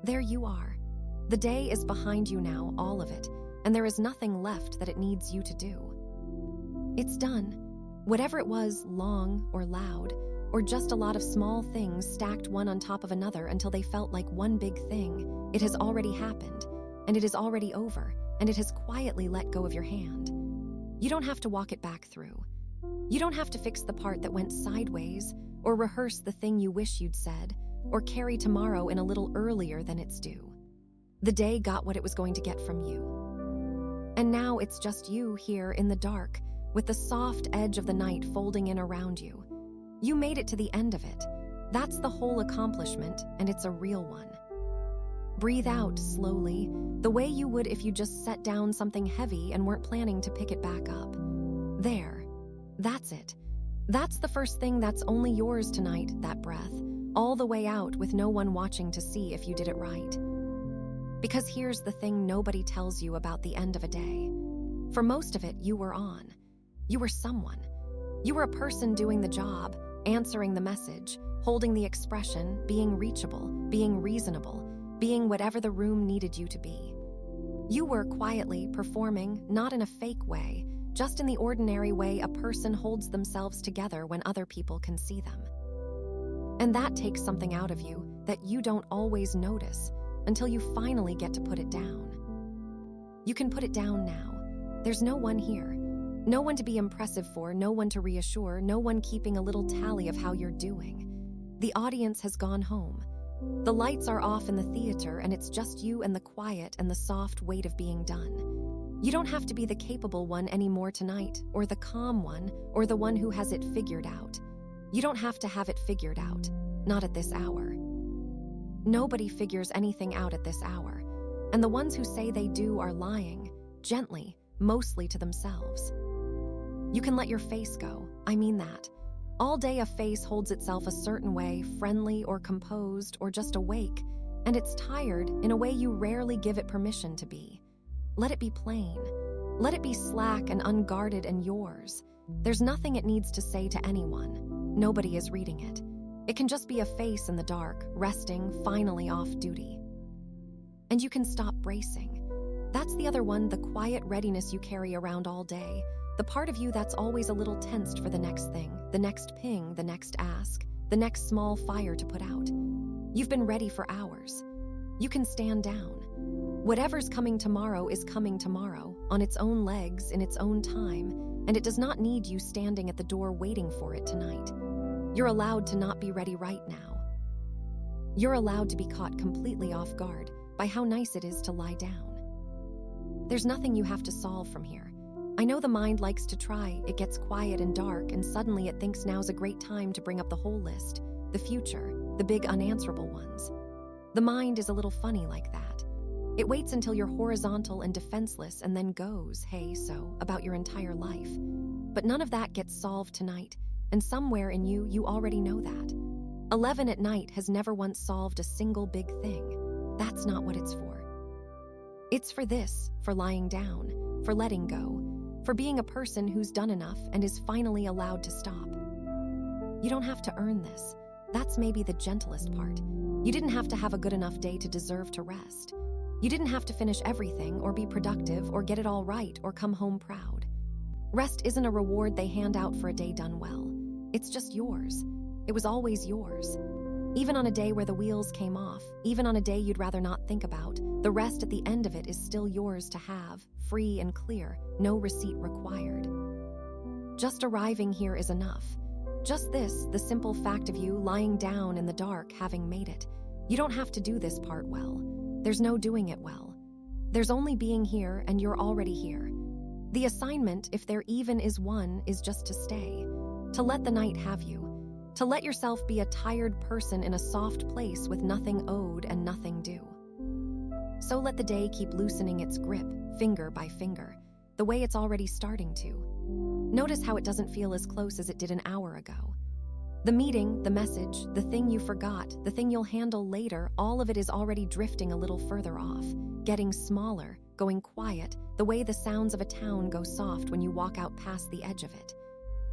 There you are. The day is behind you now, all of it, and there is nothing left that it needs you to do. It's done. Whatever it was, long or loud, or just a lot of small things stacked one on top of another until they felt like one big thing, it has already happened, and it is already over, and it has quietly let go of your hand. You don't have to walk it back through. You don't have to fix the part that went sideways, or rehearse the thing you wish you'd said, or carry tomorrow in a little earlier than it's due. The day got what it was going to get from you. And now it's just you here in the dark, with the soft edge of the night folding in around you. You made it to the end of it. That's the whole accomplishment, and it's a real one. Breathe out slowly, the way you would if you just set down something heavy and weren't planning to pick it back up. There. That's it. That's the first thing that's only yours tonight, that breath, all the way out with no one watching to see if you did it right. Because here's the thing nobody tells you about the end of a day. For most of it, you were on. You were someone. You were a person doing the job, answering the message, holding the expression, being reachable, being reasonable, being whatever the room needed you to be. You were quietly performing, not in a fake way, just in the ordinary way a person holds themselves together when other people can see them. And that takes something out of you that you don't always notice until you finally get to put it down. You can put it down now. There's no one here. No one to be impressive for, no one to reassure, no one keeping a little tally of how you're doing. The audience has gone home. The lights are off in the theater, and it's just you and the quiet and the soft weight of being done. You don't have to be the capable one anymore tonight, or the calm one, or the one who has it figured out. You don't have to have it figured out, not at this hour. Nobody figures anything out at this hour, and the ones who say they do are lying, gently, mostly to themselves. You can let your face go, I mean that. All day a face holds itself a certain way, friendly or composed or just awake, and it's tired in a way you rarely give it permission to be. Let it be plain. Let it be slack and unguarded and yours. There's nothing it needs to say to anyone. Nobody is reading it. It can just be a face in the dark, resting, finally off duty. And you can stop bracing. That's the other one, the quiet readiness you carry around all day, the part of you that's always a little tensed for the next thing, the next ping, the next ask, the next small fire to put out. You've been ready for hours. You can stand down. Whatever's coming tomorrow is coming tomorrow, on its own legs, in its own time, and it does not need you standing at the door waiting for it tonight. You're allowed to not be ready right now. You're allowed to be caught completely off guard by how nice it is to lie down. There's nothing you have to solve from here. I know the mind likes to try, it gets quiet and dark, and suddenly it thinks now's a great time to bring up the whole list, the future, the big unanswerable ones. The mind is a little funny like that. It waits until you're horizontal and defenseless and then goes, hey, so, about your entire life. But none of that gets solved tonight, and somewhere in you, you already know that. 11 at night has never once solved a single big thing. That's not what it's for. It's for this, for lying down, for letting go, for being a person who's done enough and is finally allowed to stop. You don't have to earn this. That's maybe the gentlest part. You didn't have to have a good enough day to deserve to rest. You didn't have to finish everything or be productive or get it all right or come home proud. Rest isn't a reward they hand out for a day done well. It's just yours. It was always yours. Even on a day where the wheels came off, even on a day you'd rather not think about, the rest at the end of it is still yours to have, free and clear, no receipt required. Just arriving here is enough. Just this, the simple fact of you lying down in the dark having made it. You don't have to do this part well. There's no doing it well. There's only being here, and you're already here. The assignment, if there even is one, is just to stay. To let the night have you. To let yourself be a tired person in a soft place with nothing owed and nothing due. So let the day keep loosening its grip, finger by finger, the way it's already starting to. Notice how it doesn't feel as close as it did an hour ago. The meeting, the message, the thing you forgot, the thing you'll handle later, all of it is already drifting a little further off, getting smaller, going quiet, the way the sounds of a town go soft when you walk out past the edge of it.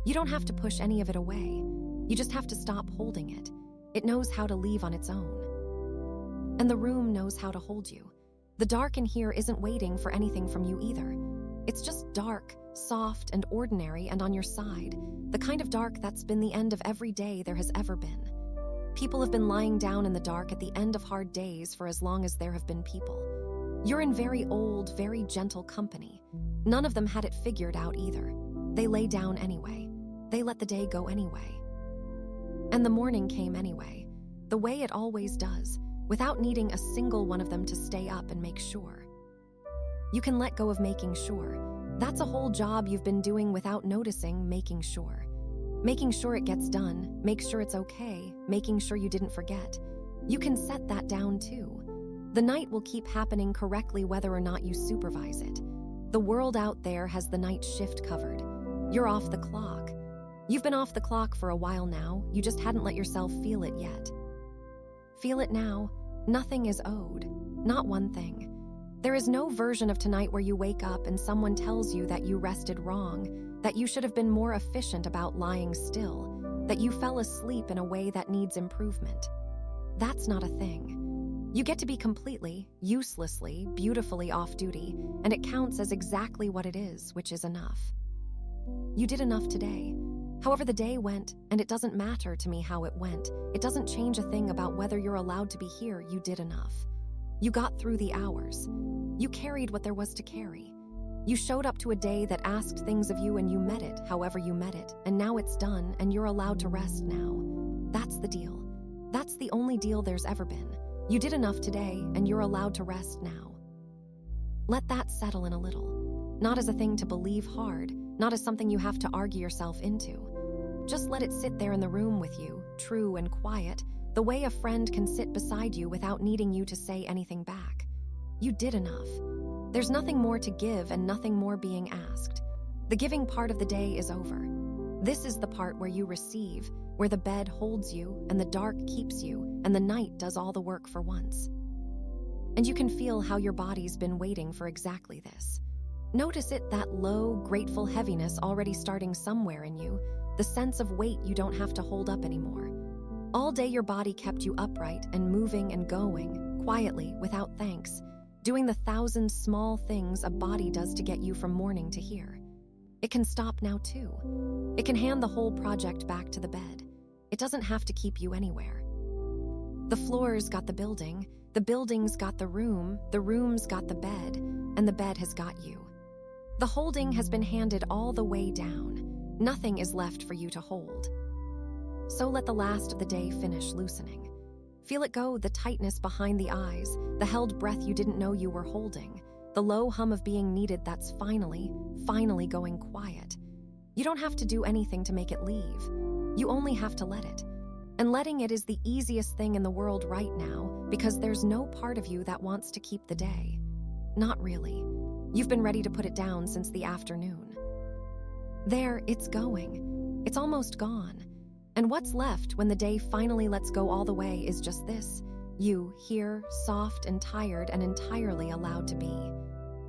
You don't have to push any of it away. You just have to stop holding it. It knows how to leave on its own. And the room knows how to hold you. The dark in here isn't waiting for anything from you either. It's just dark, soft, and ordinary and on your side, the kind of dark that's been the end of every day there has ever been. People have been lying down in the dark at the end of hard days for as long as there have been people. You're in very old, very gentle company. None of them had it figured out either. They lay down anyway. They let the day go anyway. And the morning came anyway, the way it always does, without needing a single one of them to stay up and make sure. You can let go of making sure. That's a whole job you've been doing without noticing, making sure. Making sure it gets done, make sure it's okay, making sure you didn't forget. You can set that down too. The night will keep happening correctly whether or not you supervise it. The world out there has the night shift covered. You're off the clock. You've been off the clock for a while now, you just hadn't let yourself feel it yet. Feel it now. Nothing is owed. Not one thing. There is no version of tonight where you wake up and someone tells you that you rested wrong, that you should have been more efficient about lying still, that you fell asleep in a way that needs improvement. That's not a thing. You get to be completely, uselessly, beautifully off duty, and it counts as exactly what it is, which is enough. You did enough today. However the day went, and it doesn't matter to me how it went. It doesn't change a thing about whether you're allowed to be here. You did enough. You got through the hours. You carried what there was to carry. You showed up to a day that asked things of you and you met it, however you met it, and now it's done and you're allowed to rest now. That's the deal. That's the only deal there's ever been. You did enough today and you're allowed to rest now. Let that settle in a little. Not as a thing to believe hard, not as something you have to argue yourself into. Just let it sit there in the room with you, true and quiet, the way a friend can sit beside you without needing you to say anything back. You did enough. There's nothing more to give and nothing more being asked. The giving part of the day is over. This is the part where you receive, where the bed holds you and the dark keeps you and the night does all the work for once. And you can feel how your body's been waiting for exactly this. Notice it, that low, grateful heaviness already starting somewhere in you, the sense of weight you don't have to hold up anymore. All day your body kept you upright and moving and going, quietly, without thanks, doing the 1,000 small things a body does to get you from morning to here. It can stop now too. It can hand the whole project back to the bed. It doesn't have to keep you anywhere. The floor's got the building's got the room's got the bed, and the bed has got you. The holding has been handed all the way down. Nothing is left for you to hold. So let the last of the day finish loosening. Feel it go, the tightness behind the eyes, the held breath you didn't know you were holding, the low hum of being needed that's finally going quiet. You don't have to do anything to make it leave. You only have to let it. And letting it is the easiest thing in the world right now because there's no part of you that wants to keep the day. Not really. You've been ready to put it down since the afternoon. There, it's going. It's almost gone. And what's left when the day finally lets go all the way is just this. You, here, soft and tired and entirely allowed to be.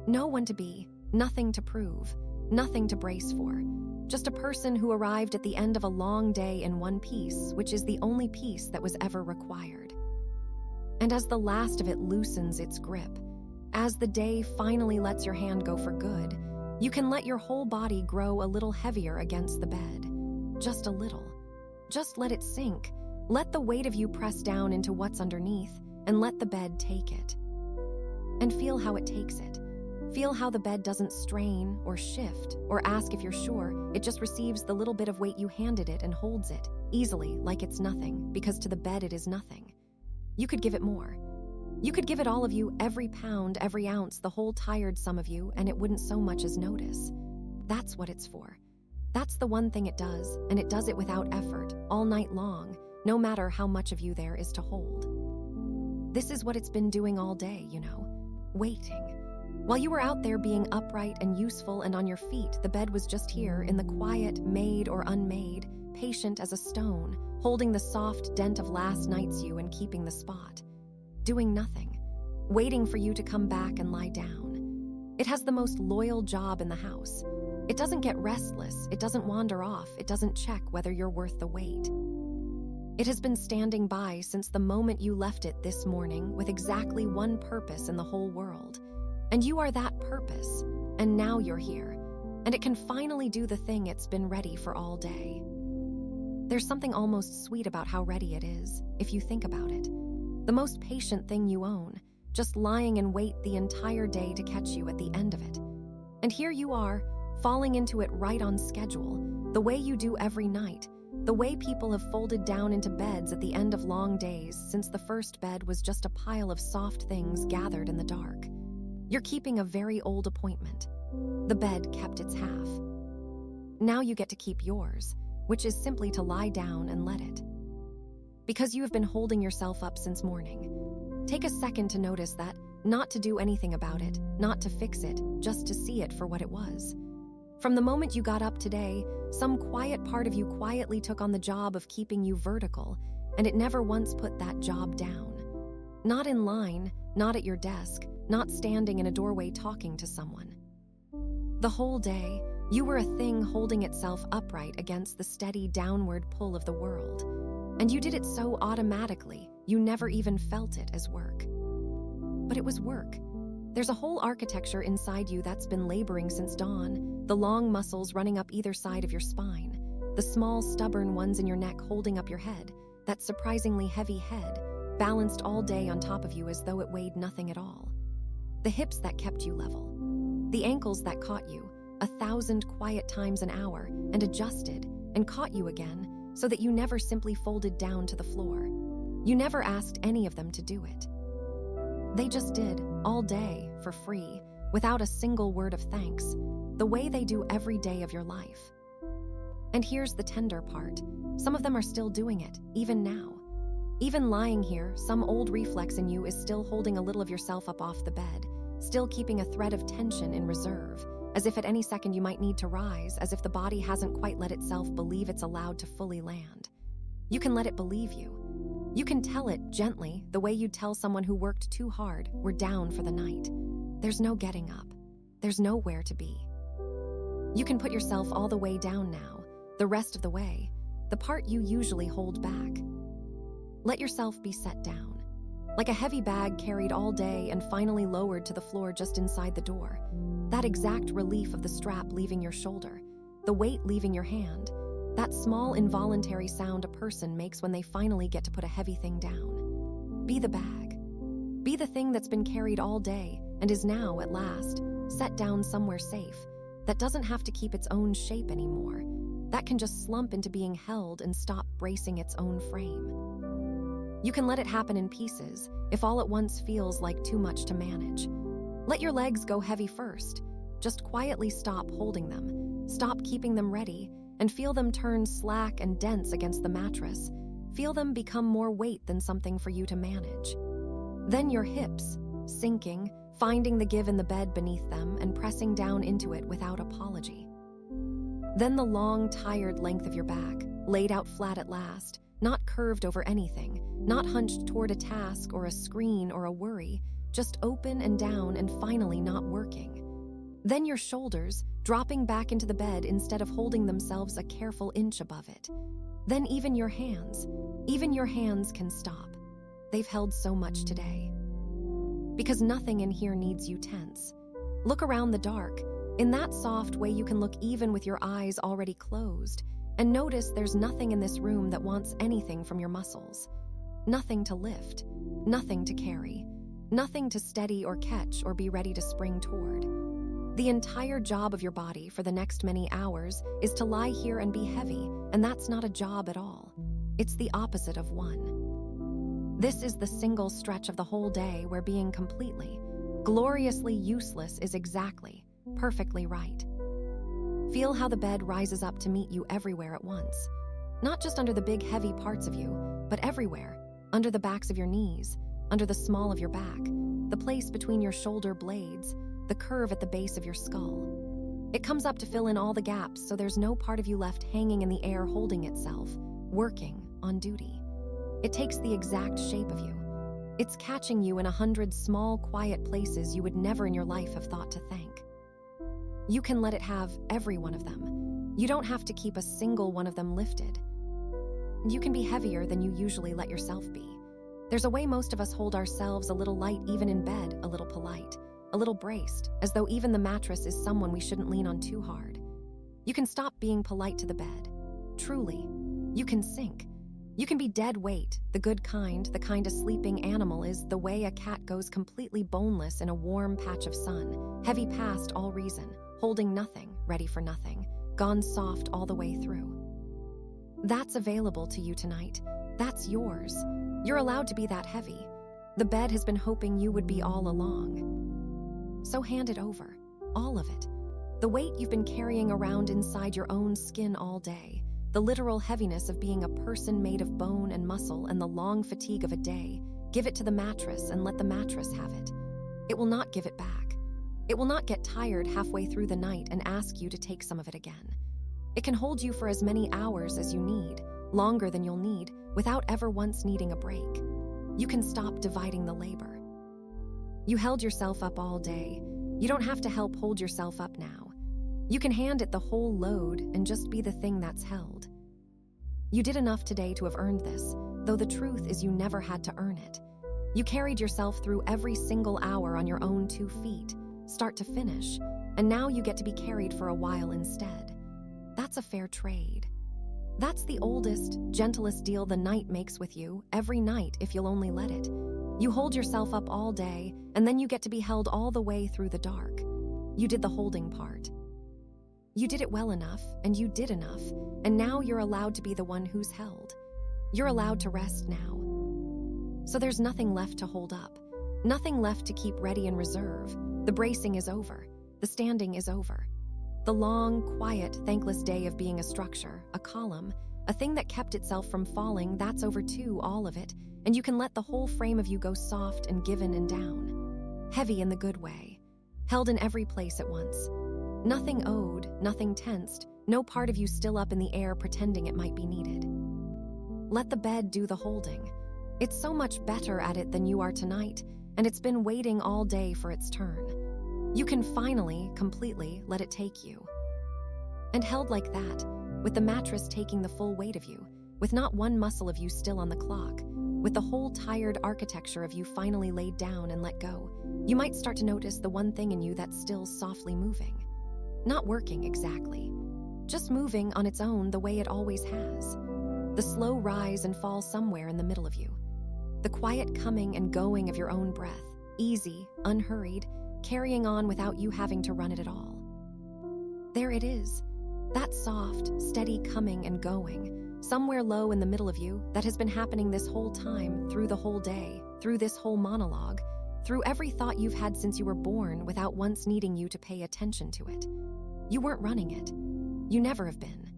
No one to be, nothing to prove, nothing to brace for. Just a person who arrived at the end of a long day in one piece, which is the only piece that was ever required. And as the last of it loosens its grip, as the day finally lets your hand go for good, you can let your whole body grow a little heavier against the bed. Just a little. Just let it sink. Let the weight of you press down into what's underneath, and let the bed take it. And feel how it takes it. Feel how the bed doesn't strain or shift or ask if you're sure. It just receives the little bit of weight you handed it and holds it, easily, like it's nothing, because to the bed it is nothing. You could give it more. You could give it all of you, every pound, every ounce, the whole tired sum of you, and it wouldn't so much as notice. That's what it's for. That's the one thing it does, and it does it without effort, all night long, no matter how much of you there is to hold. This is what it's been doing all day, waiting. While you were out there being upright and useful and on your feet, the bed was just here in the quiet, made or unmade, patient as a stone, holding the soft dent of last night's you and keeping the spot. Doing nothing, waiting for you to come back and lie down. It has the most loyal job in the house. It doesn't get restless, it doesn't wander off, it doesn't check whether you're worth the wait. It has been standing by since the moment you left it this morning with exactly one purpose in the whole world. And you are that purpose, and now you're here, and it can finally do the thing it's been ready for all day. There's something almost sweet about how ready it is, if you think about it. The most patient thing you own, just lying in wait the entire day to catch you at the end of it. And here you are, falling into it right on schedule, the way you do every night, the way people have folded down into beds at the end of long days since the first bed was just a pile of soft things gathered in the dark. You're keeping a very old appointment. The bed kept its half. Now you get to keep yours, which is simply to lie down and let it. Because you have been holding yourself up since morning. Take a second to notice that, not to do anything about it, not to fix it, just to see it for what it was. From the moment you got up today, some quiet part of you quietly took on the job of keeping you vertical, and it never once put that job down. Not in line, not at your desk, not standing in a doorway talking to someone. The whole day, you were a thing holding itself upright against the steady downward pull of the world. And you did it so automatically, you never even felt it as work. But it was work. There's a whole architecture inside you that's been laboring since dawn, the long muscles running up either side of your spine, the small, stubborn ones in your neck holding up your head, that surprisingly heavy head, balanced all day on top of you as though it weighed nothing at all. The hips that kept you level. The ankles that caught you 1,000 quiet times an hour and adjusted and caught you again so that you never simply folded down to the floor. You never asked any of them to do it. They just did, all day, for free, without a single word of thanks, the way they do every day of your life. And here's the tender part. Some of them are still doing it, even now. Even lying here, some old reflex in you is still holding a little of yourself up off the bed, still keeping a thread of tension in reserve, as if at any second you might need to rise, as if the body hasn't quite let itself believe it's allowed to fully land. You can let it believe you. You can tell it gently, the way you'd tell someone who worked too hard, we're down for the night. There's no getting up. There's nowhere to be. You can put yourself all the way down now, the rest of the way, the part you usually hold back. Let yourself be set down, like a heavy bag carried all day and finally lowered to the floor just inside the door. That exact relief of the strap leaving your shoulder, the weight leaving your hand, that small involuntary sound a person makes when they finally get to put a heavy thing down. Be the bag. Be the thing that's been carried all day and is now, at last, set down somewhere safe, that doesn't have to keep its own shape anymore, that can just slump into being held and stop bracing its own frame. You can let it happen in pieces if all at once feels like too much to manage. Let your legs go heavy first. Just quietly stop holding them, stop keeping them ready, and feel them turn slack and dense against the mattress. Feel them become more weight than something for you to manage. Then your hips, sinking, finding the give in the bed beneath them and pressing down into it without apology. Then the long, tired length of your back, laid out flat at last, not curved over anything, not hunched toward a task or a screen or a worry, just open and down and finally not working. Then your shoulders, dropping back into the bed instead of holding themselves a careful inch above it. Then even your hands can stop. They've held so much today. Because nothing in here needs you tense. Look around the dark. In that soft way you can look even with your eyes already closed, and notice there's nothing in this room that wants anything from your muscles. Nothing to lift, nothing to carry, nothing to steady or catch or be ready to spring toward. The entire job of your body for the next many hours is to lie here and be heavy, and that's not a job at all. It's the opposite of one. This is the single stretch of the whole day where being completely, gloriously useless is exactly, perfectly right. Feel how the bed rises up to meet you everywhere at once. Not just under the big heavy parts of you, but everywhere, under the backs of your knees, under the small of your back, the place between your shoulder blades, the curve at the base of your skull. It comes up to fill in all the gaps so there's no part of you left hanging in the air holding itself, working, on duty. It takes the exact shape of you. It's catching you in 100 small, quiet places you would never in your life have thought to thank. You can let it have every one of them. You don't have to keep a single one of them lifted. and you can be heavier than you usually let yourself be. There's a way most of us hold ourselves a little light even in bed, a little polite, a little braced, as though even the mattress is someone we shouldn't lean on too hard. You can stop being polite to the bed. Truly, you can sink. You can be dead weight, the good kind, the kind a sleeping animal is, the way a cat goes completely boneless in a warm patch of sun, heavy past all reason, holding nothing, ready for nothing, gone soft all the way through. That's available to you tonight. That's yours. You're allowed to be that heavy. The bed has been hoping you would be all along. So hand it over, all of it. The weight you've been carrying around inside your own skin all day, the literal heaviness of being a person made of bone and muscle and the long fatigue of a day, give it to the mattress and let the mattress have it. It will not give it back. It will not get tired halfway through the night and ask you to take some of it again. It can hold you for as many hours as you need, longer than you'll need, without ever once needing a break. You can stop dividing the labor. You held yourself up all day. You don't have to help hold yourself up now. You can hand it the whole load and just be the thing that's held. You did enough today to have earned this, though the truth is you never had to earn it. You carried yourself through every single hour on your own 2 feet, start to finish, and now you get to be carried for a while instead. That's a fair trade. That's the oldest, gentlest deal the night makes with you, every night if you'll only let it. You hold yourself up all day, and then you get to be held all the way through the dark. You did the holding part. You did it well enough, and you did enough, and now you're allowed to be the one who's held. You're allowed to rest now. So there's nothing left to hold up, nothing left to keep ready in reserve. The bracing is over. The standing is over. The long, quiet, thankless day of being a structure, a column, a thing that kept itself from falling, that's over too, all of it, and you can let the whole frame of you go soft and given and down. Heavy in the good way. Held in every place at once. Nothing owed, nothing tensed, no part of you still up in the air pretending it might be needed. Let the bed do the holding. It's so much better at it than you are tonight, and it's been waiting all day for its turn. You can finally, completely, let it take you. And held like that, with the mattress taking the full weight of you, with not one muscle of you still on the clock, with the whole tired architecture of you finally laid down and let go, you might start to notice the one thing in you that's still softly moving. Not working exactly, just moving on its own the way it always has. The slow rise and fall somewhere in the middle of you. The quiet coming and going of your own breath, easy, unhurried, carrying on without you having to run it at all. There it is, that soft, steady coming and going, somewhere low in the middle of you that has been happening this whole time, through the whole day, through this whole monologue, through every thought you've had since you were born without once needing you to pay attention to it. You weren't running it. You never have been.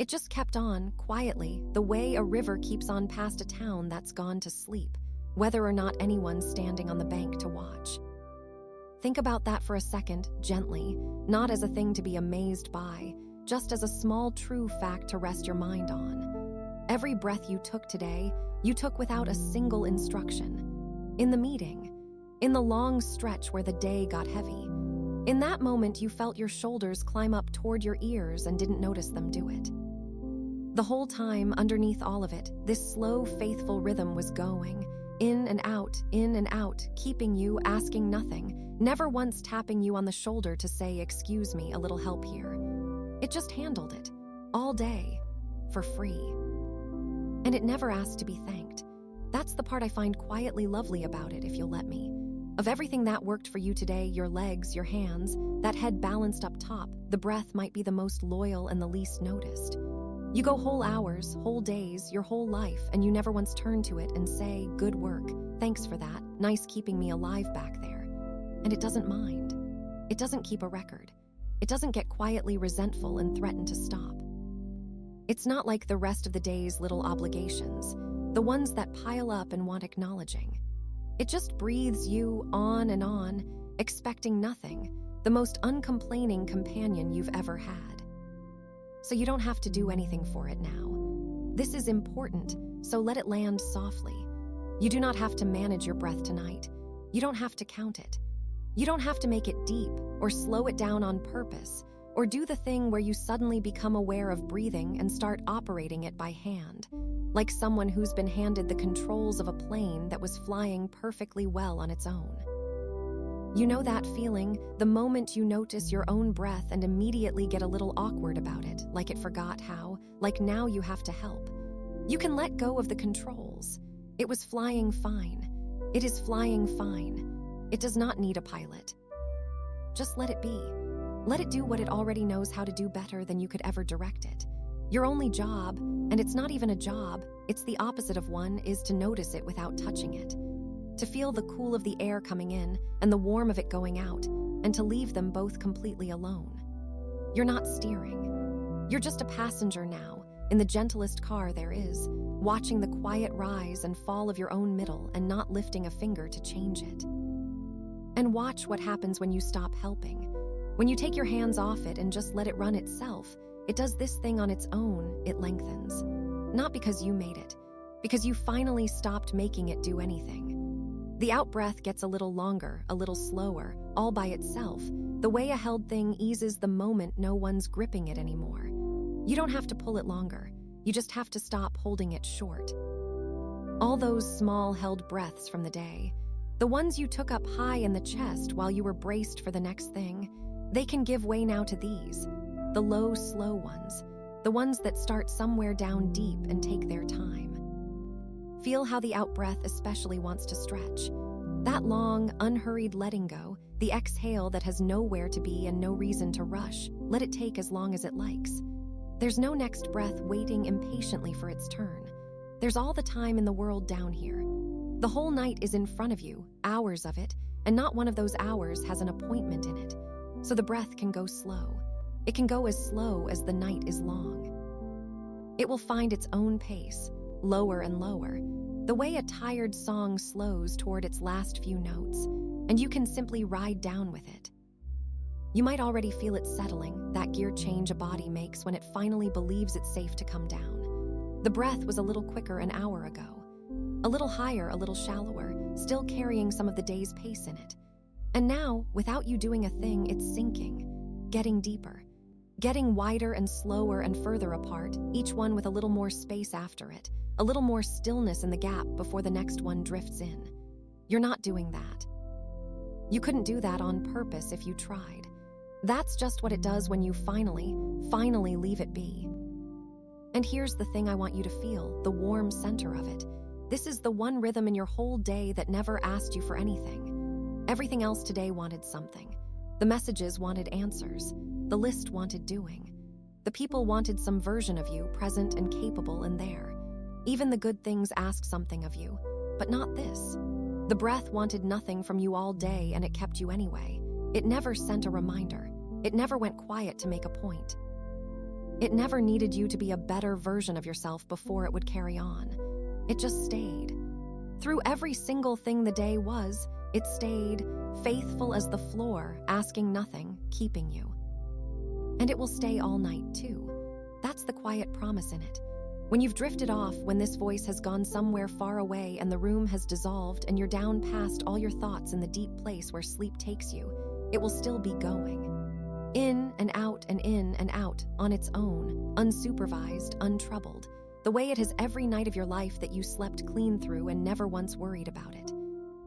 It just kept on, quietly, the way a river keeps on past a town that's gone to sleep, whether or not anyone's standing on the bank to watch. Think about that for a second, gently, not as a thing to be amazed by, just as a small true fact to rest your mind on. Every breath you took today, you took without a single instruction. In the meeting, in the long stretch where the day got heavy, in that moment you felt your shoulders climb up toward your ears and didn't notice them do it. The whole time, underneath all of it, this slow, faithful rhythm was going, in and out, keeping you, asking nothing, never once tapping you on the shoulder to say, "Excuse me, a little help here." It just handled it, all day, for free. And it never asked to be thanked. That's the part I find quietly lovely about it, if you'll let me. Of everything that worked for you today, your legs, your hands, that head balanced up top, the breath might be the most loyal and the least noticed. You go whole hours, whole days, your whole life, and you never once turn to it and say, "Good work, thanks for that, nice keeping me alive back there." And it doesn't mind. It doesn't keep a record. It doesn't get quietly resentful and threaten to stop. It's not like the rest of the day's little obligations, the ones that pile up and want acknowledging. It just breathes you on, expecting nothing, the most uncomplaining companion you've ever had. So you don't have to do anything for it now. This is important, so let it land softly. You do not have to manage your breath tonight. You don't have to count it. You don't have to make it deep or slow it down on purpose or do the thing where you suddenly become aware of breathing and start operating it by hand. like someone who's been handed the controls of a plane that was flying perfectly well on its own. You know that feeling, the moment you notice your own breath and immediately get a little awkward about it, like it forgot how, like now you have to help. You can let go of the controls. It was flying fine. It is flying fine. It does not need a pilot. Just let it be. Let it do what it already knows how to do better than you could ever direct it. Your only job, and it's not even a job, it's the opposite of one, is to notice it without touching it. To feel the cool of the air coming in and the warm of it going out, and to leave them both completely alone. You're not steering. You're just a passenger now, in the gentlest car there is, watching the quiet rise and fall of your own middle and not lifting a finger to change it. And watch what happens when you stop helping. When you take your hands off it and just let it run itself, it does this thing on its own, it lengthens. Not because you made it, because you finally stopped making it do anything. The out-breath gets a little longer, a little slower, all by itself, the way a held thing eases the moment no one's gripping it anymore. You don't have to pull it longer, you just have to stop holding it short. All those small held breaths from the day, the ones you took up high in the chest while you were braced for the next thing, they can give way now to these, the low, slow ones, the ones that start somewhere down deep and take their time. Feel how the out-breath especially wants to stretch. That long, unhurried letting go, the exhale that has nowhere to be and no reason to rush, let it take as long as it likes. There's no next breath waiting impatiently for its turn. There's all the time in the world down here. The whole night is in front of you, hours of it, and not one of those hours has an appointment in it. So the breath can go slow. It can go as slow as the night is long. It will find its own pace, lower and lower, the way a tired song slows toward its last few notes, and you can simply ride down with it. You might already feel it settling, that gear change a body makes when it finally believes it's safe to come down. The breath was a little quicker an hour ago, a little higher, a little shallower, still carrying some of the day's pace in it. And now, without you doing a thing, it's sinking, getting deeper, getting wider and slower and further apart, each one with a little more space after it, a little more stillness in the gap before the next one drifts in. You're not doing that. You couldn't do that on purpose if you tried. That's just what it does when you finally leave it be. And here's the thing I want you to feel, the warm center of it. This is the one rhythm in your whole day that never asked you for anything. Everything else today wanted something. The messages wanted answers. The list wanted doing. The people wanted some version of you, present and capable and there. Even the good things ask something of you, but not this. The breath wanted nothing from you all day and it kept you anyway. It never sent a reminder. It never went quiet to make a point. It never needed you to be a better version of yourself before it would carry on. It just stayed. Through every single thing the day was, it stayed, faithful as the floor, asking nothing, keeping you. And it will stay all night too. That's the quiet promise in it. When you've drifted off, when this voice has gone somewhere far away and the room has dissolved and you're down past all your thoughts in the deep place where sleep takes you, it will still be going. In and out on its own, unsupervised, untroubled, the way it has every night of your life that you slept clean through and never once worried about it.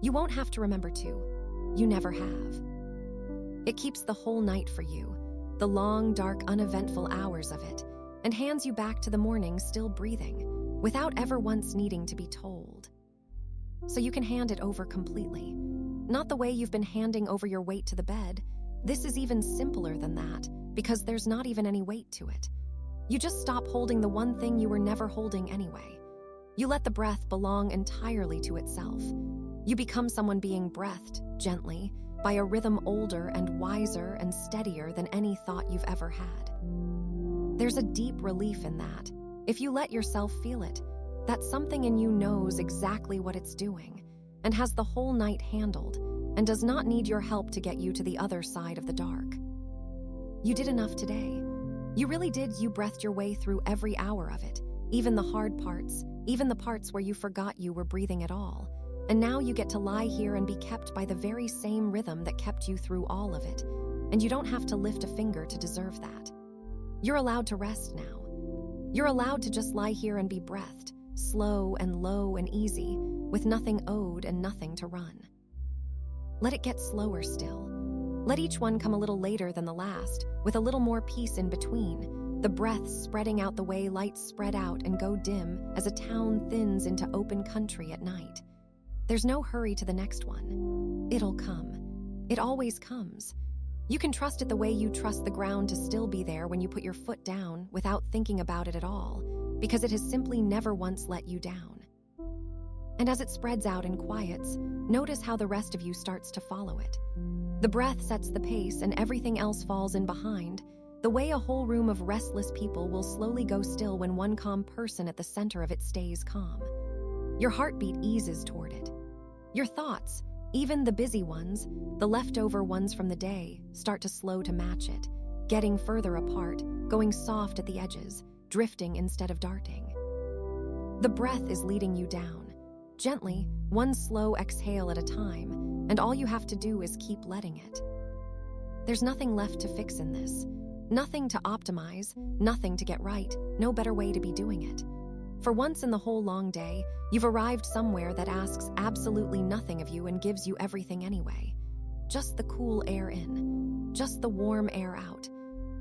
You won't have to remember to. You never have. It keeps the whole night for you, the long, dark, uneventful hours of it, and hands you back to the morning still breathing, without ever once needing to be told. So you can hand it over completely. Not the way you've been handing over your weight to the bed. This is even simpler than that, because there's not even any weight to it. You just stop holding the one thing you were never holding anyway. You let the breath belong entirely to itself. You become someone being breathed, gently, by a rhythm older and wiser and steadier than any thought you've ever had. There's a deep relief in that, if you let yourself feel it, that something in you knows exactly what it's doing, and has the whole night handled, and does not need your help to get you to the other side of the dark. You did enough today. You really did. You breathed your way through every hour of it, even the hard parts, even the parts where you forgot you were breathing at all. And now you get to lie here and be kept by the very same rhythm that kept you through all of it, and you don't have to lift a finger to deserve that. You're allowed to rest now. You're allowed to just lie here and be breathed, slow and low and easy, with nothing owed and nothing to run. Let it get slower still. Let each one come a little later than the last, with a little more peace in between, the breaths spreading out the way lights spread out and go dim as a town thins into open country at night. There's no hurry to the next one. It'll come. It always comes. You can trust it the way you trust the ground to still be there when you put your foot down without thinking about it at all, because it has simply never once let you down. And as it spreads out and quiets, notice how the rest of you starts to follow it. The breath sets the pace and everything else falls in behind, the way a whole room of restless people will slowly go still when one calm person at the center of it stays calm. Your heartbeat eases toward it. Your thoughts, even the busy ones, the leftover ones from the day, start to slow to match it, getting further apart, going soft at the edges, drifting instead of darting. The breath is leading you down, gently, one slow exhale at a time, and all you have to do is keep letting it. There's nothing left to fix in this, nothing to optimize, nothing to get right, no better way to be doing it. For once in the whole long day, you've arrived somewhere that asks absolutely nothing of you and gives you everything anyway. Just the cool air in, just the warm air out,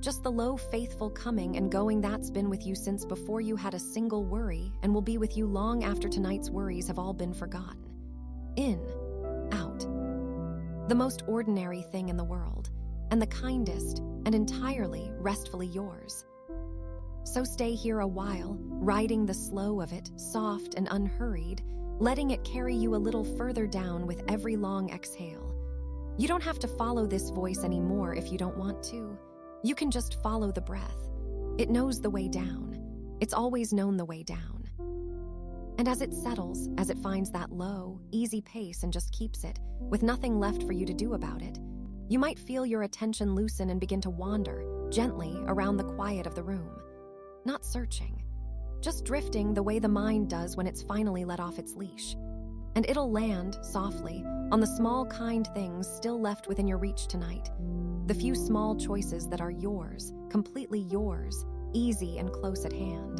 just the low, faithful coming and going that's been with you since before you had a single worry and will be with you long after tonight's worries have all been forgotten. In, out. The most ordinary thing in the world, and the kindest and entirely restfully yours. So stay here a while, riding the slow of it, soft and unhurried, letting it carry you a little further down with every long exhale. You don't have to follow this voice anymore if you don't want to. You can just follow the breath. It knows the way down. It's always known the way down. And as it settles, as it finds that low, easy pace and just keeps it, with nothing left for you to do about it, you might feel your attention loosen and begin to wander, gently, around the quiet of the room. Not searching, just drifting the way the mind does when it's finally let off its leash. And it'll land, softly, on the small kind things still left within your reach tonight. The few small choices that are yours, completely yours, easy and close at hand.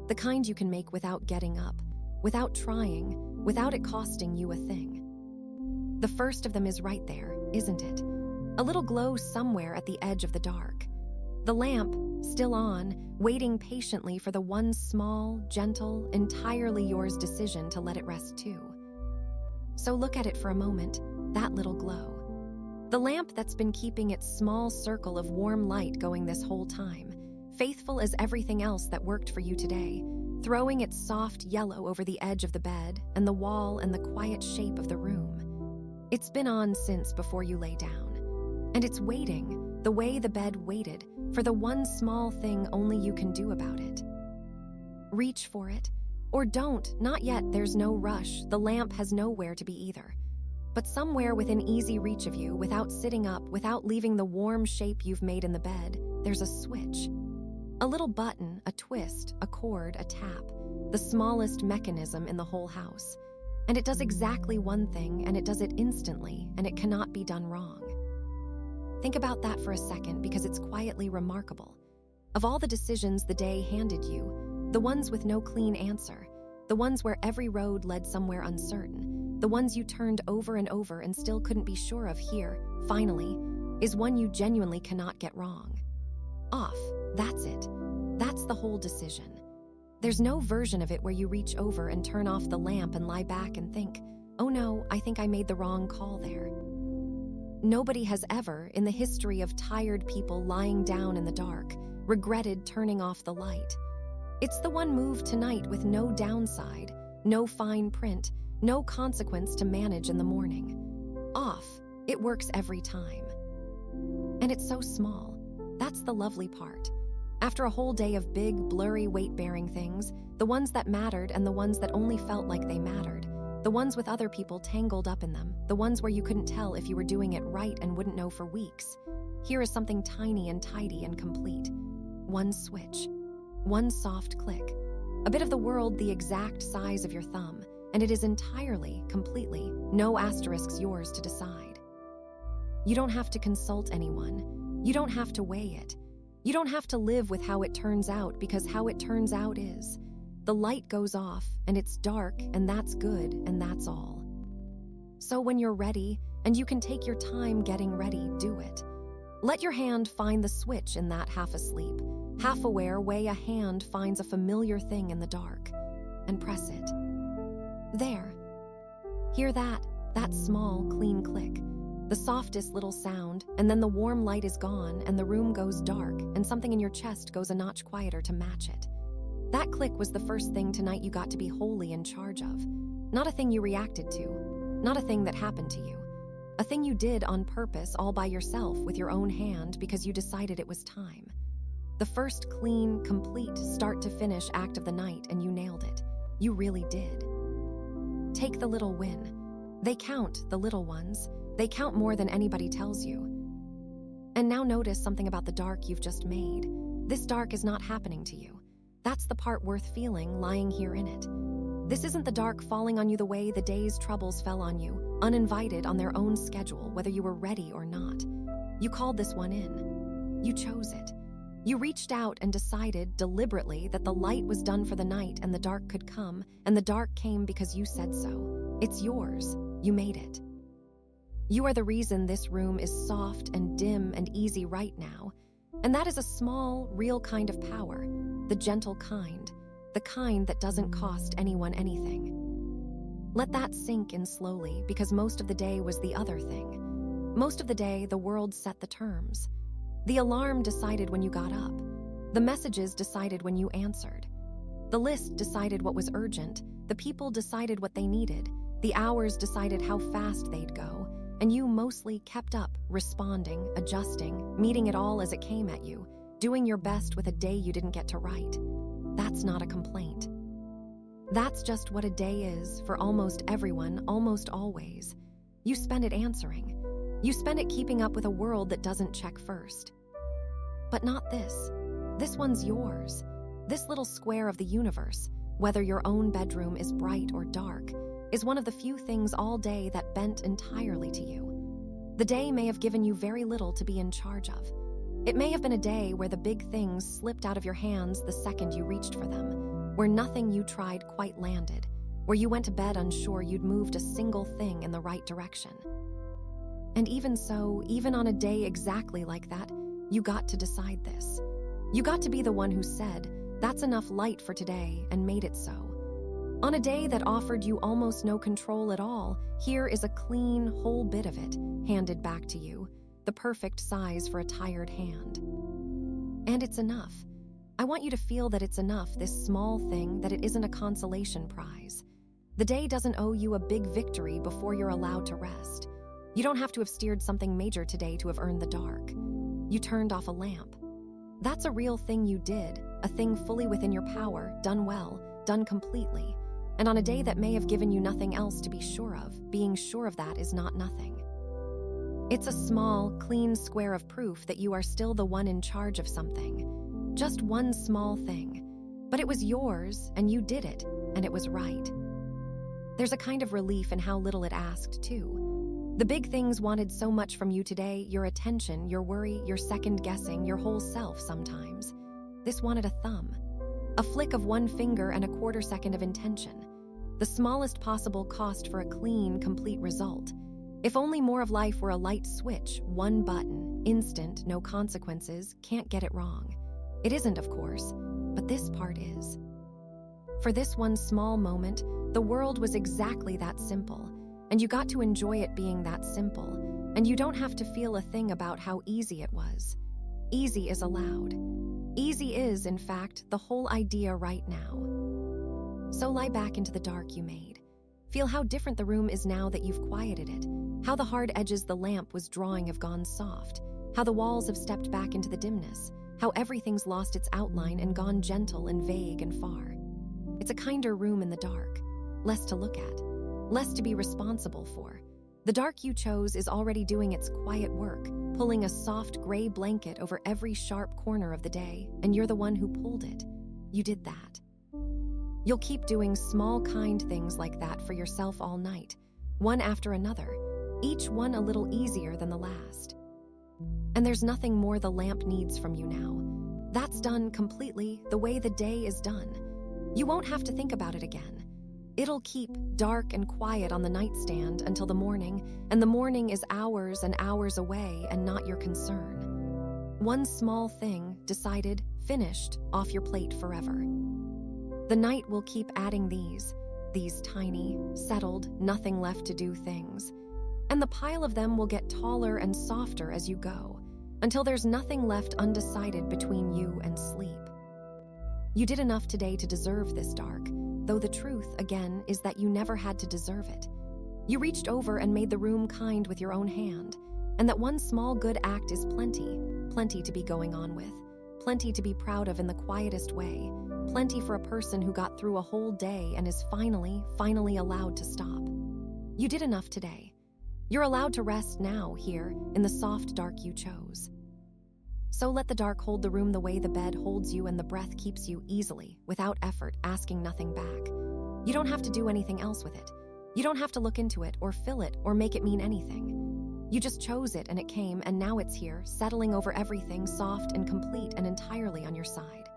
The kind you can make without getting up, without trying, without it costing you a thing. The first of them is right there, isn't it? A little glow somewhere at the edge of the dark. The lamp, still on, waiting patiently for the one small, gentle, entirely yours decision to let it rest too. So look at it for a moment, that little glow. The lamp that's been keeping its small circle of warm light going this whole time, faithful as everything else that worked for you today, throwing its soft yellow over the edge of the bed and the wall and the quiet shape of the room. It's been on since before you lay down, and it's waiting, the way the bed waited, for the one small thing only you can do about it. Reach for it, or don't, not yet, there's no rush, the lamp has nowhere to be either. But somewhere within easy reach of you, without sitting up, without leaving the warm shape you've made in the bed, there's a switch. A little button, a twist, a cord, a tap, the smallest mechanism in the whole house. And it does exactly one thing, and it does it instantly, and it cannot be done wrong. Think about that for a second because it's quietly remarkable. Of all the decisions the day handed you, the ones with no clean answer, the ones where every road led somewhere uncertain, the ones you turned over and over and still couldn't be sure of here, finally, is one you genuinely cannot get wrong. Off, that's it. That's the whole decision. There's no version of it where you reach over and turn off the lamp and lie back and think, oh no, I think I made the wrong call there. Nobody has ever, in the history of tired people lying down in the dark, regretted turning off the light. It's the one move tonight with no downside, no fine print, no consequence to manage in the morning. Off, it works every time. And it's so small. That's the lovely part. After a whole day of big, blurry, weight-bearing things, the ones that mattered and the ones that only felt like they mattered, the ones with other people tangled up in them, the ones where you couldn't tell if you were doing it right and wouldn't know for weeks. Here is something tiny and tidy and complete. One switch. One soft click. A bit of the world the exact size of your thumb, and it is entirely, completely, no asterisks yours to decide. You don't have to consult anyone. You don't have to weigh it. You don't have to live with how it turns out because how it turns out is. the light goes off, and it's dark, and that's good, and that's all. So when you're ready, and you can take your time getting ready, do it. Let your hand find the switch in that half asleep, half aware way a hand finds a familiar thing in the dark, and press it. There. Hear that small, clean click, the softest little sound, and then the warm light is gone, and the room goes dark, and something in your chest goes a notch quieter to match it. That click was the first thing tonight you got to be wholly in charge of. Not a thing you reacted to, not a thing that happened to you. A thing you did on purpose all by yourself with your own hand because you decided it was time. The first clean, complete, start-to-finish act of the night, and you nailed it. You really did. Take the little win. They count, the little ones. They count more than anybody tells you. And now notice something about the dark you've just made. This dark is not happening to you. That's the part worth feeling lying here in it. This isn't the dark falling on you the way the day's troubles fell on you, uninvited on their own schedule, whether you were ready or not. You called this one in. You chose it. You reached out and decided deliberately that the light was done for the night and the dark could come, and the dark came because you said so. It's yours. You made it. You are the reason this room is soft and dim and easy right now, and that is a small, real kind of power, the gentle kind. The kind that doesn't cost anyone anything. Let that sink in slowly, because most of the day was the other thing. Most of the day, the world set the terms. The alarm decided when you got up. The messages decided when you answered. The list decided what was urgent. The people decided what they needed. The hours decided how fast they'd go. And you mostly kept up, responding, adjusting, meeting it all as it came at you, doing your best with a day you didn't get to write. That's not a complaint. That's just what a day is for almost everyone, almost always. You spend it answering. You spend it keeping up with a world that doesn't check first. But not this. This one's yours. This little square of the universe, whether your own bedroom is bright or dark, is one of the few things all day that bent entirely to you. The day may have given you very little to be in charge of. It may have been a day where the big things slipped out of your hands the second you reached for them, where nothing you tried quite landed, where you went to bed unsure you'd moved a single thing in the right direction. And even so, even on a day exactly like that, you got to decide this. You got to be the one who said, "That's enough light for today," and made it so. On a day that offered you almost no control at all, here is a clean, whole bit of it handed back to you. The perfect size for a tired hand. And it's enough. I want you to feel that it's enough, this small thing, that it isn't a consolation prize. The day doesn't owe you a big victory before you're allowed to rest. You don't have to have steered something major today to have earned the dark. You turned off a lamp. That's a real thing you did, a thing fully within your power, done well, done completely. And on a day that may have given you nothing else to be sure of, being sure of that is not nothing. It's a small, clean square of proof that you are still the one in charge of something. Just one small thing. But it was yours, and you did it, and it was right. There's a kind of relief in how little it asked, too. The big things wanted so much from you today, your attention, your worry, your second-guessing, your whole self sometimes. This wanted a thumb. A flick of one finger and a quarter second of intention. The smallest possible cost for a clean, complete result. If only more of life were a light switch, one button, instant, no consequences, can't get it wrong. It isn't, of course, but this part is. For this one small moment, the world was exactly that simple, and you got to enjoy it being that simple, and you don't have to feel a thing about how easy it was. Easy is allowed. Easy is, in fact, the whole idea right now. So lie back into the dark you made. Feel how different the room is now that you've quieted it, how the hard edges the lamp was drawing have gone soft, how the walls have stepped back into the dimness, how everything's lost its outline and gone gentle and vague and far. It's a kinder room in the dark, less to look at, less to be responsible for. The dark you chose is already doing its quiet work, pulling a soft gray blanket over every sharp corner of the day, and you're the one who pulled it. You did that. You'll keep doing small, kind things like that for yourself all night, one after another, each one a little easier than the last. And there's nothing more the lamp needs from you now. That's done completely the way the day is done. You won't have to think about it again. It'll keep dark and quiet on the nightstand until the morning, and the morning is hours and hours away and not your concern. One small thing, decided, finished, off your plate forever. The night will keep adding these tiny, settled, nothing left to do things. And the pile of them will get taller and softer as you go, until there's nothing left undecided between you and sleep. You did enough today to deserve this dark, though the truth, again, is that you never had to deserve it. You reached over and made the room kind with your own hand, and that one small good act is plenty to be going on with, plenty to be proud of in the quietest way, plenty for a person who got through a whole day and is finally allowed to stop. You did enough today. You're allowed to rest now, here, in the soft dark you chose. So let the dark hold the room the way the bed holds you and the breath keeps you easily, without effort, asking nothing back. You don't have to do anything else with it. You don't have to look into it or fill it or make it mean anything. You just chose it and it came, and now it's here, settling over everything, soft and complete and entirely on your side.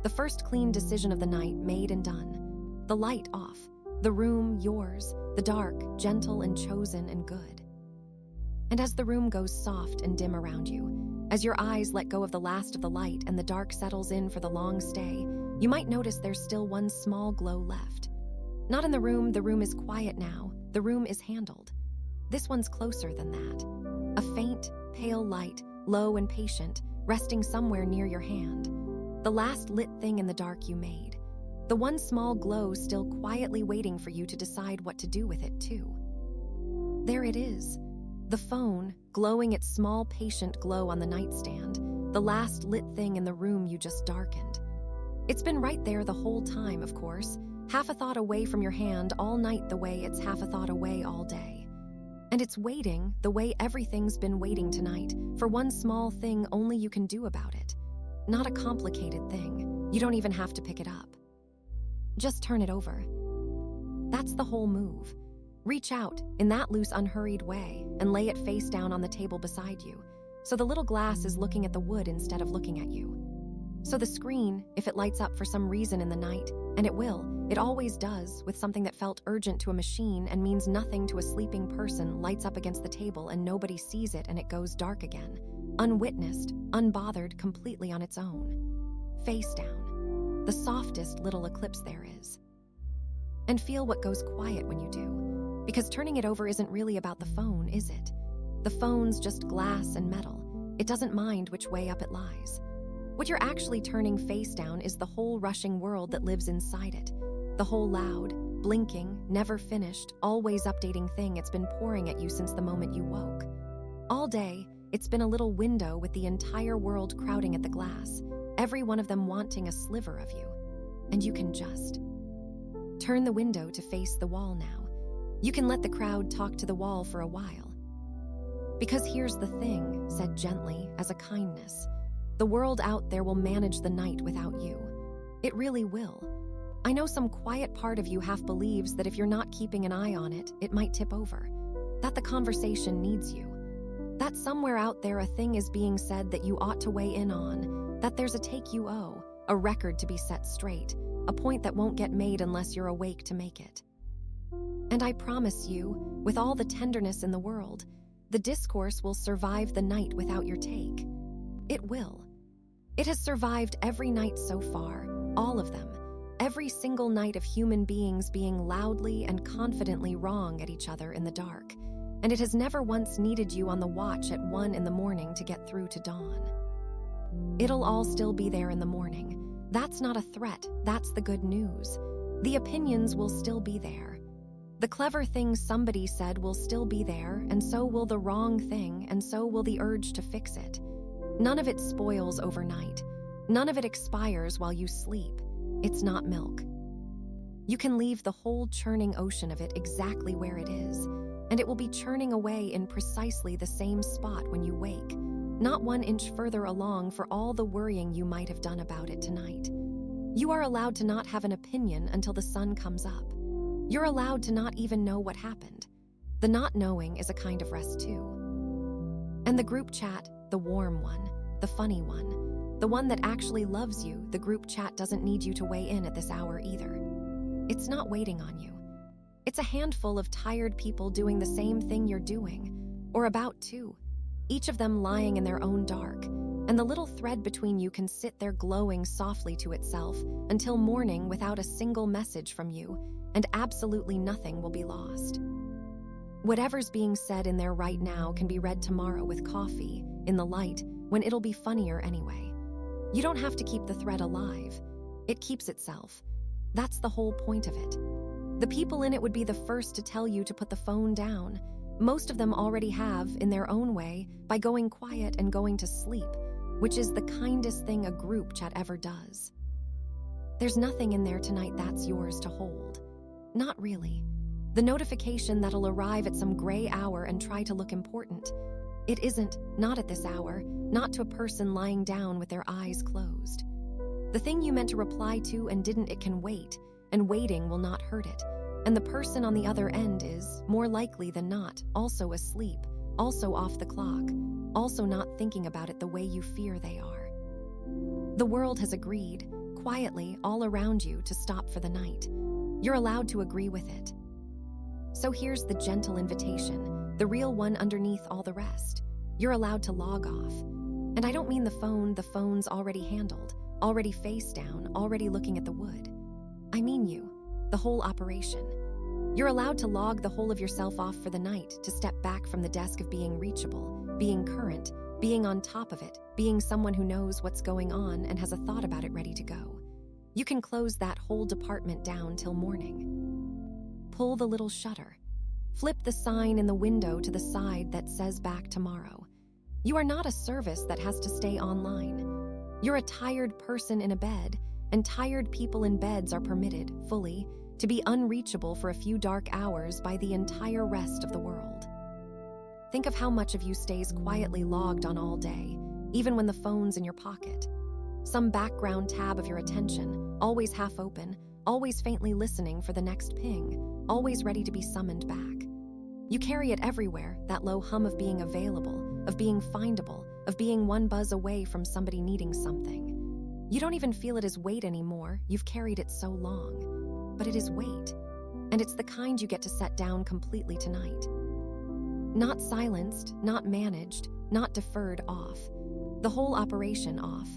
The first clean decision of the night made and done. The light off. The room yours. The dark, gentle and chosen and good. And as the room goes soft and dim around you, as your eyes let go of the last of the light and the dark settles in for the long stay, you might notice there's still one small glow left. Not in the room is quiet now, the room is handled. This one's closer than that. A faint, pale light, low and patient, resting somewhere near your hand. The last lit thing in the dark you made. The one small glow still quietly waiting for you to decide what to do with it, too. There it is. The phone, glowing its small, patient glow on the nightstand. The last lit thing in the room you just darkened. It's been right there the whole time, of course. Half a thought away from your hand all night the way it's half a thought away all day. And it's waiting the way everything's been waiting tonight for one small thing only you can do about it. Not a complicated thing. You don't even have to pick it up. Just turn it over. That's the whole move. Reach out in that loose, unhurried way and lay it face down on the table beside you, so the little glass is looking at the wood instead of looking at you. So the screen, if it lights up for some reason in the night, and it will, it always does, with something that felt urgent to a machine and means nothing to a sleeping person, lights up against the table and nobody sees it and it goes dark again. Unwitnessed, unbothered, completely on its own. Face down. The softest little eclipse there is. And feel what goes quiet when you do. Because turning it over isn't really about the phone, is it? The phone's just glass and metal. It doesn't mind which way up it lies. What you're actually turning face down is the whole rushing world that lives inside it. The whole loud, blinking, never finished, always updating thing it's been pouring at you since the moment you woke. All day, it's been a little window with the entire world crowding at the glass, every one of them wanting a sliver of you. And you can just turn the window to face the wall now. You can let the crowd talk to the wall for a while. Because here's the thing, said gently, as a kindness. The world out there will manage the night without you. It really will. I know some quiet part of you half believes that if you're not keeping an eye on it, it might tip over. That the conversation needs you. That somewhere out there a thing is being said that you ought to weigh in on. That there's a take you owe, a record to be set straight, a point that won't get made unless you're awake to make it. And I promise you, with all the tenderness in the world, the discourse will survive the night without your take. It will. It has survived every night so far, all of them, every single night of human beings being loudly and confidently wrong at each other in the dark, and it has never once needed you on the watch at 1 a.m. to get through to dawn. It'll all still be there in the morning. That's not a threat, that's the good news. The opinions will still be there. The clever thing somebody said will still be there, and so will the wrong thing, and so will the urge to fix it. None of it spoils overnight. None of it expires while you sleep. It's not milk. You can leave the whole churning ocean of it exactly where it is, and it will be churning away in precisely the same spot when you wake, not 1 inch further along for all the worrying you might have done about it tonight. You are allowed to not have an opinion until the sun comes up. You're allowed to not even know what happened. The not knowing is a kind of rest too. And the group chat, the warm one, the funny one, The one that actually loves you. The group chat doesn't need you to weigh in at this hour either. It's not waiting on you. It's a handful of tired people doing the same thing you're doing, or about to, each of them lying in their own dark, and the little thread between you can sit there glowing softly to itself until morning without a single message from you, and absolutely nothing will be lost. Whatever's being said in there right now can be read tomorrow with coffee, in the light, when it'll be funnier anyway. You don't have to keep the thread alive. It keeps itself. That's the whole point of it. The people in it would be the first to tell you to put the phone down. Most of them already have, in their own way, by going quiet and going to sleep, which is the kindest thing a group chat ever does. There's nothing in there tonight that's yours to hold. Not really. The notification that'll arrive at some gray hour and try to look important. It isn't, not at this hour, not to a person lying down with their eyes closed. The thing you meant to reply to and didn't, it can wait, and waiting will not hurt it. And the person on the other end is, more likely than not, also asleep, also off the clock, also not thinking about it the way you fear they are. The world has agreed, quietly, all around you, to stop for the night. You're allowed to agree with it. So here's the gentle invitation, the real one underneath all the rest. You're allowed to log off. And I don't mean the phone's already handled, already face down, already looking at the wood. I mean you, the whole operation. You're allowed to log the whole of yourself off for the night, to step back from the desk of being reachable, being current, being on top of it, being someone who knows what's going on and has a thought about it ready to go. You can close that whole department down till morning. Pull the little shutter. Flip the sign in the window to the side that says back tomorrow. You are not a service that has to stay online. You're a tired person in a bed, and tired people in beds are permitted, fully, to be unreachable for a few dark hours by the entire rest of the world. Think of how much of you stays quietly logged on all day, even when the phone's in your pocket. Some background tab of your attention, always half open, always faintly listening for the next ping, always ready to be summoned back. You carry it everywhere, that low hum of being available, of being findable, of being one buzz away from somebody needing something. You don't even feel it as weight anymore, you've carried it so long. But it is weight, and it's the kind you get to set down completely tonight. Not silenced, not managed, not deferred, off. The whole operation off.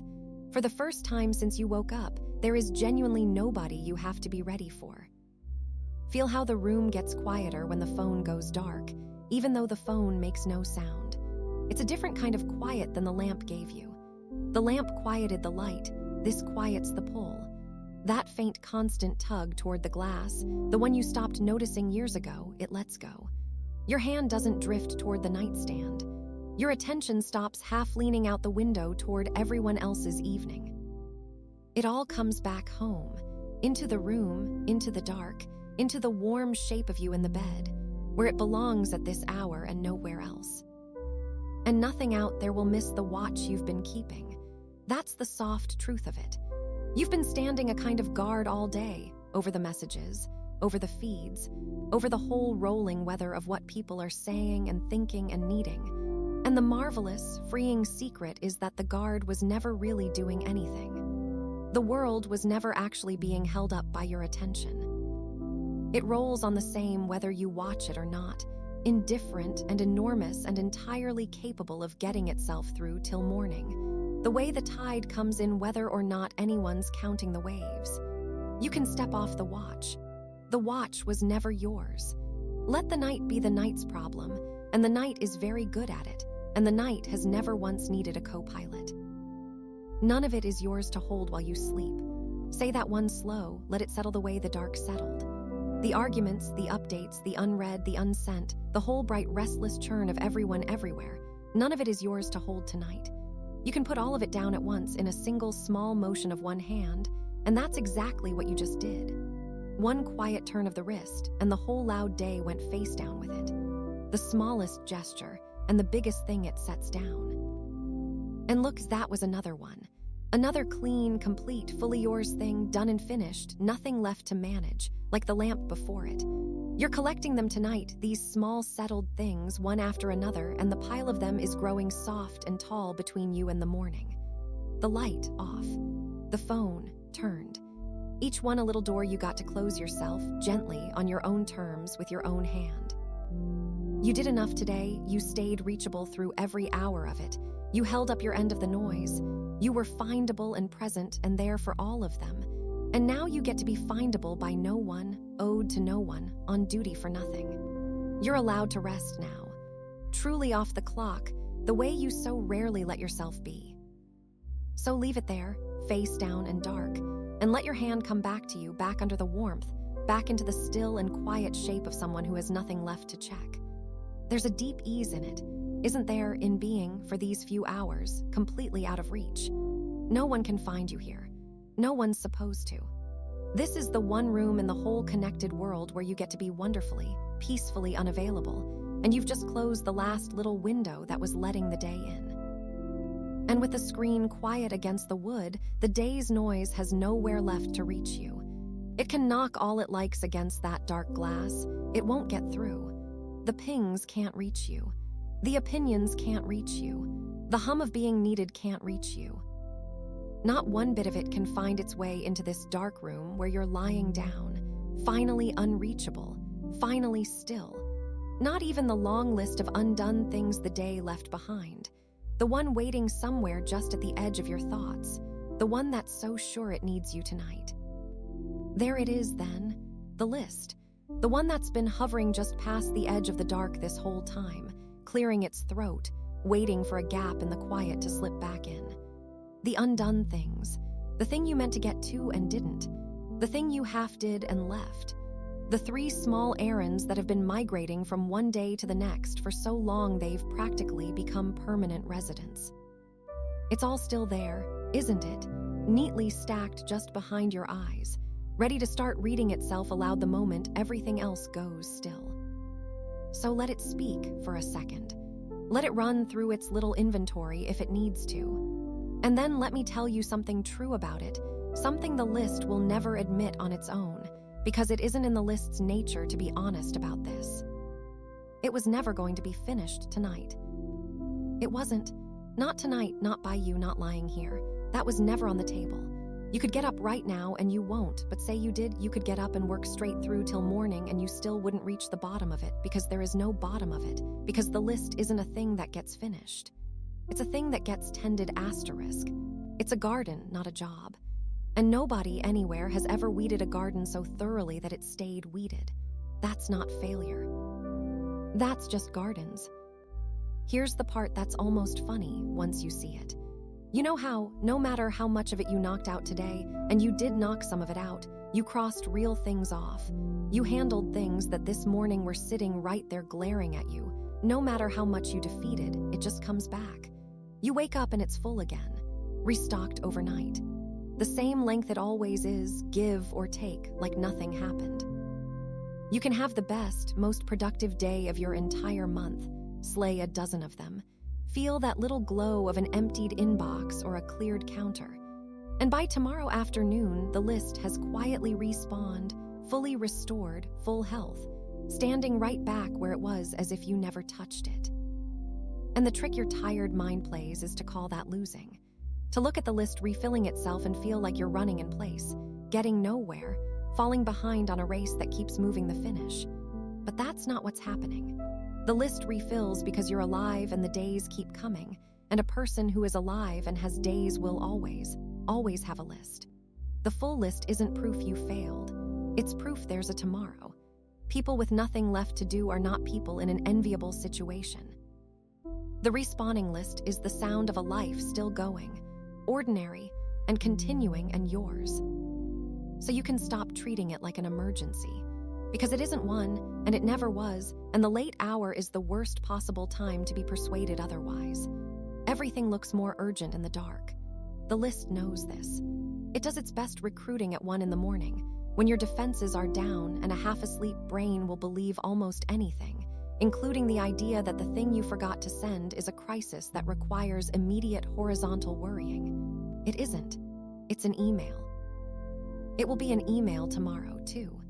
For the first time since you woke up, there is genuinely nobody you have to be ready for. Feel how the room gets quieter when the phone goes dark, even though the phone makes no sound. It's a different kind of quiet than the lamp gave you. The lamp quieted the light, this quiets the pull. That faint constant tug toward the glass, the one you stopped noticing years ago, it lets go. Your hand doesn't drift toward the nightstand. Your attention stops half leaning out the window toward everyone else's evening. It all comes back home, into the room, into the dark, into the warm shape of you in the bed, where it belongs at this hour and nowhere else. And nothing out there will miss the watch you've been keeping. That's the soft truth of it. You've been standing a kind of guard all day, over the messages, over the feeds, over the whole rolling weather of what people are saying and thinking and needing. And the marvelous, freeing secret is that the guard was never really doing anything. The world was never actually being held up by your attention. It rolls on the same whether you watch it or not, indifferent and enormous and entirely capable of getting itself through till morning, the way the tide comes in whether or not anyone's counting the waves. You can step off the watch. The watch was never yours. Let the night be the night's problem, and the night is very good at it, and the night has never once needed a co-pilot. None of it is yours to hold while you sleep. Say that one slow, let it settle the way the dark settled. The arguments, the updates, the unread, the unsent, the whole bright restless churn of everyone everywhere, none of it is yours to hold tonight. You can put all of it down at once in a single small motion of one hand, and that's exactly what you just did. One quiet turn of the wrist, and the whole loud day went face down with it. The smallest gesture, and the biggest thing it sets down. And look, that was another one. Another clean, complete, fully yours thing, done and finished, nothing left to manage, like the lamp before it. You're collecting them tonight, these small settled things, one after another, and the pile of them is growing soft and tall between you and the morning. The light off. The phone turned. Each one a little door you got to close yourself, gently, on your own terms, with your own hand. You did enough today. You stayed reachable through every hour of it. You held up your end of the noise. You were findable and present and there for all of them. And now you get to be findable by no one, owed to no one, on duty for nothing. You're allowed to rest now. Truly off the clock, the way you so rarely let yourself be. So leave it there, face down and dark, and let your hand come back to you, back under the warmth, back into the still and quiet shape of someone who has nothing left to check. There's a deep ease in it, isn't there, in being, for these few hours, completely out of reach. No one can find you here. No one's supposed to. This is the one room in the whole connected world where you get to be wonderfully, peacefully unavailable, and you've just closed the last little window that was letting the day in. And with the screen quiet against the wood, the day's noise has nowhere left to reach you. It can knock all it likes against that dark glass. It won't get through. The pings can't reach you. The opinions can't reach you. The hum of being needed can't reach you. Not one bit of it can find its way into this dark room where you're lying down, finally unreachable, finally still. Not even the long list of undone things the day left behind. The one waiting somewhere just at the edge of your thoughts. The one that's so sure it needs you tonight. There it is then, the list. The one that's been hovering just past the edge of the dark this whole time, clearing its throat, waiting for a gap in the quiet to slip back in. The undone things. The thing you meant to get to and didn't. The thing you half did and left. The 3 small errands that have been migrating from one day to the next for so long they've practically become permanent residents. It's all still there, isn't it? Neatly stacked just behind your eyes, ready to start reading itself aloud the moment everything else goes still. So let it speak for a second. Let it run through its little inventory if it needs to. And then let me tell you something true about it, something the list will never admit on its own, because it isn't in the list's nature to be honest about this. It was never going to be finished tonight. It wasn't. Not tonight, not by you, not lying here. That was never on the table. You could get up right now and you won't, but say you did, you could get up and work straight through till morning and you still wouldn't reach the bottom of it, because there is no bottom of it, because the list isn't a thing that gets finished. It's a thing that gets tended asterisk. It's a garden, not a job. And nobody anywhere has ever weeded a garden so thoroughly that it stayed weeded. That's not failure. That's just gardens. Here's the part that's almost funny once you see it. You know how, no matter how much of it you knocked out today, and you did knock some of it out, you crossed real things off. You handled things that this morning were sitting right there glaring at you. No matter how much you defeated, it just comes back. You wake up and it's full again, restocked overnight. The same length it always is, give or take, like nothing happened. You can have the best, most productive day of your entire month, slay a dozen of them, feel that little glow of an emptied inbox or a cleared counter. And by tomorrow afternoon, the list has quietly respawned, fully restored, full health, standing right back where it was as if you never touched it. And the trick your tired mind plays is to call that losing. To look at the list refilling itself and feel like you're running in place, getting nowhere, falling behind on a race that keeps moving the finish. But that's not what's happening. The list refills because you're alive and the days keep coming, and a person who is alive and has days will always have a list. The full list isn't proof you failed. It's proof there's a tomorrow. People with nothing left to do are not people in an enviable situation. The respawning list is the sound of a life still going, ordinary and continuing, and yours. So you can stop treating it like an emergency, because it isn't one, and it never was, and the late hour is the worst possible time to be persuaded otherwise. Everything looks more urgent in the dark. The list knows this. It does its best recruiting at 1 a.m, when your defenses are down and a half-asleep brain will believe almost anything, including the idea that the thing you forgot to send is a crisis that requires immediate horizontal worrying. It isn't. It's an email. It will be an email tomorrow, too.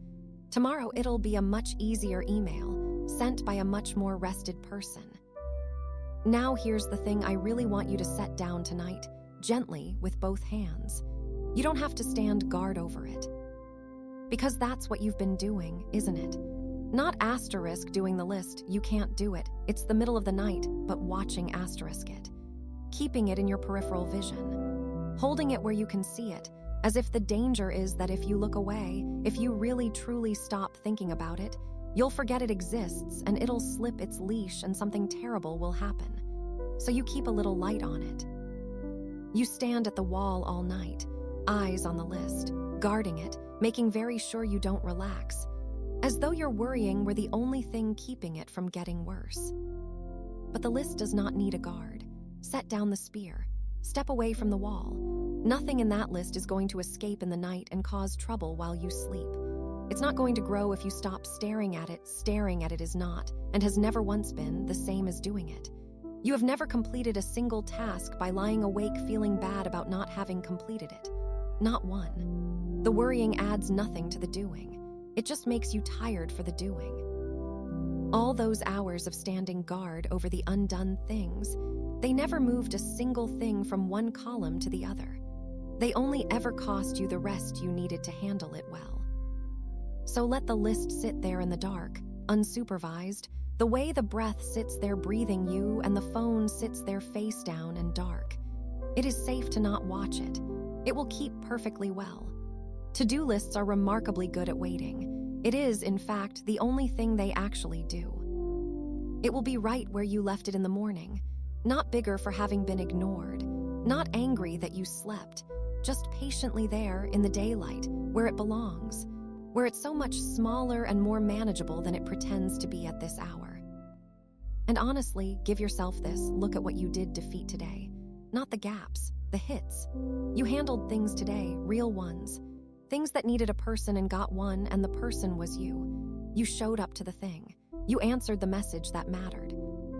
Tomorrow it'll be a much easier email, sent by a much more rested person. Now here's the thing I really want you to set down tonight, gently with both hands. You don't have to stand guard over it. Because that's what you've been doing, isn't it? Not asterisk doing the list, you can't do it. It's the middle of the night, but watching asterisk it. Keeping it in your peripheral vision. Holding it where you can see it, as if the danger is that if you look away, if you really truly stop thinking about it, you'll forget it exists and it'll slip its leash and something terrible will happen. So you keep a little light on it. You stand at the wall all night, eyes on the list, guarding it, making very sure you don't relax, as though your worrying were the only thing keeping it from getting worse. But the list does not need a guard. Set down the spear. Step away from the wall. Nothing in that list is going to escape in the night and cause trouble while you sleep. It's not going to grow if you stop staring at it. Staring at it is not, and has never once been, the same as doing it. You have never completed a single task by lying awake feeling bad about not having completed it. Not one. The worrying adds nothing to the doing. It just makes you tired for the doing. All those hours of standing guard over the undone things, they never moved a single thing from one column to the other. They only ever cost you the rest you needed to handle it well. So let the list sit there in the dark, unsupervised, the way the breath sits there breathing you and the phone sits there face down and dark. It is safe to not watch it. It will keep perfectly well. To-do lists are remarkably good at waiting. It is, in fact, the only thing they actually do. It will be right where you left it in the morning, not bigger for having been ignored, not angry that you slept, just patiently there in the daylight, where it belongs, where it's so much smaller and more manageable than it pretends to be at this hour. And honestly, give yourself this, look at what you did defeat today. Not the gaps, the hits. You handled things today, real ones. Things that needed a person and got one, and the person was you. You showed up to the thing. You answered the message that mattered.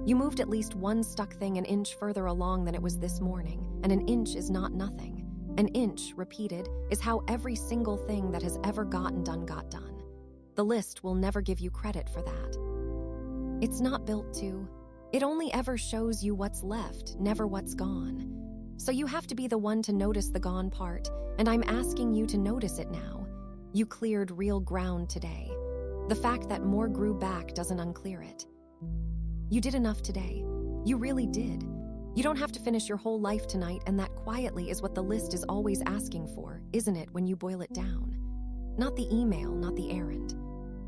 You moved at least one stuck thing an inch further along than it was this morning, and an inch is not nothing. An inch, repeated, is how every single thing that has ever gotten done got done. The list will never give you credit for that. It's not built to. It only ever shows you what's left, never what's gone. So you have to be the one to notice the gone part, and I'm asking you to notice it now. You cleared real ground today. The fact that more grew back doesn't unclear it. You did enough today. You really did. You don't have to finish your whole life tonight, and that quietly is what the list is always asking for, isn't it, when you boil it down? Not the email, not the errand.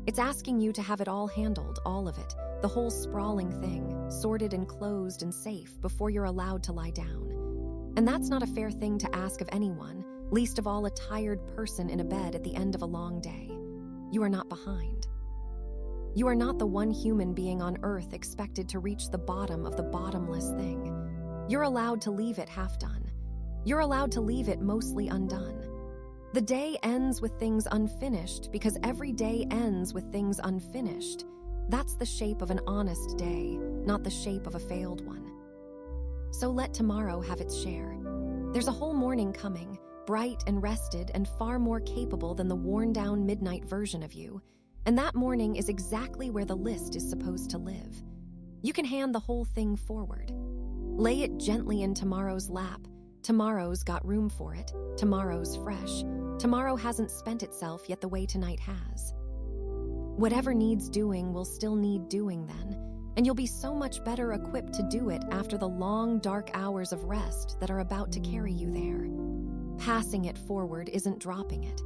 It's asking you to have it all handled, all of it, the whole sprawling thing, sorted and closed and safe before you're allowed to lie down. And that's not a fair thing to ask of anyone, least of all a tired person in a bed at the end of a long day. You are not behind. You are not the one human being on earth expected to reach the bottom of the bottomless thing. You're allowed to leave it half done. You're allowed to leave it mostly undone. The day ends with things unfinished because every day ends with things unfinished. That's the shape of an honest day, not the shape of a failed one. So let tomorrow have its share. There's a whole morning coming, bright and rested and far more capable than the worn-down midnight version of you, and that morning is exactly where the list is supposed to live. You can hand the whole thing forward. Lay it gently in tomorrow's lap. Tomorrow's got room for it. Tomorrow's fresh. Tomorrow hasn't spent itself yet the way tonight has. Whatever needs doing will still need doing then, and you'll be so much better equipped to do it after the long, dark hours of rest that are about to carry you there. Passing it forward isn't dropping it.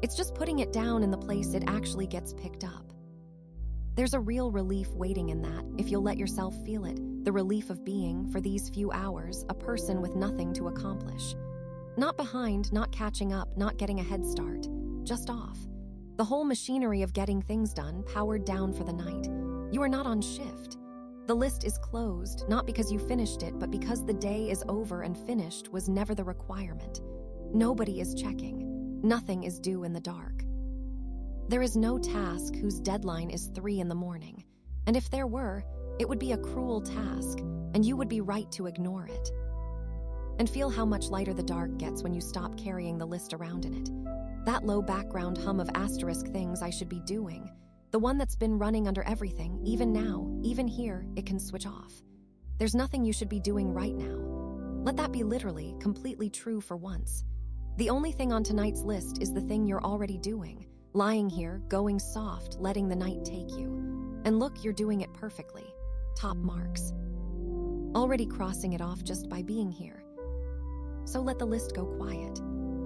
It's just putting it down in the place it actually gets picked up. There's a real relief waiting in that, if you'll let yourself feel it, the relief of being, for these few hours, a person with nothing to accomplish. Not behind, not catching up, not getting a head start, just off. The whole machinery of getting things done powered down for the night. You are not on shift. The list is closed, not because you finished it, but because the day is over and finished was never the requirement. Nobody is checking. Nothing is due in the dark. There is no task whose deadline is 3 a.m, and if there were, it would be a cruel task, and you would be right to ignore it. And feel how much lighter the dark gets when you stop carrying the list around in it. That low background hum of asterisk things I should be doing, the one that's been running under everything, even now, even here, it can switch off. There's nothing you should be doing right now. Let that be literally, completely true for once. The only thing on tonight's list is the thing you're already doing, lying here, going soft, letting the night take you. And look, you're doing it perfectly. Top marks. Already crossing it off just by being here. So let the list go quiet.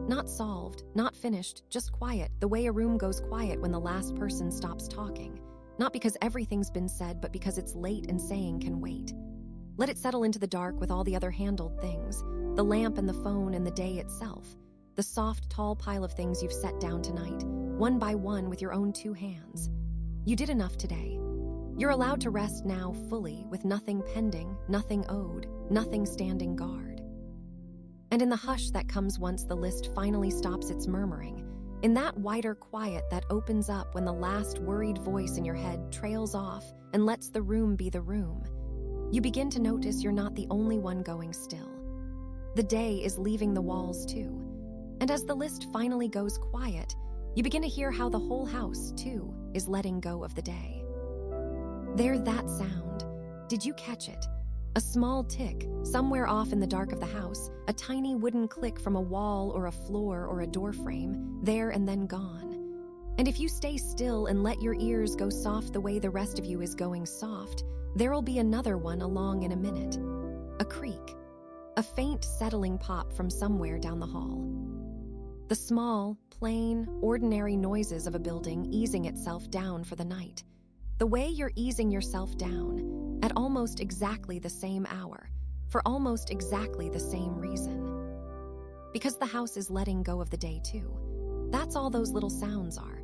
Not solved, not finished, just quiet, the way a room goes quiet when the last person stops talking. Not because everything's been said, but because it's late and saying can wait. Let it settle into the dark with all the other handled things, the lamp and the phone and the day itself, the soft, tall pile of things you've set down tonight, one by one with your own 2 hands. You did enough today. You're allowed to rest now fully, with nothing pending, nothing owed, nothing standing guard. And in the hush that comes once the list finally stops its murmuring, in that wider quiet that opens up when the last worried voice in your head trails off and lets the room be the room, you begin to notice you're not the only one going still. The day is leaving the walls too. And as the list finally goes quiet, you begin to hear how the whole house, too, is letting go of the day. There, that sound. Did you catch it? A small tick, somewhere off in the dark of the house, a tiny wooden click from a wall or a floor or a door frame, there and then gone. And if you stay still and let your ears go soft the way the rest of you is going soft, there'll be another one along in a minute. A creak. A faint settling pop from somewhere down the hall. The small, plain, ordinary noises of a building easing itself down for the night. The way you're easing yourself down, at almost exactly the same hour, for almost exactly the same reason. Because the house is letting go of the day too. That's all those little sounds are.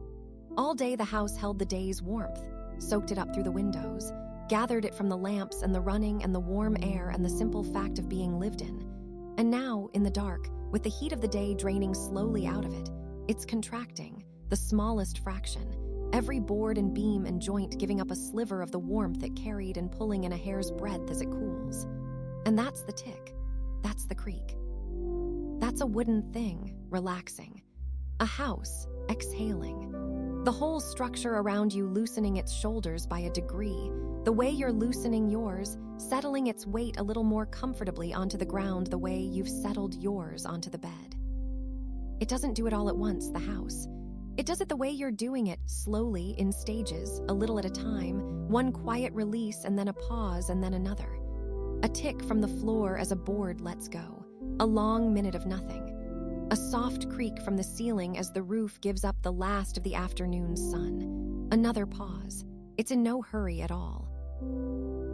All day the house held the day's warmth, soaked it up through the windows, gathered it from the lamps and the running and the warm air and the simple fact of being lived in. And now, in the dark, with the heat of the day draining slowly out of it, it's contracting, the smallest fraction, every board and beam and joint giving up a sliver of the warmth it carried and pulling in a hair's breadth as it cools. And that's the tick. That's the creak. That's a wooden thing, relaxing. A house, exhaling. The whole structure around you loosening its shoulders by a degree, the way you're loosening yours, settling its weight a little more comfortably onto the ground the way you've settled yours onto the bed. It doesn't do it all at once, the house. It does it the way you're doing it, slowly, in stages, a little at a time, one quiet release and then a pause and then another. A tick from the floor as a board lets go, a long minute of nothing. A soft creak from the ceiling as the roof gives up the last of the afternoon's sun. Another pause. It's in no hurry at all.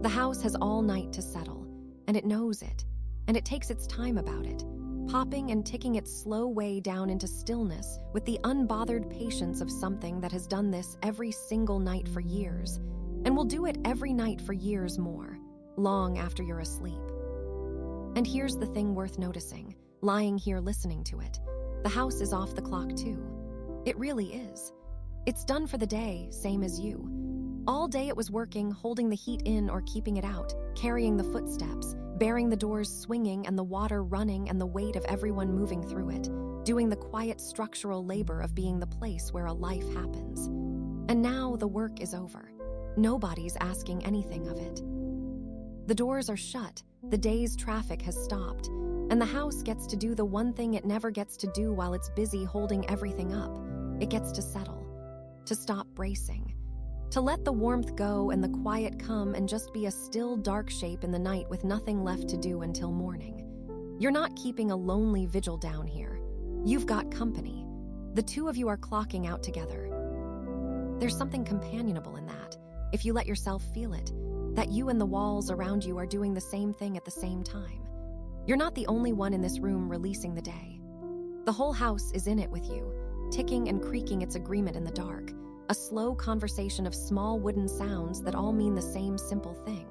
The house has all night to settle, and it knows it, and it takes its time about it, popping and ticking its slow way down into stillness with the unbothered patience of something that has done this every single night for years, and will do it every night for years more, long after you're asleep. And here's the thing worth noticing, lying here listening to it. The house is off the clock too. It really is. It's done for the day, same as you. All day it was working, holding the heat in or keeping it out, carrying the footsteps, bearing the doors swinging and the water running and the weight of everyone moving through it, doing the quiet structural labor of being the place where a life happens. And now the work is over. Nobody's asking anything of it. The doors are shut, the day's traffic has stopped, and the house gets to do the one thing it never gets to do while it's busy holding everything up. It gets to settle, to stop bracing, to let the warmth go and the quiet come and just be a still dark shape in the night with nothing left to do until morning. You're not keeping a lonely vigil down here. You've got company. The two of you are clocking out together. There's something companionable in that, if you let yourself feel it, that you and the walls around you are doing the same thing at the same time. You're not the only one in this room releasing the day. The whole house is in it with you, ticking and creaking its agreement in the dark, a slow conversation of small wooden sounds that all mean the same simple thing.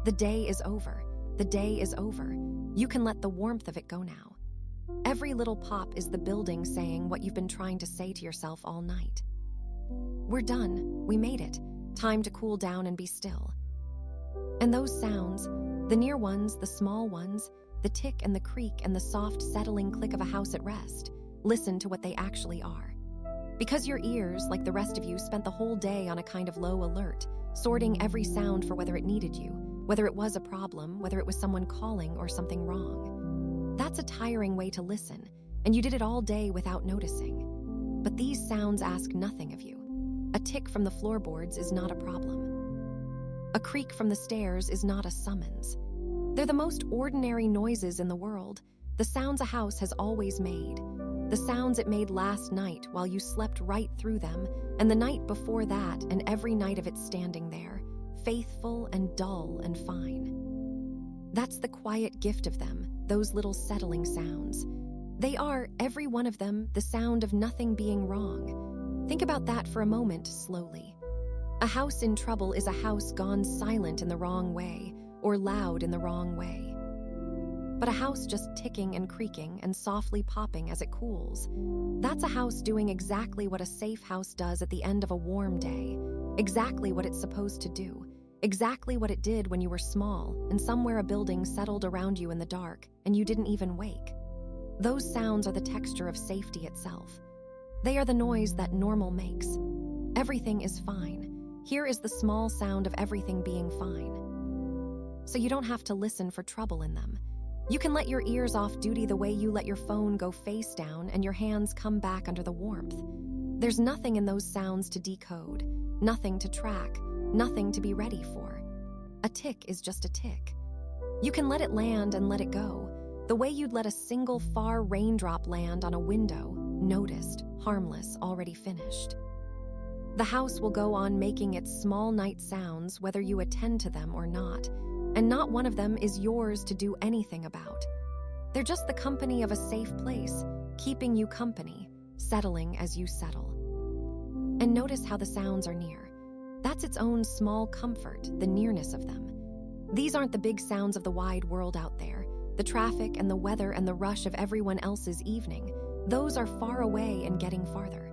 The day is over. The day is over. You can let the warmth of it go now. Every little pop is the building saying what you've been trying to say to yourself all night. We're done. We made it. Time to cool down and be still. And those sounds, the near ones, the small ones, the tick and the creak and the soft settling click of a house at rest, listen to what they actually are. Because your ears, like the rest of you, spent the whole day on a kind of low alert, sorting every sound for whether it needed you, whether it was a problem, whether it was someone calling or something wrong. That's a tiring way to listen, and you did it all day without noticing. But these sounds ask nothing of you. A tick from the floorboards is not a problem. A creak from the stairs is not a summons. They're the most ordinary noises in the world, the sounds a house has always made. The sounds it made last night while you slept right through them, and the night before that, and every night of it standing there, faithful and dull and fine. That's the quiet gift of them, those little settling sounds. They are, every one of them, the sound of nothing being wrong. Think about that for a moment, slowly. A house in trouble is a house gone silent in the wrong way, or loud in the wrong way. But a house just ticking and creaking and softly popping as it cools, that's a house doing exactly what a safe house does at the end of a warm day, exactly what it's supposed to do, exactly what it did when you were small and somewhere a building settled around you in the dark and you didn't even wake. Those sounds are the texture of safety itself. They are the noise that normal makes. Everything is fine. Here is the small sound of everything being fine. So you don't have to listen for trouble in them. You can let your ears off duty the way you let your phone go face down and your hands come back under the warmth. There's nothing in those sounds to decode, nothing to track, nothing to be ready for. A tick is just a tick. You can let it land and let it go, the way you'd let a single far raindrop land on a window, noticed, harmless, already finished. The house will go on making its small night sounds whether you attend to them or not, and not one of them is yours to do anything about. They're just the company of a safe place, keeping you company, settling as you settle. And notice how the sounds are near. That's its own small comfort, the nearness of them. These aren't the big sounds of the wide world out there, the traffic and the weather and the rush of everyone else's evening. Those are far away and getting farther.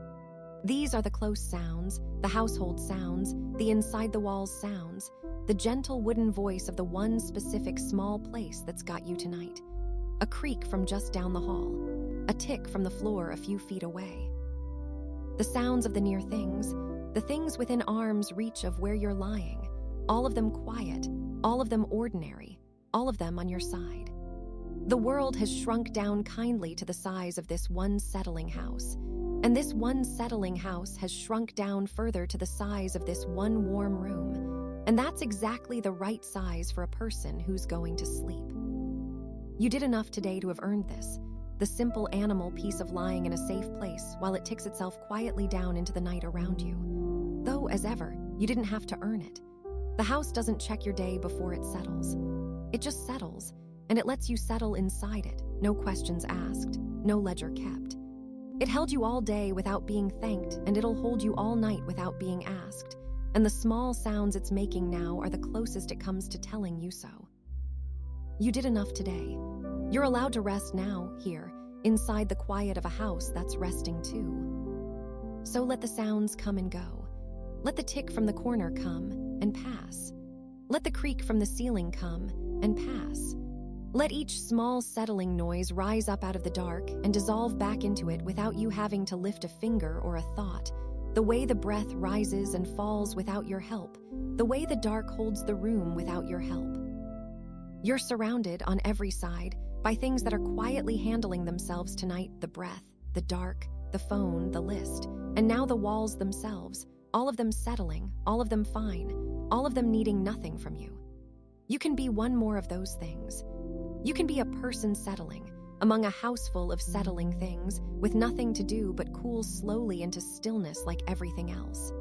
These are the close sounds, the household sounds, the inside-the-walls sounds, the gentle wooden voice of the one specific small place that's got you tonight. A creak from just down the hall, a tick from the floor a few feet away. The sounds of the near things, the things within arm's reach of where you're lying, all of them quiet, all of them ordinary, all of them on your side. The world has shrunk down kindly to the size of this one settling house. And this one settling house has shrunk down further to the size of this one warm room. And that's exactly the right size for a person who's going to sleep. You did enough today to have earned this, the simple animal piece of lying in a safe place while it ticks itself quietly down into the night around you. Though, as ever, you didn't have to earn it. The house doesn't check your day before it settles. It just settles, and it lets you settle inside it, no questions asked, no ledger kept. It held you all day without being thanked, and it'll hold you all night without being asked. And the small sounds it's making now are the closest it comes to telling you so. You did enough today. You're allowed to rest now, here, inside the quiet of a house that's resting too. So let the sounds come and go. Let the tick from the corner come and pass. Let the creak from the ceiling come and pass. Let each small settling noise rise up out of the dark and dissolve back into it without you having to lift a finger or a thought, the way the breath rises and falls without your help, the way the dark holds the room without your help. You're surrounded on every side by things that are quietly handling themselves tonight: the breath, the dark, the phone, the list, and now the walls themselves, all of them settling, all of them fine, all of them needing nothing from you. You can be one more of those things. You can be a person settling among a house full of settling things with nothing to do but cool slowly into stillness like everything else.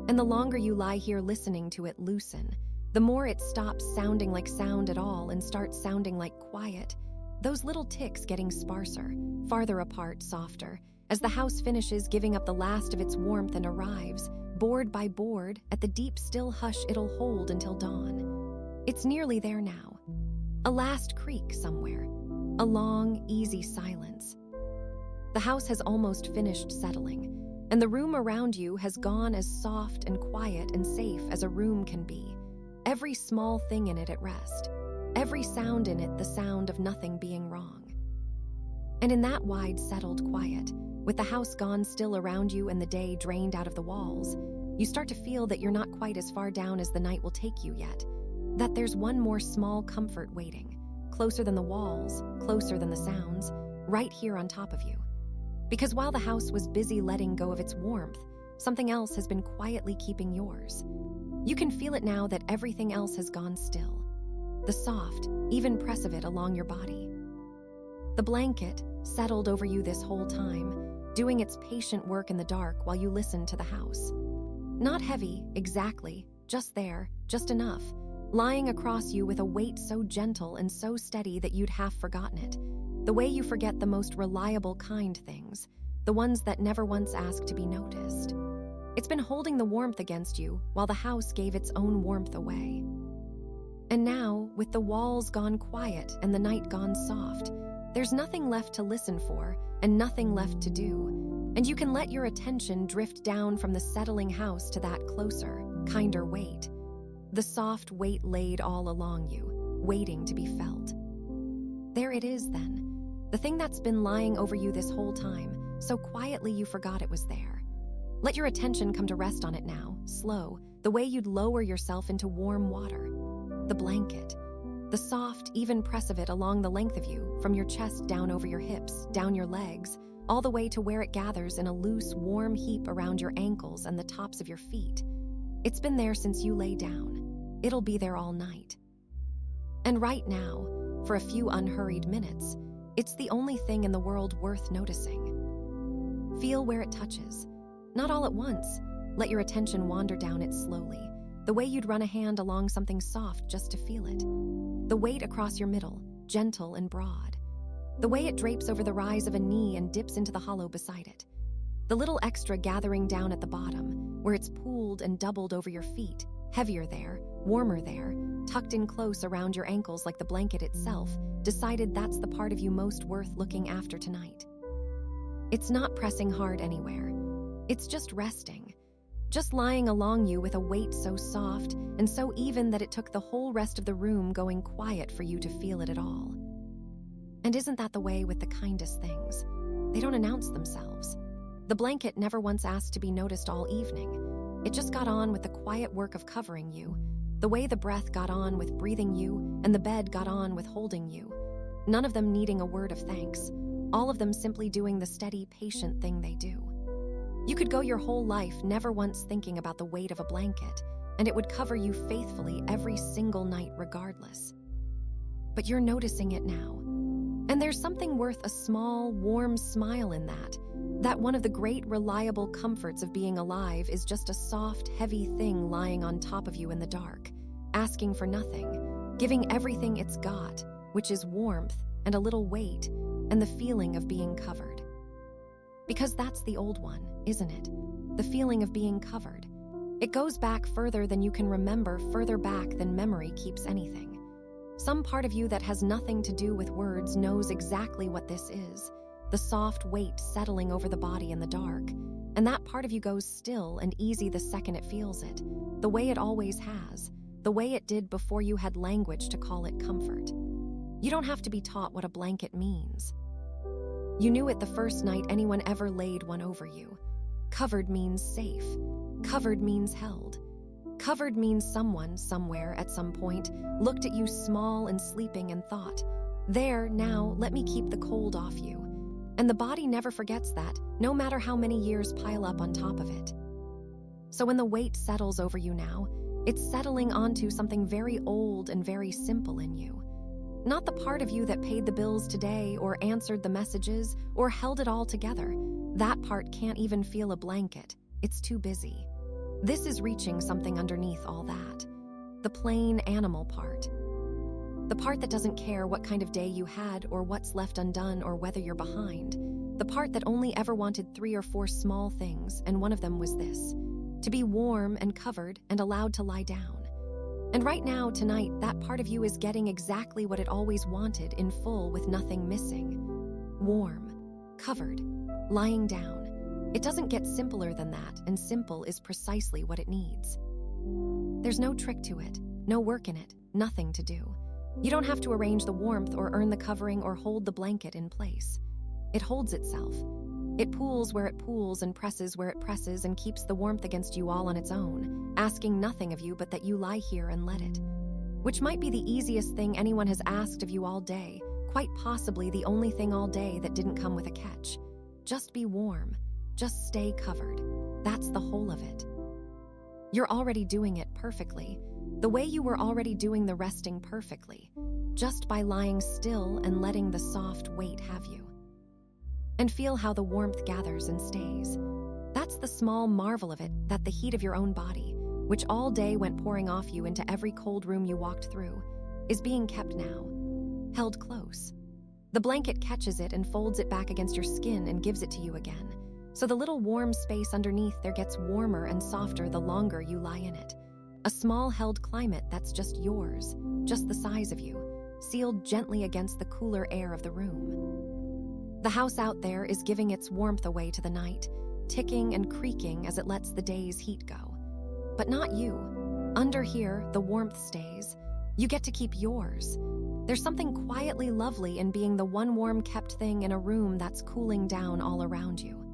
And the longer you lie here listening to it loosen, the more it stops sounding like sound at all and starts sounding like quiet, those little ticks getting sparser, farther apart, softer, as the house finishes giving up the last of its warmth and arrives, board by board, at the deep still hush it'll hold until dawn. It's nearly there now. A last creak somewhere, a long, easy silence. The house has almost finished settling, and the room around you has gone as soft and quiet and safe as a room can be. Every small thing in it at rest, every sound in it the sound of nothing being wrong. And in that wide, settled quiet, with the house gone still around you and the day drained out of the walls, you start to feel that you're not quite as far down as the night will take you yet. that there's one more small comfort waiting, closer than the walls, closer than the sounds, right here on top of you. Because while the house was busy letting go of its warmth, something else has been quietly keeping yours. You can feel it now that everything else has gone still. The soft, even press of it along your body. The blanket settled over you this whole time, doing its patient work in the dark while you listened to the house. Not heavy, exactly, just there, just enough, lying across you with a weight so gentle and so steady that you'd half forgotten it. The way you forget the most reliable kind things, the ones that never once asked to be noticed. It's been holding the warmth against you while the house gave its own warmth away. And now, with the walls gone quiet and the night gone soft, there's nothing left to listen for and nothing left to do, and you can let your attention drift down from the settling house to that closer, kinder weight. The soft weight laid all along you, waiting to be felt. There it is then, the thing that's been lying over you this whole time, so quietly you forgot it was there. Let your attention come to rest on it now, slow, the way you'd lower yourself into warm water. The blanket. The soft, even press of it along the length of you, from your chest down over your hips, down your legs, all the way to where it gathers in a loose, warm heap around your ankles and the tops of your feet. It's been there since you lay down. It'll be there all night. And right now, for a few unhurried minutes, it's the only thing in the world worth noticing. Feel where it touches. Not all at once. Let your attention wander down it slowly, the way you'd run a hand along something soft just to feel it. The weight across your middle, gentle and broad. The way it drapes over the rise of a knee and dips into the hollow beside it. The little extra gathering down at the bottom, where it's pooled and doubled over your feet, heavier there, warmer there, tucked in close around your ankles like the blanket itself, decided that's the part of you most worth looking after tonight. It's not pressing hard anywhere. It's just resting. Just lying along you with a weight so soft and so even that it took the whole rest of the room going quiet for you to feel it at all. And isn't that the way with the kindest things? They don't announce themselves. The blanket never once asked to be noticed all evening. It just got on with the quiet work of covering you, the way the breath got on with breathing you and the bed got on with holding you. None of them needing a word of thanks, all of them simply doing the steady, patient thing they do. You could go your whole life never once thinking about the weight of a blanket, and it would cover you faithfully every single night regardless. But you're noticing it now. And there's something worth a small, warm smile in that one of the great, reliable comforts of being alive is just a soft, heavy thing lying on top of you in the dark, asking for nothing, giving everything it's got, which is warmth and a little weight and the feeling of being covered. Because that's the old one, isn't it? The feeling of being covered. It goes back further than you can remember, further back than memory keeps anything. Some part of you that has nothing to do with words knows exactly what this is, the soft weight settling over the body in the dark, and that part of you goes still and easy the second it feels it, the way it always has, the way it did before you had language to call it comfort. You don't have to be taught what a blanket means. You knew it the first night anyone ever laid one over you. Covered means safe. Covered means held. Covered means someone, somewhere, at some point, looked at you small and sleeping and thought, there, now, let me keep the cold off you. And the body never forgets that, no matter how many years pile up on top of it. So when the weight settles over you now, it's settling onto something very old and very simple in you. Not the part of you that paid the bills today or answered the messages or held it all together. That part can't even feel a blanket. It's too busy. This is reaching something underneath all that. The plain animal part. The part that doesn't care what kind of day you had or what's left undone or whether you're behind. The part that only ever wanted 3 or 4 small things, and one of them was this: to be warm and covered and allowed to lie down. And right now, tonight, that part of you is getting exactly what it always wanted in full with nothing missing. Warm, covered, lying down. It doesn't get simpler than that, and simple is precisely what it needs. There's no trick to it, no work in it, nothing to do. You don't have to arrange the warmth or earn the covering or hold the blanket in place. It holds itself. It pools where it pools and presses where it presses and keeps the warmth against you all on its own, asking nothing of you but that you lie here and let it. which might be the easiest thing anyone has asked of you all day, quite possibly the only thing all day that didn't come with a catch. Just be warm. Just stay covered. That's the whole of it. You're already doing it perfectly, the way you were already doing the resting perfectly, just by lying still and letting the soft weight have you. And feel how the warmth gathers and stays. That's the small marvel of it, that the heat of your own body, which all day went pouring off you into every cold room you walked through, is being kept now, held close. The blanket catches it and folds it back against your skin and gives it to you again. So the little warm space underneath there gets warmer and softer the longer you lie in it. A small held climate that's just yours, just the size of you, sealed gently against the cooler air of the room. The house out there is giving its warmth away to the night, ticking and creaking as it lets the day's heat go. But not you. Under here, the warmth stays. You get to keep yours. There's something quietly lovely in being the one warm-kept thing in a room that's cooling down all around you.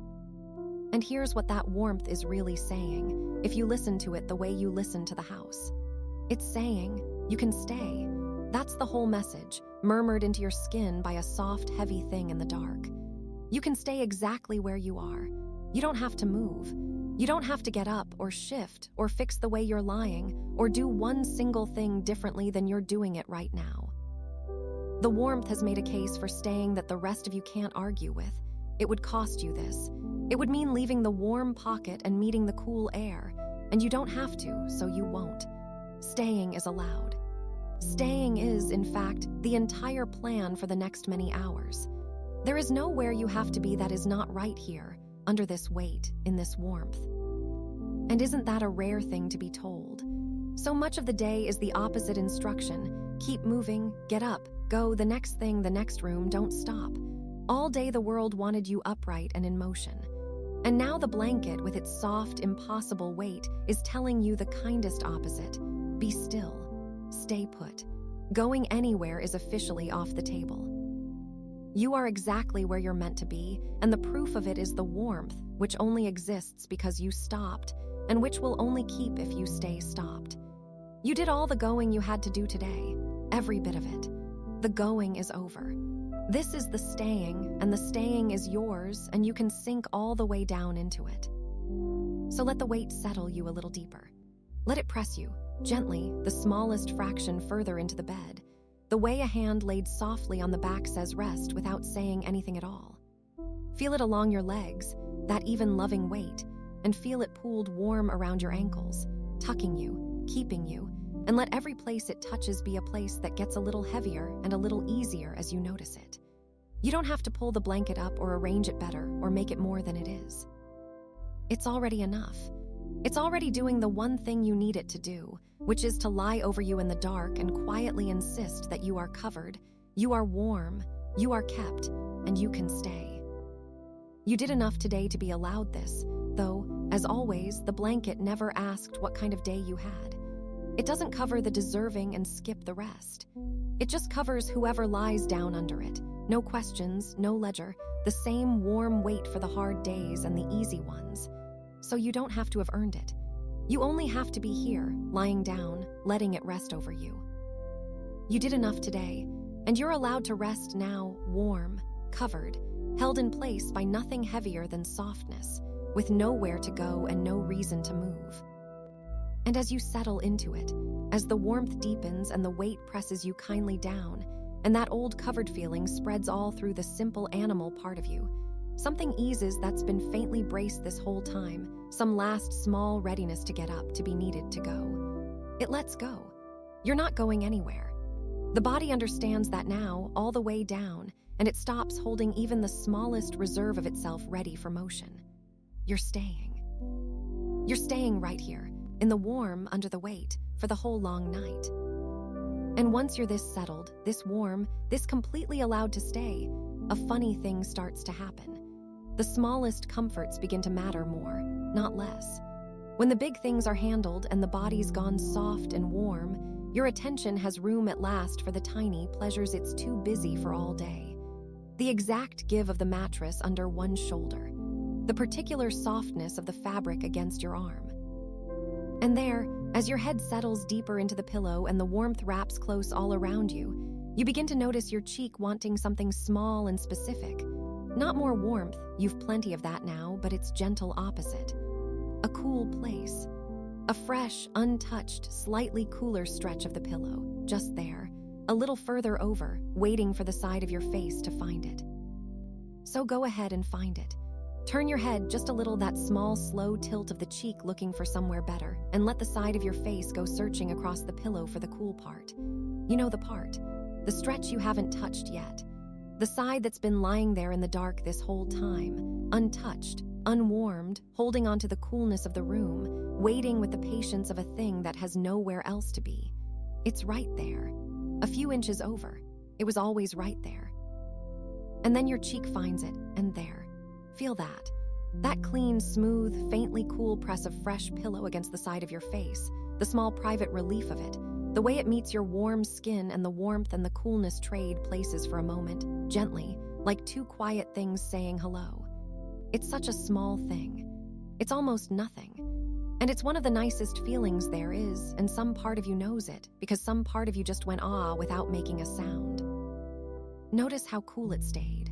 And here's what that warmth is really saying, if you listen to it the way you listen to the house. It's saying, you can stay. That's the whole message, murmured into your skin by a soft, heavy thing in the dark. You can stay exactly where you are. You don't have to move. You don't have to get up or shift or fix the way you're lying or do one single thing differently than you're doing it right now. The warmth has made a case for staying that the rest of you can't argue with. It would cost you this. It would mean leaving the warm pocket and meeting the cool air, and you don't have to, so you won't. Staying is allowed. Staying is, in fact, the entire plan for the next many hours. There is nowhere you have to be that is not right here, under this weight, in this warmth. And isn't that a rare thing to be told? So much of the day is the opposite instruction. Keep moving, get up, go, the next thing, the next room, don't stop. All day the world wanted you upright and in motion. And now the blanket, with its soft, impossible weight, is telling you the kindest opposite. Be still. Stay put. Going anywhere is officially off the table. You are exactly where you're meant to be, and the proof of it is the warmth, which only exists because you stopped, and which will only keep if you stay stopped. You did all the going you had to do today, every bit of it. The going is over. This is the staying, and the staying is yours, and you can sink all the way down into it. So let the weight settle you a little deeper. Let it press you, gently, the smallest fraction further into the bed, the way a hand laid softly on the back says rest without saying anything at all. Feel it along your legs, that even loving weight, and feel it pooled warm around your ankles, tucking you, keeping you, and let every place it touches be a place that gets a little heavier and a little easier as you notice it. You don't have to pull the blanket up or arrange it better or make it more than it is. It's already enough. It's already doing the one thing you need it to do, which is to lie over you in the dark and quietly insist that you are covered, you are warm, you are kept, and you can stay. You did enough today to be allowed this, though, as always, the blanket never asked what kind of day you had. It doesn't cover the deserving and skip the rest. It just covers whoever lies down under it. No questions, no ledger, the same warm weight for the hard days and the easy ones. So you don't have to have earned it. You only have to be here, lying down, letting it rest over you. You did enough today, and you're allowed to rest now, warm, covered, held in place by nothing heavier than softness, with nowhere to go and no reason to move. And as you settle into it, as the warmth deepens and the weight presses you kindly down, and that old covered feeling spreads all through the simple animal part of you, something eases that's been faintly braced this whole time, some last small readiness to get up, to be needed to go. It lets go. You're not going anywhere. The body understands that now, all the way down, and it stops holding even the smallest reserve of itself ready for motion. You're staying. You're staying right here, in the warm under the weight, for the whole long night. And once you're this settled, this warm, this completely allowed to stay, a funny thing starts to happen. The smallest comforts begin to matter more, not less. When the big things are handled and the body's gone soft and warm, your attention has room at last for the tiny pleasures it's too busy for all day. The exact give of the mattress under one shoulder, the particular softness of the fabric against your arm. And there, As your head settles deeper into the pillow and the warmth wraps close all around you, you begin to notice your cheek wanting something small and specific. Not more warmth, you've plenty of that now, but its gentle opposite. A cool place. A fresh, untouched, slightly cooler stretch of the pillow, just there, a little further over, waiting for the side of your face to find it. So go ahead and find it. Turn your head just a little, that small, slow tilt of the cheek looking for somewhere better, and let the side of your face go searching across the pillow for the cool part. You know the part. The stretch you haven't touched yet. The side that's been lying there in the dark this whole time, untouched, unwarmed, holding onto the coolness of the room, waiting with the patience of a thing that has nowhere else to be. It's right there. A few inches over. It was always right there. And then your cheek finds it, and there. Feel that. That clean, smooth, faintly cool press of fresh pillow against the side of your face, the small private relief of it, the way it meets your warm skin and the warmth and the coolness trade places for a moment, gently, like two quiet things saying hello. It's such a small thing. It's almost nothing. And it's one of the nicest feelings there is, and some part of you knows it, because some part of you just went ah without making a sound. Notice how cool it stayed.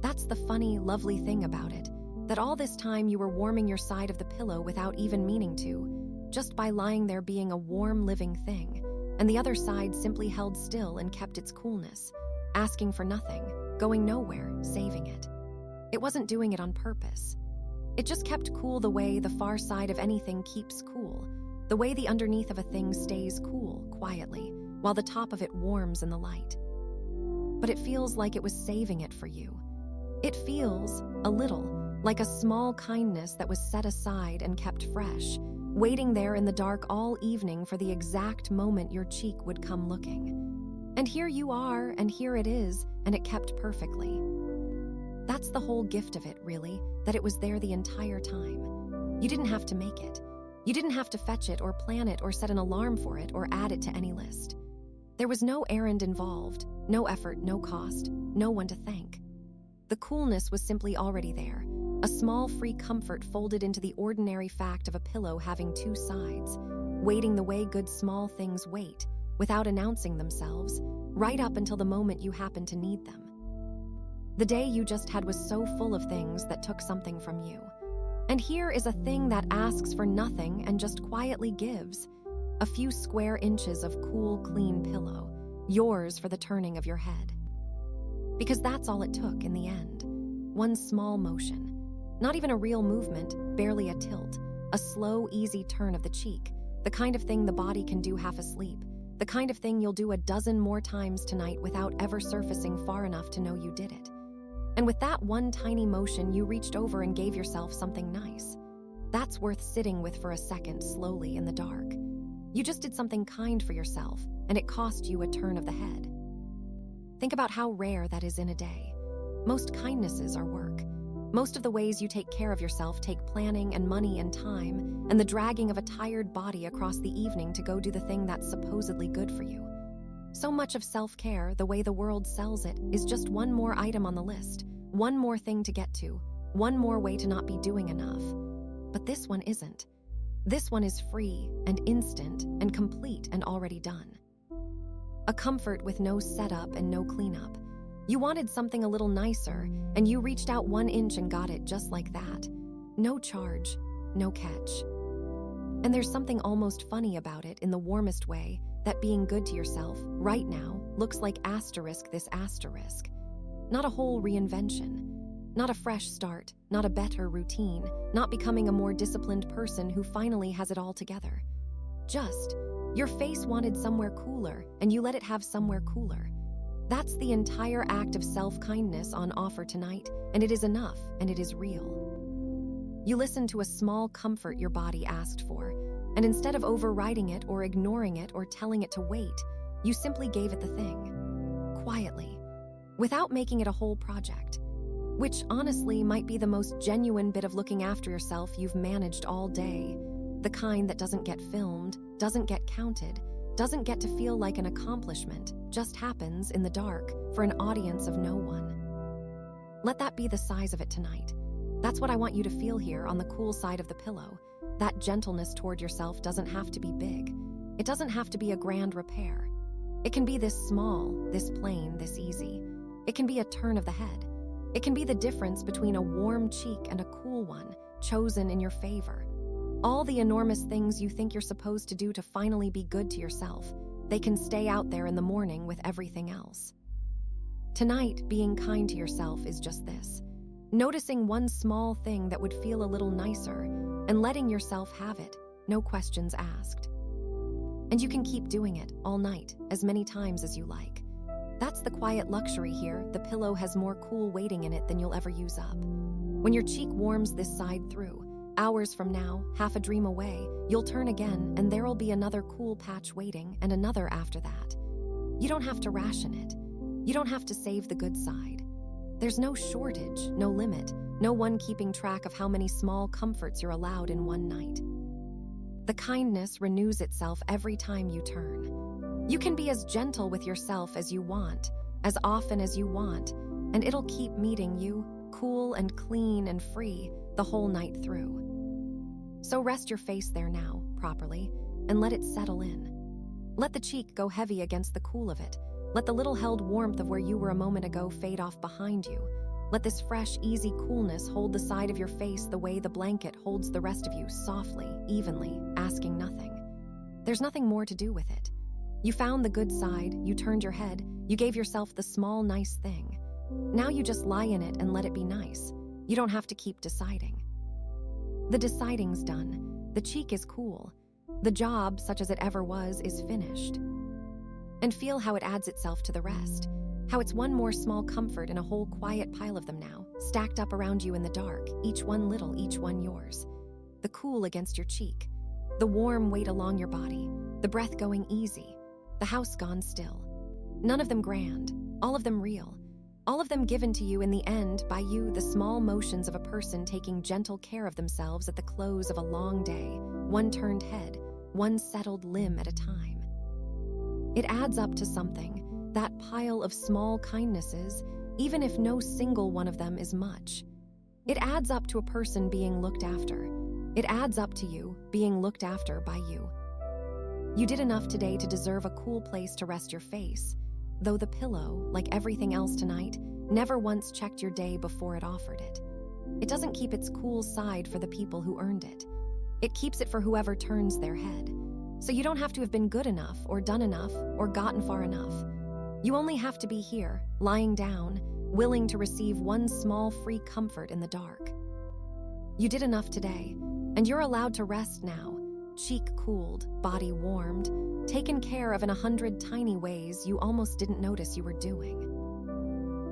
That's the funny, lovely thing about it, that all this time you were warming your side of the pillow without even meaning to, just by lying there being a warm, living thing, and the other side simply held still and kept its coolness, asking for nothing, going nowhere, saving it. It wasn't doing it on purpose. It just kept cool the way the far side of anything keeps cool, the way the underneath of a thing stays cool, quietly, while the top of it warms in the light. But it feels like it was saving it for you. It feels, a little, like a small kindness that was set aside and kept fresh, waiting there in the dark all evening for the exact moment your cheek would come looking. And here you are, and here it is, and it kept perfectly. That's the whole gift of it, really, that it was there the entire time. You didn't have to make it. You didn't have to fetch it or plan it or set an alarm for it or add it to any list. There was no errand involved, no effort, no cost, no one to thank. The coolness was simply already there, a small free comfort folded into the ordinary fact of a pillow having two sides, waiting the way good small things wait, without announcing themselves, right up until the moment you happen to need them. The day you just had was so full of things that took something from you. And here is a thing that asks for nothing and just quietly gives. A few square inches of cool, clean pillow, yours for the turning of your head. Because that's all it took in the end. One small motion. Not even a real movement, barely a tilt. A slow, easy turn of the cheek. The kind of thing the body can do half asleep. The kind of thing you'll do a dozen more times tonight without ever surfacing far enough to know you did it. And with that one tiny motion, you reached over and gave yourself something nice. That's worth sitting with for a second, slowly in the dark. You just did something kind for yourself, and it cost you a turn of the head. Think about how rare that is in a day. Most kindnesses are work. Most of the ways you take care of yourself take planning and money and time, and the dragging of a tired body across the evening to go do the thing that's supposedly good for you. So much of self-care, the way the world sells it, is just one more item on the list, one more thing to get to, one more way to not be doing enough. But this one isn't. This one is free and instant and complete and already done. A comfort with no setup and no cleanup. You wanted something a little nicer, and you reached out 1 inch and got it just like that. No charge, no catch. And there's something almost funny about it in the warmest way, that being good to yourself, right now, looks like this asterisk. Not a whole reinvention. Not a fresh start, not a better routine, not becoming a more disciplined person who finally has it all together. Just, your face wanted somewhere cooler, and you let it have somewhere cooler. That's the entire act of self-kindness on offer tonight, and it is enough, and it is real. You listened to a small comfort your body asked for, and instead of overriding it or ignoring it or telling it to wait, you simply gave it the thing. Quietly. Without making it a whole project. Which honestly might be the most genuine bit of looking after yourself you've managed all day. The kind that doesn't get filmed, doesn't get counted, doesn't get to feel like an accomplishment, just happens in the dark for an audience of no one. Let that be the size of it tonight. That's what I want you to feel here on the cool side of the pillow. That gentleness toward yourself doesn't have to be big. It doesn't have to be a grand repair. It can be this small, this plain, this easy. It can be a turn of the head. It can be the difference between a warm cheek and a cool one, chosen in your favor. All the enormous things you think you're supposed to do to finally be good to yourself, they can stay out there in the morning with everything else. Tonight, being kind to yourself is just this. Noticing one small thing that would feel a little nicer and letting yourself have it, no questions asked. And you can keep doing it all night, as many times as you like. That's the quiet luxury here. The pillow has more cool waiting in it than you'll ever use up. When your cheek warms this side through, hours from now, half a dream away, you'll turn again and there'll be another cool patch waiting and another after that. You don't have to ration it. You don't have to save the good side. There's no shortage, no limit, no one keeping track of how many small comforts you're allowed in one night. The kindness renews itself every time you turn. You can be as gentle with yourself as you want, as often as you want, and it'll keep meeting you, cool and clean and free, the whole night through. So rest your face there now, properly, and let it settle in. Let the cheek go heavy against the cool of it. Let the little held warmth of where you were a moment ago fade off behind you. Let this fresh, easy coolness hold the side of your face the way the blanket holds the rest of you, softly, evenly, asking nothing. There's nothing more to do with it. You found the good side, you turned your head, you gave yourself the small, nice thing. Now you just lie in it and let it be nice. You don't have to keep deciding. The deciding's done. The cheek is cool. The job, such as it ever was, is finished. And feel how it adds itself to the rest. How it's one more small comfort in a whole quiet pile of them now, stacked up around you in the dark, each one little, each one yours. The cool against your cheek, the warm weight along your body, the breath going easy, the house gone still. None of them grand, all of them real, all of them given to you in the end by you, the small motions of a person taking gentle care of themselves at the close of a long day, one turned head, one settled limb at a time. It adds up to something, that pile of small kindnesses, even if no single one of them is much. It adds up to a person being looked after. It adds up to you being looked after by you. You did enough today to deserve a cool place to rest your face, though the pillow, like everything else tonight, never once checked your day before it offered it. It doesn't keep its cool side for the people who earned it. It keeps it for whoever turns their head. So you don't have to have been good enough or done enough or gotten far enough. You only have to be here, lying down, willing to receive one small free comfort in the dark. You did enough today, and you're allowed to rest now, cheek cooled, body warmed, taken care of in 100 tiny ways you almost didn't notice you were doing.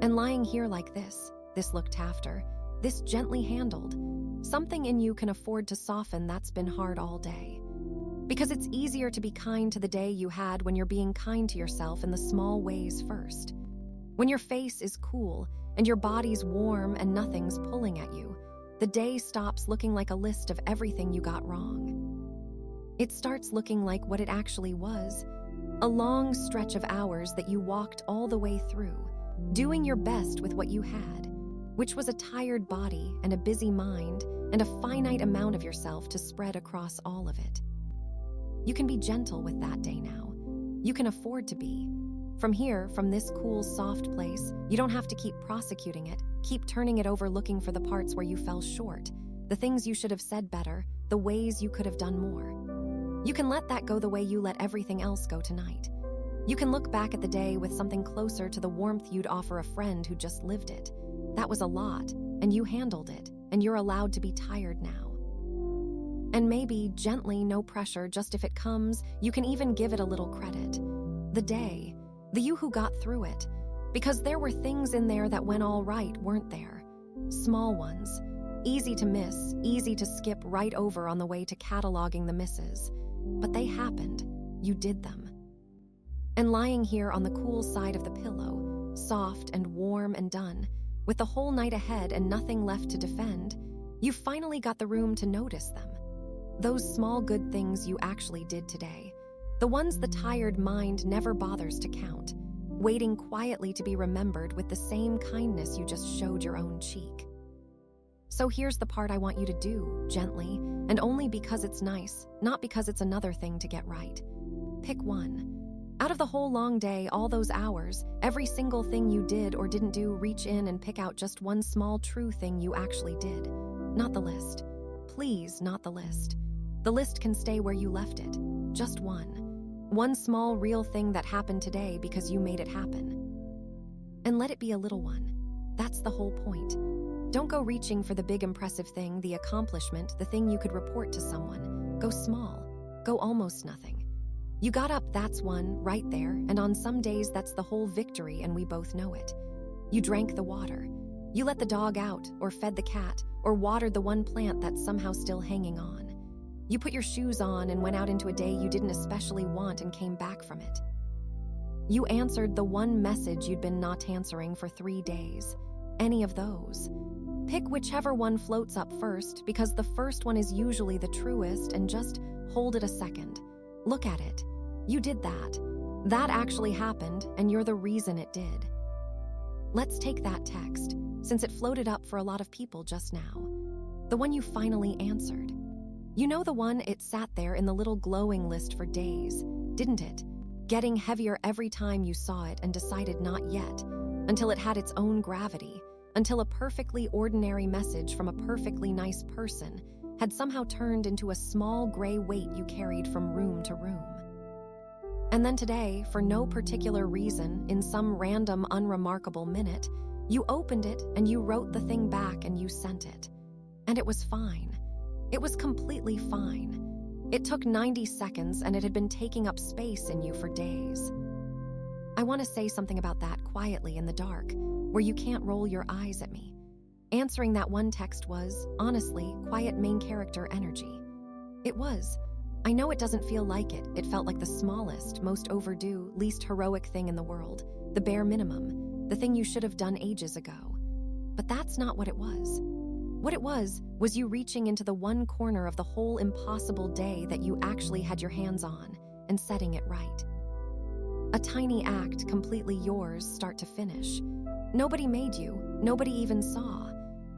And lying here like this looked after, this gently handled, something in you can afford to soften that's been hard all day. Because it's easier to be kind to the day you had when you're being kind to yourself in the small ways first. When your face is cool and your body's warm and nothing's pulling at you, the day stops looking like a list of everything you got wrong. It starts looking like what it actually was, a long stretch of hours that you walked all the way through, doing your best with what you had, which was a tired body and a busy mind and a finite amount of yourself to spread across all of it. You can be gentle with that day now. You can afford to be. From here, from this cool, soft place, you don't have to keep prosecuting it, keep turning it over looking for the parts where you fell short, the things you should have said better, the ways you could have done more. You can let that go the way you let everything else go tonight. You can look back at the day with something closer to the warmth you'd offer a friend who just lived it. That was a lot, and you handled it, and you're allowed to be tired now. And maybe, gently, no pressure, just if it comes, you can even give it a little credit. The day, the you who got through it. Because there were things in there that went all right, weren't there? Small ones. Easy to miss, easy to skip right over on the way to cataloging the misses. But they happened. You did them. And lying here on the cool side of the pillow, soft and warm and done, with the whole night ahead and nothing left to defend, you finally got the room to notice them. Those small good things you actually did today. The ones the tired mind never bothers to count, waiting quietly to be remembered with the same kindness you just showed your own cheek. So here's the part I want you to do, gently, and only because it's nice, not because it's another thing to get right. Pick one. Out of the whole long day, all those hours, every single thing you did or didn't do, reach in and pick out just one small true thing you actually did. Not the list. Please, not the list. The list can stay where you left it. Just one. One small real thing that happened today because you made it happen. And let it be a little one. That's the whole point. Don't go reaching for the big impressive thing, the accomplishment, the thing you could report to someone. Go small. Go almost nothing. You got up, that's one, right there, and on some days that's the whole victory and we both know it. You drank the water. You let the dog out, or fed the cat, or watered the one plant that's somehow still hanging on. You put your shoes on and went out into a day you didn't especially want and came back from it. You answered the one message you'd been not answering for 3 days. Any of those. Pick whichever one floats up first, because the first one is usually the truest, and just hold it a second. Look at it. You did that. That actually happened, and you're the reason it did. Let's take that text, since it floated up for a lot of people just now. The one you finally answered. You know, the one it sat there in the little glowing list for days, didn't it? Getting heavier every time you saw it and decided not yet, until it had its own gravity, until a perfectly ordinary message from a perfectly nice person had somehow turned into a small gray weight you carried from room to room. And then today, for no particular reason, in some random, unremarkable minute, you opened it and you wrote the thing back and you sent it. And it was fine. It was completely fine. It took 90 seconds and it had been taking up space in you for days. I want to say something about that quietly in the dark, where you can't roll your eyes at me. Answering that one text was, honestly, quiet main character energy. It was. I know it doesn't feel like it. It felt like the smallest, most overdue, least heroic thing in the world. The bare minimum. The thing you should have done ages ago. But that's not what it was. What it was you reaching into the one corner of the whole impossible day that you actually had your hands on and setting it right. A tiny act completely yours, start to finish. Nobody made you. Nobody even saw.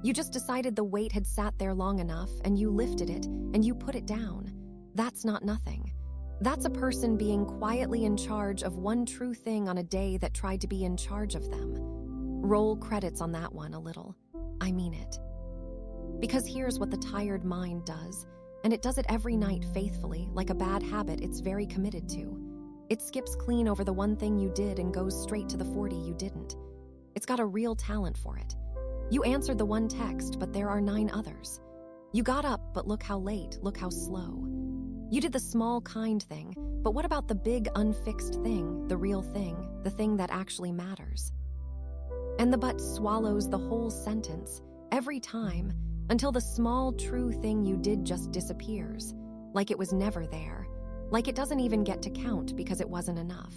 You just decided the weight had sat there long enough and you lifted it and you put it down. That's not nothing. That's a person being quietly in charge of one true thing on a day that tried to be in charge of them. Roll credits on that one a little. I mean it. Because here's what the tired mind does, and it does it every night faithfully, like a bad habit it's very committed to. It skips clean over the one thing you did and goes straight to the 40 you didn't. It's got a real talent for it. You answered the one text, but there are 9 others. You got up, but look how late, look how slow. You did the small, kind thing, but what about the big, unfixed thing, the real thing, the thing that actually matters? And the but swallows the whole sentence, every time, until the small, true thing you did just disappears, like it was never there, like it doesn't even get to count because it wasn't enough.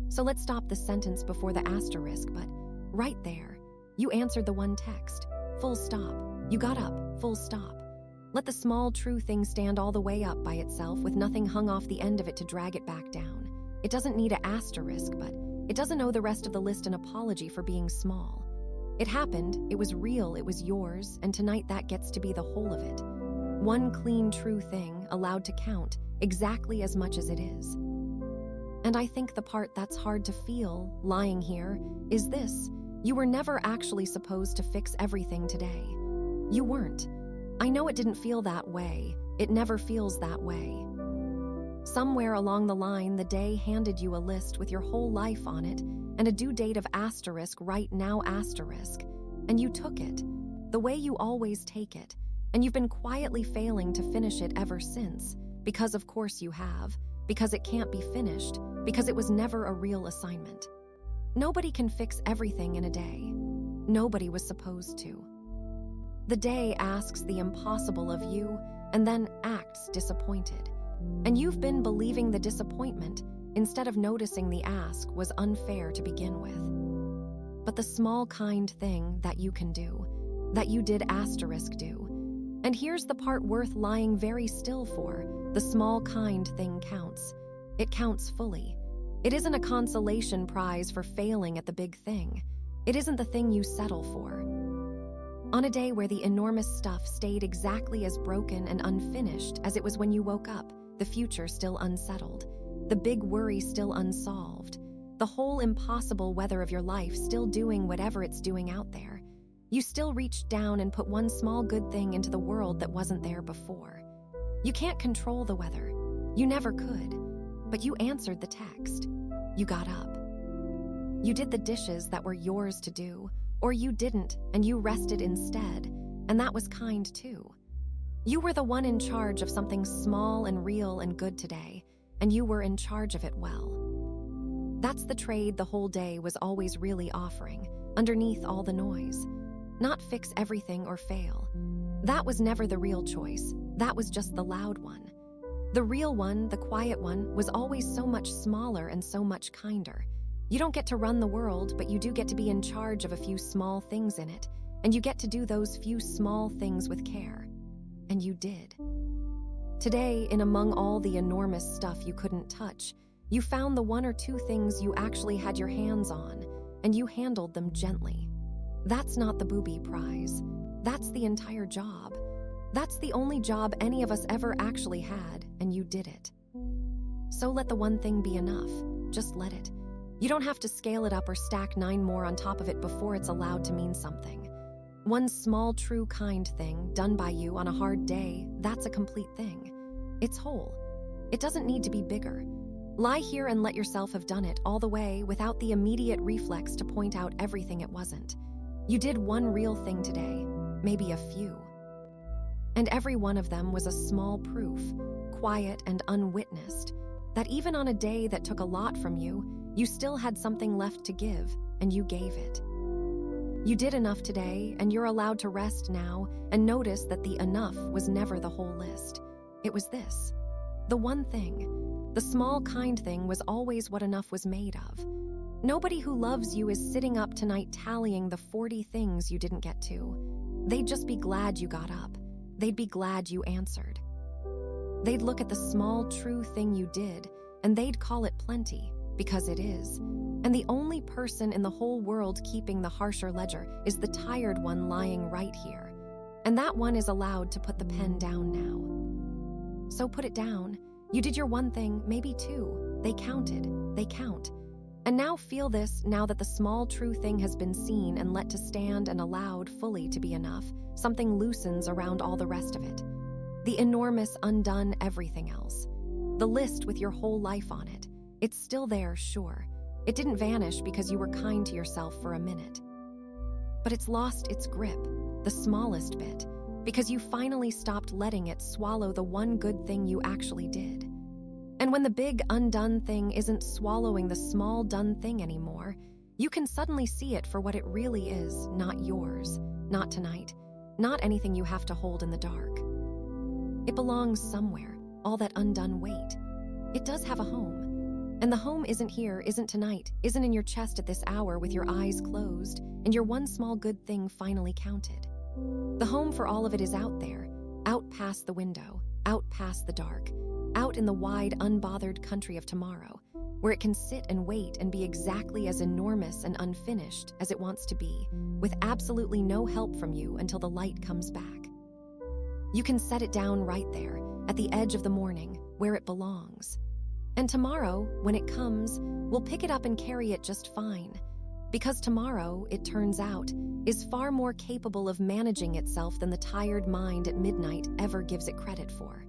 So let's stop the sentence before the asterisk, but right there, you answered the one text, full stop. You got up, full stop. Let the small true thing stand all the way up by itself with nothing hung off the end of it to drag it back down. It doesn't need an asterisk, but it doesn't owe the rest of the list an apology for being small. It happened, it was real, it was yours, and tonight that gets to be the whole of it. One clean true thing allowed to count exactly as much as it is. And I think the part that's hard to feel, lying here, is this. You were never actually supposed to fix everything today. You weren't. I know it didn't feel that way. It never feels that way. Somewhere along the line, the day handed you a list with your whole life on it and a due date of asterisk right now asterisk, and you took it, the way you always take it, and you've been quietly failing to finish it ever since, because of course you have, because it can't be finished, because it was never a real assignment. Nobody can fix everything in a day. Nobody was supposed to. The day asks the impossible of you and then acts disappointed. And you've been believing the disappointment instead of noticing the ask was unfair to begin with. But the small kind thing that you can do, that you did asterisk do. And here's the part worth lying very still for. The small kind thing counts. It counts fully. It isn't a consolation prize for failing at the big thing. It isn't the thing you settle for. On a day where the enormous stuff stayed exactly as broken and unfinished as it was when you woke up, the future still unsettled, the big worry still unsolved, the whole impossible weather of your life still doing whatever it's doing out there, you still reached down and put one small good thing into the world that wasn't there before. You can't control the weather. You never could. But you answered the text. You got up. You did the dishes that were yours to do, or you didn't and you rested instead, and that was kind too. You were the one in charge of something small and real and good today, and you were in charge of it well. That's the trade the whole day was always really offering, underneath all the noise. Not fix everything or fail. That was never the real choice. That was just the loud one. The real one, the quiet one, was always so much smaller and so much kinder. You don't get to run the world, but you do get to be in charge of a few small things in it, and you get to do those few small things with care. And you did. Today, in among all the enormous stuff you couldn't touch, you found the one or two things you actually had your hands on, and you handled them gently. That's not the booby prize. That's the entire job. That's the only job any of us ever actually had, and you did it. So let the one thing be enough. Just let it. You don't have to scale it up or stack 9 more on top of it before it's allowed to mean something. One small, true, kind thing done by you on a hard day, that's a complete thing. It's whole. It doesn't need to be bigger. Lie here and let yourself have done it all the way without the immediate reflex to point out everything it wasn't. You did one real thing today, maybe a few. And every one of them was a small proof, quiet and unwitnessed, that even on a day that took a lot from you, you still had something left to give, and you gave it. You did enough today, and you're allowed to rest now and notice that the enough was never the whole list. It was this. The one thing. The small, kind thing was always what enough was made of. Nobody who loves you is sitting up tonight tallying the 40 things you didn't get to. They'd just be glad you got up. They'd be glad you answered. They'd look at the small, true thing you did, and they'd call it plenty, because it is. And the only person in the whole world keeping the harsher ledger is the tired one lying right here. And that one is allowed to put the pen down now. So put it down. You did your one thing, maybe two. They counted. They count. And now feel this, now that the small true thing has been seen and let to stand and allowed fully to be enough, something loosens around all the rest of it. The enormous undone everything else. The list with your whole life on it. It's still there, sure. It didn't vanish because you were kind to yourself for a minute. But it's lost its grip, the smallest bit, because you finally stopped letting it swallow the one good thing you actually did. And when the big undone thing isn't swallowing the small done thing anymore, you can suddenly see it for what it really is, not yours, not tonight, not anything you have to hold in the dark. It belongs somewhere, all that undone weight. It does have a home. And the home isn't here, isn't tonight, isn't in your chest at this hour with your eyes closed and your one small good thing finally counted. The home for all of it is out there, out past the window, out past the dark, out in the wide, unbothered country of tomorrow, where it can sit and wait and be exactly as enormous and unfinished as it wants to be, with absolutely no help from you until the light comes back. You can set it down right there, at the edge of the morning, where it belongs. And tomorrow, when it comes, we'll pick it up and carry it just fine. Because tomorrow, it turns out, is far more capable of managing itself than the tired mind at midnight ever gives it credit for.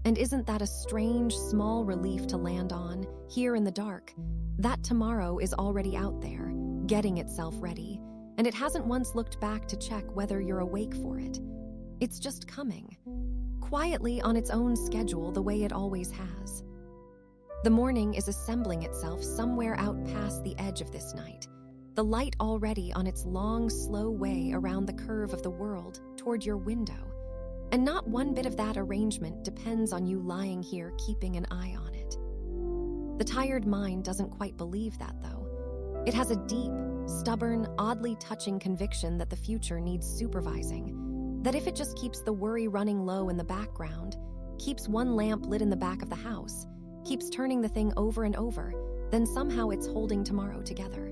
And isn't that a strange, small relief to land on, here in the dark? That tomorrow is already out there, getting itself ready, and it hasn't once looked back to check whether you're awake for it. It's just coming, quietly on its own schedule the way it always has. The morning is assembling itself somewhere out past the edge of this night, the light already on its long, slow way around the curve of the world toward your window. And not one bit of that arrangement depends on you lying here keeping an eye on it. The tired mind doesn't quite believe that, though. It has a deep, stubborn, oddly touching conviction that the future needs supervising, that if it just keeps the worry running low in the background, keeps one lamp lit in the back of the house, keeps turning the thing over and over, then somehow it's holding tomorrow together.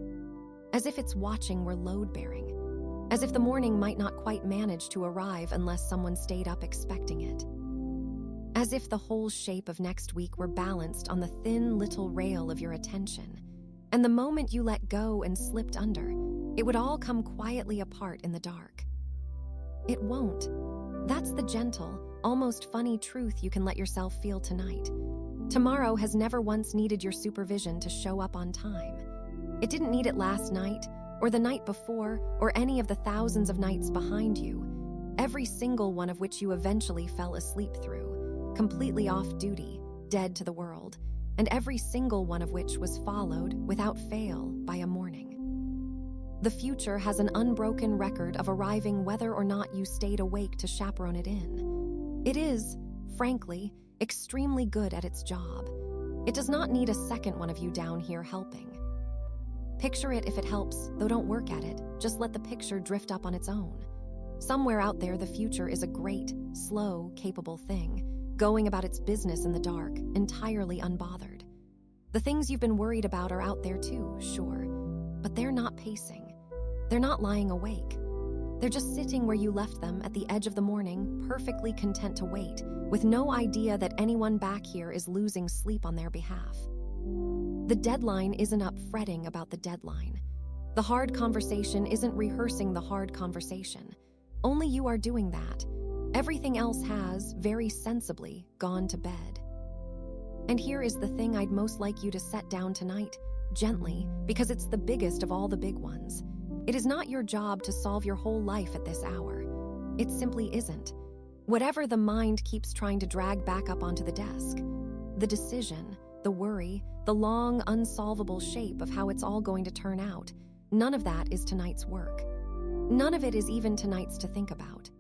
As if it's watching we're load-bearing. as if the morning might not quite manage to arrive unless someone stayed up expecting it. As if the whole shape of next week were balanced on the thin little rail of your attention, and the moment you let go and slipped under, it would all come quietly apart in the dark. It won't. That's the gentle, almost funny truth you can let yourself feel tonight. Tomorrow has never once needed your supervision to show up on time. It didn't need it last night, or the night before, or any of the thousands of nights behind you, every single one of which you eventually fell asleep through, completely off duty, dead to the world, and every single one of which was followed, without fail, by a morning. The future has an unbroken record of arriving whether or not you stayed awake to chaperone it in. It is, frankly, extremely good at its job. It does not need a second one of you down here helping. Picture it if it helps, though don't work at it. Just let the picture drift up on its own. Somewhere out there, the future is a great, slow, capable thing, going about its business in the dark, entirely unbothered. The things you've been worried about are out there too, sure, but they're not pacing. They're not lying awake. They're just sitting where you left them at the edge of the morning, perfectly content to wait, with no idea that anyone back here is losing sleep on their behalf. The deadline isn't up fretting about the deadline. The hard conversation isn't rehearsing the hard conversation. Only you are doing that. Everything else has, very sensibly, gone to bed. And here is the thing I'd most like you to set down tonight, gently, because it's the biggest of all the big ones. It is not your job to solve your whole life at this hour. It simply isn't. Whatever the mind keeps trying to drag back up onto the desk, the decision, the worry, the long, unsolvable shape of how it's all going to turn out, none of that is tonight's work. None of it is even tonight's to think about.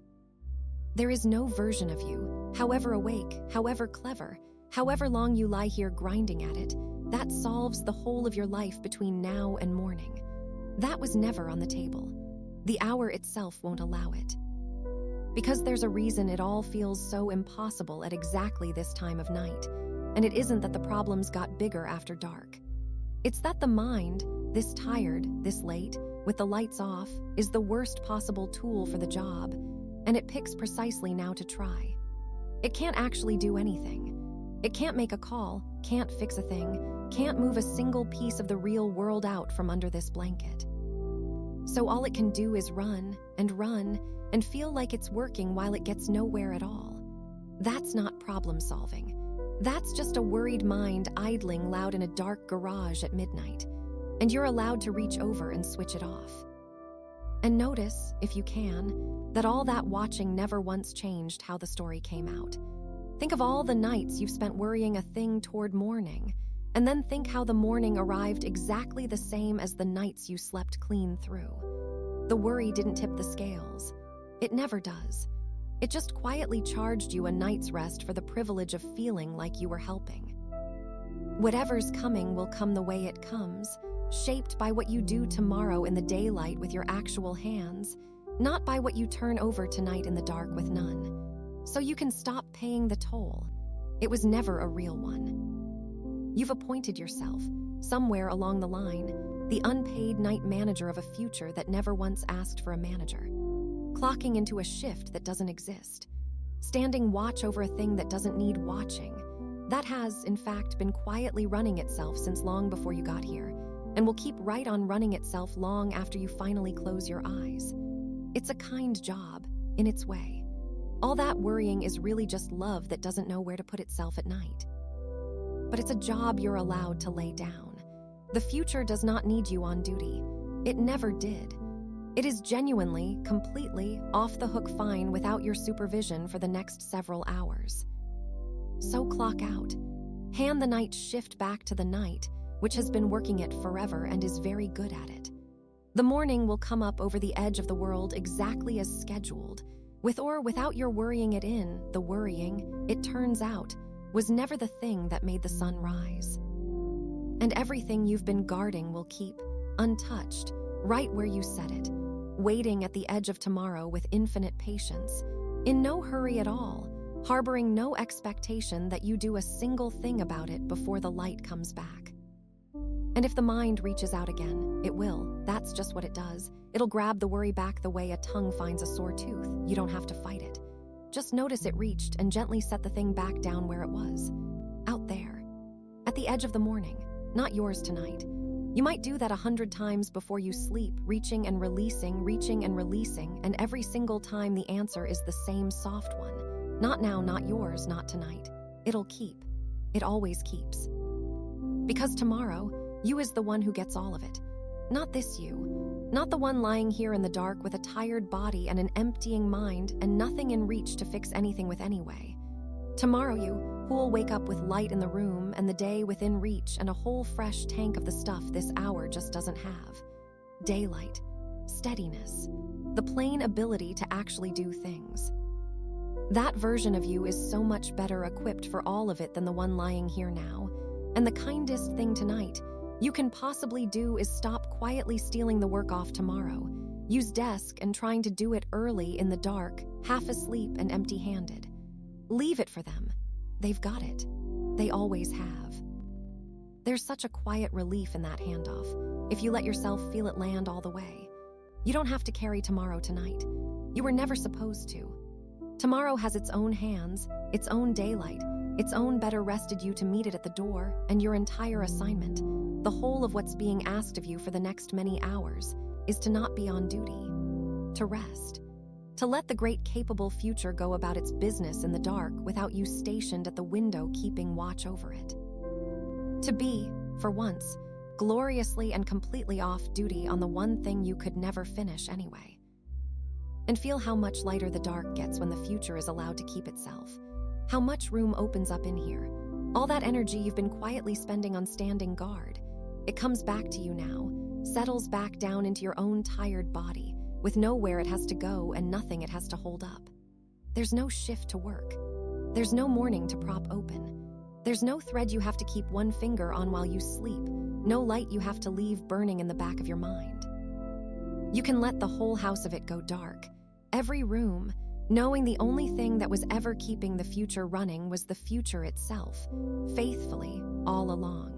There is no version of you, however awake, however clever, however long you lie here grinding at it, that solves the whole of your life between now and morning. That was never on the table. The hour itself won't allow it. Because there's a reason it all feels so impossible at exactly this time of night, and it isn't that the problems got bigger after dark. It's that the mind, this tired, this late, with the lights off, is the worst possible tool for the job, and it picks precisely now to try. It can't actually do anything. It can't make a call, can't fix a thing, can't move a single piece of the real world out from under this blanket. So all it can do is run and feel like it's working while it gets nowhere at all. That's not problem solving. That's just a worried mind idling loud in a dark garage at midnight, and you're allowed to reach over and switch it off. And notice, if you can, that all that watching never once changed how the story came out. Think of all the nights you've spent worrying a thing toward morning, and then think how the morning arrived exactly the same as the nights you slept clean through. The worry didn't tip the scales. It never does. It just quietly charged you a night's rest for the privilege of feeling like you were helping. Whatever's coming will come the way it comes, shaped by what you do tomorrow in the daylight with your actual hands, not by what you turn over tonight in the dark with none. So you can stop paying the toll. It was never a real one. You've appointed yourself, somewhere along the line, the unpaid night manager of a future that never once asked for a manager, clocking into a shift that doesn't exist, standing watch over a thing that doesn't need watching, that has, in fact, been quietly running itself since long before you got here, and will keep right on running itself long after you finally close your eyes. It's a kind job, in its way. All that worrying is really just love that doesn't know where to put itself at night. But it's a job you're allowed to lay down. The future does not need you on duty. It never did. It is genuinely, completely, off the hook fine without your supervision for the next several hours. So clock out. Hand the night shift back to the night, which has been working it forever and is very good at it. The morning will come up over the edge of the world exactly as scheduled. With or without your worrying it in, the worrying, it turns out, was never the thing that made the sun rise. And everything you've been guarding will keep, untouched, right where you set it, waiting at the edge of tomorrow with infinite patience, in no hurry at all, harboring no expectation that you do a single thing about it before the light comes back. And if the mind reaches out again, it will. That's just what it does. It'll grab the worry back the way a tongue finds a sore tooth. You don't have to fight it. Just notice it reached and gently set the thing back down where it was. Out there. At the edge of the morning. Not yours tonight. You might do that 100 times before you sleep, reaching and releasing, and every single time the answer is the same soft one. Not now, not yours, not tonight. It'll keep. It always keeps. Because tomorrow, you is the one who gets all of it. Not this you. Not the one lying here in the dark with a tired body and an emptying mind and nothing in reach to fix anything with anyway. Tomorrow you, who will wake up with light in the room and the day within reach and a whole fresh tank of the stuff this hour just doesn't have. Daylight, steadiness, the plain ability to actually do things. That version of you is so much better equipped for all of it than the one lying here now. And the kindest thing tonight you can possibly do is stop quietly stealing the work off tomorrow. Use desk and trying to do it early in the dark, half asleep and empty-handed. Leave it for them. They've got it. They always have. There's such a quiet relief in that handoff, if you let yourself feel it land all the way. You don't have to carry tomorrow tonight. You were never supposed to. Tomorrow has its own hands, its own daylight, its own better rested you to meet it at the door, and your entire assignment, the whole of what's being asked of you for the next many hours, is to not be on duty, to rest. To let the great capable future go about its business in the dark without you stationed at the window keeping watch over it. To be, for once, gloriously and completely off duty on the one thing you could never finish anyway. And feel how much lighter the dark gets when the future is allowed to keep itself. How much room opens up in here. All that energy you've been quietly spending on standing guard. It comes back to you now, settles back down into your own tired body, with nowhere it has to go and nothing it has to hold up. There's no shift to work. There's no morning to prop open. There's no thread you have to keep one finger on while you sleep, no light you have to leave burning in the back of your mind. You can let the whole house of it go dark, every room, knowing the only thing that was ever keeping the future running was the future itself, faithfully, all along.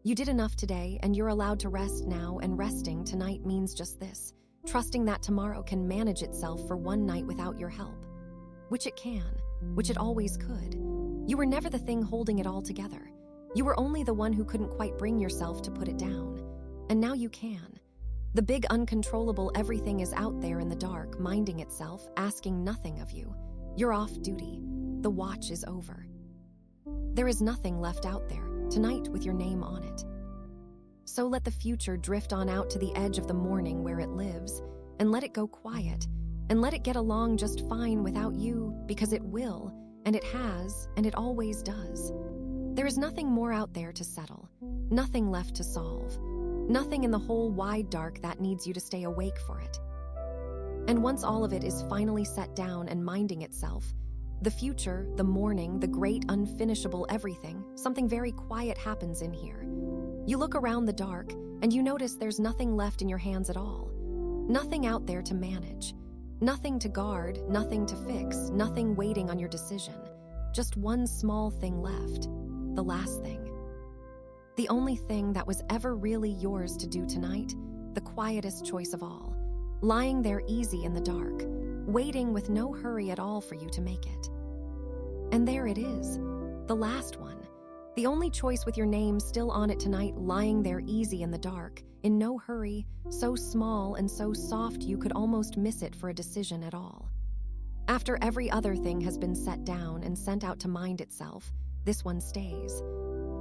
You did enough today, and you're allowed to rest now, and resting tonight means just this. Trusting that tomorrow can manage itself for one night without your help. Which it can, which it always could. You were never the thing holding it all together. You were only the one who couldn't quite bring yourself to put it down. And now you can. The big uncontrollable everything is out there in the dark, minding itself, asking nothing of you. You're off duty. The watch is over. There is nothing left out there, tonight with your name on it. So let the future drift on out to the edge of the morning where it lives, and let it go quiet, and let it get along just fine without you, because it will, and it has, and it always does. There is nothing more out there to settle, nothing left to solve, nothing in the whole wide dark that needs you to stay awake for it. And once all of it is finally set down and minding itself, the future, the morning, the great unfinishable everything, something very quiet happens in here. You look around the dark, and you notice there's nothing left in your hands at all. Nothing out there to manage. Nothing to guard, nothing to fix, nothing waiting on your decision. Just one small thing left. The last thing. The only thing that was ever really yours to do tonight, the quietest choice of all. Lying there easy in the dark, waiting with no hurry at all for you to make it. And there it is, the last one. The only choice with your name still on it tonight, lying there easy in the dark, in no hurry, so small and so soft you could almost miss it for a decision at all. After every other thing has been set down and sent out to mind itself, this one stays.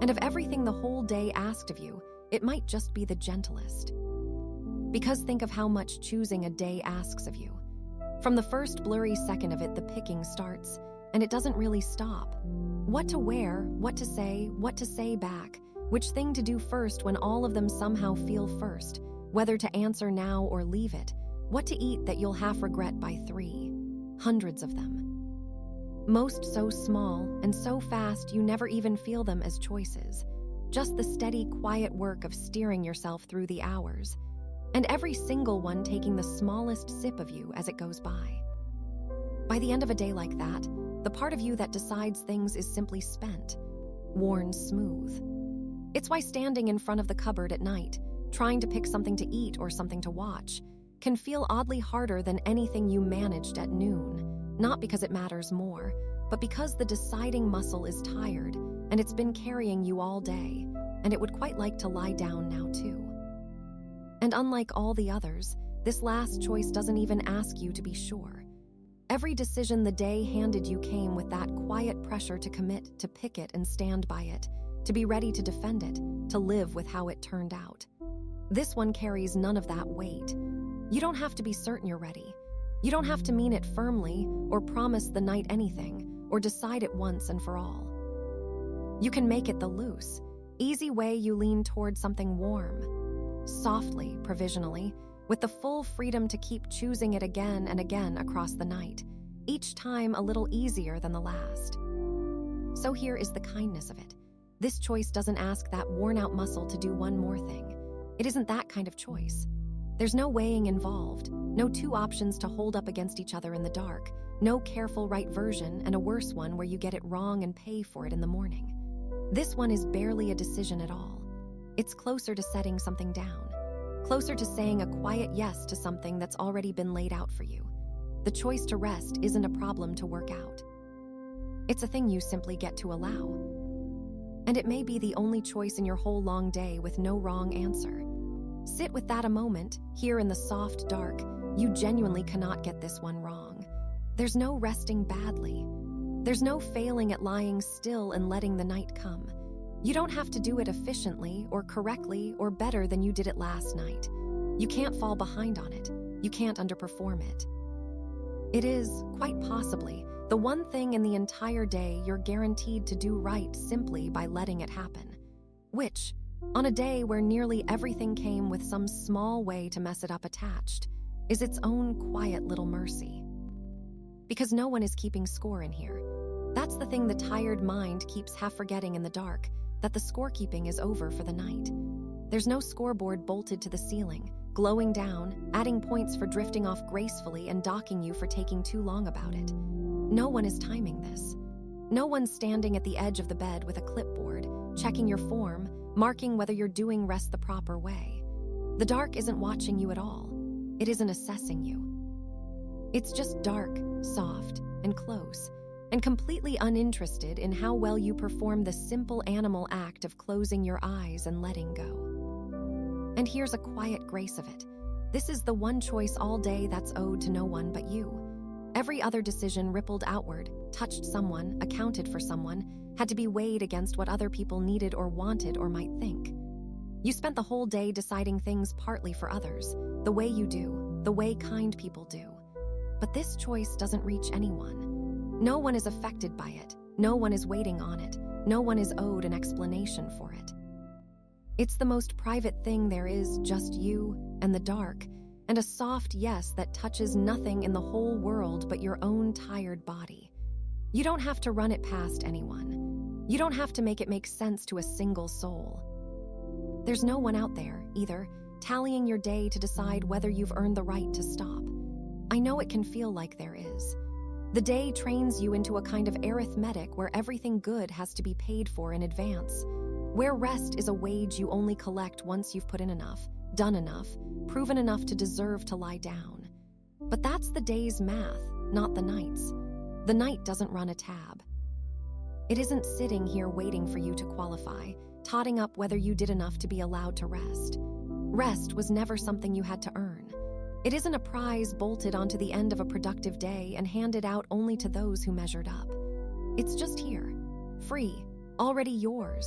And of everything the whole day asked of you, it might just be the gentlest. Because think of how much choosing a day asks of you. From the first blurry second of it, the picking starts, and it doesn't really stop. What to wear, what to say back, which thing to do first when all of them somehow feel first, whether to answer now or leave it, what to eat that you'll half regret by 3, hundreds of them. Most so small and so fast you never even feel them as choices, just the steady, quiet work of steering yourself through the hours, and every single one taking the smallest sip of you as it goes by. By the end of a day like that, the part of you that decides things is simply spent, worn smooth. It's why standing in front of the cupboard at night, trying to pick something to eat or something to watch, can feel oddly harder than anything you managed at noon, not because it matters more, but because the deciding muscle is tired and it's been carrying you all day, and it would quite like to lie down now too. And unlike all the others, this last choice doesn't even ask you to be sure. Every decision the day handed you came with that quiet pressure to commit, to pick it and stand by it, to be ready to defend it, to live with how it turned out. This one carries none of that weight. You don't have to be certain you're ready. You don't have to mean it firmly or promise the night anything or decide it once and for all. You can make it the loose, easy way you lean toward something warm, softly, provisionally, with the full freedom to keep choosing it again and again across the night, each time a little easier than the last. So here is the kindness of it. This choice doesn't ask that worn-out muscle to do one more thing. It isn't that kind of choice. There's no weighing involved, no two options to hold up against each other in the dark, no careful right version and a worse one where you get it wrong and pay for it in the morning. This one is barely a decision at all. It's closer to setting something down, closer to saying a quiet yes to something that's already been laid out for you. The choice to rest isn't a problem to work out. It's a thing you simply get to allow. And it may be the only choice in your whole long day with no wrong answer. Sit with that a moment, here in the soft dark. You genuinely cannot get this one wrong. There's no resting badly. There's no failing at lying still and letting the night come. You don't have to do it efficiently or correctly or better than you did it last night. You can't fall behind on it. You can't underperform it. It is, quite possibly, the one thing in the entire day you're guaranteed to do right simply by letting it happen. Which, on a day where nearly everything came with some small way to mess it up attached, is its own quiet little mercy. Because no one is keeping score in here. That's the thing the tired mind keeps half forgetting in the dark, that the scorekeeping is over for the night. There's no scoreboard bolted to the ceiling, glowing down, adding points for drifting off gracefully and docking you for taking too long about it. No one is timing this. No one's standing at the edge of the bed with a clipboard, checking your form, marking whether you're doing rest the proper way. The dark isn't watching you at all. It isn't assessing you. It's just dark, soft, and close, and completely uninterested in how well you perform the simple animal act of closing your eyes and letting go. And here's a quiet grace of it. This is the one choice all day that's owed to no one but you. Every other decision rippled outward, touched someone, accounted for someone, had to be weighed against what other people needed or wanted or might think. You spent the whole day deciding things partly for others, the way you do, the way kind people do. But this choice doesn't reach anyone. No one is affected by it. No one is waiting on it. No one is owed an explanation for it. It's the most private thing there is, just you and the dark, and a soft yes that touches nothing in the whole world but your own tired body. You don't have to run it past anyone. You don't have to make it make sense to a single soul. There's no one out there, either, tallying your day to decide whether you've earned the right to stop. I know it can feel like there is. The day trains you into a kind of arithmetic where everything good has to be paid for in advance, where rest is a wage you only collect once you've put in enough, done enough, proven enough to deserve to lie down. But that's the day's math, not the night's. The night doesn't run a tab. It isn't sitting here waiting for you to qualify, totting up whether you did enough to be allowed to rest. Rest was never something you had to earn. It isn't a prize bolted onto the end of a productive day and handed out only to those who measured up. It's just here, free, already yours,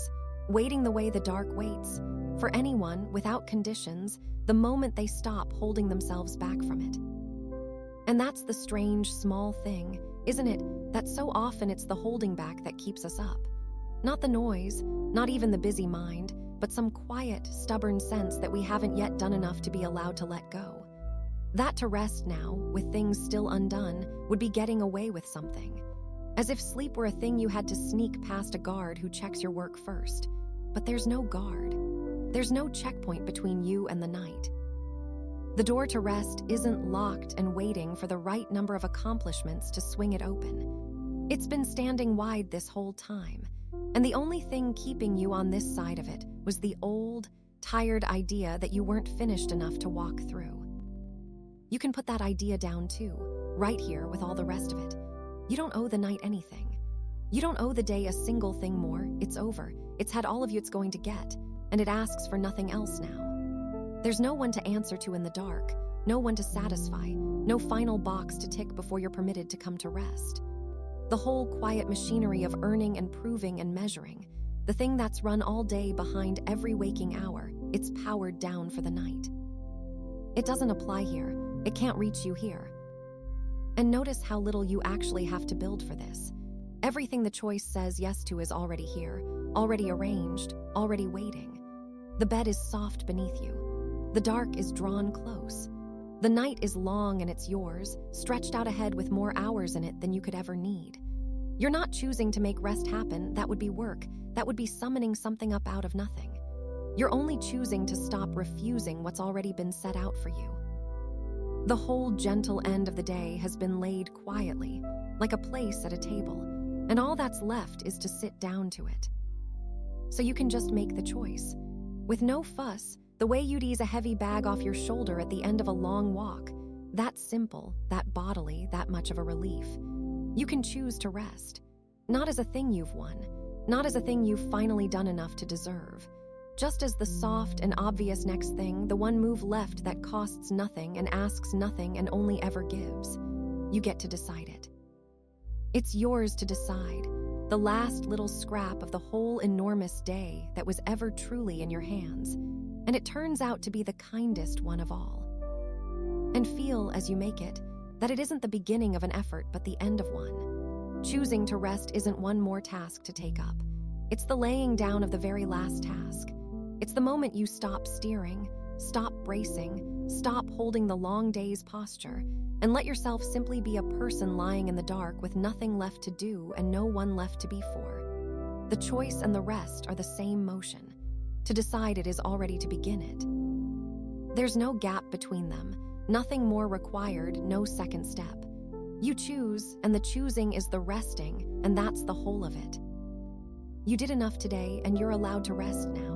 waiting the way the dark waits, for anyone, without conditions, the moment they stop holding themselves back from it. And that's the strange, small thing, isn't it, that so often it's the holding back that keeps us up. Not the noise, not even the busy mind, but some quiet, stubborn sense that we haven't yet done enough to be allowed to let go. That to rest now, with things still undone, would be getting away with something. As if sleep were a thing you had to sneak past a guard who checks your work first. But there's no guard. There's no checkpoint between you and the night. The door to rest isn't locked and waiting for the right number of accomplishments to swing it open. It's been standing wide this whole time, And the only thing keeping you on this side of it was the old, tired idea that you weren't finished enough to walk through. You can put that idea down too, right here with all the rest of it. You don't owe the night anything. You don't owe the day a single thing more. It's over. It's had all of you it's going to get, and it asks for nothing else now. There's no one to answer to in the dark, no one to satisfy, no final box to tick before you're permitted to come to rest. The whole quiet machinery of earning and proving and measuring, the thing that's run all day behind every waking hour, it's powered down for the night. It doesn't apply here. It can't reach you here. And notice how little you actually have to build for this. Everything the choice says yes to is already here, already arranged, already waiting. The bed is soft beneath you. The dark is drawn close. The night is long and it's yours, stretched out ahead with more hours in it than you could ever need. You're not choosing to make rest happen. That would be work. That would be summoning something up out of nothing. You're only choosing to stop refusing what's already been set out for you. The whole gentle end of the day has been laid quietly, like a place at a table, and all that's left is to sit down to it. So you can just make the choice. With no fuss, the way you'd ease a heavy bag off your shoulder at the end of a long walk, that simple, that bodily, that much of a relief. You can choose to rest, not as a thing you've won, not as a thing you've finally done enough to deserve, just as the soft and obvious next thing, the one move left that costs nothing and asks nothing and only ever gives. You get to decide it. It's yours to decide, the last little scrap of the whole enormous day that was ever truly in your hands, and it turns out to be the kindest one of all. And feel, as you make it, that it isn't the beginning of an effort but the end of one. Choosing to rest isn't one more task to take up. It's the laying down of the very last task. It's the moment you stop steering, stop bracing, stop holding the long day's posture, and let yourself simply be a person lying in the dark with nothing left to do and no one left to be for. The choice and the rest are the same motion. To decide it is already to begin it. There's no gap between them, nothing more required, no second step. You choose, and the choosing is the resting, and that's the whole of it. You did enough today, and you're allowed to rest now.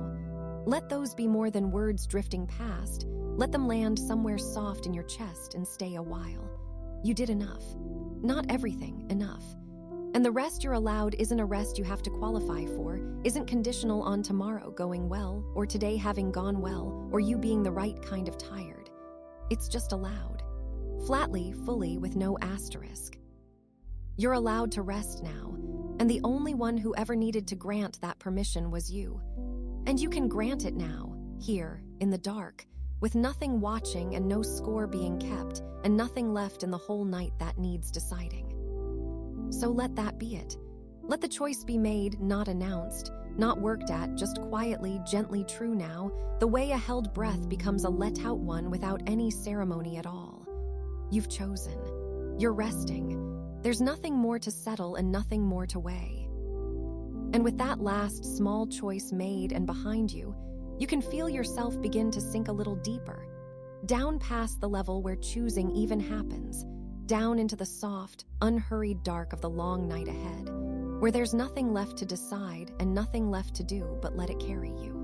Let those be more than words drifting past. Let them land somewhere soft in your chest and stay a while. You did enough. Not everything, enough. And the rest you're allowed isn't a rest you have to qualify for, isn't conditional on tomorrow going well, or today having gone well, or you being the right kind of tired. It's just allowed. Flatly, fully, with no asterisk. You're allowed to rest now, and the only one who ever needed to grant that permission was you. And you can grant it now, here, in the dark, with nothing watching and no score being kept, and nothing left in the whole night that needs deciding. So let that be it. Let the choice be made, not announced, not worked at, just quietly, gently true now, the way a held breath becomes a let-out one without any ceremony at all. You've chosen. You're resting. There's nothing more to settle and nothing more to weigh. And with that last small choice made and behind you, you can feel yourself begin to sink a little deeper, down past the level where choosing even happens, down into the soft, unhurried dark of the long night ahead, where there's nothing left to decide and nothing left to do but let it carry you.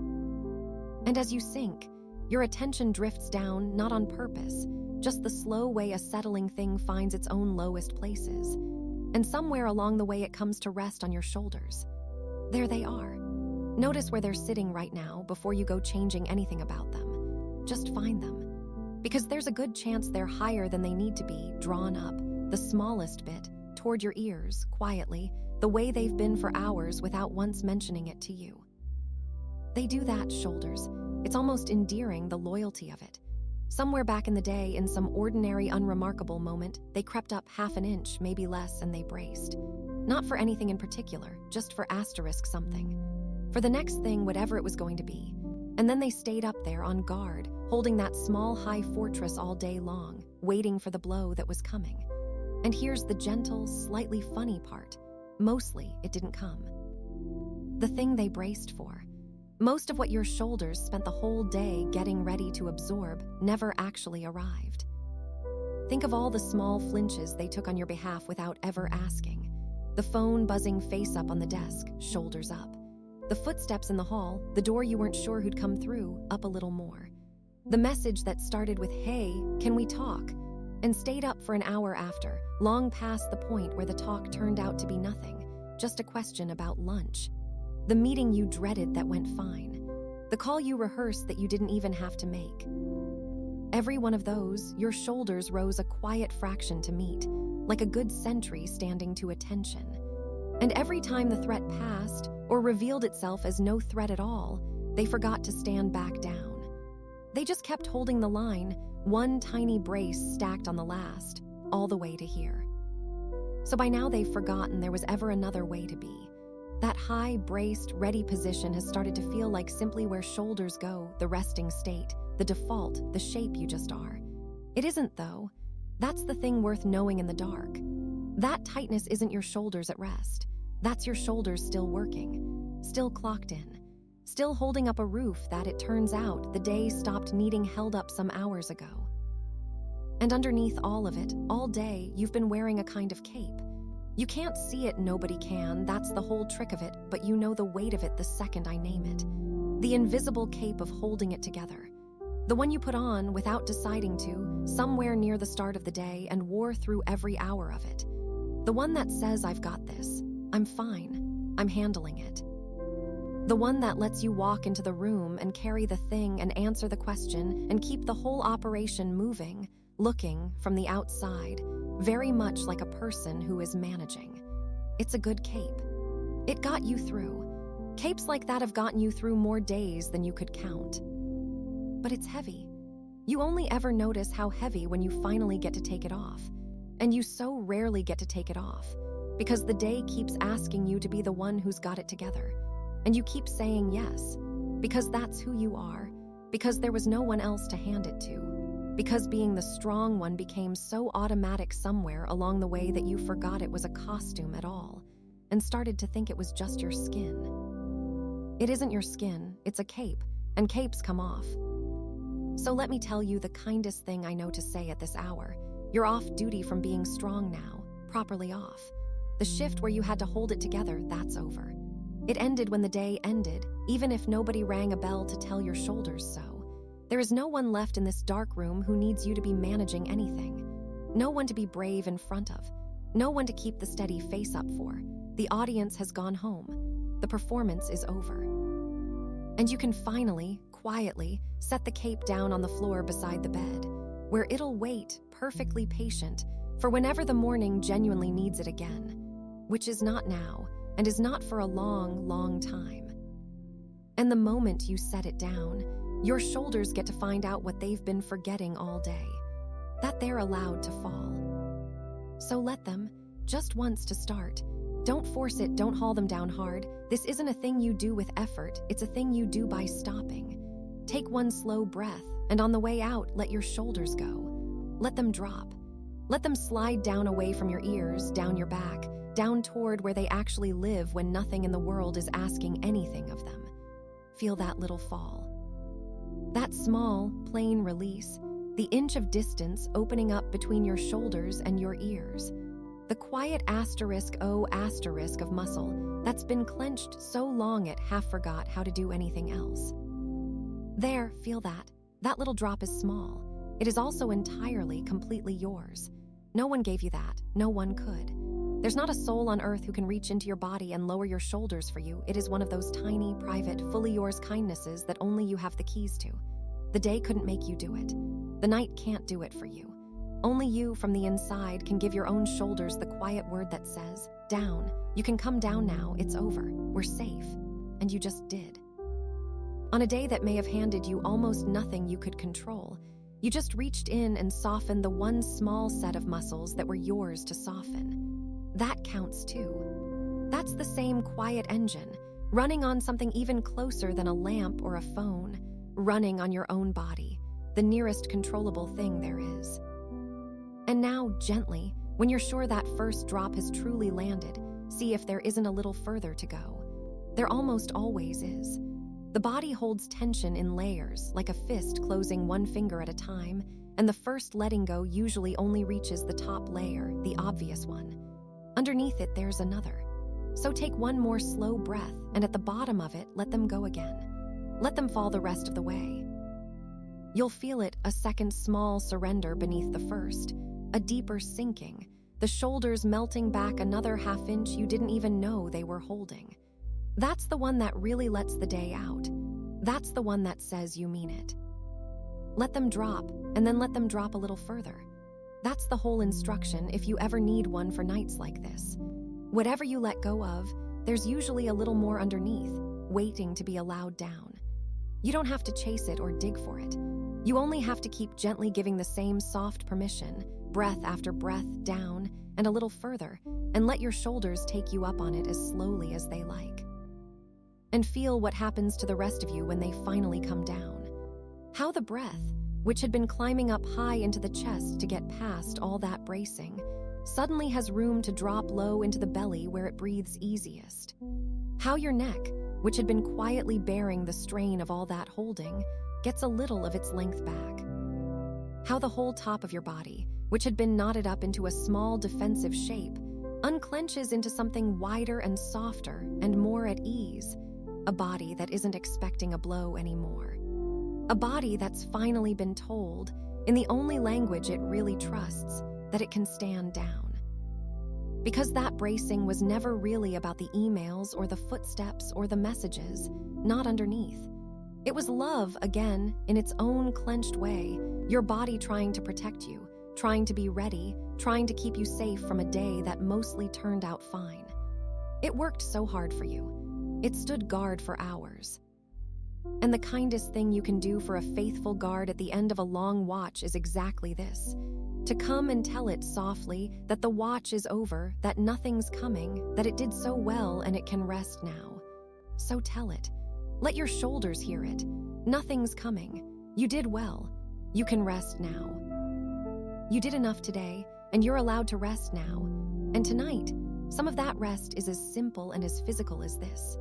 And as you sink, your attention drifts down, not on purpose, just the slow way a settling thing finds its own lowest places, and somewhere along the way it comes to rest on your shoulders. There they are. Notice where they're sitting right now before you go changing anything about them. Just find them. Because there's a good chance they're higher than they need to be, drawn up, the smallest bit, toward your ears, quietly, the way they've been for hours without once mentioning it to you. They do that, shoulders. It's almost endearing, the loyalty of it. Somewhere back in the day, in some ordinary, unremarkable moment, they crept up half an inch, maybe less, and they braced. Not for anything in particular, just for asterisk something. For the next thing, whatever it was going to be. And then they stayed up there on guard, holding that small, high fortress all day long, waiting for the blow that was coming. And here's the gentle, slightly funny part. Mostly, it didn't come. The thing they braced for. Most of what your shoulders spent the whole day getting ready to absorb never actually arrived. Think of all the small flinches they took on your behalf without ever asking. The phone buzzing face up on the desk, shoulders up. The footsteps in the hall, the door you weren't sure who'd come through, up a little more. The message that started with, "Hey, can we talk?" and stayed up for an hour after, long past the point where the talk turned out to be nothing, just a question about lunch. The meeting you dreaded that went fine. The call you rehearsed that you didn't even have to make. Every one of those, your shoulders rose a quiet fraction to meet, like a good sentry standing to attention. And every time the threat passed, or revealed itself as no threat at all, they forgot to stand back down. They just kept holding the line, one tiny brace stacked on the last, all the way to here. So by now they've forgotten there was ever another way to be. That high, braced, ready position has started to feel like simply where shoulders go, the resting state, the default, the shape you just are. It isn't, though. That's the thing worth knowing in the dark. That tightness isn't your shoulders at rest. That's your shoulders still working, still clocked in, still holding up a roof that, it turns out, the day stopped needing held up some hours ago. And underneath all of it, all day, you've been wearing a kind of cape. You can't see it, nobody can, that's the whole trick of it, but you know the weight of it the second I name it. The invisible cape of holding it together. The one you put on, without deciding to, somewhere near the start of the day and wore through every hour of it. The one that says, "I've got this. I'm fine. I'm handling it." The one that lets you walk into the room and carry the thing and answer the question and keep the whole operation moving, looking from the outside, very much like a person who is managing. It's a good cape. It got you through. Capes like that have gotten you through more days than you could count. But it's heavy. You only ever notice how heavy when you finally get to take it off. And you so rarely get to take it off, because the day keeps asking you to be the one who's got it together. And you keep saying yes, because that's who you are, because there was no one else to hand it to, because being the strong one became so automatic somewhere along the way that you forgot it was a costume at all, and started to think it was just your skin. It isn't your skin, it's a cape, and capes come off. So let me tell you the kindest thing I know to say at this hour. You're off duty from being strong now, properly off. The shift where you had to hold it together, that's over. It ended when the day ended, even if nobody rang a bell to tell your shoulders so. There is no one left in this dark room who needs you to be managing anything. No one to be brave in front of. No one to keep the steady face up for. The audience has gone home. The performance is over. And you can finally, quietly, set the cape down on the floor beside the bed, where it'll wait, perfectly patient, for whenever the morning genuinely needs it again, which is not now, and is not for a long, long time. And the moment you set it down, your shoulders get to find out what they've been forgetting all day, that they're allowed to fall. So let them, just once to start. Don't force it, don't haul them down hard. This isn't a thing you do with effort, it's a thing you do by stopping. Take one slow breath, and on the way out, let your shoulders go. Let them drop. Let them slide down away from your ears, down your back, down toward where they actually live when nothing in the world is asking anything of them. Feel that little fall. That small, plain release, the inch of distance opening up between your shoulders and your ears. The quiet asterisk of muscle that's been clenched so long it half forgot how to do anything else. There, feel that. That little drop is small. It is also entirely, completely yours. No one gave you that. No one could. There's not a soul on earth who can reach into your body and lower your shoulders for you. It is one of those tiny, private, fully yours kindnesses that only you have the keys to. The day couldn't make you do it. The night can't do it for you. Only you, from the inside, can give your own shoulders the quiet word that says, down. You can come down now. It's over. We're safe. And you just did. On a day that may have handed you almost nothing you could control, you just reached in and softened the one small set of muscles that were yours to soften. That counts too. That's the same quiet engine, running on something even closer than a lamp or a phone, running on your own body, the nearest controllable thing there is. And now, gently, when you're sure that first drop has truly landed, see if there isn't a little further to go. There almost always is. The body holds tension in layers, like a fist closing one finger at a time, and the first letting go usually only reaches the top layer, the obvious one. Underneath it, there's another. So take one more slow breath, and at the bottom of it, let them go again. Let them fall the rest of the way. You'll feel it, a second small surrender beneath the first, a deeper sinking, the shoulders melting back another half-inch you didn't even know they were holding. That's the one that really lets the day out. That's the one that says you mean it. Let them drop, and then let them drop a little further. That's the whole instruction if you ever need one for nights like this. Whatever you let go of, there's usually a little more underneath, waiting to be allowed down. You don't have to chase it or dig for it. You only have to keep gently giving the same soft permission, breath after breath, down and a little further, and let your shoulders take you up on it as slowly as they like. And feel what happens to the rest of you when they finally come down. How the breath, which had been climbing up high into the chest to get past all that bracing, suddenly has room to drop low into the belly where it breathes easiest. How your neck, which had been quietly bearing the strain of all that holding, gets a little of its length back. How the whole top of your body, which had been knotted up into a small defensive shape, unclenches into something wider and softer and more at ease, a body that isn't expecting a blow anymore. A body that's finally been told, in the only language it really trusts, that it can stand down. Because that bracing was never really about the emails or the footsteps or the messages, not underneath. It was love, again, in its own clenched way, your body trying to protect you, trying to be ready, trying to keep you safe from a day that mostly turned out fine. It worked so hard for you. It stood guard for hours. And the kindest thing you can do for a faithful guard at the end of a long watch is exactly this: to come and tell it softly that the watch is over, that nothing's coming, that it did so well and it can rest now. So tell it. Let your shoulders hear it. Nothing's coming. You did well. You can rest now. You did enough today, and you're allowed to rest now. And tonight, some of that rest is as simple and as physical as this.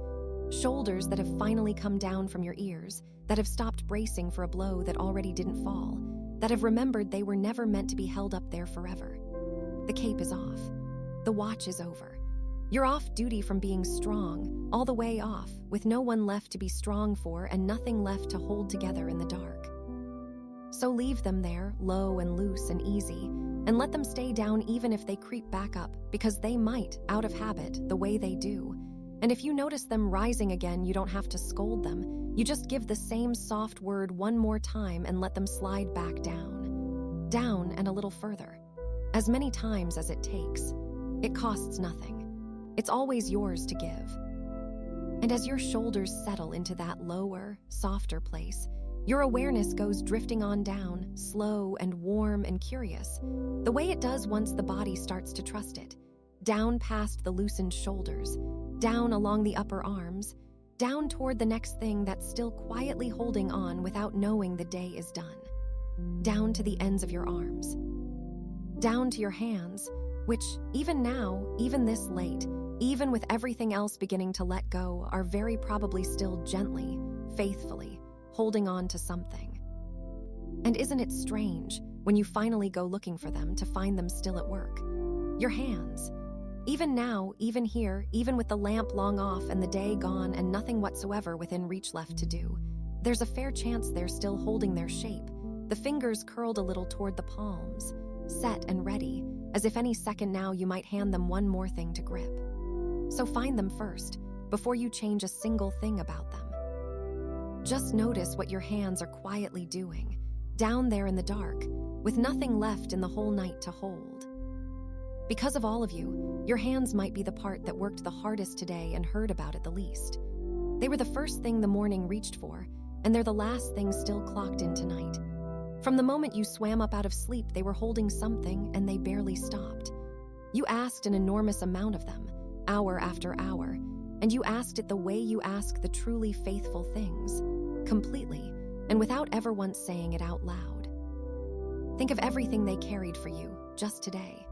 Shoulders that have finally come down from your ears, that have stopped bracing for a blow that already didn't fall, that have remembered they were never meant to be held up there forever. The cape is off. The watch is over. You're off duty from being strong, all the way off, with no one left to be strong for and nothing left to hold together in the dark. So leave them there, low and loose and easy, and let them stay down even if they creep back up, because they might, out of habit, the way they do. And if you notice them rising again, you don't have to scold them. You just give the same soft word one more time and let them slide back down. Down and a little further. As many times as it takes. It costs nothing. It's always yours to give. And as your shoulders settle into that lower, softer place, your awareness goes drifting on down, slow and warm and curious, the way it does once the body starts to trust it. Down past the loosened shoulders, down along the upper arms, down toward the next thing that's still quietly holding on without knowing the day is done. Down to the ends of your arms. Down to your hands, which, even now, even this late, even with everything else beginning to let go, are very probably still gently, faithfully, holding on to something. And isn't it strange, when you finally go looking for them, to find them still at work? Your hands. Even now, even here, even with the lamp long off and the day gone and nothing whatsoever within reach left to do, there's a fair chance they're still holding their shape, the fingers curled a little toward the palms, set and ready, as if any second now you might hand them one more thing to grip. So find them first, before you change a single thing about them. Just notice what your hands are quietly doing, down there in the dark, with nothing left in the whole night to hold. Because of all of you, your hands might be the part that worked the hardest today and heard about it the least. They were the first thing the morning reached for, and they're the last thing still clocked in tonight. From the moment you swam up out of sleep, they were holding something, and they barely stopped. You asked an enormous amount of them, hour after hour, and you asked it the way you ask the truly faithful things, completely, and without ever once saying it out loud. Think of everything they carried for you, just today.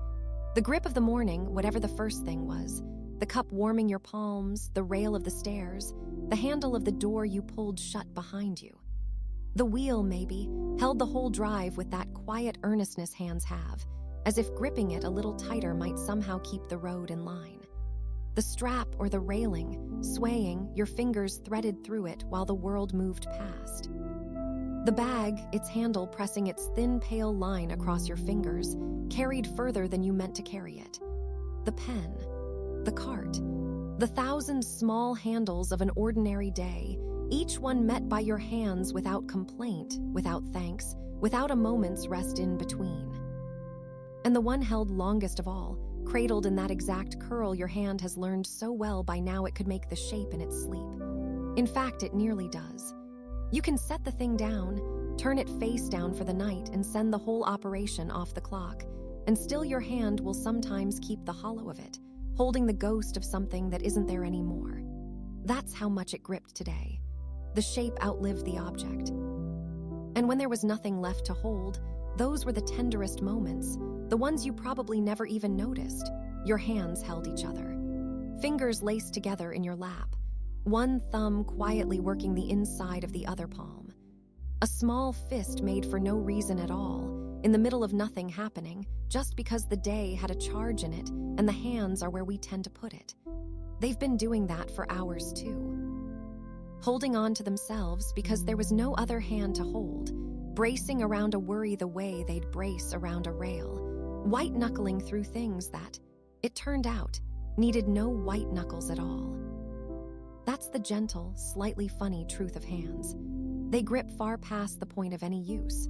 The grip of the morning, whatever the first thing was, the cup warming your palms, the rail of the stairs, the handle of the door you pulled shut behind you. The wheel, maybe, held the whole drive with that quiet earnestness hands have, as if gripping it a little tighter might somehow keep the road in line. The strap or the railing, swaying, your fingers threaded through it while the world moved past. The bag, its handle pressing its thin, pale line across your fingers, carried further than you meant to carry it. The pen, the cart, the 1,000 small handles of an ordinary day, each one met by your hands without complaint, without thanks, without a moment's rest in between. And the one held longest of all, cradled in that exact curl your hand has learned so well by now it could make the shape in its sleep. In fact, it nearly does. You can set the thing down, turn it face down for the night, and send the whole operation off the clock, and still your hand will sometimes keep the hollow of it, holding the ghost of something that isn't there anymore. That's how much it gripped today. The shape outlived the object. And when there was nothing left to hold, those were the tenderest moments, the ones you probably never even noticed. Your hands held each other. Fingers laced together in your lap, one thumb quietly working the inside of the other palm. A small fist made for no reason at all, in the middle of nothing happening, just because the day had a charge in it and the hands are where we tend to put it. They've been doing that for hours too. Holding on to themselves because there was no other hand to hold, bracing around a worry the way they'd brace around a rail, white-knuckling through things that, it turned out, needed no white knuckles at all. That's the gentle, slightly funny truth of hands. They grip far past the point of any use.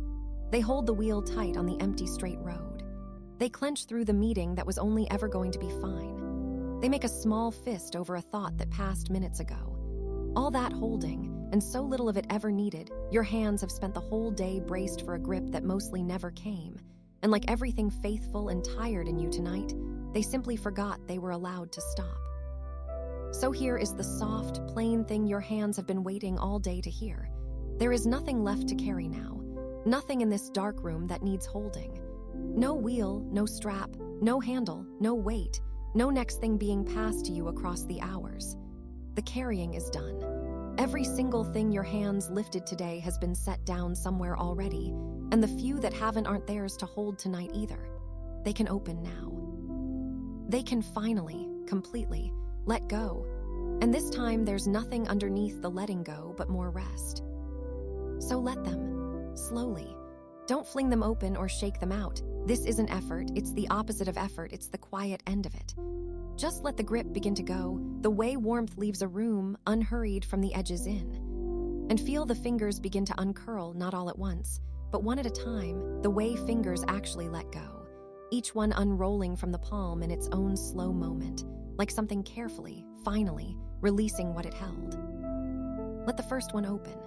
They hold the wheel tight on the empty straight road. They clench through the meeting that was only ever going to be fine. They make a small fist over a thought that passed minutes ago. All that holding, and so little of it ever needed, your hands have spent the whole day braced for a grip that mostly never came. And like everything faithful and tired in you tonight, they simply forgot they were allowed to stop. So here is the soft, plain thing your hands have been waiting all day to hear. There is nothing left to carry now. Nothing in this dark room that needs holding. No wheel, no strap, no handle, no weight, no next thing being passed to you across the hours. The carrying is done. Every single thing your hands lifted today has been set down somewhere already, and the few that haven't aren't theirs to hold tonight either. They can open now. They can finally, completely, let go. And this time there's nothing underneath the letting go but more rest. So let them, slowly. Don't fling them open or shake them out. This isn't effort, it's the opposite of effort, it's the quiet end of it. Just let the grip begin to go, the way warmth leaves a room, unhurried from the edges in. And feel the fingers begin to uncurl, not all at once, but one at a time, the way fingers actually let go. Each one unrolling from the palm in its own slow moment, like something carefully, finally, releasing what it held. Let the first one open,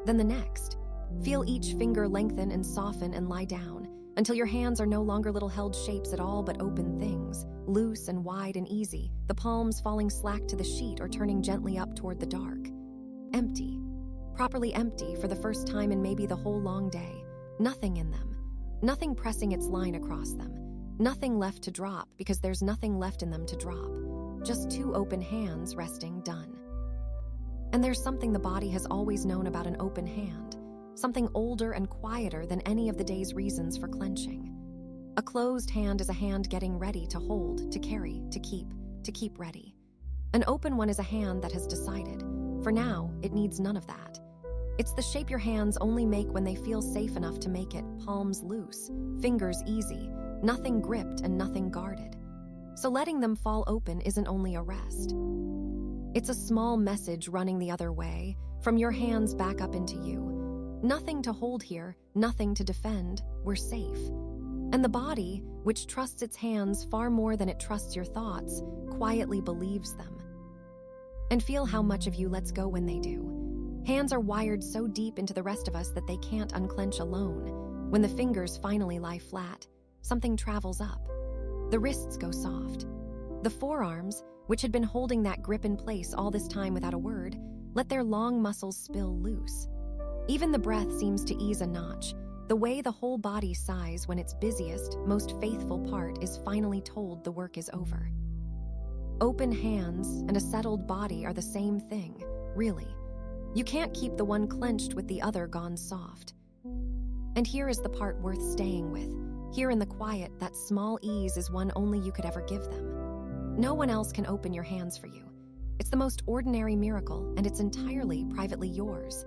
then the next. Feel each finger lengthen and soften and lie down, until your hands are no longer little held shapes at all but open things, loose and wide and easy, the palms falling slack to the sheet or turning gently up toward the dark. Empty. Properly empty for the first time in maybe the whole long day. Nothing in them. Nothing pressing its line across them. Nothing left to drop because there's nothing left in them to drop. Just two open hands resting done. And there's something the body has always known about an open hand. Something older and quieter than any of the day's reasons for clenching. A closed hand is a hand getting ready to hold, to carry, to keep ready. An open one is a hand that has decided. For now, it needs none of that. It's the shape your hands only make when they feel safe enough to make it, palms loose, fingers easy, nothing gripped and nothing guarded. So letting them fall open isn't only a rest. It's a small message running the other way, from your hands back up into you. Nothing to hold here, nothing to defend, we're safe. And the body, which trusts its hands far more than it trusts your thoughts, quietly believes them. And feel how much of you lets go when they do. Hands are wired so deep into the rest of us that they can't unclench alone. When the fingers finally lie flat, something travels up. The wrists go soft. The forearms, which had been holding that grip in place all this time without a word, let their long muscles spill loose. Even the breath seems to ease a notch, the way the whole body sighs when its busiest, most faithful part is finally told the work is over. Open hands and a settled body are the same thing, really. You can't keep the one clenched with the other gone soft. And here is the part worth staying with. Here in the quiet, that small ease is one only you could ever give them. No one else can open your hands for you. It's the most ordinary miracle, and it's entirely privately yours.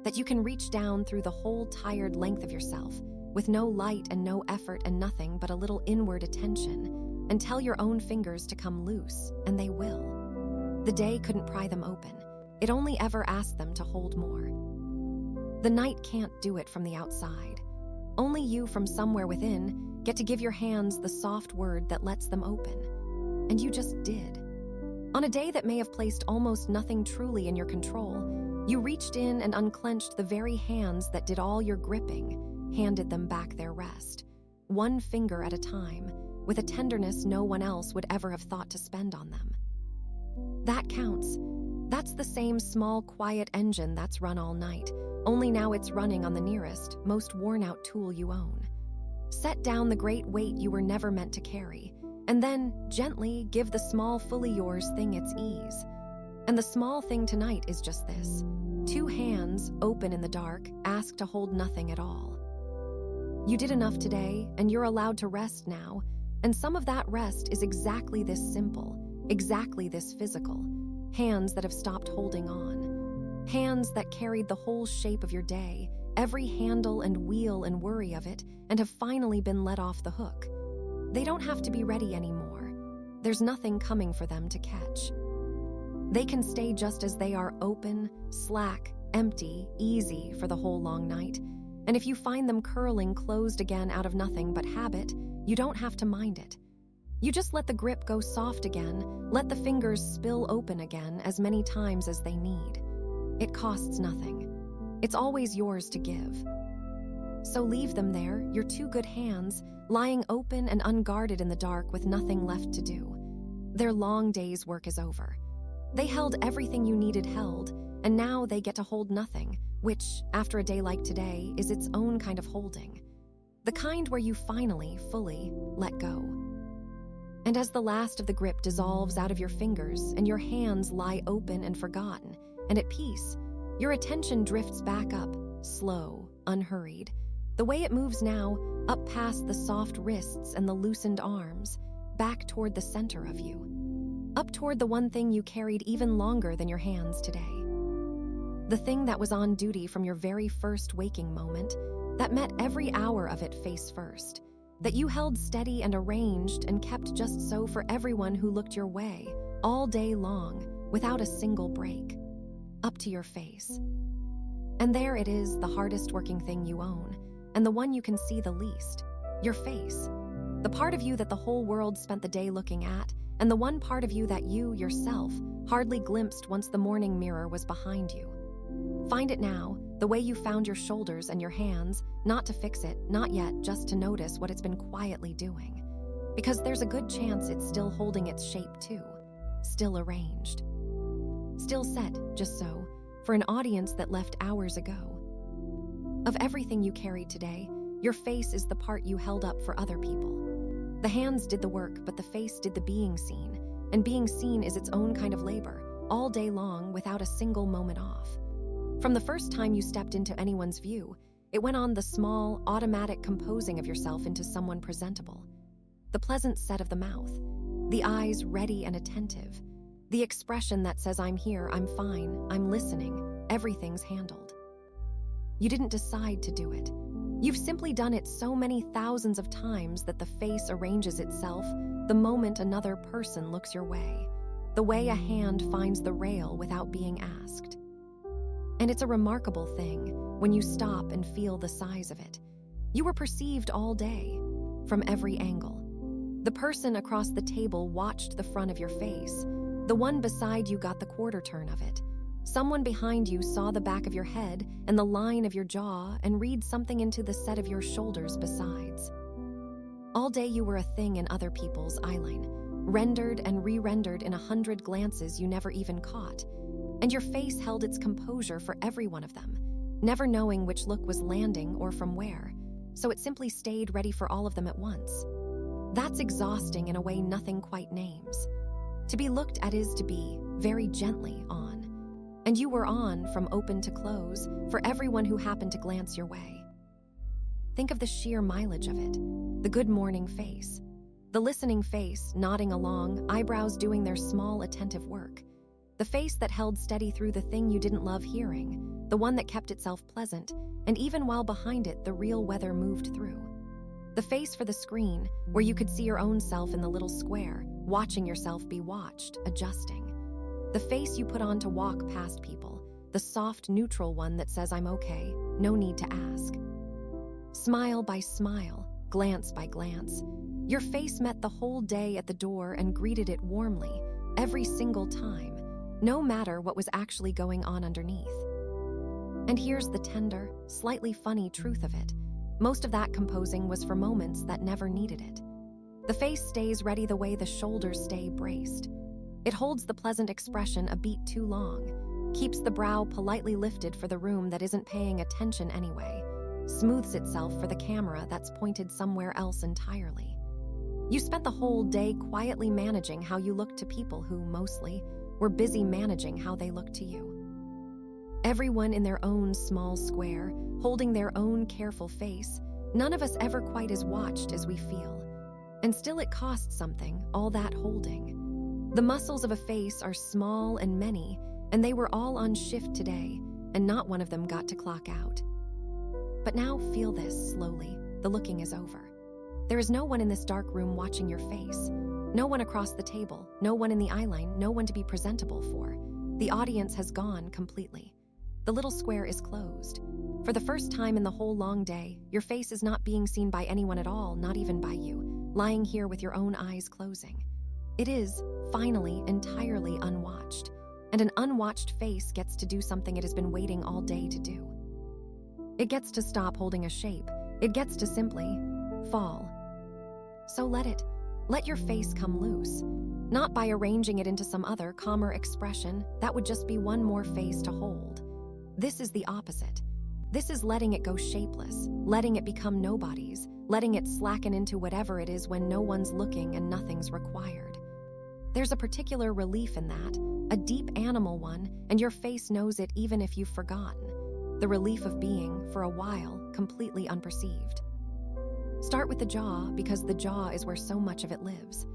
That you can reach down through the whole tired length of yourself, with no light and no effort and nothing but a little inward attention, and tell your own fingers to come loose, and they will. The day couldn't pry them open. It only ever asked them to hold more. The night can't do it from the outside. Only you from somewhere within get to give your hands the soft word that lets them open. And you just did. On a day that may have placed almost nothing truly in your control, you reached in and unclenched the very hands that did all your gripping, handed them back their rest, one finger at a time, with a tenderness no one else would ever have thought to spend on them. That counts. That's the same small, quiet engine that's run all night, only now it's running on the nearest, most worn-out tool you own. Set down the great weight you were never meant to carry, and then, gently, give the small, fully yours thing its ease. And the small thing tonight is just this. 2 hands, open in the dark, ask to hold nothing at all. You did enough today, and you're allowed to rest now, and some of that rest is exactly this simple, exactly this physical. Hands that have stopped holding on. Hands that carried the whole shape of your day, every handle and wheel and worry of it, and have finally been let off the hook. They don't have to be ready anymore. There's nothing coming for them to catch. They can stay just as they are, open, slack, empty, easy for the whole long night. And if you find them curling closed again out of nothing but habit, you don't have to mind it. You just let the grip go soft again, let the fingers spill open again as many times as they need. It costs nothing. It's always yours to give. So leave them there, your 2 good hands, lying open and unguarded in the dark with nothing left to do. Their long day's work is over. They held everything you needed held, and now they get to hold nothing, which, after a day like today, is its own kind of holding. The kind where you finally, fully, let go. And as the last of the grip dissolves out of your fingers and your hands lie open and forgotten, and at peace, your attention drifts back up, slow, unhurried, the way it moves now, up past the soft wrists and the loosened arms, back toward the center of you, up toward the one thing you carried even longer than your hands today. The thing that was on duty from your very first waking moment, that met every hour of it face first, that you held steady and arranged and kept just so for everyone who looked your way, all day long, without a single break, up to your face. And there it is, the hardest working thing you own, and the one you can see the least, your face, the part of you that the whole world spent the day looking at, and the one part of you that you, yourself, hardly glimpsed once the morning mirror was behind you. Find it now, the way you found your shoulders and your hands, not to fix it, not yet, just to notice what it's been quietly doing. Because there's a good chance it's still holding its shape too, still arranged. Still set, just so, for an audience that left hours ago. Of everything you carried today, your face is the part you held up for other people. The hands did the work, but the face did the being seen, and being seen is its own kind of labor, all day long without a single moment off. From the first time you stepped into anyone's view, it went on the small, automatic composing of yourself into someone presentable. The pleasant set of the mouth, the eyes ready and attentive, the expression that says, I'm here, I'm fine, I'm listening, everything's handled. You didn't decide to do it. You've simply done it so many thousands of times that the face arranges itself the moment another person looks your way, the way a hand finds the rail without being asked. And it's a remarkable thing when you stop and feel the size of it. You were perceived all day, from every angle. The person across the table watched the front of your face. The one beside you got the quarter turn of it. Someone behind you saw the back of your head and the line of your jaw and read something into the set of your shoulders besides. All day you were a thing in other people's eyeline, rendered and re-rendered in 100 glances you never even caught. And your face held its composure for every one of them, never knowing which look was landing or from where, so it simply stayed ready for all of them at once. That's exhausting in a way nothing quite names. To be looked at is to be, very gently, on. And you were on from open to close for everyone who happened to glance your way. think of the sheer mileage of it. The good morning face. The listening face, nodding along, eyebrows doing their small, attentive work. The face that held steady through the thing you didn't love hearing, the one that kept itself pleasant, and even while behind it, the real weather moved through. The face for the screen, where you could see your own self in the little square, watching yourself be watched, adjusting. The face you put on to walk past people, the soft, neutral one that says, "I'm okay, no need to ask." Smile by smile, glance by glance. Your face met the whole day at the door and greeted it warmly, every single time, no matter what was actually going on underneath. And here's the tender, slightly funny truth of it. Most of that composing was for moments that never needed it. The face stays ready the way the shoulders stay braced. It holds the pleasant expression a beat too long, keeps the brow politely lifted for the room that isn't paying attention anyway, smooths itself for the camera that's pointed somewhere else entirely. You spent the whole day quietly managing how you looked to people who, mostly, were busy managing how they looked to you. Everyone in their own small square, holding their own careful face, none of us ever quite as watched as we feel. And still it costs something, all that holding. The muscles of a face are small and many, and they were all on shift today, and not one of them got to clock out. But now feel this slowly. The looking is over. There is no one in this dark room watching your face. No one across the table, no one in the eyeline, no one to be presentable for. The audience has gone completely. The little square is closed. For the first time in the whole long day, your face is not being seen by anyone at all, not even by you, lying here with your own eyes closing. It is, finally, entirely unwatched. And an unwatched face gets to do something it has been waiting all day to do. It gets to stop holding a shape. It gets to simply fall. So let it. Let your face come loose. Not by arranging it into some other, calmer expression. That would just be one more face to hold. This is the opposite. This is letting it go shapeless, letting it become nobody's, letting it slacken into whatever it is when no one's looking and nothing's required. There's a particular relief in that, a deep animal one, and your face knows it even if you've forgotten. The relief of being, for a while, completely unperceived. Start with the jaw, because the jaw is where so much of it lives.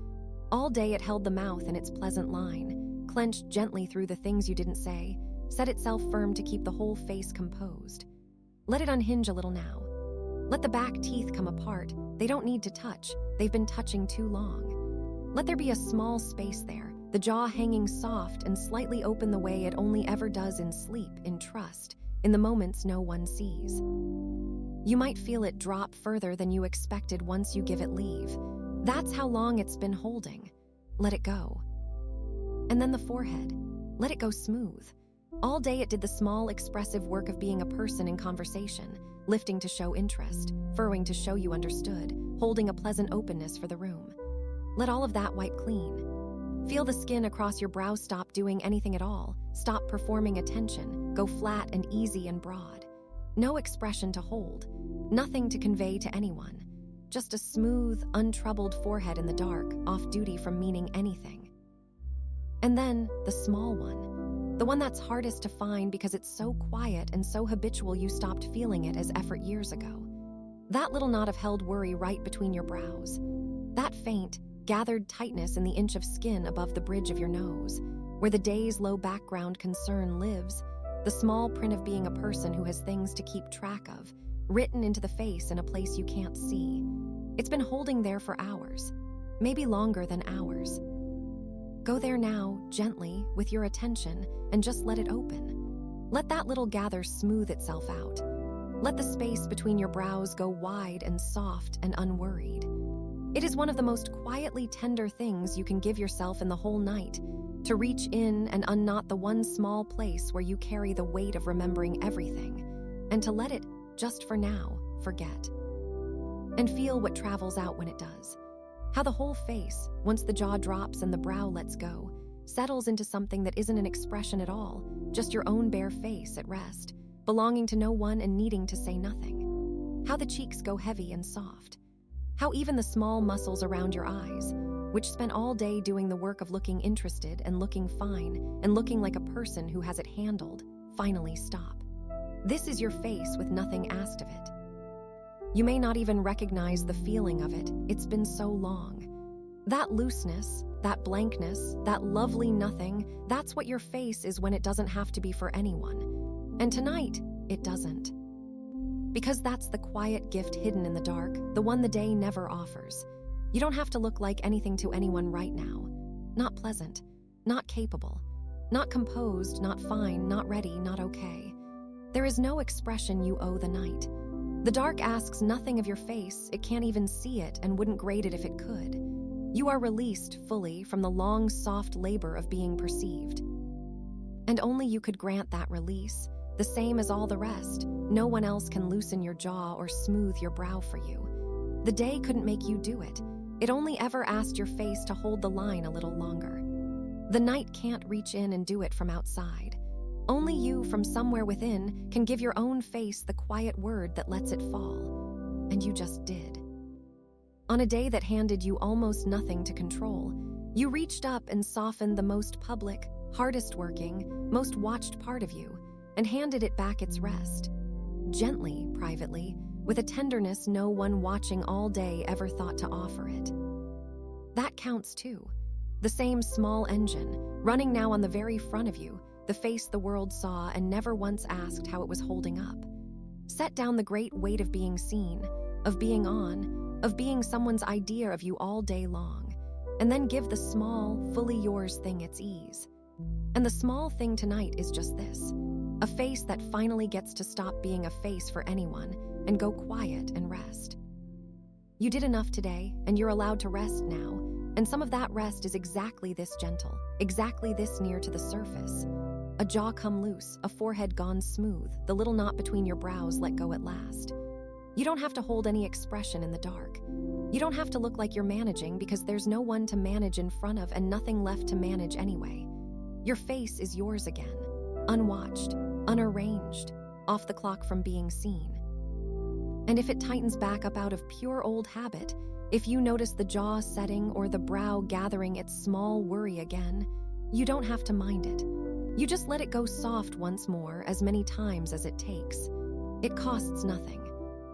All day it held the mouth in its pleasant line, clenched gently through the things you didn't say, set itself firm to keep the whole face composed. Let it unhinge a little now. Let the back teeth come apart. They don't need to touch. They've been touching too long. Let there be a small space there, the jaw hanging soft and slightly open the way it only ever does in sleep, in trust, in the moments no one sees. You might feel it drop further than you expected once you give it leave. That's how long it's been holding. Let it go. And then the forehead. Let it go smooth. All day it did the small, expressive work of being a person in conversation, lifting to show interest, furrowing to show you understood, holding a pleasant openness for the room. Let all of that wipe clean. Feel the skin across your brow stop doing anything at all, stop performing attention, go flat and easy and broad. No expression to hold, nothing to convey to anyone. Just a smooth, untroubled forehead in the dark, off duty from meaning anything. And then, the small one. The one that's hardest to find because it's so quiet and so habitual you stopped feeling it as effort years ago. That little knot of held worry right between your brows. That faint, gathered tightness in the inch of skin above the bridge of your nose, where the day's low background concern lives, the small print of being a person who has things to keep track of, written into the face in a place you can't see. It's been holding there for hours, maybe longer than hours. Go there now, gently, with your attention, and just let it open. Let that little gather smooth itself out. Let the space between your brows go wide and soft and unworried. It is one of the most quietly tender things you can give yourself in the whole night, to reach in and unknot the one small place where you carry the weight of remembering everything, and to let it, just for now, forget. And feel what travels out when it does. How the whole face, once the jaw drops and the brow lets go, settles into something that isn't an expression at all, just your own bare face at rest, belonging to no one and needing to say nothing. How the cheeks go heavy and soft. How even the small muscles around your eyes, which spent all day doing the work of looking interested and looking fine and looking like a person who has it handled, finally stop. This is your face with nothing asked of it. You may not even recognize the feeling of it. It's been so long. That looseness, that blankness, that lovely nothing, that's what your face is when it doesn't have to be for anyone. And tonight, it doesn't. Because that's the quiet gift hidden in the dark, the one the day never offers. You don't have to look like anything to anyone right now. Not pleasant, not capable, not composed, not fine, not ready, not okay. There is no expression you owe the night. The dark asks nothing of your face, it can't even see it and wouldn't grade it if it could. You are released fully from the long, soft labor of being perceived. And only you could grant that release, the same as all the rest. No one else can loosen your jaw or smooth your brow for you. The day couldn't make you do it. It only ever asked your face to hold the line a little longer. The night can't reach in and do it from outside. Only you, from somewhere within, can give your own face the quiet word that lets it fall. And you just did. On a day that handed you almost nothing to control, you reached up and softened the most public, hardest working, most watched part of you, and handed it back its rest. Gently, privately, with a tenderness no one watching all day ever thought to offer it. That counts too. The same small engine, running now on the very front of you, the face the world saw and never once asked how it was holding up. Set down the great weight of being seen, of being on, of being someone's idea of you all day long, and then give the small, fully yours thing its ease. And the small thing tonight is just this, a face that finally gets to stop being a face for anyone and go quiet and rest. You did enough today, and you're allowed to rest now, and some of that rest is exactly this gentle, exactly this near to the surface. A jaw come loose, a forehead gone smooth, the little knot between your brows let go at last. You don't have to hold any expression in the dark. You don't have to look like you're managing because there's no one to manage in front of and nothing left to manage anyway. Your face is yours again, unwatched, unarranged, off the clock from being seen. And if it tightens back up out of pure old habit, if you notice the jaw setting or the brow gathering its small worry again, you don't have to mind it. You just let it go soft once more as many times as it takes. It costs nothing.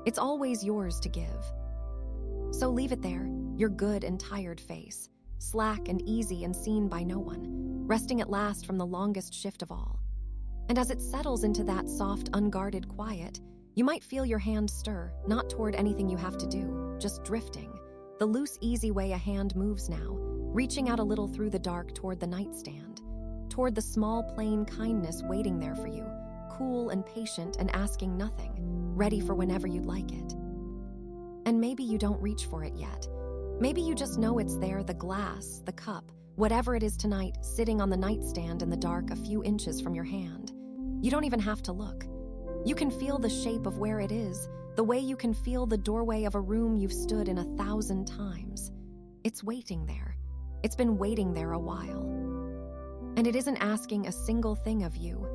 It's always yours to give. So leave it there, your good and tired face, slack and easy and seen by no one, resting at last from the longest shift of all. And as it settles into that soft, unguarded quiet, you might feel your hand stir, not toward anything you have to do, just drifting, the loose, easy way a hand moves now, reaching out a little through the dark toward the nightstand, toward the small, plain kindness waiting there for you, cool and patient and asking nothing, ready for whenever you'd like it. And maybe you don't reach for it yet. Maybe you just know it's there, the glass, the cup, whatever it is tonight, sitting on the nightstand in the dark a few inches from your hand. You don't even have to look. You can feel the shape of where it is, the way you can feel the doorway of a room you've stood in 1,000 times. It's waiting there. It's been waiting there a while. And it isn't asking a single thing of you.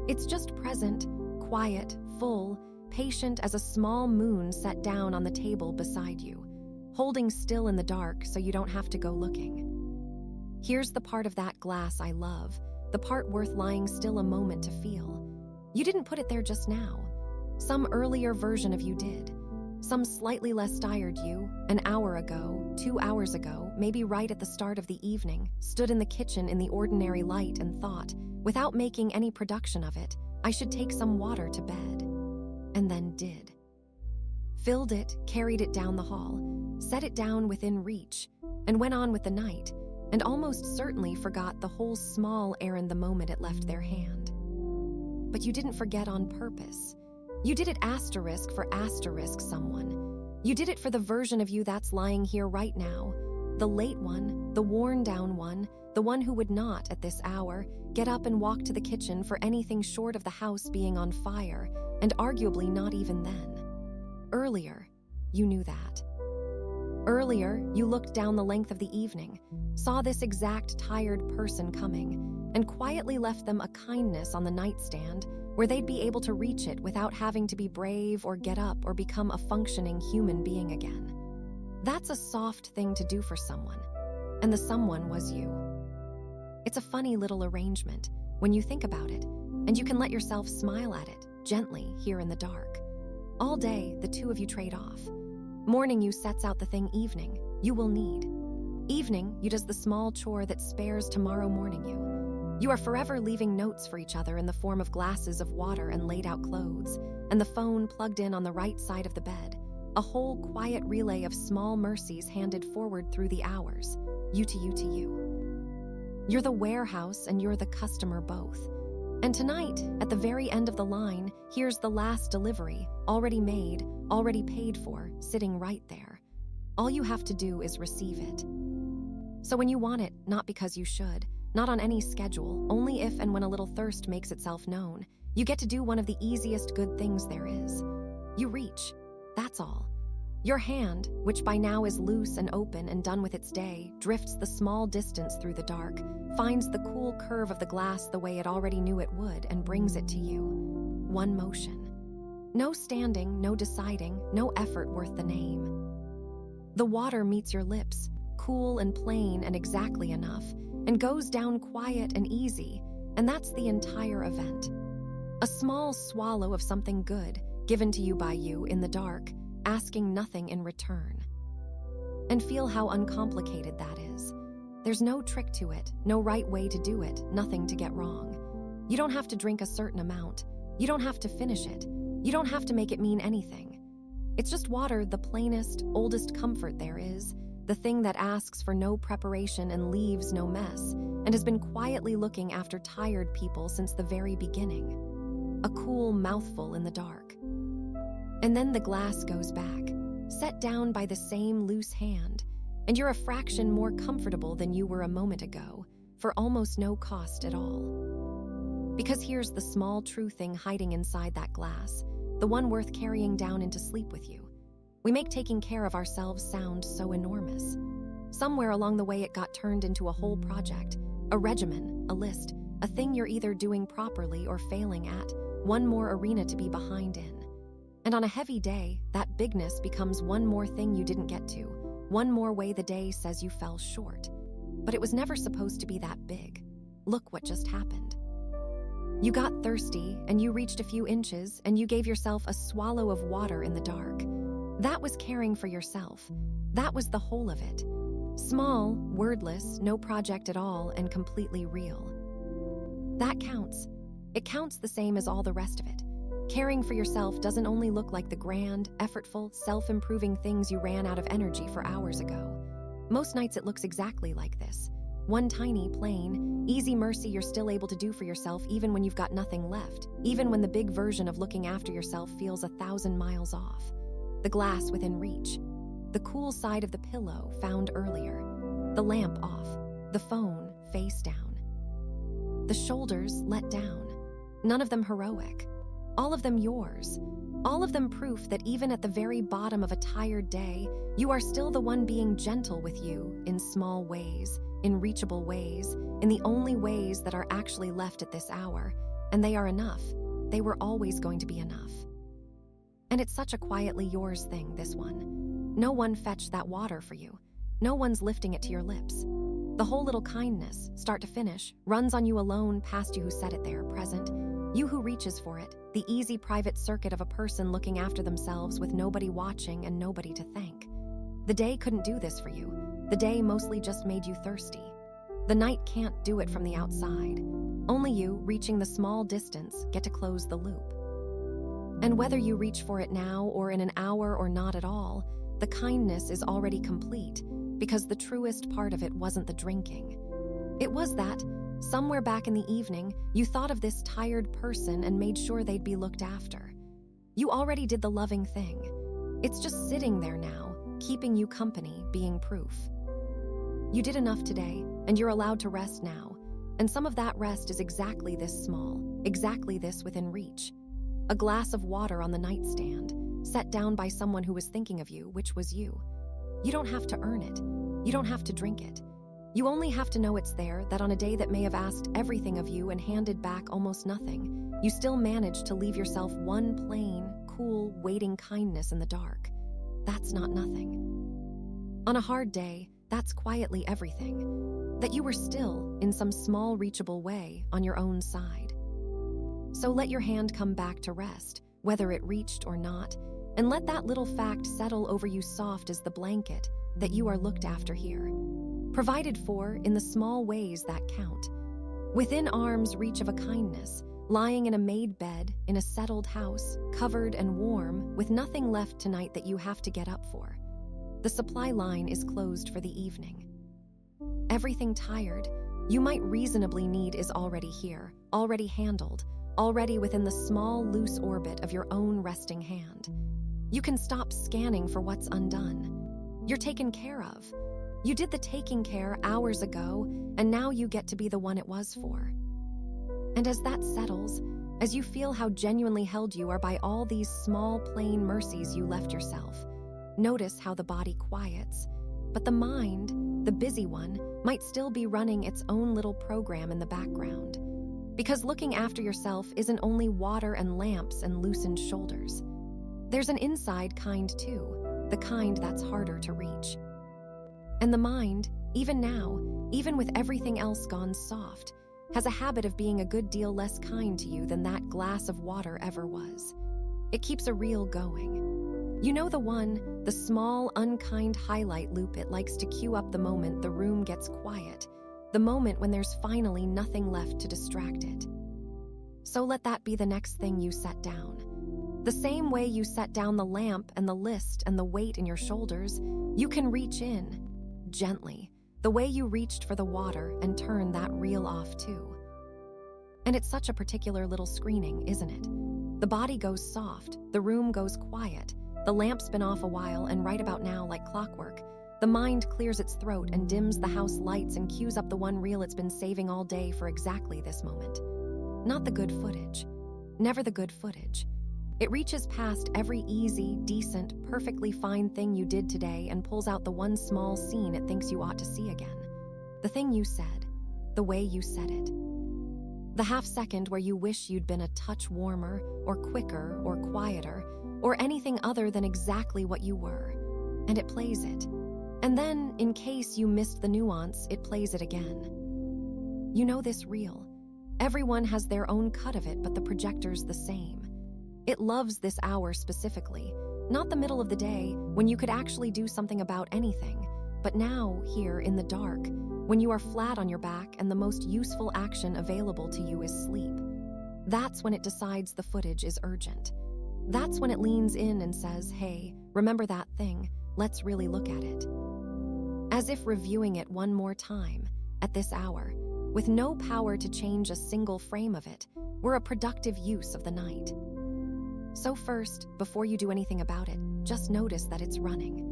It's just present, quiet, full, patient as a small moon set down on the table beside you, holding still in the dark so you don't have to go looking. Here's the part of that glass I love, the part worth lying still a moment to feel. You didn't put it there just now. Some earlier version of you did. Some slightly less tired you, an hour ago, 2 hours ago, maybe right at the start of the evening, stood in the kitchen in the ordinary light and thought, without making any production of it, I should take some water to bed. And then did. Filled it, carried it down the hall, set it down within reach, and went on with the night, and almost certainly forgot the whole small errand the moment it left their hand. But you didn't forget on purpose. You did it asterisk for asterisk someone. You did it for the version of you that's lying here right now, the late one, the worn down one, the one who would not, at this hour, get up and walk to the kitchen for anything short of the house being on fire, and arguably not even then. Earlier, you knew that. Earlier, you looked down the length of the evening, saw this exact tired person coming, and quietly left them a kindness on the nightstand where they'd be able to reach it without having to be brave or get up or become a functioning human being again. That's a soft thing to do for someone, and the someone was you. It's a funny little arrangement when you think about it, and you can let yourself smile at it gently here in the dark. All day, the two of you trade off. Morning, you sets out the thing evening you will need. Evening, you does the small chore that spares tomorrow morning you. You are forever leaving notes for each other in the form of glasses of water and laid out clothes, and the phone plugged in on the right side of the bed. A whole quiet relay of small mercies handed forward through the hours, you to you to you. You're the warehouse and you're the customer both. And tonight, at the very end of the line, here's the last delivery, already made, already paid for, sitting right there. All you have to do is receive it. So when you want it, not because you should, not on any schedule, only if and when a little thirst makes itself known, you get to do one of the easiest good things there is. You reach, that's all. Your hand, which by now is loose and open and done with its day, drifts the small distance through the dark, finds the cool curve of the glass the way it already knew it would, and brings it to you. One motion. No standing, no deciding, no effort worth the name. The water meets your lips, cool and plain and exactly enough, and goes down quiet and easy, and that's the entire event. A small swallow of something good, given to you by you in the dark, asking nothing in return. And feel how uncomplicated that is. There's no trick to it, no right way to do it, nothing to get wrong. You don't have to drink a certain amount. You don't have to finish it. You don't have to make it mean anything. It's just water, the plainest, oldest comfort there is, the thing that asks for no preparation and leaves no mess, and has been quietly looking after tired people since the very beginning. A cool mouthful in the dark. And then the glass goes back, set down by the same loose hand, and you're a fraction more comfortable than you were a moment ago, for almost no cost at all. Because here's the small true thing hiding inside that glass, the one worth carrying down into sleep with you. We make taking care of ourselves sound so enormous. Somewhere along the way it got turned into a whole project, a regimen, a list, a thing you're either doing properly or failing at, one more arena to be behind in. And on a heavy day, that bigness becomes one more thing you didn't get to, one more way the day says you fell short. But it was never supposed to be that big. Look what just happened. You got thirsty, and you reached a few inches, and you gave yourself a swallow of water in the dark. That was caring for yourself. That was the whole of it. Small, wordless, no project at all, and completely real. That counts. It counts the same as all the rest of it. Caring for yourself doesn't only look like the grand, effortful, self-improving things you ran out of energy for hours ago. Most nights it looks exactly like this. One tiny, plain, easy mercy you're still able to do for yourself even when you've got nothing left, even when the big version of looking after yourself feels 1,000 miles off. The glass within reach. The cool side of the pillow found earlier. The lamp off. The phone face down. The shoulders let down. None of them heroic. All of them yours. All of them proof that even at the very bottom of a tired day, you are still the one being gentle with you in small ways, in reachable ways, in the only ways that are actually left at this hour. And they are enough. They were always going to be enough. And it's such a quietly yours thing, this one. No one fetched that water for you. No one's lifting it to your lips. The whole little kindness, start to finish, runs on you alone past you who set it there, present. You who reaches for it, the easy private circuit of a person looking after themselves with nobody watching and nobody to thank. The day couldn't do this for you. The day mostly just made you thirsty. The night can't do it from the outside. Only you, reaching the small distance, get to close the loop. And whether you reach for it now or in an hour or not at all, the kindness is already complete because the truest part of it wasn't the drinking. It was that, somewhere back in the evening, you thought of this tired person and made sure they'd be looked after. You already did the loving thing. It's just sitting there now, keeping you company, being proof. You did enough today, and you're allowed to rest now. And some of that rest is exactly this small, exactly this within reach. A glass of water on the nightstand, set down by someone who was thinking of you, which was you. You don't have to earn it. You don't have to drink it. You only have to know it's there, that on a day that may have asked everything of you and handed back almost nothing, you still managed to leave yourself one plain, cool, waiting kindness in the dark. That's not nothing. On a hard day, that's quietly everything. That you were still, in some small reachable way, on your own side. So let your hand come back to rest, whether it reached or not, and let that little fact settle over you soft as the blanket that you are looked after here, provided for in the small ways that count, within arm's reach of a kindness, lying in a made bed in a settled house, covered and warm, with nothing left tonight that you have to get up for. The supply line is closed for the evening. Everything tired you might reasonably need is already here, already handled, already within the small, loose orbit of your own resting hand. You can stop scanning for what's undone. You're taken care of. You did the taking care hours ago, and now you get to be the one it was for. And as that settles, as you feel how genuinely held you are by all these small, plain mercies you left yourself, notice how the body quiets, but the mind, the busy one, might still be running its own little program in the background. Because looking after yourself isn't only water and lamps and loosened shoulders. There's an inside kind too, the kind that's harder to reach. And the mind, even now, even with everything else gone soft, has a habit of being a good deal less kind to you than that glass of water ever was. It keeps a reel going. You know the one, the small, unkind highlight loop it likes to cue up the moment the room gets quiet, the moment when there's finally nothing left to distract it. So let that be the next thing you set down. The same way you set down the lamp and the list and the weight in your shoulders, you can reach in, gently, the way you reached for the water and turn that reel off too. And it's such a particular little screening, isn't it? The body goes soft, the room goes quiet, the lamp's been off a while, and right about now, like clockwork, the mind clears its throat and dims the house lights and cues up the one reel it's been saving all day for exactly this moment. Not the good footage. Never the good footage. It reaches past every easy, decent, perfectly fine thing you did today and pulls out the one small scene it thinks you ought to see again. The thing you said, the way you said it. The half second where you wish you'd been a touch warmer, or quicker, or quieter, or anything other than exactly what you were. And it plays it. And then, in case you missed the nuance, it plays it again. You know this reel. Everyone has their own cut of it, but the projector's the same. It loves this hour specifically, not the middle of the day when you could actually do something about anything, but now, here in the dark, when you are flat on your back and the most useful action available to you is sleep. That's when it decides the footage is urgent. That's when it leans in and says, hey, remember that thing, let's really look at it. As if reviewing it one more time, at this hour, with no power to change a single frame of it, were a productive use of the night. So first, before you do anything about it, just notice that it's running.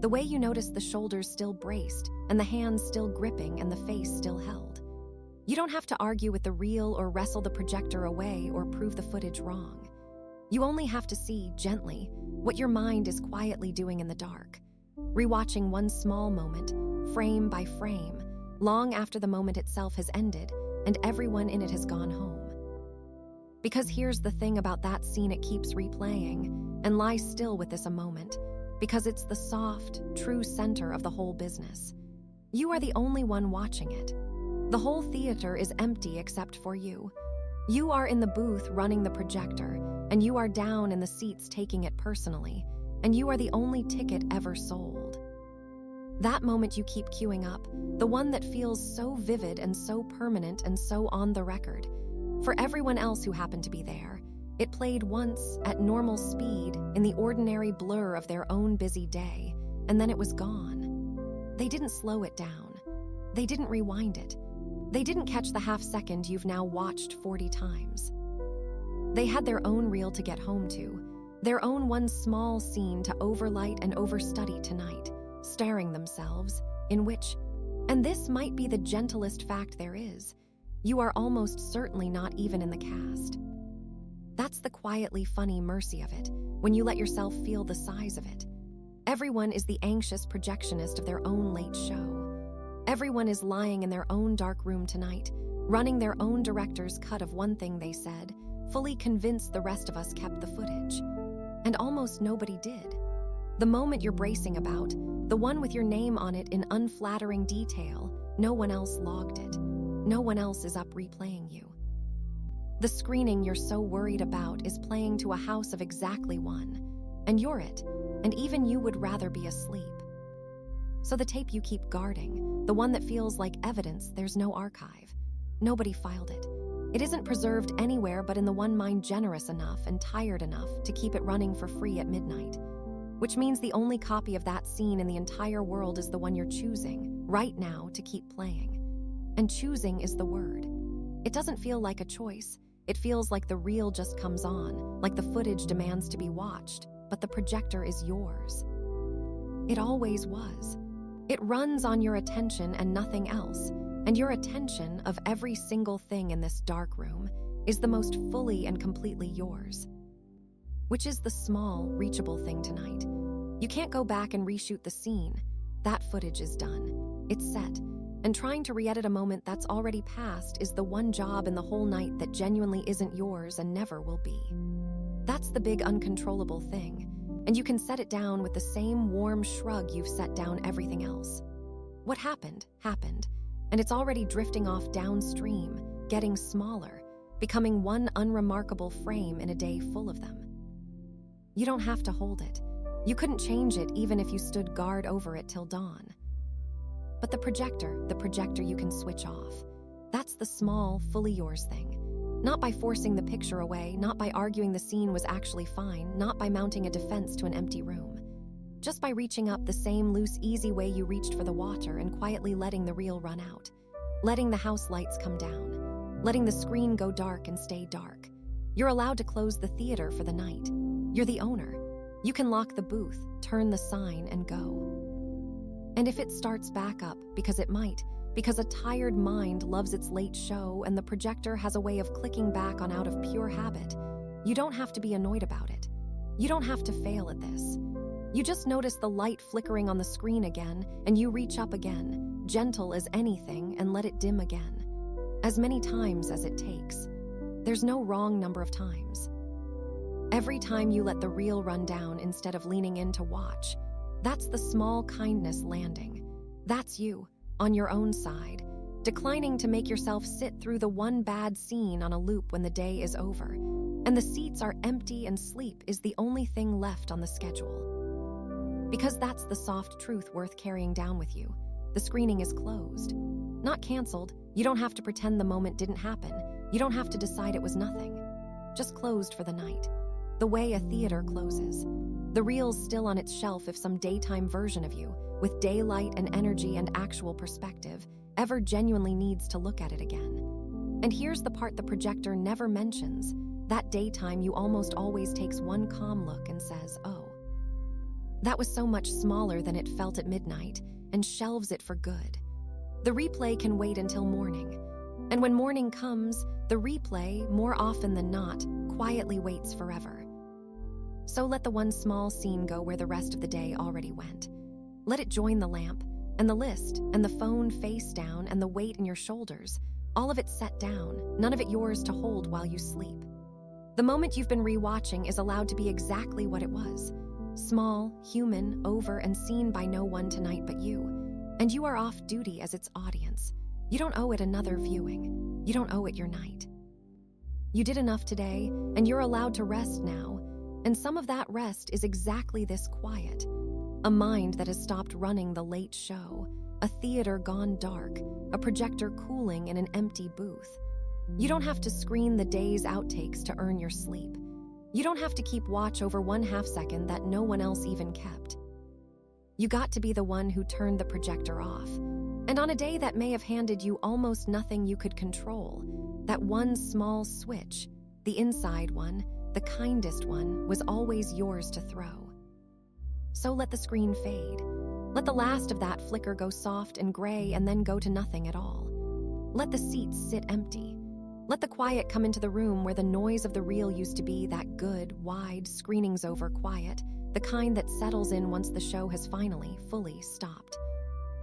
The way you notice the shoulders still braced, and the hands still gripping, and the face still held. You don't have to argue with the reel or wrestle the projector away or prove the footage wrong. You only have to see, gently, what your mind is quietly doing in the dark, rewatching one small moment, frame by frame, long after the moment itself has ended and everyone in it has gone home. Because here's the thing about that scene it keeps replaying, and lie still with this a moment, because it's the soft, true center of the whole business. You are the only one watching it. The whole theater is empty except for you. You are in the booth running the projector, and you are down in the seats taking it personally, and you are the only ticket ever sold. That moment you keep queuing up, the one that feels so vivid and so permanent and so on the record. For everyone else who happened to be there, it played once at normal speed in the ordinary blur of their own busy day, and then it was gone. They didn't slow it down. They didn't rewind it. They didn't catch the half second you've now watched 40 times. They had their own reel to get home to, their own one small scene to overlight and overstudy tonight, staring themselves, in which, and this might be the gentlest fact there is, you are almost certainly not even in the cast. That's the quietly funny mercy of it, when you let yourself feel the size of it. Everyone is the anxious projectionist of their own late show. Everyone is lying in their own dark room tonight, running their own director's cut of one thing they said, fully convinced the rest of us kept the footage. And almost nobody did. The moment you're bracing about, the one with your name on it in unflattering detail, no one else logged it. No one else is up replaying you. The screening you're so worried about is playing to a house of exactly one, and you're it, and even you would rather be asleep. So the tape you keep guarding, the one that feels like evidence there's no archive. Nobody filed it. It isn't preserved anywhere but in the one mind generous enough and tired enough to keep it running for free at midnight. Which means the only copy of that scene in the entire world is the one you're choosing, right now, to keep playing. And choosing is the word. It doesn't feel like a choice. It feels like the reel just comes on, like the footage demands to be watched, but the projector is yours. It always was. It runs on your attention and nothing else, and your attention of every single thing in this dark room is the most fully and completely yours. Which is the small, reachable thing tonight. You can't go back and reshoot the scene. That footage is done. It's set. And trying to re-edit a moment that's already passed is the one job in the whole night that genuinely isn't yours and never will be. That's the big uncontrollable thing, and you can set it down with the same warm shrug you've set down everything else. What happened, happened, and it's already drifting off downstream, getting smaller, becoming one unremarkable frame in a day full of them. You don't have to hold it. You couldn't change it even if you stood guard over it till dawn. But the projector you can switch off. That's the small, fully yours thing. Not by forcing the picture away, not by arguing the scene was actually fine, not by mounting a defense to an empty room. Just by reaching up the same loose, easy way you reached for the water and quietly letting the reel run out. Letting the house lights come down. Letting the screen go dark and stay dark. You're allowed to close the theater for the night. You're the owner. You can lock the booth, turn the sign, and go. And if it starts back up, because it might, because a tired mind loves its late show and the projector has a way of clicking back on out of pure habit, you don't have to be annoyed about it. You don't have to fail at this. You just notice the light flickering on the screen again, and you reach up again, gentle as anything, and let it dim again. As many times as it takes. There's no wrong number of times. Every time you let the reel run down instead of leaning in to watch, that's the small kindness landing. That's you, on your own side, declining to make yourself sit through the one bad scene on a loop when the day is over, and the seats are empty and sleep is the only thing left on the schedule. Because that's the soft truth worth carrying down with you. The screening is closed. Not canceled. You don't have to pretend the moment didn't happen. You don't have to decide it was nothing. Just closed for the night. The way a theater closes. The reel's still on its shelf if some daytime version of you, with daylight and energy and actual perspective, ever genuinely needs to look at it again. And here's the part the projector never mentions. That daytime you almost always takes one calm look and says, oh. That was so much smaller than it felt at midnight, and shelves it for good. The replay can wait until morning. And when morning comes, the replay, more often than not, quietly waits forever. So let the one small scene go where the rest of the day already went. Let it join the lamp, and the list, and the phone face down, and the weight in your shoulders, all of it set down, none of it yours to hold while you sleep. The moment you've been rewatching is allowed to be exactly what it was. Small, human, over, and seen by no one tonight but you. And you are off duty as its audience. You don't owe it another viewing. You don't owe it your night. You did enough today, and you're allowed to rest now. And some of that rest is exactly this quiet. A mind that has stopped running the late show. A theater gone dark. A projector cooling in an empty booth. You don't have to screen the day's outtakes to earn your sleep. You don't have to keep watch over 1/2 second that no one else even kept. You got to be the one who turned the projector off. And on a day that may have handed you almost nothing you could control, that one small switch, the inside one, the kindest one, was always yours to throw. So let the screen fade. Let the last of that flicker go soft and gray and then go to nothing at all. Let the seats sit empty. Let the quiet come into the room where the noise of the reel used to be, that good, wide, screenings over quiet, the kind that settles in once the show has finally, fully stopped.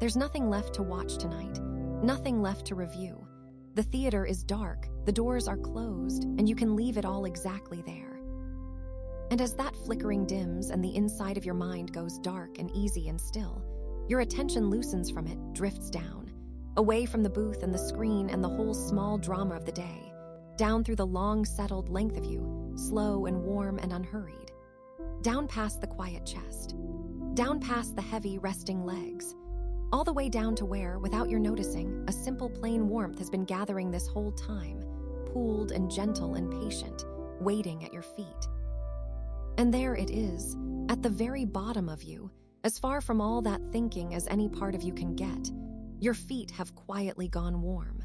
There's nothing left to watch tonight, nothing left to review. The theater is dark, the doors are closed, and you can leave it all exactly there. And as that flickering dims and the inside of your mind goes dark and easy and still, your attention loosens from it, drifts down, away from the booth and the screen and the whole small drama of the day. down through the long, settled length of you, slow and warm and unhurried. Down past the quiet chest. Down past the heavy, resting legs. All the way down to where, without your noticing, a simple plain warmth has been gathering this whole time, pooled and gentle and patient, waiting at your feet. And there it is, at the very bottom of you, as far from all that thinking as any part of you can get. Your feet have quietly gone warm.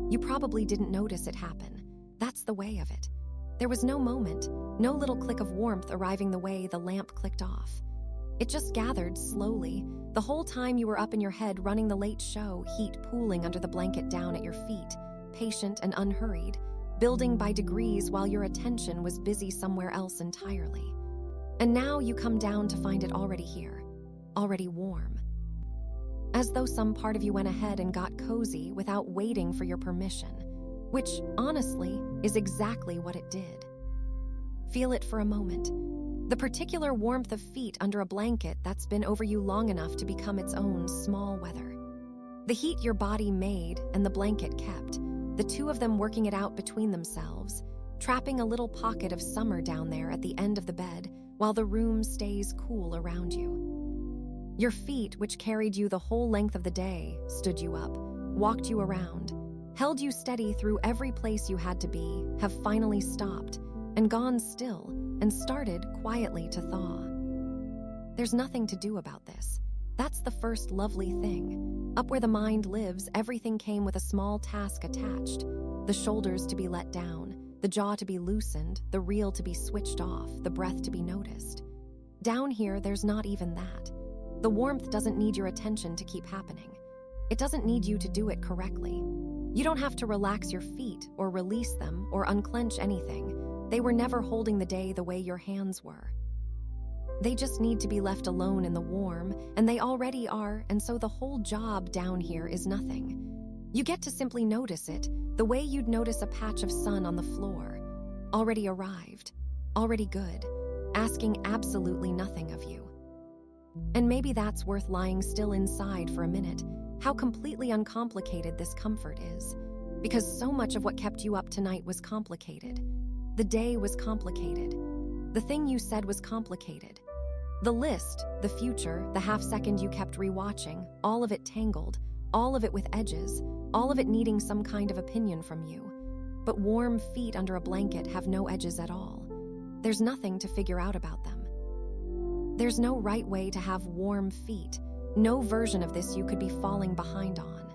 You probably didn't notice it happen. That's the way of it. There was no moment, no little click of warmth arriving the way the lamp clicked off. It just gathered slowly, the whole time you were up in your head running the late show, heat pooling under the blanket down at your feet, patient and unhurried, building by degrees while your attention was busy somewhere else entirely. And now you come down to find it already here, already warm. As though some part of you went ahead and got cozy without waiting for your permission, which, honestly, is exactly what it did. Feel it for a moment. The particular warmth of feet under a blanket that's been over you long enough to become its own small weather. The heat your body made and the blanket kept, the two of them working it out between themselves, trapping a little pocket of summer down there at the end of the bed while the room stays cool around you. Your feet, which carried you the whole length of the day, stood you up, walked you around, held you steady through every place you had to be, have finally stopped, and gone still, and started quietly to thaw. There's nothing to do about this. That's the first lovely thing. Up where the mind lives, everything came with a small task attached. The shoulders to be let down, the jaw to be loosened, the reel to be switched off, the breath to be noticed. Down here, there's not even that. The warmth doesn't need your attention to keep happening. It doesn't need you to do it correctly. You don't have to relax your feet or release them or unclench anything. They were never holding the day the way your hands were. They just need to be left alone in the warm, and they already are, and so the whole job down here is nothing. You get to simply notice it, the way you'd notice a patch of sun on the floor. Already arrived, already good, asking absolutely nothing of you. And maybe that's worth lying still inside for a minute, how completely uncomplicated this comfort is. Because so much of what kept you up tonight was complicated. The day was complicated. The thing you said was complicated. The list, the future, the half second you kept rewatching, all of it tangled, all of it with edges, all of it needing some kind of opinion from you. But warm feet under a blanket have no edges at all. There's nothing to figure out about them. There's no right way to have warm feet, no version of this you could be falling behind on.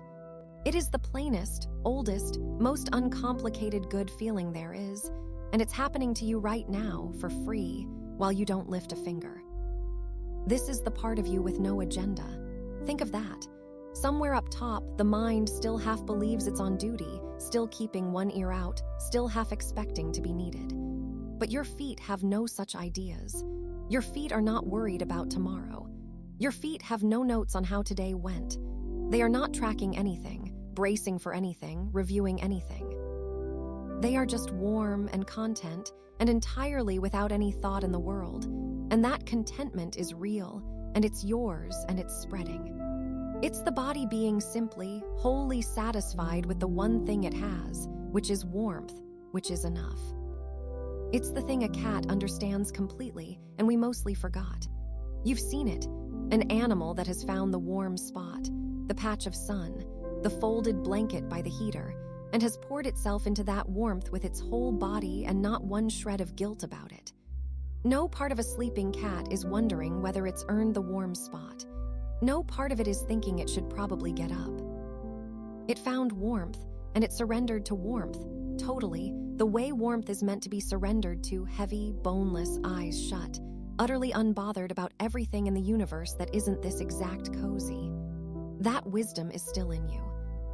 It is the plainest, oldest, most uncomplicated good feeling there is, and it's happening to you right now for free while you don't lift a finger. This is the part of you with no agenda. Think of that. Somewhere up top, the mind still half believes it's on duty, still keeping one ear out, still half expecting to be needed. But your feet have no such ideas. Your feet are not worried about tomorrow. Your feet have no notes on how today went. They are not tracking anything, bracing for anything, reviewing anything. They are just warm and content and entirely without any thought in the world. And that contentment is real, and it's yours, and it's spreading. It's the body being simply, wholly satisfied with the one thing it has, which is warmth, which is enough. It's the thing a cat understands completely, and we mostly forgot. You've seen it, an animal that has found the warm spot, the patch of sun, the folded blanket by the heater, and has poured itself into that warmth with its whole body and not one shred of guilt about it. No part of a sleeping cat is wondering whether it's earned the warm spot. No part of it is thinking it should probably get up. It found warmth, and it surrendered to warmth, totally, the way warmth is meant to be surrendered to, heavy, boneless eyes shut, utterly unbothered about everything in the universe that isn't this exact cozy. That wisdom is still in you.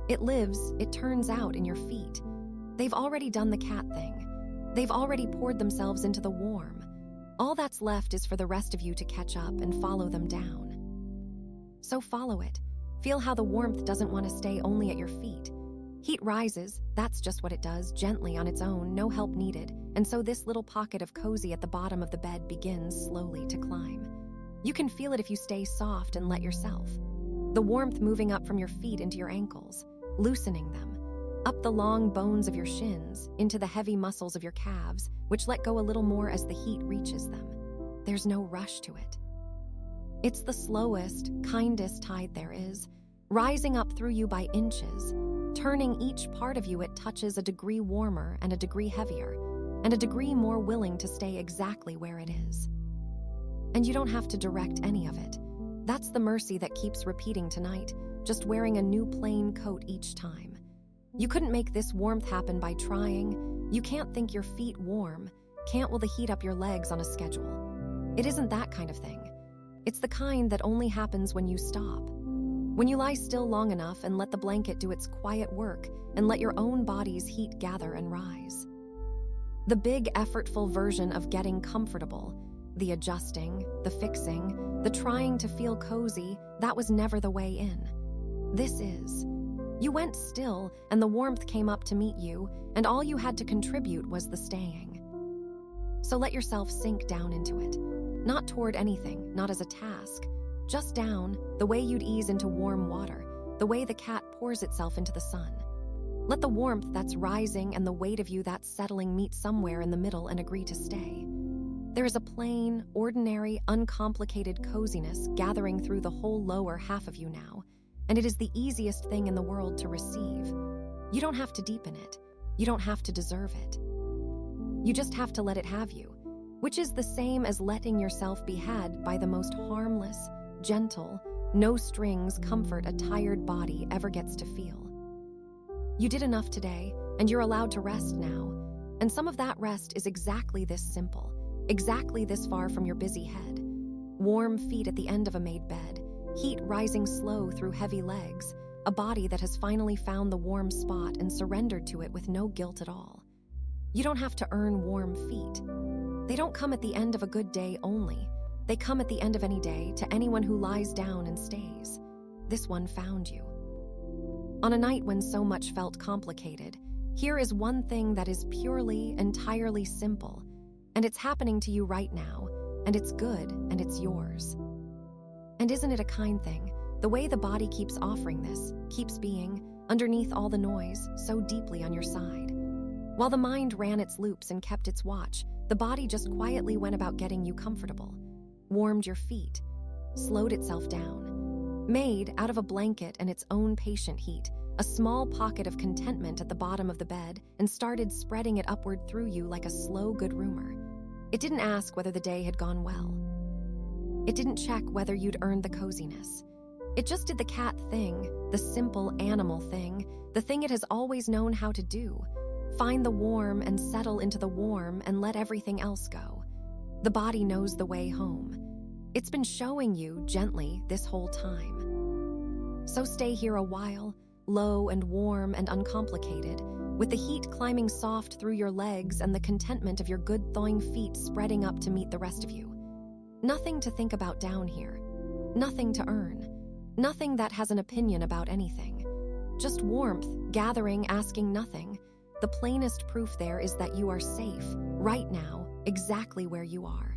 It lives, it turns out in your feet. They've already done the cat thing. They've already poured themselves into the warm. All that's left is for the rest of you to catch up and follow them down. So follow it. Feel how the warmth doesn't want to stay only at your feet. Heat rises, that's just what it does, gently on its own, no help needed, and so this little pocket of cozy at the bottom of the bed begins slowly to climb. You can feel it if you stay soft and let yourself. The warmth moving up from your feet into your ankles, loosening them, up the long bones of your shins, into the heavy muscles of your calves, which let go a little more as the heat reaches them. There's no rush to it. It's the slowest, kindest tide there is, rising up through you by inches, turning each part of you it touches a degree warmer and a degree heavier, and a degree more willing to stay exactly where it is. And you don't have to direct any of it. That's the mercy that keeps repeating tonight, just wearing a new plain coat each time. You couldn't make this warmth happen by trying. You can't think your feet warm, can't will the heat up your legs on a schedule. It isn't that kind of thing. It's the kind that only happens when you stop. When you lie still long enough and let the blanket do its quiet work and let your own body's heat gather and rise. The big, effortful version of getting comfortable, the adjusting, the fixing, the trying to feel cozy, that was never the way in. This is. You went still, and the warmth came up to meet you, and all you had to contribute was the staying. So let yourself sink down into it. Not toward anything, not as a task. Just down, the way you'd ease into warm water, the way the cat pours itself into the sun. Let the warmth that's rising and the weight of you that's settling meet somewhere in the middle and agree to stay. There is a plain, ordinary, uncomplicated coziness gathering through the whole lower half of you now, and it is the easiest thing in the world to receive. You don't have to deepen it. You don't have to deserve it. You just have to let it have you, which is the same as letting yourself be had by the most harmless, gentle, no-strings comfort a tired body ever gets to feel. You did enough today, and you're allowed to rest now, and some of that rest is exactly this simple, exactly this far from your busy head. Warm feet at the end of a made bed, heat rising slow through heavy legs, a body that has finally found the warm spot and surrendered to it with no guilt at all. You don't have to earn warm feet. They don't come at the end of a good day only. They come at the end of any day to anyone who lies down and stays. This one found you. On a night when so much felt complicated, here is one thing that is purely, entirely simple, and it's happening to you right now, and it's good, and it's yours. And isn't it a kind thing, the way the body keeps offering this, keeps being, underneath all the noise, so deeply on your side? While the mind ran its loops and kept its watch, the body just quietly went about getting you comfortable, warmed your feet, slowed itself down, made, out of a blanket and its own patient heat, a small pocket of contentment at the bottom of the bed and started spreading it upward through you like a slow good rumor. It didn't ask whether the day had gone well. It didn't check whether you'd earned the coziness. It just did the cat thing, the simple animal thing, the thing it has always known how to do. Find the warm and settle into the warm and let everything else go. The body knows the way home. It's been showing you, gently, this whole time. So stay here a while, low and warm and uncomplicated, with the heat climbing soft through your legs and the contentment of your good thawing feet spreading up to meet the rest of you. Nothing to think about down here. Nothing to earn. Nothing that has an opinion about anything. Just warmth, gathering, asking nothing. The plainest proof there is that you are safe, right now, exactly where you are.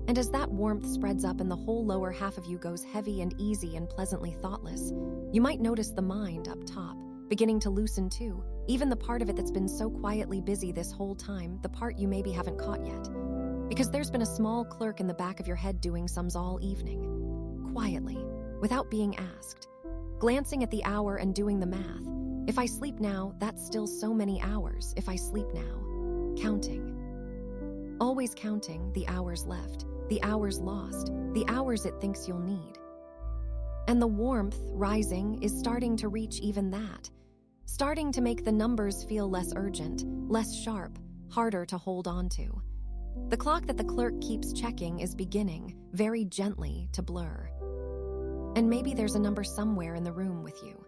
And as that warmth spreads up and the whole lower half of you goes heavy and easy and pleasantly thoughtless, you might notice the mind up top, beginning to loosen too, even the part of it that's been so quietly busy this whole time, the part you maybe haven't caught yet. Because there's been a small clerk in the back of your head doing sums all evening, quietly, without being asked, glancing at the hour and doing the math. If I sleep now, that's still so many hours. If I sleep now, counting. Always counting the hours left, the hours lost, the hours it thinks you'll need. And the warmth rising is starting to reach even that, starting to make the numbers feel less urgent, less sharp, harder to hold on to. The clock that the clerk keeps checking is beginning, very gently, to blur. And maybe there's a number somewhere in the room with you.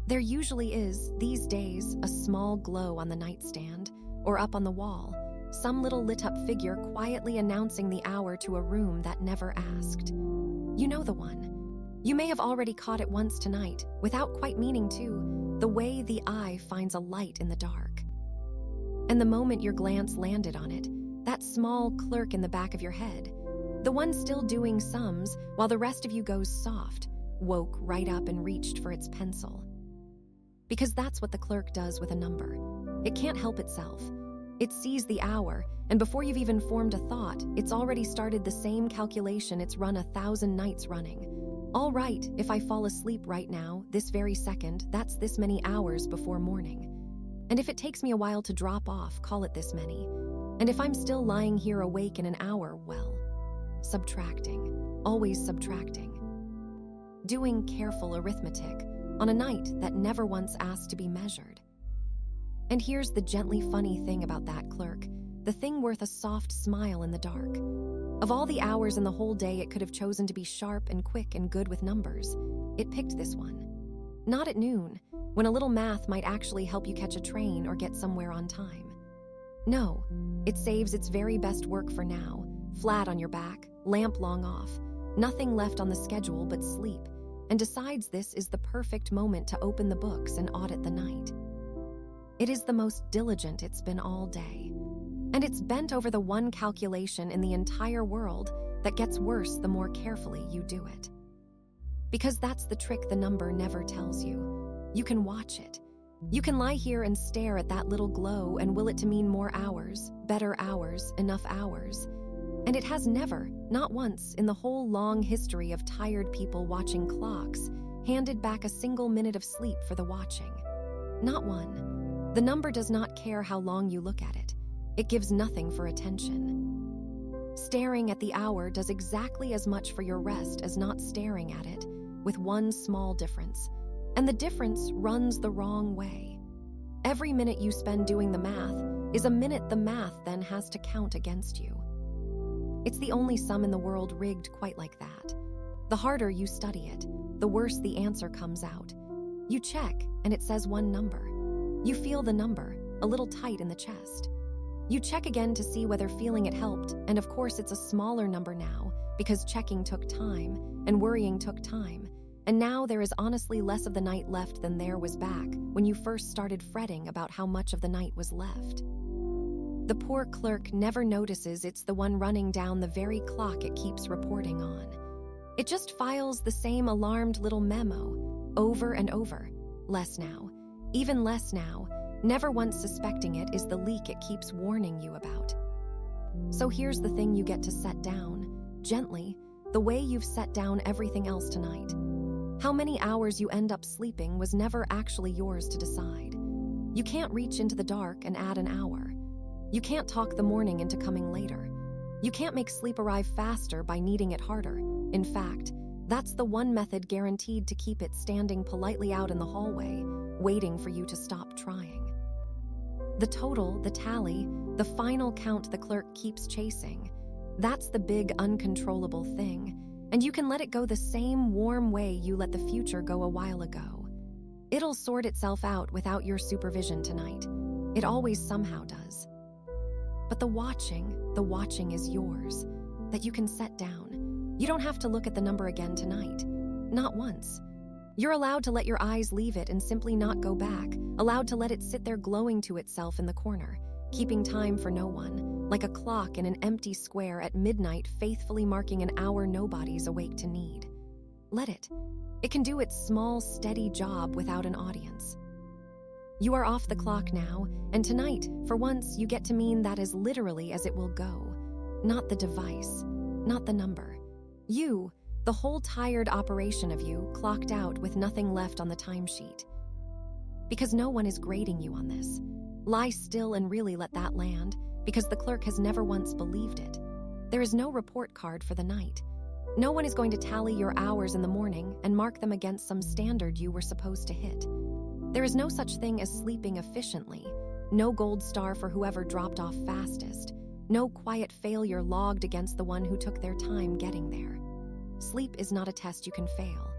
There usually is, these days, a small glow on the nightstand, or up on the wall, some little lit-up figure quietly announcing the hour to a room that never asked. You know the one. You may have already caught it once tonight, without quite meaning to, the way the eye finds a light in the dark. And the moment your glance landed on it, that small clerk in the back of your head, the one still doing sums while the rest of you goes soft, woke right up and reached for its pencil. Because that's what the clerk does with a number. It can't help itself. It sees the hour, and before you've even formed a thought, it's already started the same calculation it's run 1,000 nights running. All right, if I fall asleep right now, this very second, that's this many hours before morning. And if it takes me a while to drop off, call it this many. And if I'm still lying here awake in an hour, well, subtracting, always subtracting. Doing careful arithmetic on a night that never once asked to be measured. And here's the gently funny thing about that clerk, the thing worth a soft smile in the dark. Of all the hours in the whole day it could have chosen to be sharp and quick and good with numbers, it picked this one. Not at noon, when a little math might actually help you catch a train or get somewhere on time. No, it saves its very best work for now, flat on your back, lamp long off, nothing left on the schedule but sleep, and decides this is the perfect moment to open the books and audit the night. It is the most diligent it's been all day, and it's bent over the one calculation in the entire world that gets worse the more carefully you do it. Because that's the trick the number never tells you. You can watch it. You can lie here and stare at that little glow and will it to mean more hours, better hours, enough hours. And it has never, not once, in the whole long history of tired people watching clocks, handed back a single minute of sleep for the watching. Not one. The number does not care how long you look at it. It gives nothing for attention. Staring at the hour does exactly as much for your rest as not staring at it, with one small difference. And the difference runs the wrong way. Every minute you spend doing the math is a minute the math then has to count against you. It's the only sum in the world rigged quite like that. The harder you study it, the worse the answer comes out. You check, and it says one number. You feel the number, a little tight in the chest. You check again to see whether feeling it helped, and of course it's a smaller number now, because checking took time, and worrying took time, and now there is honestly less of the night left than there was back when you first started fretting about how much of the night was left. The poor clerk never notices it's the one running down the very clock it keeps reporting on. It just files the same alarmed little memo, over and over. Less now, even less now, never once suspecting it is the leak it keeps warning you about. So here's the thing you get to set down, gently, the way you've set down everything else tonight. How many hours you end up sleeping was never actually yours to decide. You can't reach into the dark and add an hour. You can't talk the morning into coming later. You can't make sleep arrive faster by needing it harder. In fact, that's the one method guaranteed to keep it standing politely out in the hallway, waiting for you to stop trying. The total, the tally, the final count the clerk keeps chasing, that's the big uncontrollable thing, and you can let it go the same warm way you let the future go a while ago. It'll sort itself out without your supervision tonight. It always somehow does. But the watching is yours, that you can set down. You don't have to look at the number again tonight. Not once. You're allowed to let your eyes leave it and simply not go back, allowed to let it sit there glowing to itself in the corner, keeping time for no one, like a clock in an empty square at midnight faithfully marking an hour nobody's awake to need. Let it. It can do its small, steady job without an audience. You are off the clock now, and tonight, for once, you get to mean that as literally as it will go. Not the device, not the number. You, the whole tired operation of you, clocked out with nothing left on the timesheet. Because no one is grading you on this. Lie still and really let that land, because the clerk has never once believed it. There is no report card for the night. No one is going to tally your hours in the morning and mark them against some standard you were supposed to hit. There is no such thing as sleeping efficiently, no gold star for whoever dropped off fastest, no quiet failure logged against the one who took their time getting there. Sleep is not a test you can fail.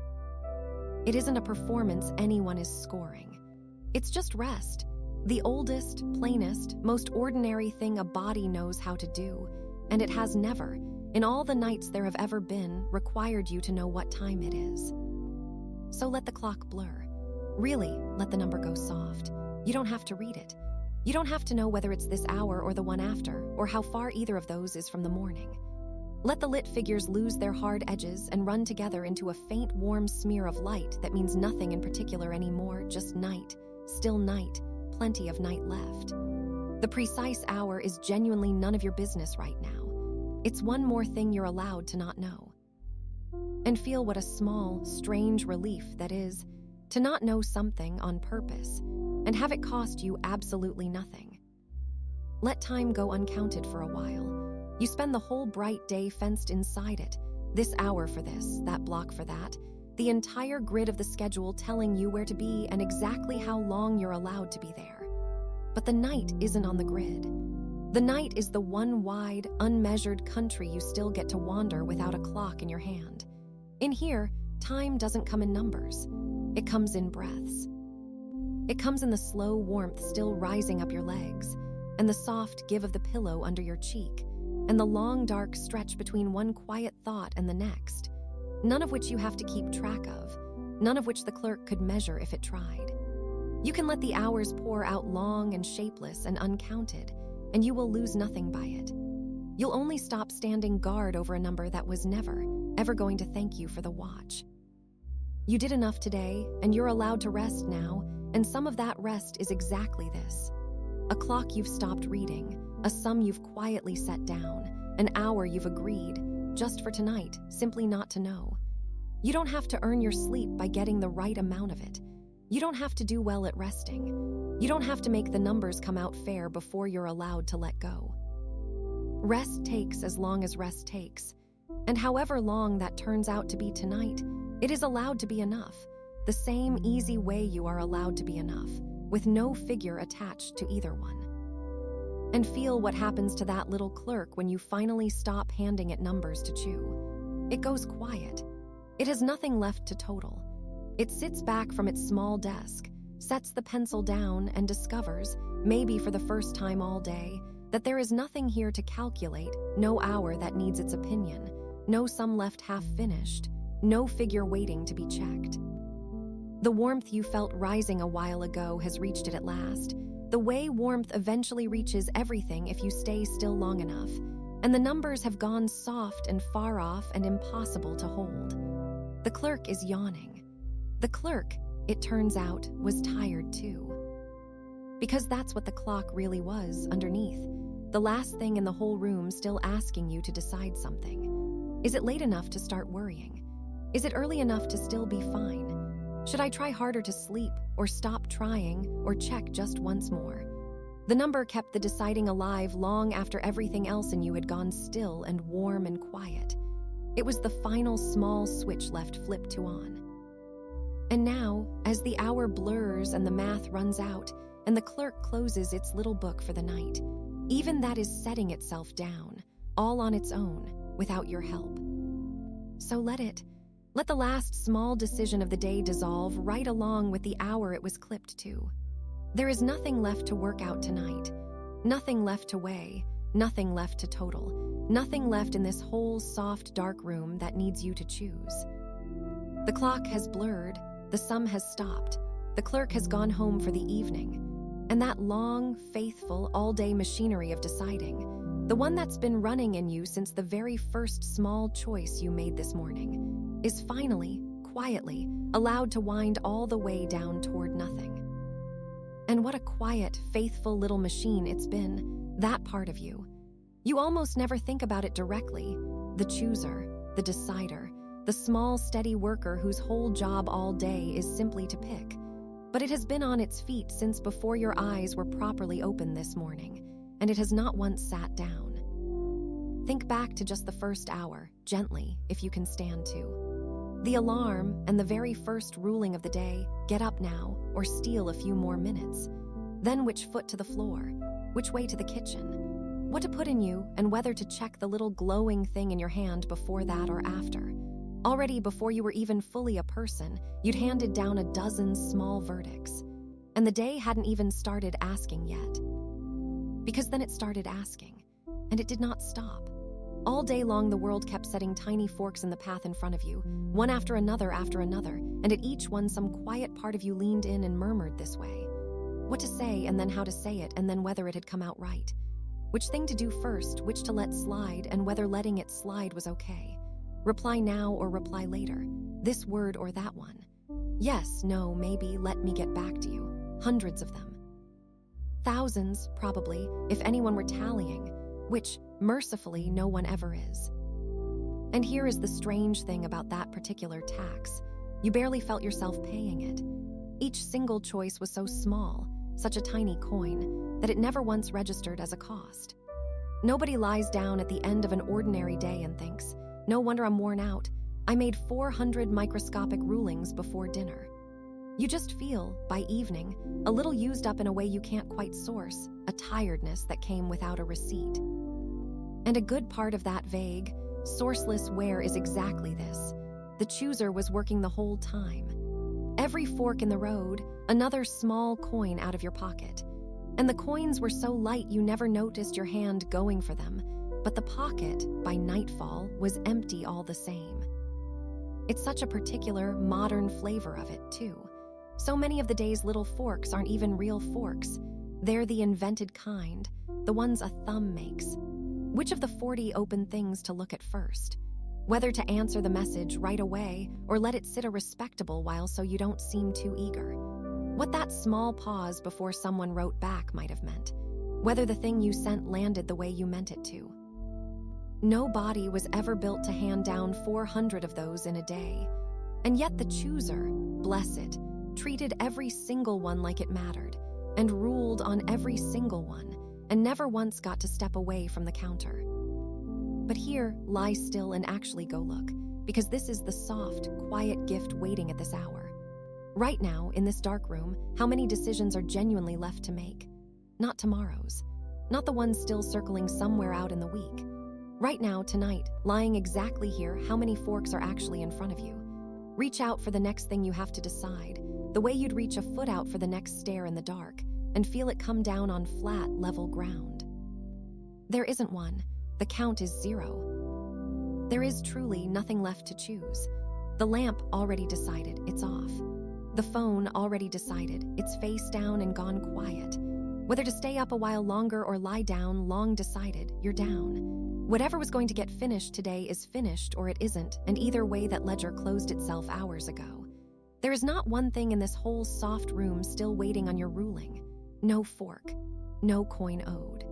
It isn't a performance anyone is scoring. It's just rest, the oldest, plainest, most ordinary thing a body knows how to do, and it has never, in all the nights there have ever been, required you to know what time it is. So let the clock blur. Really, let the number go soft. You don't have to read it. You don't have to know whether it's this hour or the one after, or how far either of those is from the morning. Let the lit figures lose their hard edges and run together into a faint, warm smear of light that means nothing in particular anymore, just night, still night, plenty of night left. The precise hour is genuinely none of your business right now. It's one more thing you're allowed to not know. And feel what a small, strange relief that is to not know something on purpose and have it cost you absolutely nothing. Let time go uncounted for a while. You spend the whole bright day fenced inside it, this hour for this, that block for that, the entire grid of the schedule telling you where to be and exactly how long you're allowed to be there. But the night isn't on the grid. The night is the one wide, unmeasured country you still get to wander without a clock in your hand. In here, time doesn't come in numbers. It comes in breaths. It comes in the slow warmth still rising up your legs, and the soft give of the pillow under your cheek, and the long dark stretch between one quiet thought and the next, none of which you have to keep track of, none of which the clerk could measure if it tried. You can let the hours pour out long and shapeless and uncounted, and you will lose nothing by it. You'll only stop standing guard over a number that was never, ever going to thank you for the watch. You did enough today, and you're allowed to rest now, and some of that rest is exactly this. A clock you've stopped reading, a sum you've quietly set down, an hour you've agreed, just for tonight, simply not to know. You don't have to earn your sleep by getting the right amount of it. You don't have to do well at resting. You don't have to make the numbers come out fair before you're allowed to let go. Rest takes as long as rest takes, and however long that turns out to be tonight, it is allowed to be enough, the same easy way you are allowed to be enough, with no figure attached to either one. And feel what happens to that little clerk when you finally stop handing it numbers to chew. It goes quiet. It has nothing left to total. It sits back from its small desk, sets the pencil down, and discovers, maybe for the first time all day, that there is nothing here to calculate, no hour that needs its opinion, no sum left half finished, no figure waiting to be checked. The warmth you felt rising a while ago has reached it at last, the way warmth eventually reaches everything if you stay still long enough, and the numbers have gone soft and far off and impossible to hold. The clerk is yawning. The clerk, it turns out, was tired too. Because that's what the clock really was underneath, the last thing in the whole room still asking you to decide something. Is it late enough to start worrying? Is it early enough to still be fine? Should I try harder to sleep, or stop trying, or check just once more? The number kept the deciding alive long after everything else in you had gone still and warm and quiet. It was the final small switch left flipped to on. And now, as the hour blurs and the math runs out, and the clerk closes its little book for the night, even that is setting itself down, all on its own, without your help. So let the last small decision of the day dissolve right along with the hour it was clipped to. There is nothing left to work out tonight, nothing left to weigh, nothing left to total, nothing left in this whole soft, dark room that needs you to choose. The clock has blurred, the sum has stopped, the clerk has gone home for the evening, and that long, faithful, all-day machinery of deciding, the one that's been running in you since the very first small choice you made this morning, is finally, quietly, allowed to wind all the way down toward nothing. And what a quiet, faithful little machine it's been, that part of you. You almost never think about it directly, the chooser, the decider, the small, steady worker whose whole job all day is simply to pick. But it has been on its feet since before your eyes were properly open this morning, and it has not once sat down. Think back to just the first hour, gently, if you can stand to. The alarm and the very first ruling of the day, get up now, or steal a few more minutes. Then which foot to the floor, which way to the kitchen, what to put in you, and whether to check the little glowing thing in your hand before that or after. Already before you were even fully a person, you'd handed down a dozen small verdicts. And the day hadn't even started asking yet. Because then it started asking, and it did not stop. All day long, the world kept setting tiny forks in the path in front of you, one after another, and at each one some quiet part of you leaned in and murmured this way. What to say, and then how to say it, and then whether it had come out right. which thing to do first, which to let slide, and whether letting it slide was okay. Reply now or reply later. This word or that one. Yes, no, maybe, let me get back to you. Hundreds of them. Thousands, probably, if anyone were tallying, which, mercifully, no one ever is. And here is the strange thing about that particular tax. You barely felt yourself paying it. Each single choice was so small, such a tiny coin, that it never once registered as a cost. Nobody lies down at the end of an ordinary day and thinks, no wonder I'm worn out. I made 400 microscopic rulings before dinner. You just feel, by evening, a little used up in a way you can't quite source, a tiredness that came without a receipt. And a good part of that vague, sourceless wear is exactly this. The chooser was working the whole time. Every fork in the road, another small coin out of your pocket. And the coins were so light you never noticed your hand going for them, but the pocket, by nightfall, was empty all the same. It's such a particular, modern flavor of it, too. So many of the day's little forks aren't even real forks. They're the invented kind, the ones a thumb makes. Which of the 40 open things to look at first? Whether to answer the message right away or let it sit a respectable while so you don't seem too eager. What that small pause before someone wrote back might have meant. Whether the thing you sent landed the way you meant it to. No body was ever built to hand down 400 of those in a day. And yet the chooser, bless it, treated every single one like it mattered, and ruled on every single one, and never once got to step away from the counter. But here, lie still and actually go look, because this is the soft, quiet gift waiting at this hour. Right now, in this dark room, how many decisions are genuinely left to make? Not tomorrow's. Not the ones still circling somewhere out in the week. Right now, tonight, lying exactly here, how many forks are actually in front of you? Reach out for the next thing you have to decide, the way you'd reach a foot out for the next stair in the dark, and feel it come down on flat, level ground. There isn't one. The count is 0. There is truly nothing left to choose. The lamp already decided, it's off. The phone already decided, it's face down and gone quiet. Whether to stay up a while longer or lie down, long decided, you're down. Whatever was going to get finished today is finished or it isn't, and either way that ledger closed itself hours ago. There is not one thing in this whole soft room still waiting on your ruling. No fork, no coin owed.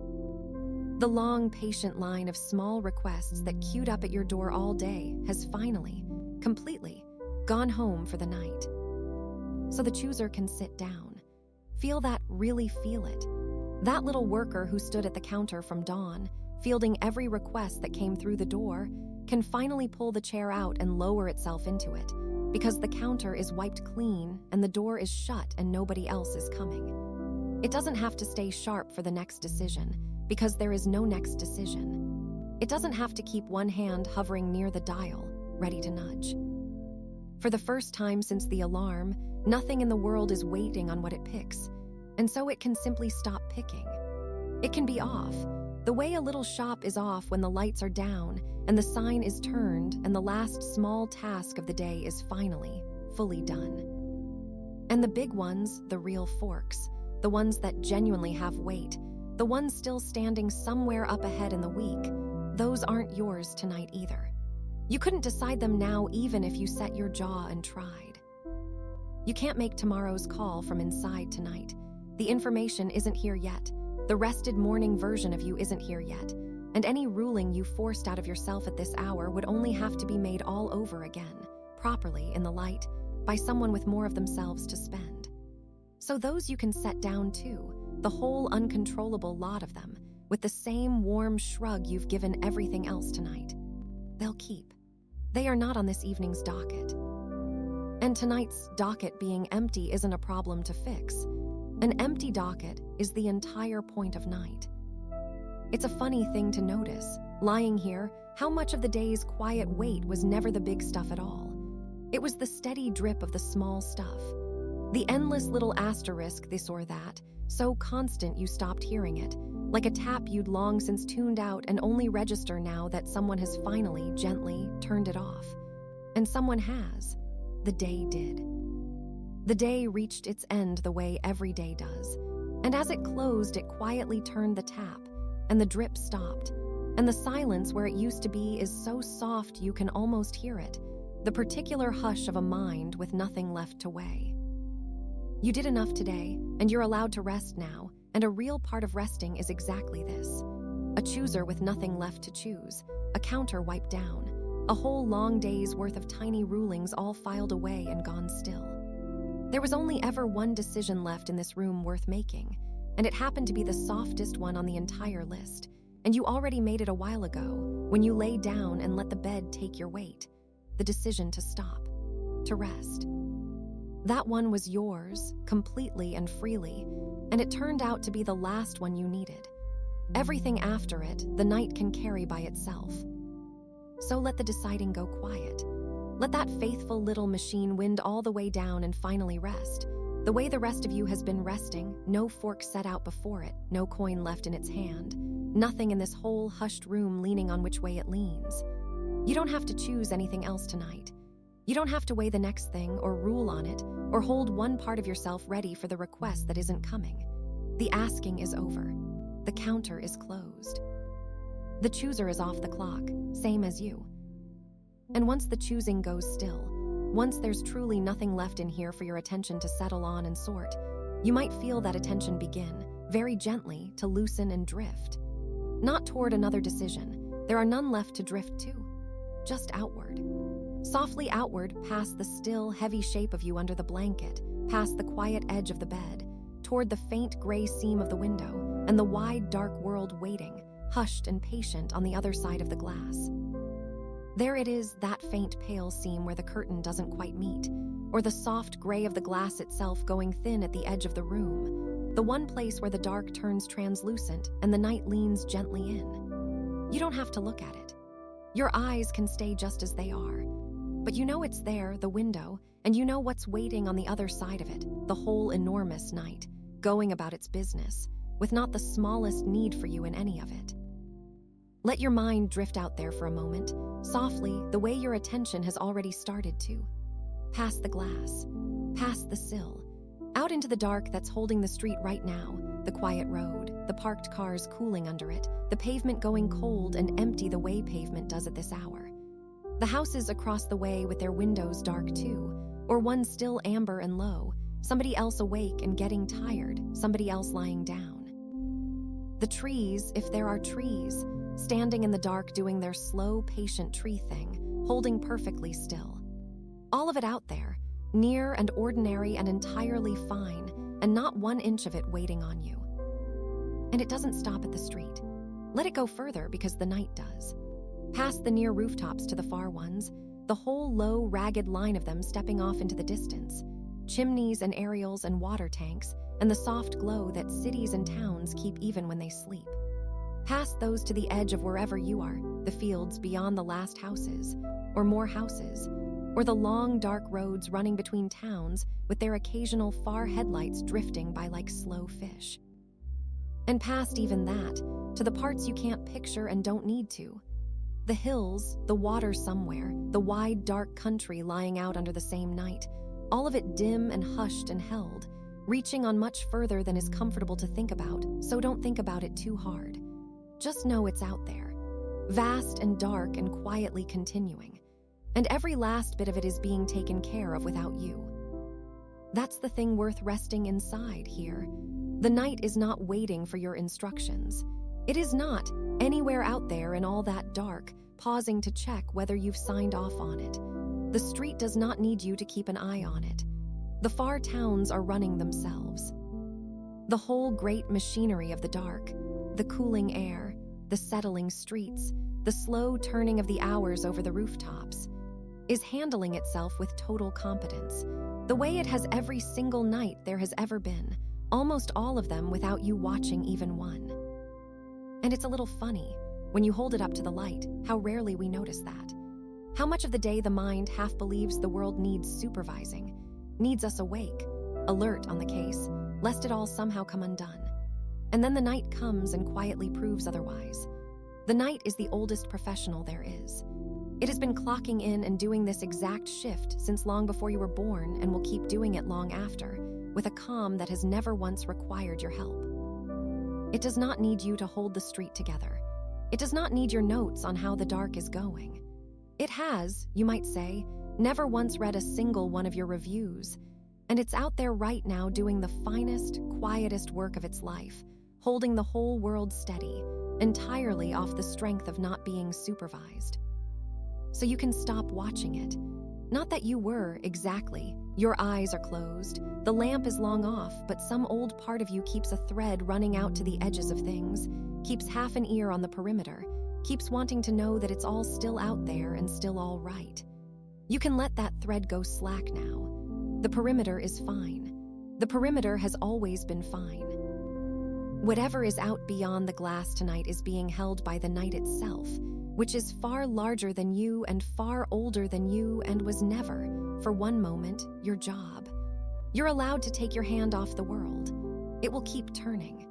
The long, patient line of small requests that queued up at your door all day has finally, completely, gone home for the night. So the chooser can sit down. Feel that, really feel it. That little worker who stood at the counter from dawn, fielding every request that came through the door, can finally pull the chair out and lower itself into it, because the counter is wiped clean and the door is shut and nobody else is coming. It doesn't have to stay sharp for the next decision, because there is no next decision. It doesn't have to keep one hand hovering near the dial, ready to nudge. For the first time since the alarm, nothing in the world is waiting on what it picks, and so it can simply stop picking. It can be off, the way a little shop is off when the lights are down and the sign is turned and the last small task of the day is finally, fully done. And the big ones, the real forks, the ones that genuinely have weight, the ones still standing somewhere up ahead in the week, those aren't yours tonight either. You couldn't decide them now even if you set your jaw and tried. You can't make tomorrow's call from inside tonight. The information isn't here yet. The rested morning version of you isn't here yet. And any ruling you forced out of yourself at this hour would only have to be made all over again, properly in the light, by someone with more of themselves to spend. So those you can set down too, the whole uncontrollable lot of them, with the same warm shrug you've given everything else tonight. They'll keep. They are not on this evening's docket. And tonight's docket being empty isn't a problem to fix. An empty docket is the entire point of night. It's a funny thing to notice, lying here, how much of the day's quiet wait was never the big stuff at all. It was the steady drip of the small stuff. The endless little asterisk this or that, so constant you stopped hearing it, like a tap you'd long since tuned out and only register now that someone has finally, gently, turned it off. And someone has. The day did. The day reached its end the way every day does, and as it closed, it quietly turned the tap, and the drip stopped. And the silence where it used to be is so soft you can almost hear it, the particular hush of a mind with nothing left to weigh. You did enough today, and you're allowed to rest now, and a real part of resting is exactly this. A chooser with nothing left to choose, a counter wiped down, a whole long day's worth of tiny rulings all filed away and gone still. There was only ever one decision left in this room worth making, and it happened to be the softest one on the entire list, and you already made it a while ago when you lay down and let the bed take your weight. The decision to stop, to rest. That one was yours, completely and freely, and it turned out to be the last one you needed. Everything after it, the night can carry by itself. So let the deciding go quiet. Let that faithful little machine wind all the way down and finally rest. The way the rest of you has been resting, no fork set out before it, no coin left in its hand, nothing in this whole hushed room leaning on which way it leans. You don't have to choose anything else tonight. You don't have to weigh the next thing or rule on it or hold one part of yourself ready for the request that isn't coming. The asking is over. The counter is closed. The chooser is off the clock, same as you. And once the choosing goes still, once there's truly nothing left in here for your attention to settle on and sort, you might feel that attention begin, very gently, to loosen and drift. Not toward another decision. There are none left to drift to. Just outward. Softly outward, past the still, heavy shape of you under the blanket, past the quiet edge of the bed, toward the faint gray seam of the window, and the wide, dark world waiting, hushed and patient on the other side of the glass. There it is, that faint pale seam where the curtain doesn't quite meet, or the soft gray of the glass itself going thin at the edge of the room, the one place where the dark turns translucent and the night leans gently in. You don't have to look at it. Your eyes can stay just as they are. But you know it's there, the window, and you know what's waiting on the other side of it, the whole enormous night, going about its business, with not the smallest need for you in any of it. Let your mind drift out there for a moment, softly, the way your attention has already started to. Past the glass, past the sill, out into the dark that's holding the street right now, the quiet road, the parked cars cooling under it, the pavement going cold and empty the way pavement does at this hour. The houses across the way with their windows dark too, or one still amber and low, somebody else awake and getting tired, somebody else lying down. The trees, if there are trees, standing in the dark doing their slow, patient tree thing, holding perfectly still. All of it out there, near and ordinary and entirely fine, and not 1 inch of it waiting on you. And it doesn't stop at the street. Let it go further because the night does. Past the near rooftops to the far ones, the whole low, ragged line of them stepping off into the distance, chimneys and aerials and water tanks, and the soft glow that cities and towns keep even when they sleep. Past those to the edge of wherever you are, the fields beyond the last houses, or more houses, or the long, dark roads running between towns with their occasional far headlights drifting by like slow fish. And past even that, to the parts you can't picture and don't need to. The hills, the water somewhere, the wide, dark country lying out under the same night, all of it dim and hushed and held, reaching on much further than is comfortable to think about, so don't think about it too hard. Just know it's out there, vast and dark and quietly continuing, and every last bit of it is being taken care of without you. That's the thing worth resting inside here. The night is not waiting for your instructions. It is not anywhere out there in all that dark, pausing to check whether you've signed off on it. The street does not need you to keep an eye on it. The far towns are running themselves. The whole great machinery of the dark, the cooling air, the settling streets, the slow turning of the hours over the rooftops, is handling itself with total competence, the way it has every single night there has ever been, almost all of them without you watching even one. And it's a little funny, when you hold it up to the light, how rarely we notice that. How much of the day the mind half believes the world needs supervising, needs us awake, alert on the case, lest it all somehow come undone. And then the night comes and quietly proves otherwise. The night is the oldest professional there is. It has been clocking in and doing this exact shift since long before you were born and will keep doing it long after, with a calm that has never once required your help. It does not need you to hold the street together. It does not need your notes on how the dark is going. It has, you might say, never once read a single one of your reviews, and it's out there right now doing the finest, quietest work of its life, holding the whole world steady, entirely off the strength of not being supervised. So you can stop watching it. Not that you were, exactly. Your eyes are closed, the lamp is long off, but some old part of you keeps a thread running out to the edges of things, keeps half an ear on the perimeter, keeps wanting to know that it's all still out there and still all right. You can let that thread go slack now. The perimeter is fine. The perimeter has always been fine. Whatever is out beyond the glass tonight is being held by the night itself, which is far larger than you and far older than you and was never, for one moment, your job. You're allowed to take your hand off the world. It will keep turning.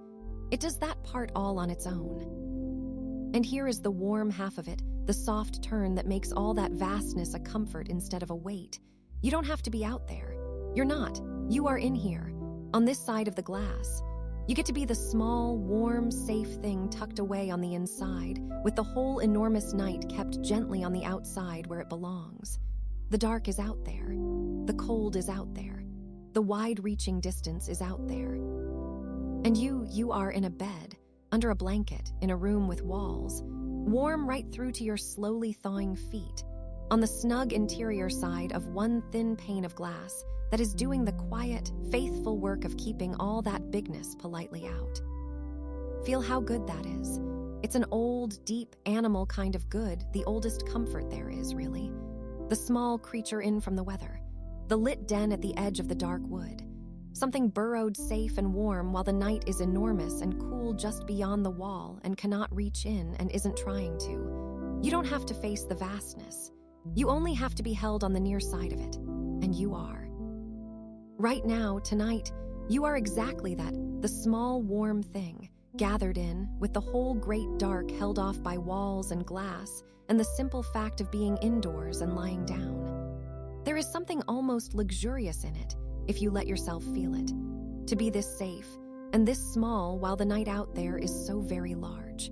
It does that part all on its own. And here is the warm half of it, the soft turn that makes all that vastness a comfort instead of a weight. You don't have to be out there. You're not. You are in here, on this side of the glass. You get to be the small, warm, safe thing tucked away on the inside, with the whole enormous night kept gently on the outside where it belongs. The dark is out there. The cold is out there. The wide-reaching distance is out there. And you are in a bed, under a blanket, in a room with walls, warm right through to your slowly thawing feet, on the snug interior side of one thin pane of glass that is doing the quiet, faithful work of keeping all that bigness politely out. Feel how good that is. It's an old, deep, animal kind of good, the oldest comfort there is, really. The small creature in from the weather, the lit den at the edge of the dark wood, something burrowed safe and warm while the night is enormous and cool just beyond the wall and cannot reach in and isn't trying to. You don't have to face the vastness. You only have to be held on the near side of it, and you are. Right now, tonight, you are exactly that, the small, warm thing, gathered in, with the whole great dark held off by walls and glass, and the simple fact of being indoors and lying down. There is something almost luxurious in it, if you let yourself feel it, to be this safe, and this small while the night out there is so very large.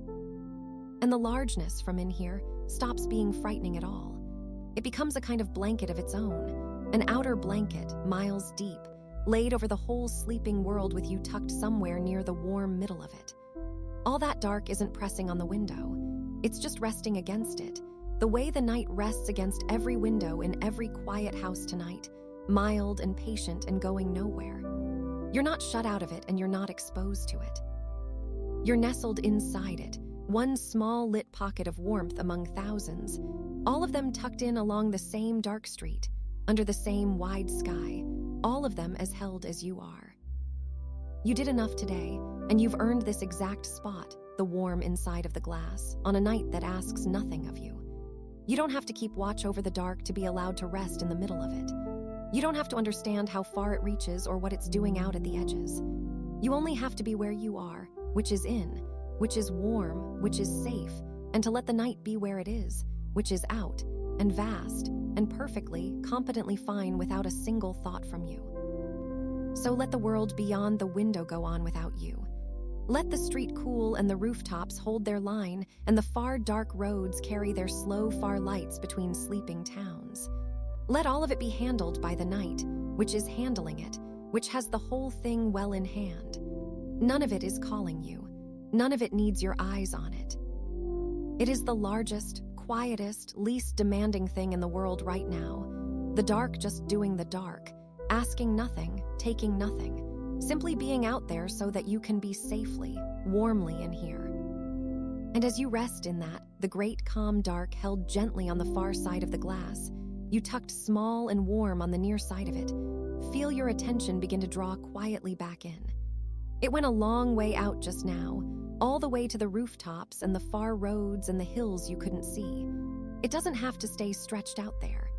And the largeness from in here stops being frightening at all. It becomes a kind of blanket of its own, an outer blanket, miles deep, laid over the whole sleeping world with you tucked somewhere near the warm middle of it. All that dark isn't pressing on the window. It's just resting against it, the way the night rests against every window in every quiet house tonight, mild and patient and going nowhere. You're not shut out of it and you're not exposed to it. You're nestled inside it, one small lit pocket of warmth among thousands, all of them tucked in along the same dark street, under the same wide sky, all of them as held as you are. You did enough today, and you've earned this exact spot, the warm inside of the glass, on a night that asks nothing of you. You don't have to keep watch over the dark to be allowed to rest in the middle of it. You don't have to understand how far it reaches or what it's doing out at the edges. You only have to be where you are, which is in, which is warm, which is safe, and to let the night be where it is, which is out, and vast, and perfectly, competently fine without a single thought from you. So let the world beyond the window go on without you. Let the street cool and the rooftops hold their line, and the far dark roads carry their slow far lights between sleeping towns. Let all of it be handled by the night, which is handling it, which has the whole thing well in hand. None of it is calling you. None of it needs your eyes on it. It is the largest, quietest, least demanding thing in the world right now. The dark just doing the dark, asking nothing, taking nothing, simply being out there so that you can be safely, warmly in here. And as you rest in that, the great calm dark held gently on the far side of the glass, you tucked small and warm on the near side of it, feel your attention begin to draw quietly back in. It went a long way out just now, all the way to the rooftops and the far roads and the hills you couldn't see. It doesn't have to stay stretched out there.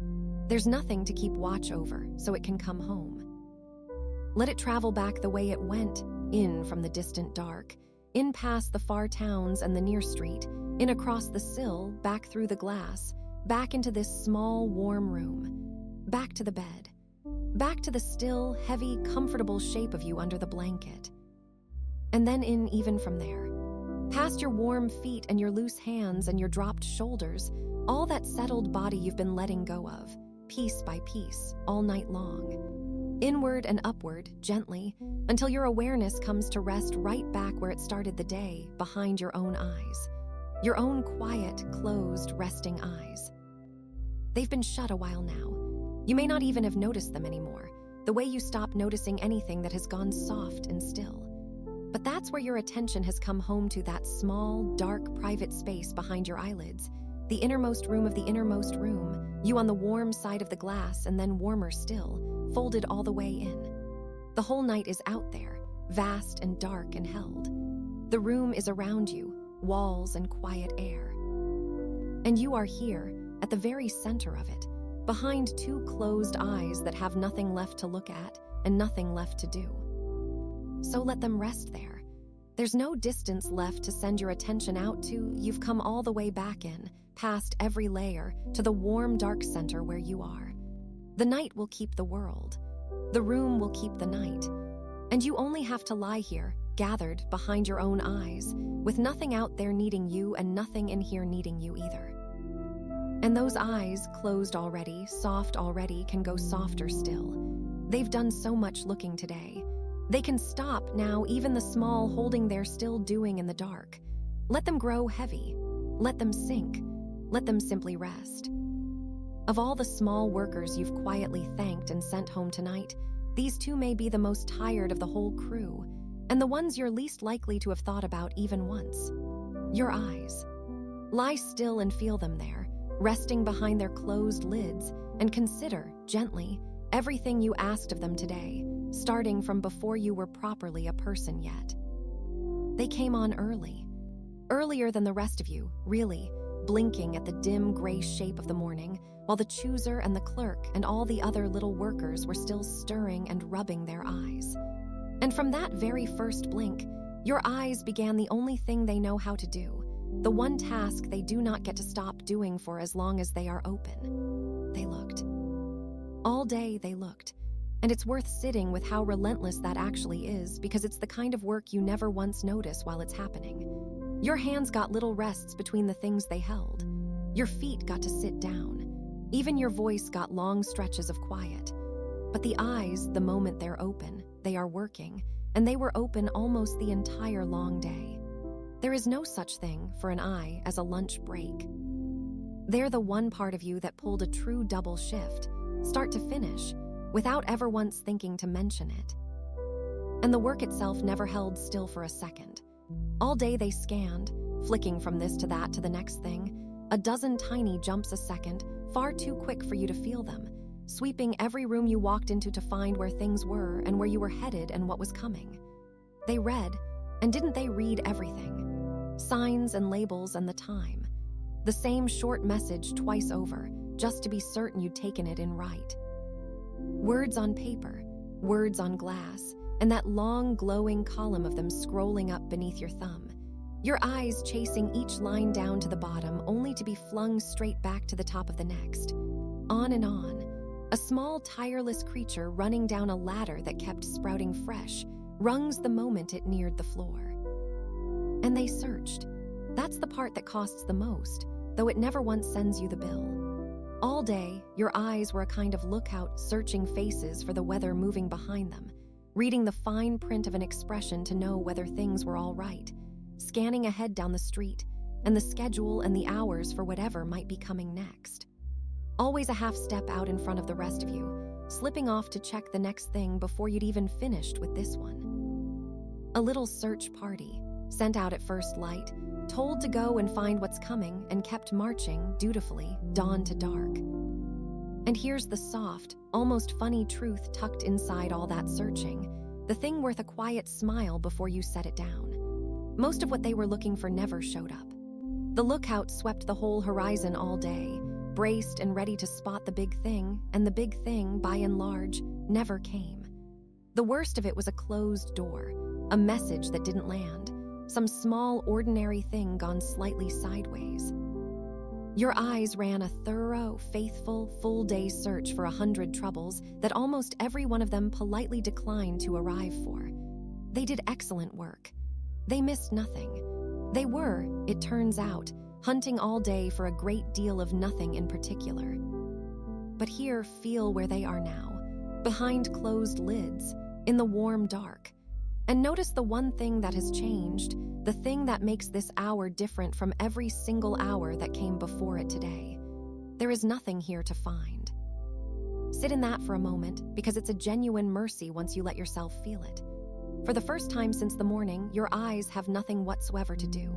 There's nothing to keep watch over, so it can come home. Let it travel back the way it went, in from the distant dark, in past the far towns and the near street, in across the sill, back through the glass, back into this small, warm room, back to the bed, back to the still, heavy, comfortable shape of you under the blanket. and then in even from there. Past your warm feet and your loose hands and your dropped shoulders, all that settled body you've been letting go of, piece by piece, all night long. Inward and upward, gently, until your awareness comes to rest right back where it started the day, behind your own eyes. Your own quiet, closed, resting eyes. They've been shut a while now. You may not even have noticed them anymore, the way you stop noticing anything that has gone soft and still. But that's where your attention has come home to, that small, dark, private space behind your eyelids, the innermost room of the innermost room, you on the warm side of the glass and then warmer still, folded all the way in. The whole night is out there, vast and dark and held. The room is around you, walls and quiet air. And you are here, at the very center of it, behind two closed eyes that have nothing left to look at and nothing left to do. So let them rest there. There's no distance left to send your attention out to. You've come all the way back in, past every layer, to the warm, dark center where you are. The night will keep the world. The room will keep the night. And you only have to lie here, gathered behind your own eyes, with nothing out there needing you and nothing in here needing you either. And those eyes, closed already, soft already, can go softer still. They've done so much looking today. They can stop now, even the small holding they're still doing in the dark. Let them grow heavy. Let them sink. Let them simply rest. Of all the small workers you've quietly thanked and sent home tonight, these two may be the most tired of the whole crew, and the ones you're least likely to have thought about even once. Your eyes. Lie still and feel them there, resting behind their closed lids, and consider, gently, everything you asked of them today, starting from before you were properly a person yet. They came on early. Earlier than the rest of you, really, blinking at the dim gray shape of the morning, while the chooser and the clerk and all the other little workers were still stirring and rubbing their eyes. And from that very first blink, your eyes began the only thing they know how to do, the one task they do not get to stop doing for as long as they are open. They looked. All day they looked. And it's worth sitting with how relentless that actually is, because it's the kind of work you never once notice while it's happening. Your hands got little rests between the things they held. Your feet got to sit down. Even your voice got long stretches of quiet. But the eyes, the moment they're open, they are working, and they were open almost the entire long day. There is no such thing for an eye as a lunch break. They're the one part of you that pulled a true double shift, start to finish, without ever once thinking to mention it. And the work itself never held still for a second. All day they scanned, flicking from this to that to the next thing, a dozen tiny jumps a second, far too quick for you to feel them, sweeping every room you walked into to find where things were and where you were headed and what was coming. They read, and didn't they read everything? Signs and labels and the time. The same short message twice over, just to be certain you'd taken it in right. Words on paper, words on glass, and that long glowing column of them scrolling up beneath your thumb. Your eyes chasing each line down to the bottom, only to be flung straight back to the top of the next. On and on. A small, tireless creature running down a ladder that kept sprouting fresh, rungs the moment it neared the floor. And they searched. That's the part that costs the most, though it never once sends you the bill. All day, your eyes were a kind of lookout, searching faces for the weather moving behind them, reading the fine print of an expression to know whether things were all right, scanning ahead down the street, and the schedule and the hours for whatever might be coming next. Always a half step out in front of the rest of you, slipping off to check the next thing before you'd even finished with this one. A little search party, sent out at first light, told to go and find what's coming, and kept marching, dutifully, dawn to dark. And here's the soft, almost funny truth tucked inside all that searching, the thing worth a quiet smile before you set it down. Most of what they were looking for never showed up. The lookout swept the whole horizon all day, braced and ready to spot the big thing, and the big thing, by and large, never came. The worst of it was a closed door, a message that didn't land, some small, ordinary thing gone slightly sideways. Your eyes ran a thorough, faithful, full-day search for 100 troubles that almost every one of them politely declined to arrive for. They did excellent work, They missed nothing. They were, it turns out, hunting all day for a great deal of nothing in particular. But here, feel where they are now, behind closed lids, in the warm dark. And notice the one thing that has changed, the thing that makes this hour different from every single hour that came before it today. There is nothing here to find. Sit in that for a moment, because it's a genuine mercy once you let yourself feel it. For the first time since the morning, your eyes have nothing whatsoever to do.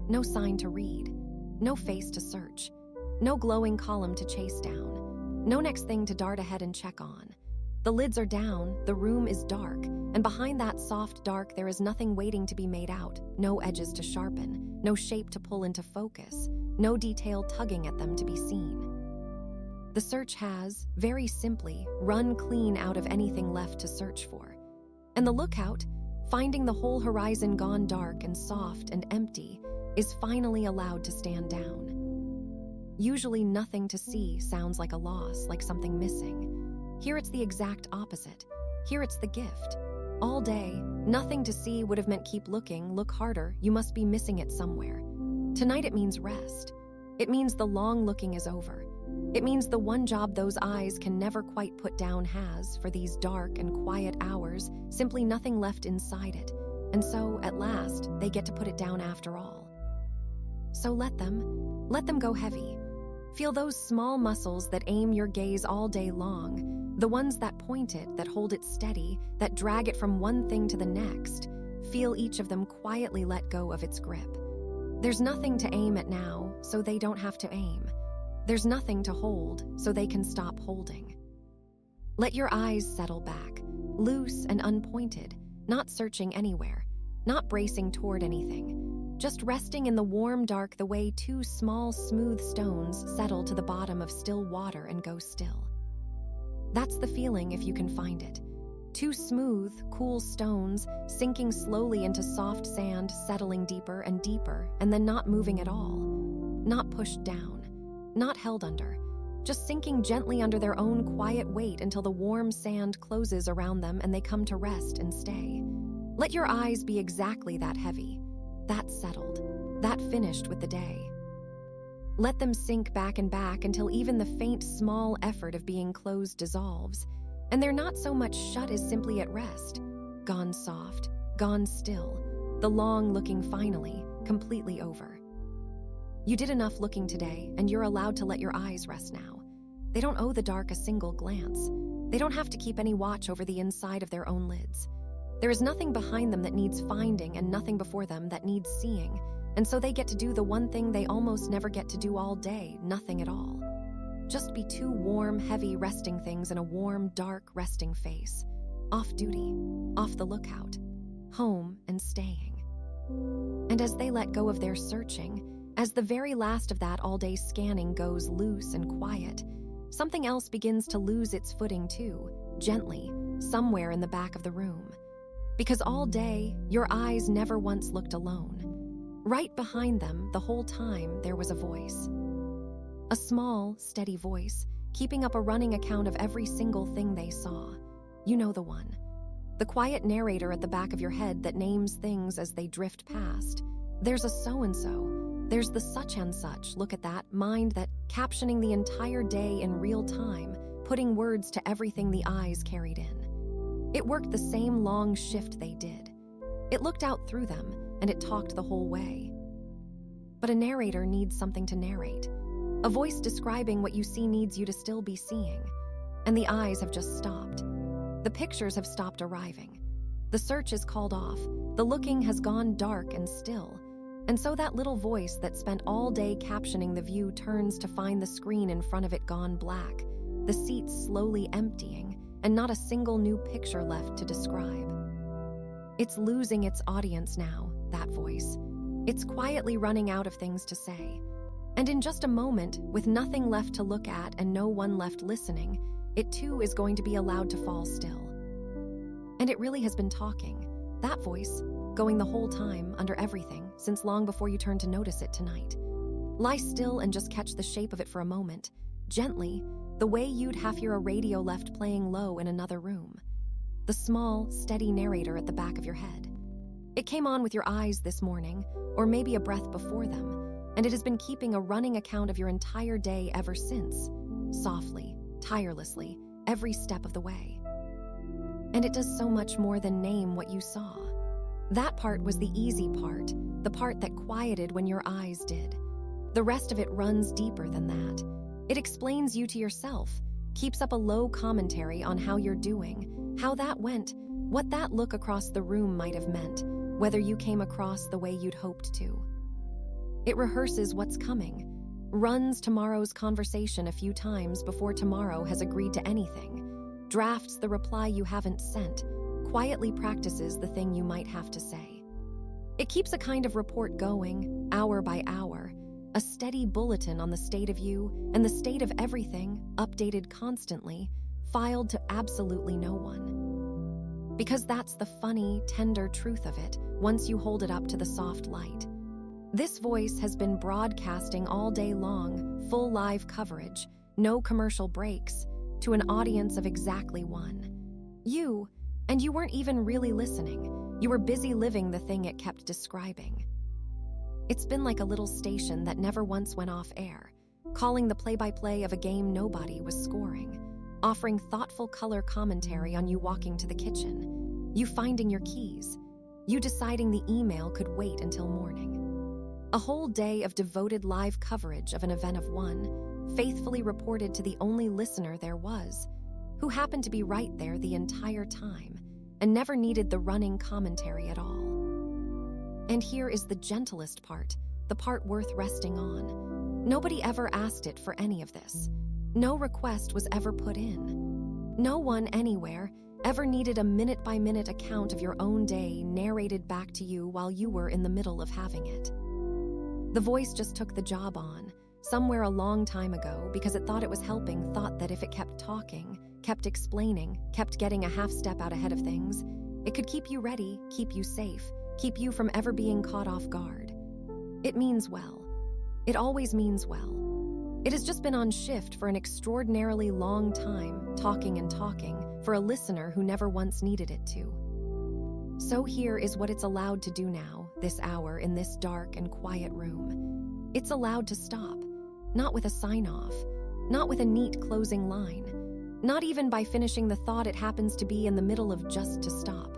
No sign to read. No face to search. No glowing column to chase down. No next thing to dart ahead and check on. The lids are down, the room is dark, and behind that soft dark there is nothing waiting to be made out, no edges to sharpen, no shape to pull into focus, no detail tugging at them to be seen. The search has, very simply, run clean out of anything left to search for. And the lookout, finding the whole horizon gone dark and soft and empty, is finally allowed to stand down. Usually nothing to see sounds like a loss, like something missing. Here it's the exact opposite. Here it's the gift. All day, nothing to see would have meant keep looking, look harder, you must be missing it somewhere. Tonight it means rest. It means the long looking is over. It means the one job those eyes can never quite put down has, for these dark and quiet hours, simply nothing left inside it. And so, at last, they get to put it down after all. So let them go heavy. Feel those small muscles that aim your gaze all day long, the ones that point it, that hold it steady, that drag it from one thing to the next. Feel each of them quietly let go of its grip. There's nothing to aim at now, so they don't have to aim. There's nothing to hold, so they can stop holding. Let your eyes settle back, loose and unpointed, not searching anywhere, not bracing toward anything, just resting in the warm dark the way two small, smooth stones settle to the bottom of still water and go still. That's the feeling if you can find it. Two smooth, cool stones sinking slowly into soft sand, settling deeper and deeper, and then not moving at all. Not pushed down, not held under, just sinking gently under their own quiet weight until the warm sand closes around them and they come to rest and stay. Let your eyes be exactly that heavy, that settled, that finished with the day. Let them sink back and back until even the faint, small effort of being closed dissolves, and they're not so much shut as simply at rest, gone soft, gone still, the long looking finally, completely over. You did enough looking today, and you're allowed to let your eyes rest now. They don't owe the dark a single glance. They don't have to keep any watch over the inside of their own lids. There is nothing behind them that needs finding and nothing before them that needs seeing, and so they get to do the one thing they almost never get to do all day, nothing at all. Just be two warm, heavy resting things in a warm, dark resting face. Off duty, off the lookout, home and staying. And as they let go of their searching, as the very last of that all-day scanning goes loose and quiet, something else begins to lose its footing too, gently, somewhere in the back of the room. Because all day, your eyes never once looked alone. Right behind them, the whole time, there was a voice. A small, steady voice, keeping up a running account of every single thing they saw. You know the one. The quiet narrator at the back of your head that names things as they drift past. There's a so-and-so. There's the such and such, look at that, mind that captioning the entire day in real time, putting words to everything the eyes carried in. It worked the same long shift they did. It looked out through them, and it talked the whole way. But a narrator needs something to narrate. A voice describing what you see needs you to still be seeing. And the eyes have just stopped. The pictures have stopped arriving. The search is called off. The looking has gone dark and still. And so that little voice that spent all day captioning the view turns to find the screen in front of it gone black, the seats slowly emptying, and not a single new picture left to describe. It's losing its audience now, that voice. It's quietly running out of things to say. And in just a moment, with nothing left to look at and no one left listening, it too is going to be allowed to fall still. And it really has been talking, that voice, going the whole time, under everything, since long before you turned to notice it tonight. Lie still and just catch the shape of it for a moment, gently, the way you'd half hear a radio left playing low in another room. The small, steady narrator at the back of your head. It came on with your eyes this morning, or maybe a breath before them, and it has been keeping a running account of your entire day ever since, softly, tirelessly, every step of the way. And it does so much more than name what you saw. That part was the easy part, the part that quieted when your eyes did. The rest of it runs deeper than that. It explains you to yourself, keeps up a low commentary on how you're doing, how that went, what that look across the room might have meant, whether you came across the way you'd hoped to. It rehearses what's coming, runs tomorrow's conversation a few times before tomorrow has agreed to anything, drafts the reply you haven't sent, quietly practices the thing you might have to say. It keeps a kind of report going, hour by hour, a steady bulletin on the state of you and the state of everything, updated constantly, filed to absolutely no one. Because that's the funny, tender truth of it once you hold it up to the soft light. This voice has been broadcasting all day long, full live coverage, no commercial breaks, to an audience of exactly one. You, and you weren't even really listening. You were busy living the thing it kept describing. It's been like a little station that never once went off air, calling the play-by-play of a game nobody was scoring, offering thoughtful color commentary on you walking to the kitchen, you finding your keys, you deciding the email could wait until morning. A whole day of devoted live coverage of an event of one, faithfully reported to the only listener there was, who happened to be right there the entire time and never needed the running commentary at all. And here is the gentlest part, the part worth resting on. Nobody ever asked it for any of this. No request was ever put in. No one anywhere ever needed a minute-by-minute account of your own day narrated back to you while you were in the middle of having it. The voice just took the job on, somewhere a long time ago, because it thought it was helping, thought that if it kept talking, kept explaining, kept getting a half step out ahead of things, it could keep you ready, keep you safe, keep you from ever being caught off guard. It means well. It always means well. It has just been on shift for an extraordinarily long time, talking and talking, for a listener who never once needed it to. So here is what it's allowed to do now, this hour in this dark and quiet room. It's allowed to stop, not with a sign-off, not with a neat closing line, not even by finishing the thought it happens to be in the middle of, just to stop.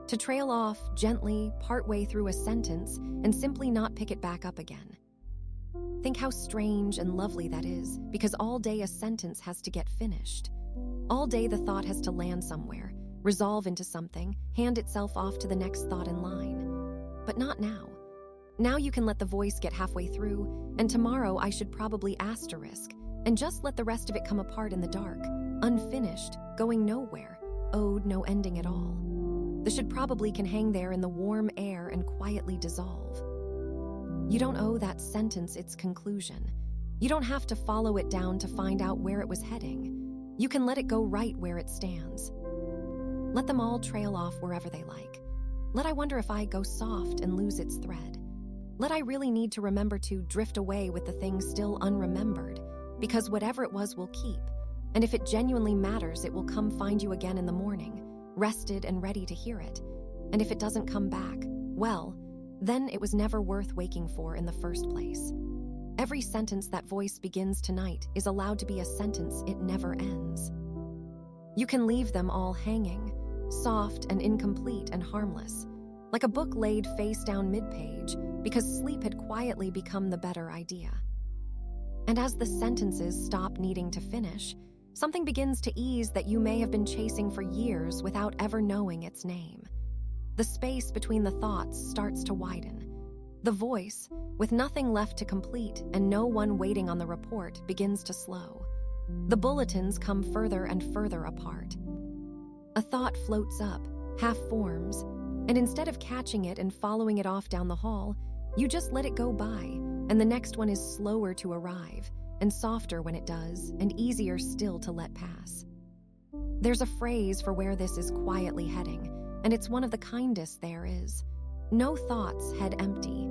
To trail off gently partway through a sentence and simply not pick it back up again. Think how strange and lovely that is, because all day a sentence has to get finished. All day the thought has to land somewhere, resolve into something, hand itself off to the next thought in line. But not now. Now you can let the voice get halfway through, and tomorrow I should probably asterisk, and just let the rest of it come apart in the dark, unfinished, going nowhere, owed no ending at all. The should probably can hang there in the warm air and quietly dissolve. You don't owe that sentence its conclusion. You don't have to follow it down to find out where it was heading. You can let it go right where it stands. Let them all trail off wherever they like. Let I wonder if I go soft and lose its thread. Let I really need to remember to drift away with the thing still unremembered, because whatever it was will keep, and if it genuinely matters, it will come find you again in the morning, rested and ready to hear it. And if it doesn't come back, well, then it was never worth waking for in the first place. Every sentence that voice begins tonight is allowed to be a sentence it never ends. You can leave them all hanging, soft and incomplete and harmless, like a book laid face down mid-page, because sleep had quietly become the better idea. And as the sentences stop needing to finish, something begins to ease that you may have been chasing for years without ever knowing its name. The space between the thoughts starts to widen. The voice, with nothing left to complete and no one waiting on the report, begins to slow. The bulletins come further and further apart. A thought floats up, half forms, and instead of catching it and following it off down the hall, you just let it go by, and the next one is slower to arrive, and softer when it does, and easier still to let pass. There's a phrase for where this is quietly heading, and it's one of the kindest there is. No thoughts head empty.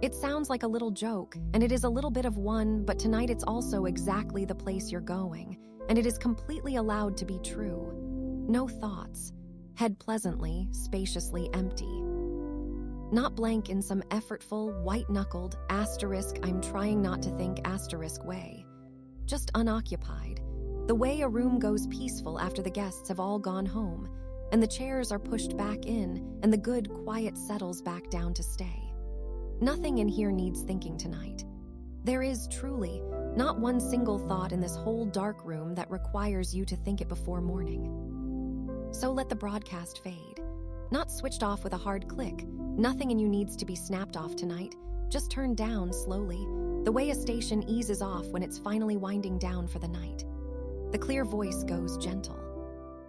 It sounds like a little joke, and it is a little bit of one, but tonight it's also exactly the place you're going, and it is completely allowed to be true. No thoughts. Head pleasantly, spaciously empty. Not blank in some effortful, white-knuckled, asterisk I'm trying not to think asterisk way. Just unoccupied. The way a room goes peaceful after the guests have all gone home, and the chairs are pushed back in, and the good quiet settles back down to stay. Nothing in here needs thinking tonight. There is, truly, not one single thought in this whole dark room that requires you to think it before morning. So let the broadcast fade. Not switched off with a hard click. Nothing in you needs to be snapped off tonight. Just turn down slowly, the way a station eases off when it's finally winding down for the night. The clear voice goes gentle.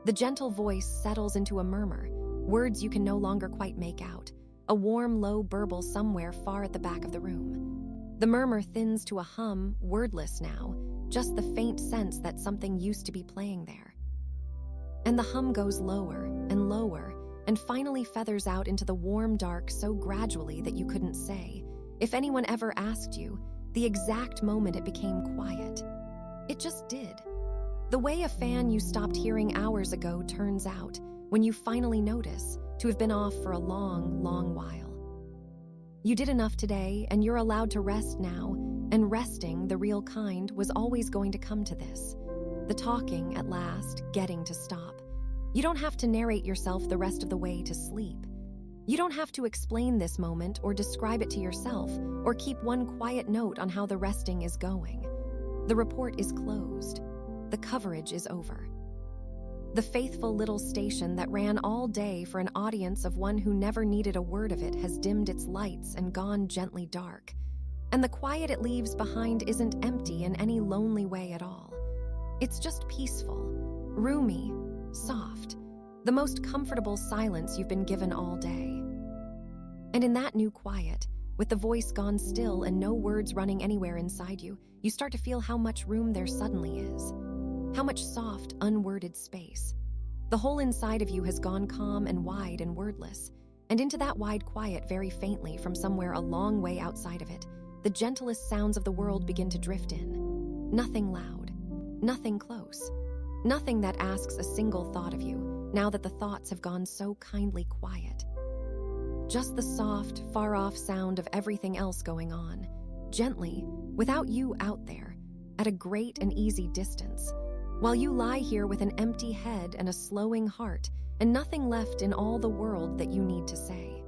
The gentle voice settles into a murmur, words you can no longer quite make out, a warm, low burble somewhere far at the back of the room. The murmur thins to a hum, wordless now, just the faint sense that something used to be playing there. And the hum goes lower and lower, and finally feathers out into the warm dark so gradually that you couldn't say, if anyone ever asked you, the exact moment it became quiet. It just did. The way a fan you stopped hearing hours ago turns out, when you finally notice, to have been off for a long, long while. You did enough today, and you're allowed to rest now, and resting, the real kind, was always going to come to this. The talking, at last, getting to stop. You don't have to narrate yourself the rest of the way to sleep. You don't have to explain this moment or describe it to yourself or keep one quiet note on how the resting is going. The report is closed. The coverage is over. The faithful little station that ran all day for an audience of one who never needed a word of it has dimmed its lights and gone gently dark. And the quiet it leaves behind isn't empty in any lonely way at all. It's just peaceful, roomy, soft, the most comfortable silence you've been given all day. And in that new quiet, with the voice gone still and no words running anywhere inside you, you start to feel how much room there suddenly is. How much soft, unworded space. The whole inside of you has gone calm and wide and wordless, and into that wide quiet very faintly from somewhere a long way outside of it, the gentlest sounds of the world begin to drift in. Nothing loud, nothing close, nothing that asks a single thought of you, now that the thoughts have gone so kindly quiet. Just the soft, far-off sound of everything else going on, gently, without you out there, at a great and easy distance, while you lie here with an empty head and a slowing heart and nothing left in all the world that you need to say.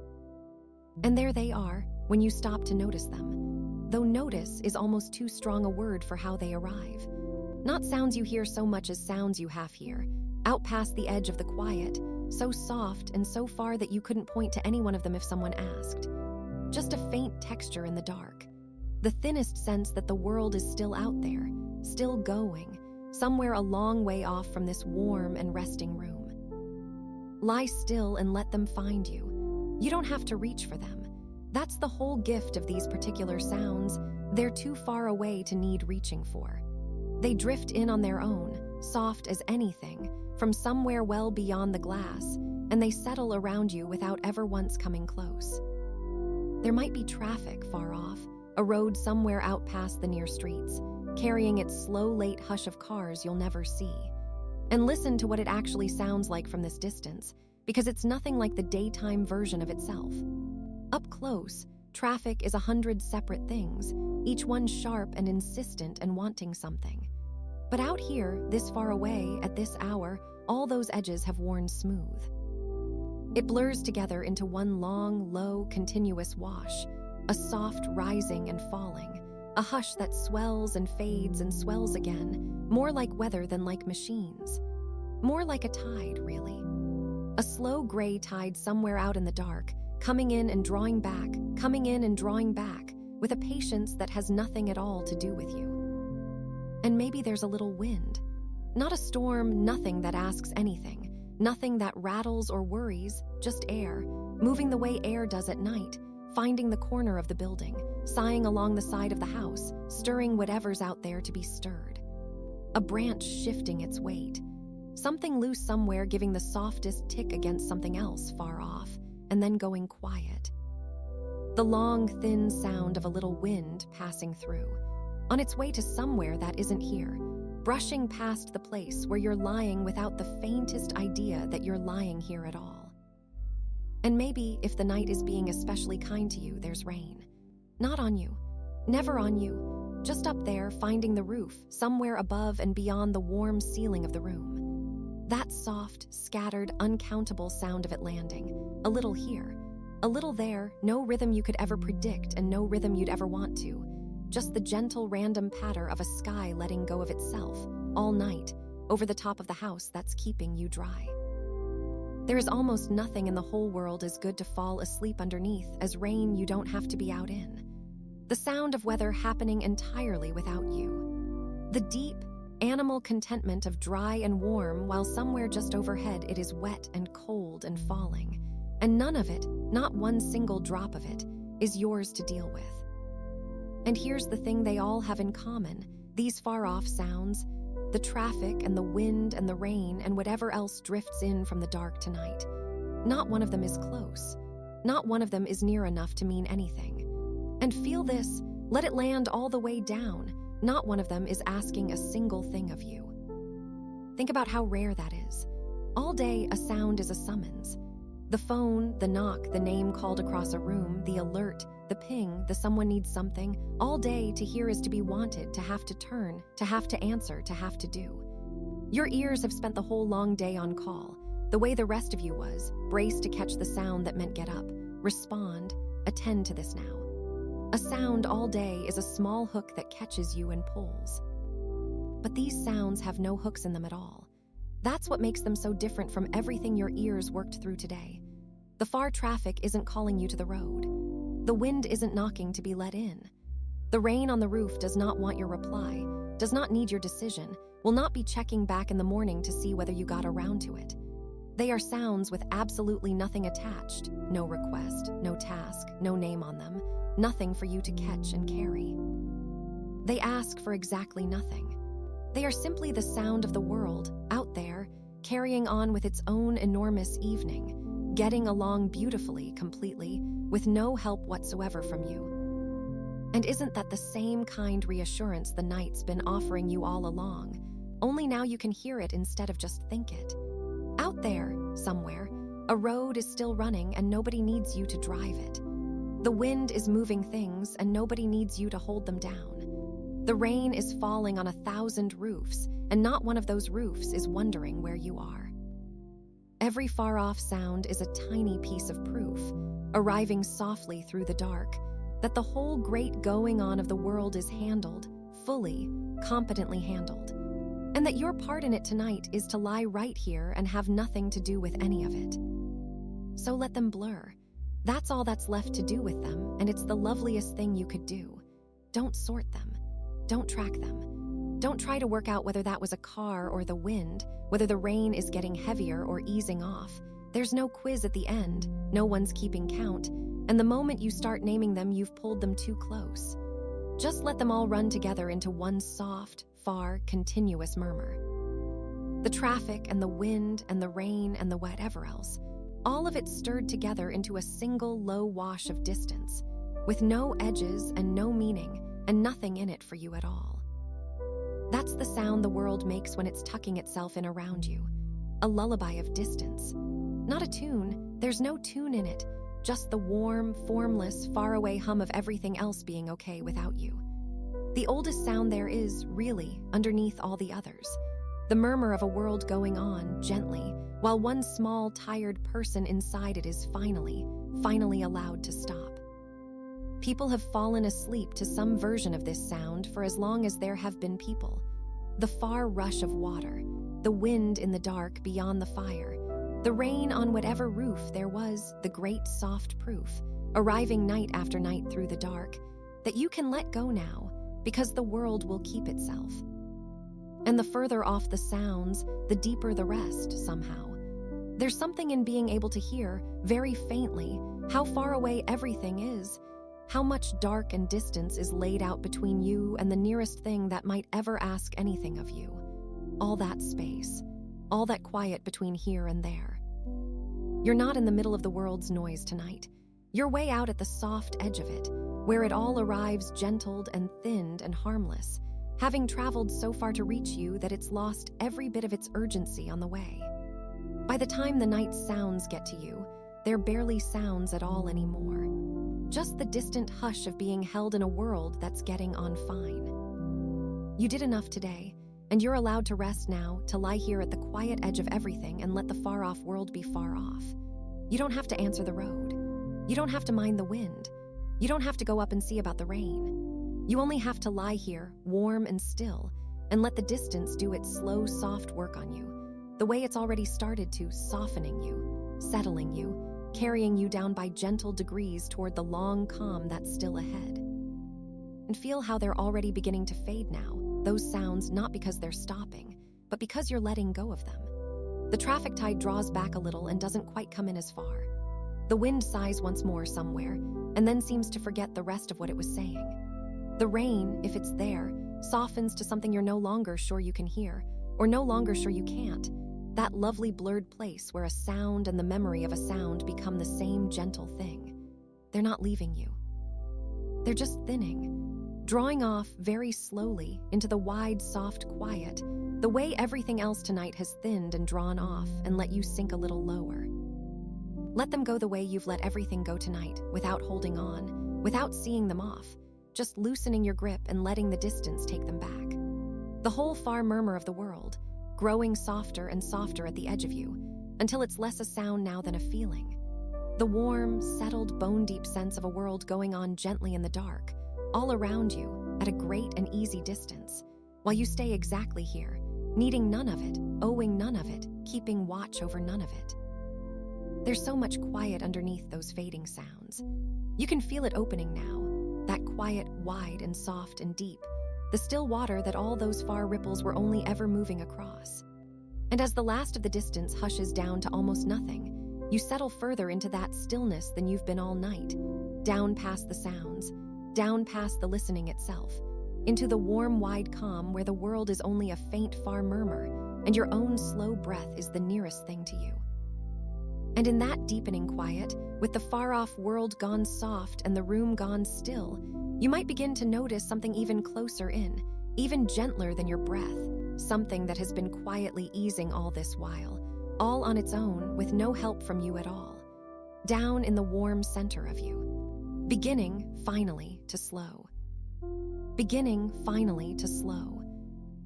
And there they are, when you stop to notice them, though notice is almost too strong a word for how they arrive. Not sounds you hear so much as sounds you half hear, out past the edge of the quiet, so soft and so far that you couldn't point to any one of them if someone asked. Just a faint texture in the dark. The thinnest sense that the world is still out there, still going, somewhere a long way off from this warm and resting room. Lie still and let them find you. You don't have to reach for them. That's the whole gift of these particular sounds. They're too far away to need reaching for. They drift in on their own, soft as anything, from somewhere well beyond the glass, and they settle around you without ever once coming close. There might be traffic far off, a road somewhere out past the near streets, carrying its slow, late hush of cars you'll never see. And listen to what it actually sounds like from this distance, because it's nothing like the daytime version of itself. Up close, traffic is 100 separate things, each one sharp and insistent and wanting something. But out here, this far away, at this hour, all those edges have worn smooth. It blurs together into one long, low, continuous wash, a soft rising and falling, a hush that swells and fades and swells again, more like weather than like machines. More like a tide, really. A slow gray tide somewhere out in the dark, coming in and drawing back, coming in and drawing back, with a patience that has nothing at all to do with you. And maybe there's a little wind. Not a storm, nothing that asks anything, nothing that rattles or worries, just air, moving the way air does at night, finding the corner of the building, sighing along the side of the house, stirring whatever's out there to be stirred. A branch shifting its weight. Something loose somewhere giving the softest tick against something else far off, and then going quiet. The long, thin sound of a little wind passing through, on its way to somewhere that isn't here, brushing past the place where you're lying without the faintest idea that you're lying here at all. And maybe if the night is being especially kind to you, there's rain. Not on you. Never on you. Just up there, finding the roof, somewhere above and beyond the warm ceiling of the room. That soft, scattered, uncountable sound of it landing. A little here, a little there, no rhythm you could ever predict and no rhythm you'd ever want to. Just the gentle, random patter of a sky letting go of itself, all night, over the top of the house that's keeping you dry. There is almost nothing in the whole world as good to fall asleep underneath as rain you don't have to be out in. The sound of weather happening entirely without you. The deep, animal contentment of dry and warm while somewhere just overhead it is wet and cold and falling. And none of it, not one single drop of it, is yours to deal with. And here's the thing they all have in common, these far-off sounds, the traffic and the wind and the rain and whatever else drifts in from the dark tonight. Not one of them is close. Not one of them is near enough to mean anything. And feel this, let it land all the way down. Not one of them is asking a single thing of you. Think about how rare that is. All day, a sound is a summons. The phone, the knock, the name called across a room, the alert, the ping, the someone needs something. All day, to hear is to be wanted, to have to turn, to have to answer, to have to do. Your ears have spent the whole long day on call, the way the rest of you was, braced to catch the sound that meant get up, respond, attend to this now. A sound all day is a small hook that catches you and pulls. But these sounds have no hooks in them at all. That's what makes them so different from everything your ears worked through today. The far traffic isn't calling you to the road. The wind isn't knocking to be let in. The rain on the roof does not want your reply, does not need your decision, will not be checking back in the morning to see whether you got around to it. They are sounds with absolutely nothing attached, no request, no task, no name on them, nothing for you to catch and carry. They ask for exactly nothing. They are simply the sound of the world, out there, carrying on with its own enormous evening, getting along beautifully, completely, with no help whatsoever from you. And isn't that the same kind reassurance the night's been offering you all along? Only now you can hear it instead of just think it. Out there, somewhere, a road is still running and nobody needs you to drive it. The wind is moving things and nobody needs you to hold them down. The rain is falling on 1,000 roofs, and not one of those roofs is wondering where you are. Every far-off sound is a tiny piece of proof, arriving softly through the dark, that the whole great going-on of the world is handled, fully, competently handled, and that your part in it tonight is to lie right here and have nothing to do with any of it. So let them blur. That's all that's left to do with them, and it's the loveliest thing you could do. Don't sort them. Don't track them. Don't try to work out whether that was a car or the wind, whether the rain is getting heavier or easing off. There's no quiz at the end, no one's keeping count, and the moment you start naming them, you've pulled them too close. Just let them all run together into one soft, far, continuous murmur. The traffic and the wind and the rain and the whatever else, all of it stirred together into a single low wash of distance, with no edges and no meaning, and nothing in it for you at all. That's the sound the world makes when it's tucking itself in around you. A lullaby of distance. Not a tune, there's no tune in it, just the warm, formless, faraway hum of everything else being okay without you. The oldest sound there is, really, underneath all the others. The murmur of a world going on, gently, while one small, tired person inside it is finally allowed to stop. People have fallen asleep to some version of this sound for as long as there have been people. The far rush of water, the wind in the dark beyond the fire, the rain on whatever roof there was, the great soft proof, arriving night after night through the dark, that you can let go now, because the world will keep itself. And the further off the sounds, the deeper the rest, somehow. There's something in being able to hear, very faintly, how far away everything is, how much dark and distance is laid out between you and the nearest thing that might ever ask anything of you. All that space, all that quiet between here and there. You're not in the middle of the world's noise tonight. You're way out at the soft edge of it, where it all arrives gentled and thinned and harmless, having traveled so far to reach you that it's lost every bit of its urgency on the way. By the time the night's sounds get to you, they're barely sounds at all anymore. Just the distant hush of being held in a world that's getting on fine. You did enough today, and you're allowed to rest now, to lie here at the quiet edge of everything and let the far-off world be far off. You don't have to answer the road. You don't have to mind the wind. You don't have to go up and see about the rain. You only have to lie here, warm and still, and let the distance do its slow, soft work on you, the way it's already started to, softening you, settling you, carrying you down by gentle degrees toward the long calm that's still ahead. And feel how they're already beginning to fade now, those sounds, not because they're stopping, but because you're letting go of them. The traffic tide draws back a little and doesn't quite come in as far. The wind sighs once more somewhere, and then seems to forget the rest of what it was saying. The rain, if it's there, softens to something you're no longer sure you can hear, or no longer sure you can't. That lovely blurred place where a sound and the memory of a sound become the same gentle thing. They're not leaving you. They're just thinning, drawing off very slowly into the wide, soft quiet, the way everything else tonight has thinned and drawn off and let you sink a little lower. Let them go the way you've let everything go tonight, without holding on, without seeing them off, just loosening your grip and letting the distance take them back. The whole far murmur of the world, growing softer and softer at the edge of you, until it's less a sound now than a feeling. The warm, settled, bone-deep sense of a world going on gently in the dark, all around you, at a great and easy distance, while you stay exactly here, needing none of it, owing none of it, keeping watch over none of it. There's so much quiet underneath those fading sounds. You can feel it opening now, that quiet, wide and soft and deep, the still water that all those far ripples were only ever moving across. And as the last of the distance hushes down to almost nothing, you settle further into that stillness than you've been all night, down past the sounds, down past the listening itself, into the warm, wide calm where the world is only a faint, far murmur, and your own slow breath is the nearest thing to you. And in that deepening quiet, with the far-off world gone soft and the room gone still, you might begin to notice something even closer in, even gentler than your breath, something that has been quietly easing all this while, all on its own, with no help from you at all, down in the warm center of you, beginning, finally, to slow. Beginning, finally, to slow.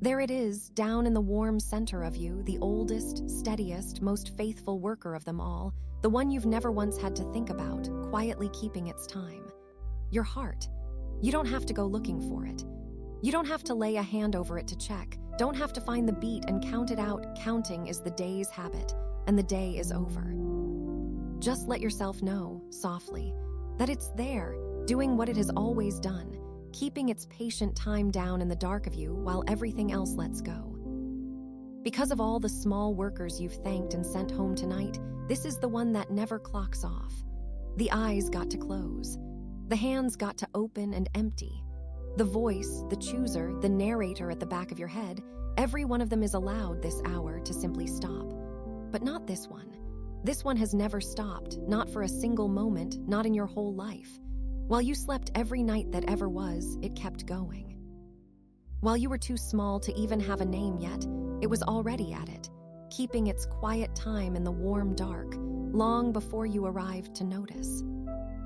There it is, down in the warm center of you, the oldest, steadiest, most faithful worker of them all, the one you've never once had to think about, quietly keeping its time. Your heart. You don't have to go looking for it. You don't have to lay a hand over it to check. Don't have to find the beat and count it out. Counting is the day's habit, and the day is over. Just let yourself know, softly, that it's there, doing what it has always done, keeping its patient time down in the dark of you while everything else lets go. Because of all the small workers you've thanked and sent home tonight, this is the one that never clocks off. The eyes got to close. The hands got to open and empty. The voice, the chooser, the narrator at the back of your head, every one of them is allowed this hour to simply stop. But not this one. This one has never stopped, not for a single moment, not in your whole life. While you slept every night that ever was, it kept going. While you were too small to even have a name yet, it was already at it, keeping its quiet time in the warm dark, long before you arrived to notice.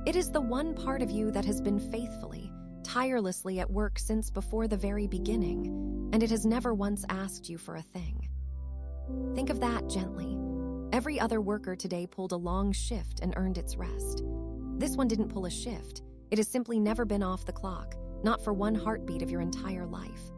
It is the one part of you that has been faithfully, tirelessly at work since before the very beginning, and it has never once asked you for a thing. Think of that gently. Every other worker today pulled a long shift and earned its rest. This one didn't pull a shift. It has simply never been off the clock, not for one heartbeat of your entire life.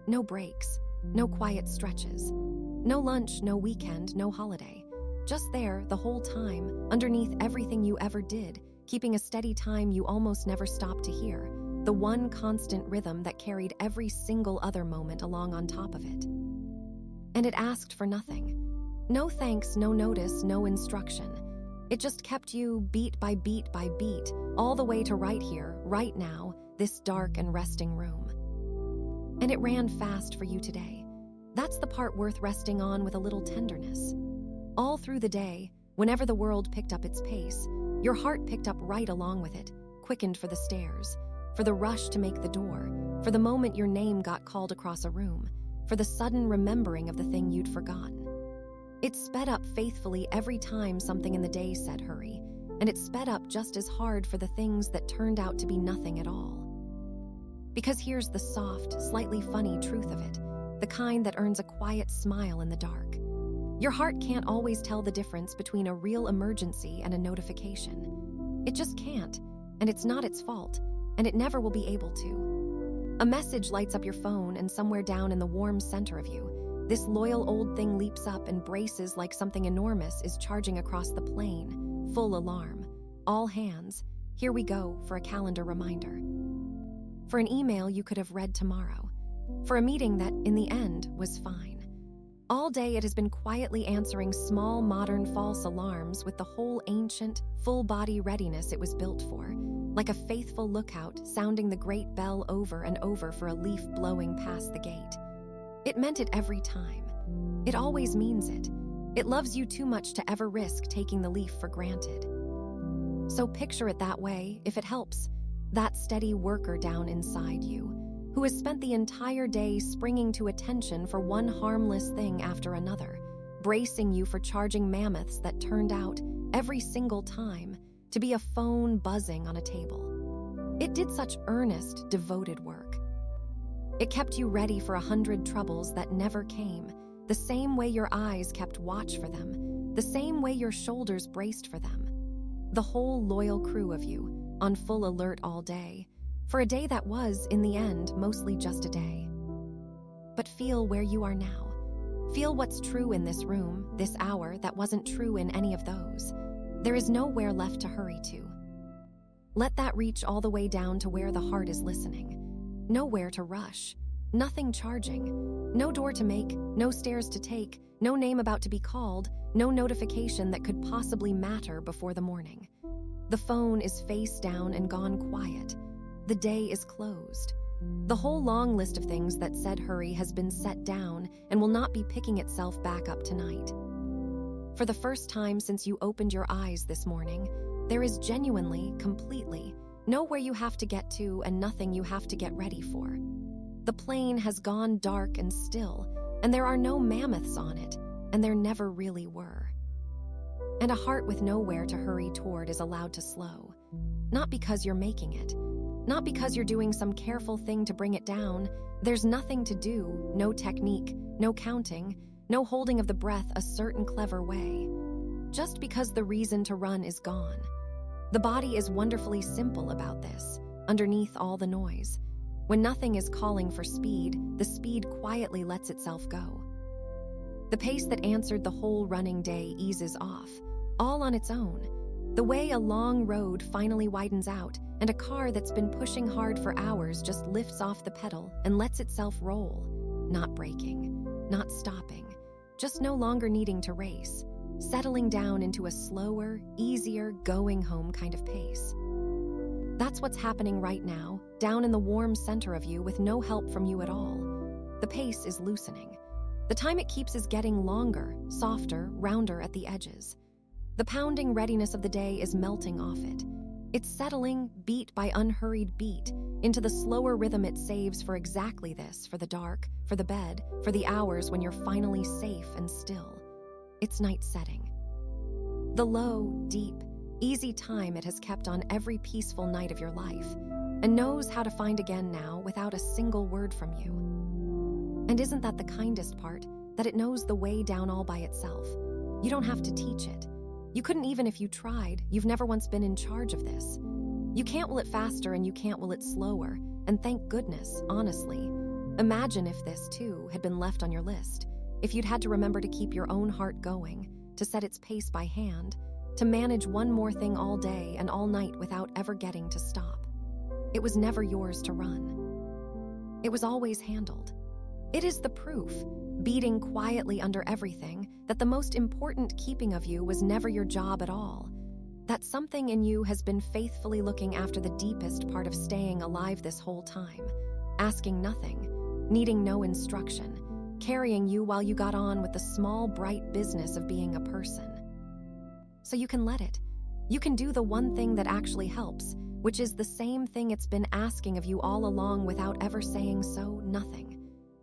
No breaks, no quiet stretches, no lunch, no weekend, no holiday. Just there, the whole time, underneath everything you ever did, keeping a steady time you almost never stopped to hear, the one constant rhythm that carried every single other moment along on top of it. And it asked for nothing. No thanks, no notice, no instruction. It just kept you beat by beat by beat, all the way to right here, right now, this dark and resting room. And it ran fast for you today. That's the part worth resting on with a little tenderness. All through the day, whenever the world picked up its pace, your heart picked up right along with it, quickened for the stairs, for the rush to make the door, for the moment your name got called across a room, for the sudden remembering of the thing you'd forgotten. It sped up faithfully every time something in the day said hurry, and it sped up just as hard for the things that turned out to be nothing at all. Because here's the soft, slightly funny truth of it, the kind that earns a quiet smile in the dark. Your heart can't always tell the difference between a real emergency and a notification. It just can't, and it's not its fault, and it never will be able to. A message lights up your phone, and somewhere down in the warm center of you, this loyal old thing leaps up and braces like something enormous is charging across the plain. Full alarm. All hands. Here we go for a calendar reminder. For an email you could have read tomorrow. For a meeting that, in the end, was fine. All day it has been quietly answering small, modern false alarms with the whole ancient, full-body readiness it was built for, like a faithful lookout sounding the great bell over and over for a leaf blowing past the gate. It meant it every time. It always means it. It loves you too much to ever risk taking the leaf for granted. So picture it that way, if it helps, that steady worker down inside you, who has spent the entire day springing to attention for one harmless thing after another, bracing you for charging mammoths that turned out, every single time, to be a phone buzzing on a table. It did such earnest, devoted work. It kept you ready for 100 troubles that never came, the same way your eyes kept watch for them, the same way your shoulders braced for them. The whole loyal crew of you, on full alert all day, for a day that was, in the end, mostly just a day. But feel where you are now. Feel what's true in this room, this hour, that wasn't true in any of those. There is nowhere left to hurry to. Let that reach all the way down to where the heart is listening. Nowhere to rush. Nothing charging. No door to make, no stairs to take, no name about to be called, no notification that could possibly matter before the morning. The phone is face down and gone quiet. The day is closed. The whole long list of things that said hurry has been set down and will not be picking itself back up tonight. For the first time since you opened your eyes this morning, there is genuinely, completely, nowhere you have to get to and nothing you have to get ready for. The plain has gone dark and still, and there are no mammoths on it, and there never really were. And a heart with nowhere to hurry toward is allowed to slow. Not because you're making it. Not because you're doing some careful thing to bring it down. There's nothing to do, no technique, no counting, no holding of the breath a certain clever way. Just because the reason to run is gone. The body is wonderfully simple about this, underneath all the noise. When nothing is calling for speed, the speed quietly lets itself go. The pace that answered the whole running day eases off, all on its own. The way a long road finally widens out, and a car that's been pushing hard for hours just lifts off the pedal and lets itself roll, not braking, not stopping, just no longer needing to race, settling down into a slower, easier, going home kind of pace. That's what's happening right now, down in the warm center of you with no help from you at all. The pace is loosening. The time it keeps is getting longer, softer, rounder at the edges. The pounding readiness of the day is melting off it. It's settling, beat by unhurried beat, into the slower rhythm it saves for exactly this, for the dark, for the bed, for the hours when you're finally safe and still. It's night setting. The low, deep, easy time it has kept on every peaceful night of your life, and knows how to find again now without a single word from you. And isn't that the kindest part, that it knows the way down all by itself? You don't have to teach it. You couldn't even if you tried. You've never once been in charge of this. You can't will it faster and you can't will it slower, and thank goodness, honestly. Imagine if this, too, had been left on your list, if you'd had to remember to keep your own heart going, to set its pace by hand, to manage one more thing all day and all night without ever getting to stop. It was never yours to run. It was always handled. It is the proof, beating quietly under everything, that the most important keeping of you was never your job at all. That something in you has been faithfully looking after the deepest part of staying alive this whole time, asking nothing, needing no instruction, carrying you while you got on with the small, bright business of being a person. So you can let it. You can do the one thing that actually helps, which is the same thing it's been asking of you all along without ever saying so, nothing.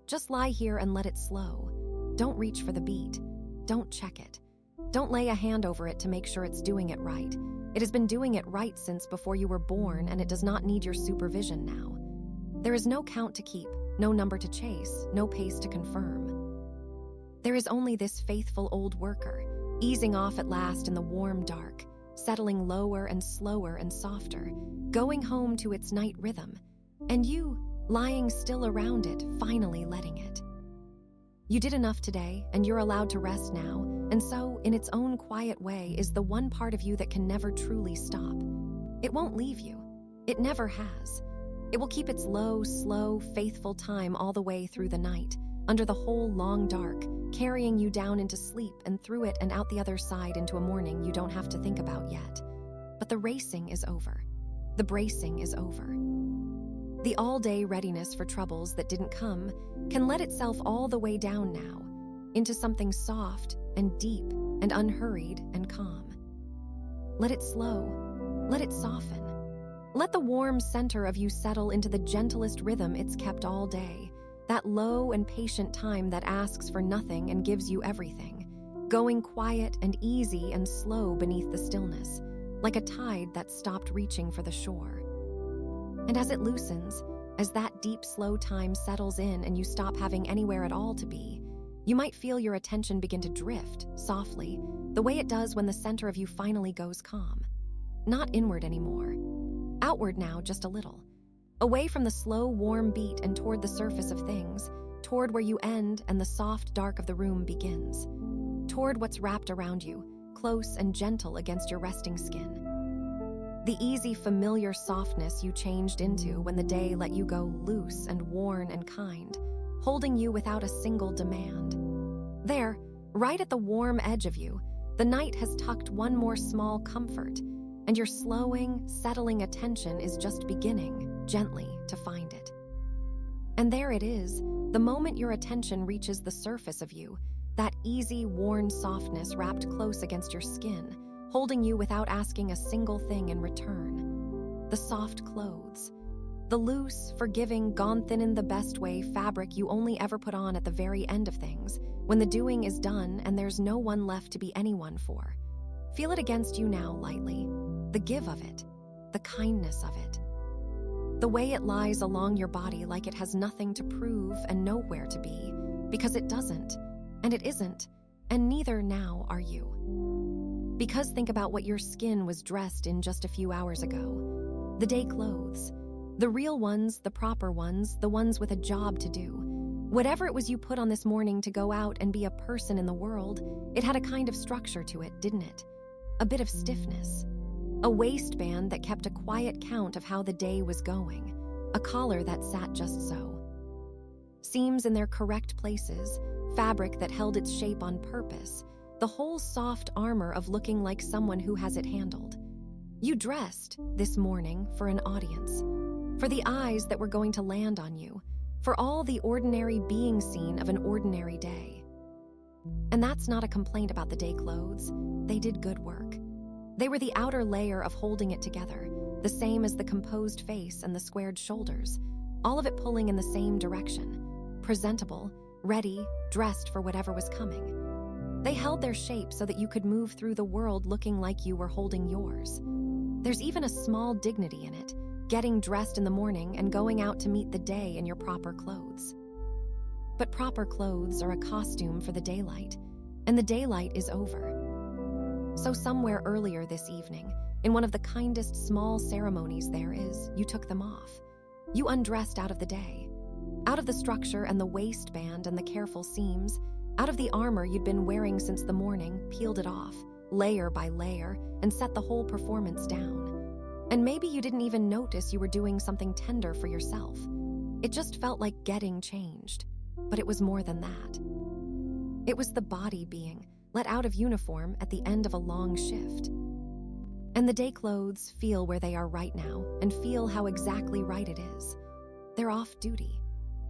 Just lie here and let it slow. Don't reach for the beat. don't check it. Don't lay a hand over it to make sure it's doing it right. It has been doing it right since before you were born, and it does not need your supervision now. There is no count to keep, no number to chase, no pace to confirm. There is only this faithful old worker, easing off at last in the warm dark, settling lower and slower and softer, going home to its night rhythm, and you, lying still around it, finally letting it. You did enough today, and you're allowed to rest now, and so, in its own quiet way, is the one part of you that can never truly stop. It won't leave you. It never has. It will keep its low, slow, faithful time all the way through the night, under the whole long dark, carrying you down into sleep and through it and out the other side into a morning you don't have to think about yet. But the racing is over. The bracing is over. The all-day readiness for troubles that didn't come can let itself all the way down now, into something soft and deep and unhurried and calm. Let it slow. Let it soften. Let the warm center of you settle into the gentlest rhythm it's kept all day, that low and patient time that asks for nothing and gives you everything, going quiet and easy and slow beneath the stillness, like a tide that stopped reaching for the shore. And as it loosens, as that deep, slow time settles in and you stop having anywhere at all to be, you might feel your attention begin to drift, softly, the way it does when the center of you finally goes calm. Not inward anymore. Outward now just a little. Away from the slow, warm beat and toward the surface of things, toward where you end and the soft dark of the room begins. Toward what's wrapped around you, close and gentle against your resting skin. The easy, familiar softness you changed into when the day let you go loose and worn and kind, holding you without a single demand. There, right at the warm edge of you, the night has tucked one more small comfort, and your slowing, settling attention is just beginning, gently, to find it. And there it is, the moment your attention reaches the surface of you, that easy, worn softness wrapped close against your skin, holding you without asking a single thing in return. The soft clothes. The loose, forgiving, gone thin in the best way fabric you only ever put on at the very end of things, when the doing is done and there's no one left to be anyone for. Feel it against you now lightly. The give of it. The kindness of it. The way it lies along your body like it has nothing to prove and nowhere to be, because it doesn't, and it isn't, and neither now are you. Because think about what your skin was dressed in just a few hours ago. The day clothes. The real ones, the proper ones, the ones with a job to do. Whatever it was you put on this morning to go out and be a person in the world, it had a kind of structure to it, didn't it? A bit of stiffness. A waistband that kept a quiet count of how the day was going. A collar that sat just so. Seams in their correct places, fabric that held its shape on purpose, the whole soft armor of looking like someone who has it handled. You dressed, this morning, for an audience. For the eyes that were going to land on you. For all the ordinary being seen of an ordinary day. And that's not a complaint about the day clothes. They did good work. They were the outer layer of holding it together, the same as the composed face and the squared shoulders, all of it pulling in the same direction, presentable, ready, dressed for whatever was coming. They held their shape so that you could move through the world looking like you were holding yours. There's even a small dignity in it, getting dressed in the morning and going out to meet the day in your proper clothes. But proper clothes are a costume for the daylight, and the daylight is over. So somewhere earlier this evening, in one of the kindest small ceremonies there is, you took them off. You undressed out of the day, out of the structure and the waistband and the careful seams, out of the armor you'd been wearing since the morning, peeled it off, layer by layer, and set the whole performance down. And maybe you didn't even notice you were doing something tender for yourself. It just felt like getting changed, but it was more than that. It was the body being let out of uniform at the end of a long shift. And the day clothes feel where they are right now and feel how exactly right it is. They're off duty.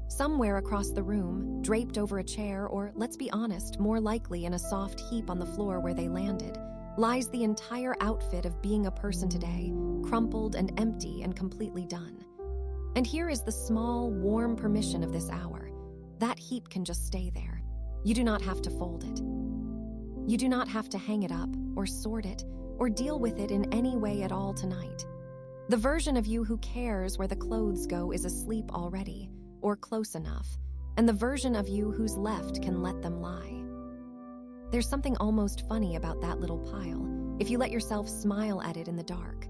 Somewhere across the room, draped over a chair, or, let's be honest, more likely in a soft heap on the floor where they landed, lies the entire outfit of being a person today, crumpled and empty and completely done. And here is the small, warm permission of this hour. That heap can just stay there. You do not have to fold it. You do not have to hang it up, or sort it, or deal with it in any way at all tonight. The version of you who cares where the clothes go is asleep already, or close enough, and the version of you who's left can let them lie. There's something almost funny about that little pile, if you let yourself smile at it in the dark.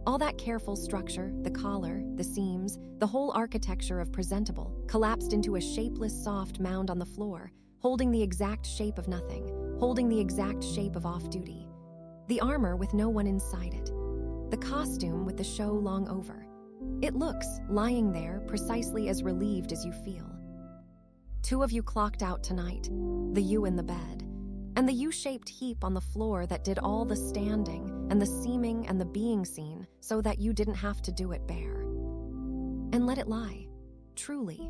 All that careful structure, the collar, the seams, the whole architecture of presentable, collapsed into a shapeless, soft mound on the floor, holding the exact shape of nothing, holding the exact shape of off-duty. The armor with no one inside it. The costume with the show long over. It looks, lying there, precisely as relieved as you feel. Two of you clocked out tonight, the you in the bed, and the U-shaped heap on the floor that did all the standing and the seeming and the being seen so that you didn't have to do it bare. And let it lie. Truly.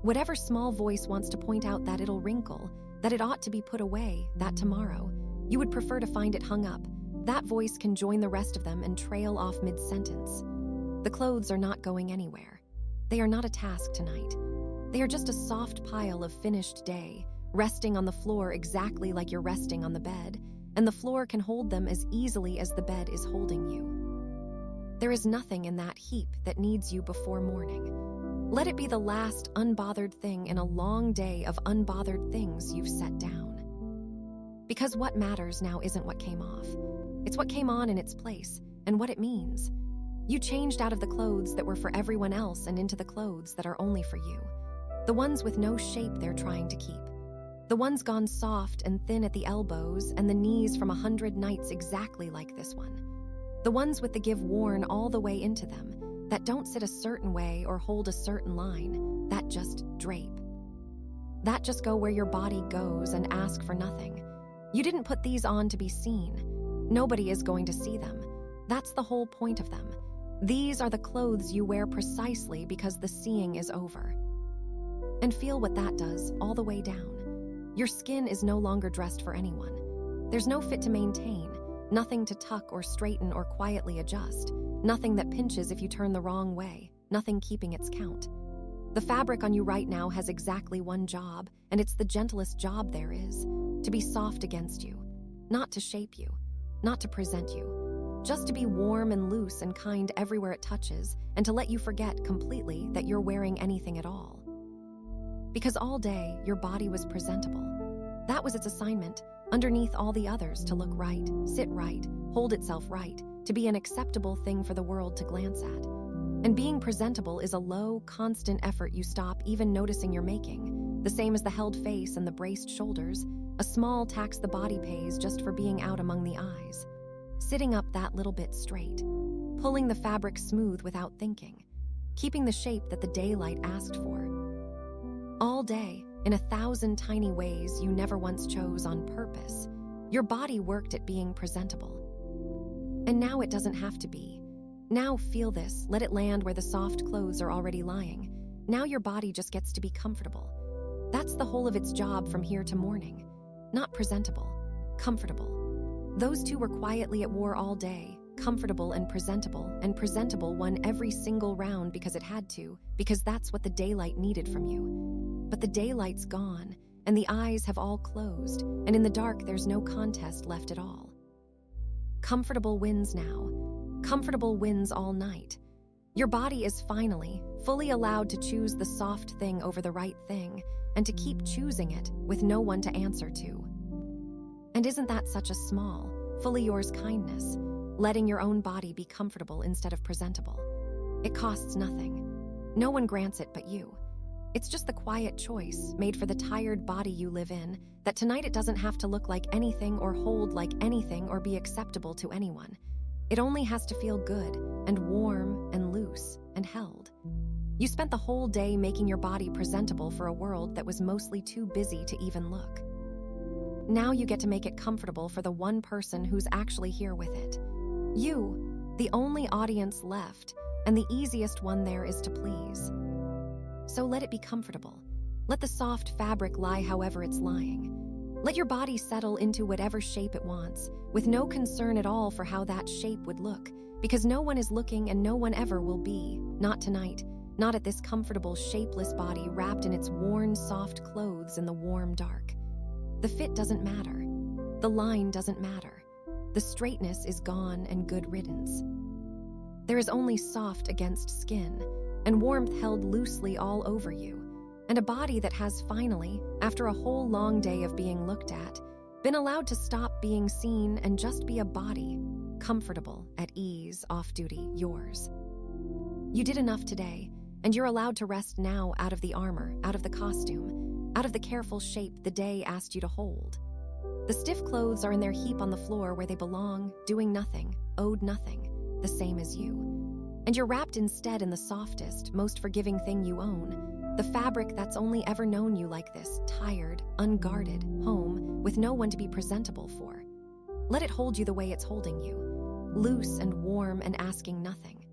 Whatever small voice wants to point out that it'll wrinkle, that it ought to be put away, that tomorrow, you would prefer to find it hung up, that voice can join the rest of them and trail off mid-sentence. The clothes are not going anywhere. They are not a task tonight. They are just a soft pile of finished day, resting on the floor exactly like you're resting on the bed, and the floor can hold them as easily as the bed is holding you. There is nothing in that heap that needs you before morning. Let it be the last unbothered thing in a long day of unbothered things you've set down. Because what matters now isn't what came off. It's what came on in its place, and what it means. You changed out of the clothes that were for everyone else and into the clothes that are only for you. The ones with no shape they're trying to keep. The ones gone soft and thin at the elbows and the knees from 100 nights exactly like this one. The ones with the give worn all the way into them, that don't sit a certain way or hold a certain line, that just drape. That just go where your body goes and ask for nothing. You didn't put these on to be seen. Nobody is going to see them. That's the whole point of them. These are the clothes you wear precisely because the seeing is over. And feel what that does all the way down. Your skin is no longer dressed for anyone. There's no fit to maintain, nothing to tuck or straighten or quietly adjust, nothing that pinches if you turn the wrong way, nothing keeping its count. The fabric on you right now has exactly one job, and it's the gentlest job there is, to be soft against you, not to shape you, not to present you, just to be warm and loose and kind everywhere it touches, and to let you forget completely that you're wearing anything at all. Because all day, your body was presentable. That was its assignment, underneath all the others, to look right, sit right, hold itself right, to be an acceptable thing for the world to glance at. And being presentable is a low, constant effort you stop even noticing you're making, the same as the held face and the braced shoulders, a small tax the body pays just for being out among the eyes. Sitting up that little bit straight, pulling the fabric smooth without thinking, keeping the shape that the daylight asked for. All day, in 1,000 tiny ways you never once chose on purpose, your body worked at being presentable. And now it doesn't have to be. Now feel this, let it land where the soft clothes are already lying. Now your body just gets to be comfortable. That's the whole of its job from here to morning. Not presentable, comfortable. Those two were quietly at war all day, comfortable and presentable won every single round because it had to, because that's what the daylight needed from you. But the daylight's gone, and the eyes have all closed, and in the dark there's no contest left at all. Comfortable wins now. Comfortable wins all night. Your body is finally, fully allowed to choose the soft thing over the right thing, and to keep choosing it with no one to answer to. And isn't that such a small, fully yours kindness, letting your own body be comfortable instead of presentable? It costs nothing. No one grants it but you. It's just the quiet choice made for the tired body you live in that tonight it doesn't have to look like anything or hold like anything or be acceptable to anyone. It only has to feel good and warm and loose and held. You spent the whole day making your body presentable for a world that was mostly too busy to even look. Now you get to make it comfortable for the one person who's actually here with it. You, the only audience left, and the easiest one there is to please. So let it be comfortable. Let the soft fabric lie however it's lying. Let your body settle into whatever shape it wants, with no concern at all for how that shape would look, because no one is looking and no one ever will be, not tonight, not at this comfortable, shapeless body wrapped in its worn, soft clothes in the warm dark. The fit doesn't matter. the line doesn't matter. The straightness is gone and good riddance. There is only soft against skin, and warmth held loosely all over you, and a body that has finally, after a whole long day of being looked at, been allowed to stop being seen and just be a body, comfortable, at ease, off-duty, yours. You did enough today, and you're allowed to rest now out of the armor, out of the costume, out of the careful shape the day asked you to hold. The stiff clothes are in their heap on the floor where they belong, doing nothing, owed nothing, the same as you. And you're wrapped instead in the softest, most forgiving thing you own, the fabric that's only ever known you like this, tired, unguarded, home, with no one to be presentable for. Let it hold you the way it's holding you, loose and warm and asking nothing.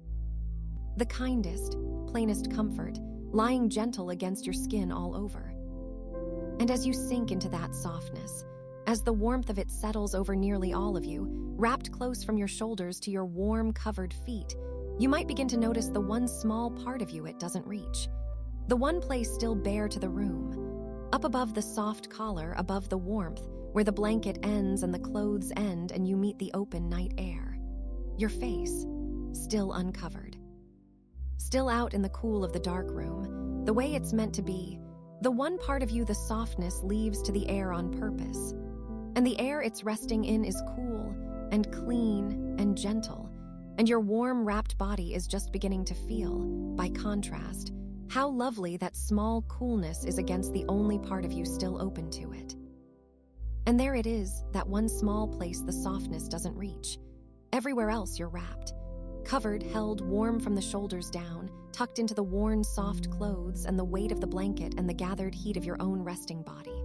The kindest, plainest comfort, lying gentle against your skin all over. And as you sink into that softness, as the warmth of it settles over nearly all of you, wrapped close from your shoulders to your warm, covered feet, you might begin to notice the one small part of you it doesn't reach. The one place still bare to the room. Up above the soft collar, above the warmth, where the blanket ends and the clothes end and you meet the open night air. Your face, still uncovered. Still out in the cool of the dark room, the way it's meant to be, the one part of you the softness leaves to the air on purpose. And the air it's resting in is cool and clean and gentle, and your warm, wrapped body is just beginning to feel, by contrast, how lovely that small coolness is against the only part of you still open to it. And there it is, that one small place the softness doesn't reach. Everywhere else you're wrapped, covered, held warm from the shoulders down, tucked into the worn, soft clothes and the weight of the blanket and the gathered heat of your own resting body.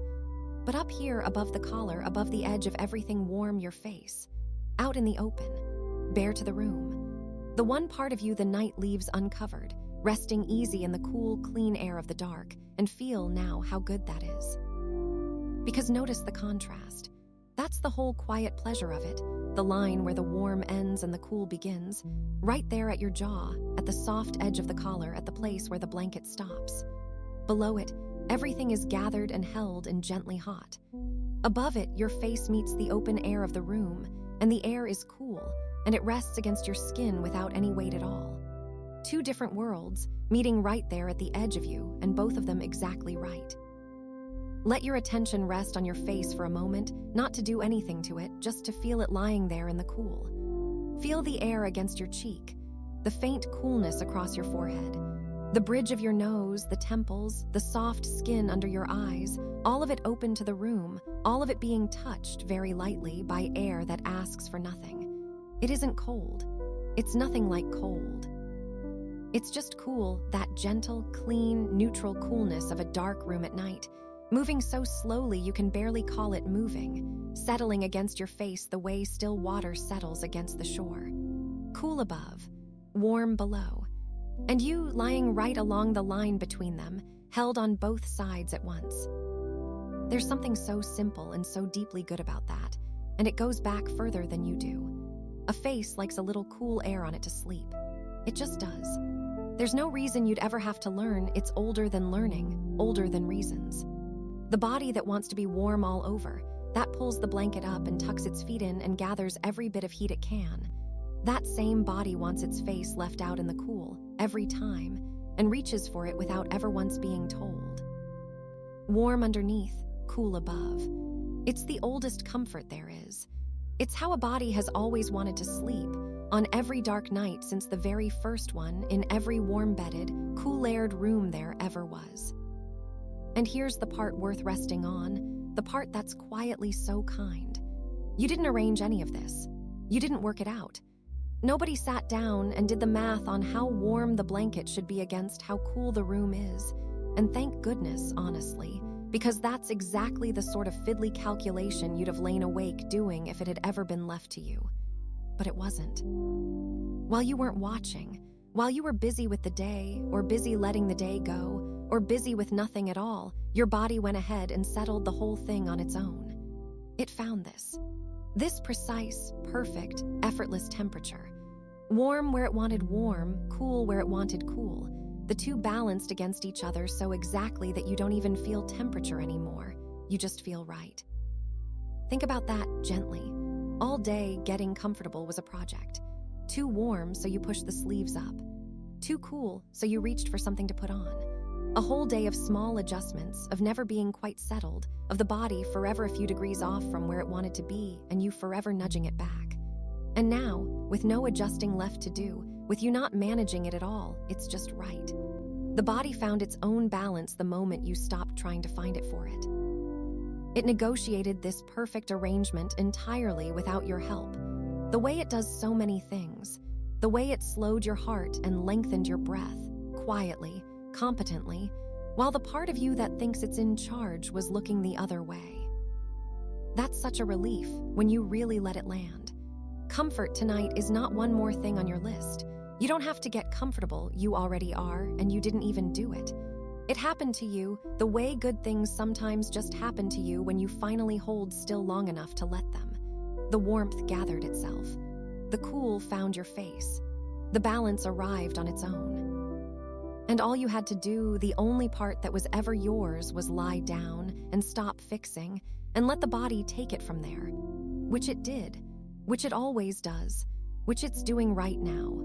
But up here, above the collar, above the edge of everything warm, your face, out in the open, bare to the room, the one part of you the night leaves uncovered, resting easy in the cool, clean air of the dark, and feel now how good that is. Because notice the contrast. That's the whole quiet pleasure of it, the line where the warm ends and the cool begins, right there at your jaw, at the soft edge of the collar, at the place where the blanket stops. Below it, everything is gathered and held and gently hot. Above it, your face meets the open air of the room, and the air is cool, and it rests against your skin without any weight at all. Two different worlds, meeting right there at the edge of you, and both of them exactly right. Let your attention rest on your face for a moment, not to do anything to it, just to feel it lying there in the cool. Feel the air against your cheek, the faint coolness across your forehead, the bridge of your nose, the temples, the soft skin under your eyes, all of it open to the room, all of it being touched very lightly by air that asks for nothing. It isn't cold. It's nothing like cold. It's just cool, that gentle, clean, neutral coolness of a dark room at night, moving so slowly you can barely call it moving, settling against your face the way still water settles against the shore. Cool above, warm below, and you lying right along the line between them, held on both sides at once. There's something so simple and so deeply good about that, and it goes back further than you do. A face likes a little cool air on it to sleep. It just does. There's no reason you'd ever have to learn. It's older than learning, older than reasons. The body that wants to be warm all over, that pulls the blanket up and tucks its feet in and gathers every bit of heat it can. That same body wants its face left out in the cool, every time, and reaches for it without ever once being told. Warm underneath, cool above. It's the oldest comfort there is. It's how a body has always wanted to sleep, on every dark night since the very first one, in every warm-bedded, cool-aired room there ever was. And here's the part worth resting on, the part that's quietly so kind. You didn't arrange any of this. You didn't work it out. Nobody sat down and did the math on how warm the blanket should be against how cool the room is. And thank goodness, honestly, because that's exactly the sort of fiddly calculation you'd have lain awake doing if it had ever been left to you. But it wasn't. While you weren't watching, while you were busy with the day, or busy letting the day go, or busy with nothing at all, your body went ahead and settled the whole thing on its own. It found this precise, perfect, effortless temperature. Warm where it wanted warm, cool where it wanted cool. The two balanced against each other so exactly that you don't even feel temperature anymore. You just feel right. Think about that gently. All day, getting comfortable was a project. Too warm, so you pushed the sleeves up. Too cool, so you reached for something to put on. A whole day of small adjustments, of never being quite settled, of the body forever a few degrees off from where it wanted to be, and you forever nudging it back. And now, with no adjusting left to do, with you not managing it at all, it's just right. The body found its own balance the moment you stopped trying to find it for it. It negotiated this perfect arrangement entirely without your help. The way it does so many things. The way it slowed your heart and lengthened your breath, quietly, competently, while the part of you that thinks it's in charge was looking the other way. That's such a relief when you really let it land. Comfort tonight is not one more thing on your list. You don't have to get comfortable, you already are, and you didn't even do it. It happened to you the way good things sometimes just happen to you when you finally hold still long enough to let them. The warmth gathered itself. The cool found your face. The balance arrived on its own. And all you had to do, the only part that was ever yours, was lie down and stop fixing and let the body take it from there. Which it did, which it always does, which it's doing right now.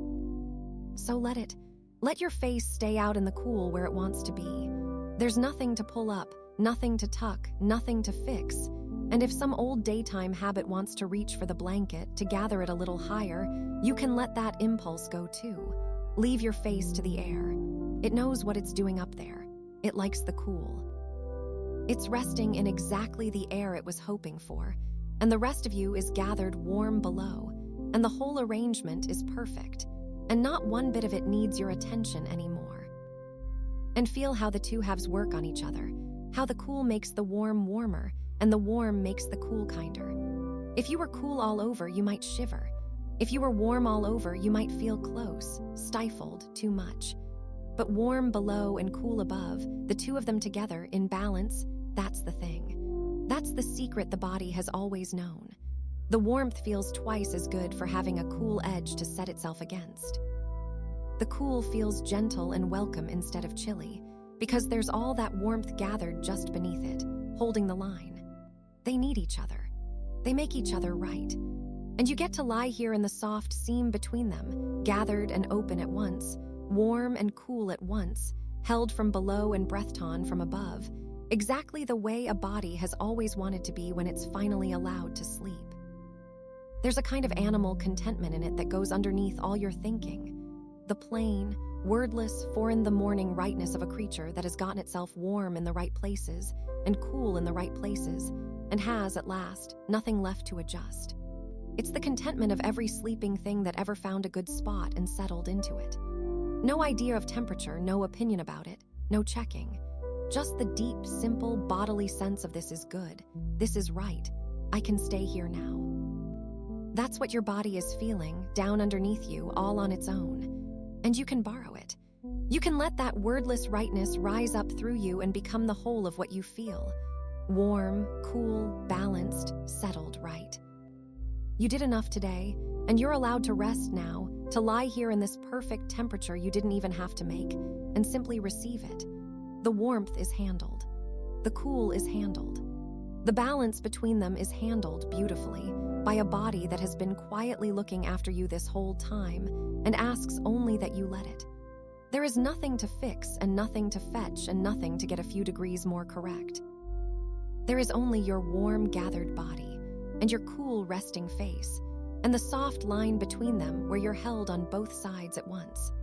So let it. Let your face stay out in the cool where it wants to be. There's nothing to pull up, nothing to tuck, nothing to fix. And if some old daytime habit wants to reach for the blanket to gather it a little higher, you can let that impulse go too. Leave your face to the air. It knows what it's doing up there. It likes the cool. It's resting in exactly the air it was hoping for, and the rest of you is gathered warm below, and the whole arrangement is perfect, and not one bit of it needs your attention anymore. And feel how the two halves work on each other, how the cool makes the warm warmer, and the warm makes the cool kinder. If you were cool all over, you might shiver. If you were warm all over, you might feel close, stifled, too much. But warm below and cool above, the two of them together, in balance, that's the thing. That's the secret the body has always known. The warmth feels twice as good for having a cool edge to set itself against. The cool feels gentle and welcome instead of chilly, because there's all that warmth gathered just beneath it, holding the line. They need each other. They make each other right. And you get to lie here in the soft seam between them, gathered and open at once, warm and cool at once, held from below and breathed on from above, exactly the way a body has always wanted to be when it's finally allowed to sleep. There's a kind of animal contentment in it that goes underneath all your thinking. The plain, wordless, for-in-the-morning rightness of a creature that has gotten itself warm in the right places and cool in the right places, and has, at last, nothing left to adjust. It's the contentment of every sleeping thing that ever found a good spot and settled into it. No idea of temperature, no opinion about it, no checking. Just the deep, simple, bodily sense of this is good, this is right, I can stay here now. That's what your body is feeling, down underneath you, all on its own. And you can borrow it. You can let that wordless rightness rise up through you and become the whole of what you feel. Warm, cool, balanced, settled right. You did enough today, and you're allowed to rest now, to lie here in this perfect temperature you didn't even have to make, and simply receive it. The warmth is handled. The cool is handled. The balance between them is handled beautifully by a body that has been quietly looking after you this whole time and asks only that you let it. There is nothing to fix and nothing to fetch and nothing to get a few degrees more correct. There is only your warm, gathered body and your cool, resting face and the soft line between them where you're held on both sides at once.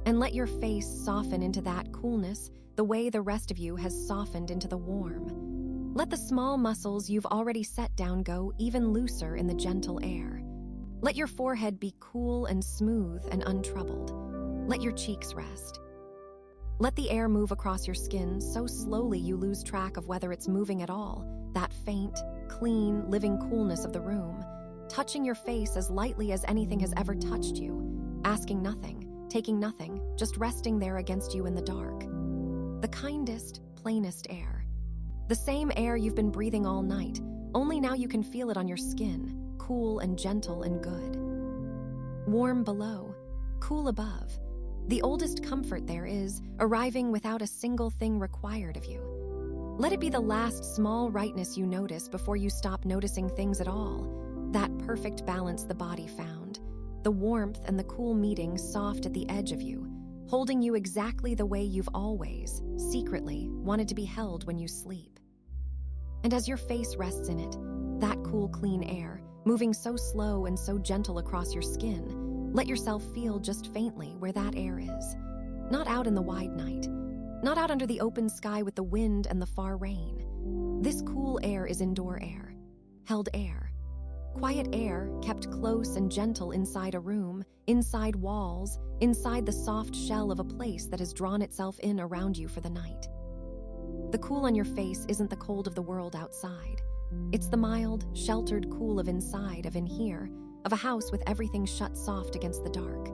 And let your face soften into that coolness the way the rest of you has softened into the warm. Let the small muscles you've already set down go even looser in the gentle air. Let your forehead be cool and smooth and untroubled. Let your cheeks rest. Let the air move across your skin so slowly you lose track of whether it's moving at all, that faint, clean, living coolness of the room, touching your face as lightly as anything has ever touched you, asking nothing, taking nothing, just resting there against you in the dark. The kindest, plainest air. The same air you've been breathing all night, only now you can feel it on your skin, cool and gentle and good. Warm below, cool above. The oldest comfort there is arriving without a single thing required of you. Let it be the last small rightness you notice before you stop noticing things at all. That perfect balance the body found. The warmth and the cool meeting soft at the edge of you, holding you exactly the way you've always, secretly, wanted to be held when you sleep. And as your face rests in it, that cool, clean air, moving so slow and so gentle across your skin, let yourself feel just faintly where that air is. Not out in the wide night, not out under the open sky with the wind and the far rain. This cool air is indoor air, held air. Quiet air kept close and gentle inside a room, inside walls, inside the soft shell of a place that has drawn itself in around you for the night. The cool on your face isn't the cold of the world outside. It's the mild, sheltered cool of inside, of in here, of a house with everything shut soft against the dark.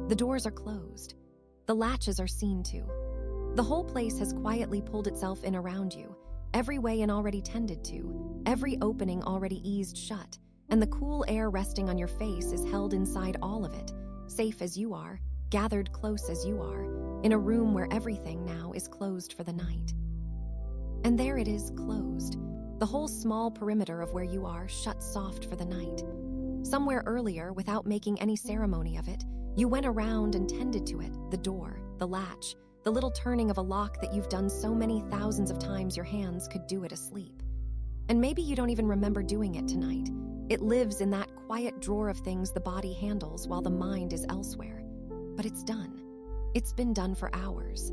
The doors are closed. The latches are seen to. The whole place has quietly pulled itself in around you, every way in already tended to, every opening already eased shut, and the cool air resting on your face is held inside all of it, safe as you are, gathered close as you are, in a room where everything now is closed for the night. And there it is, closed. The whole small perimeter of where you are shut soft for the night. Somewhere earlier, without making any ceremony of it, you went around and tended to it, the door, the latch, the little turning of a lock that you've done so many thousands of times your hands could do it asleep. And maybe you don't even remember doing it tonight. It lives in that quiet drawer of things the body handles while the mind is elsewhere. But it's done. It's been done for hours.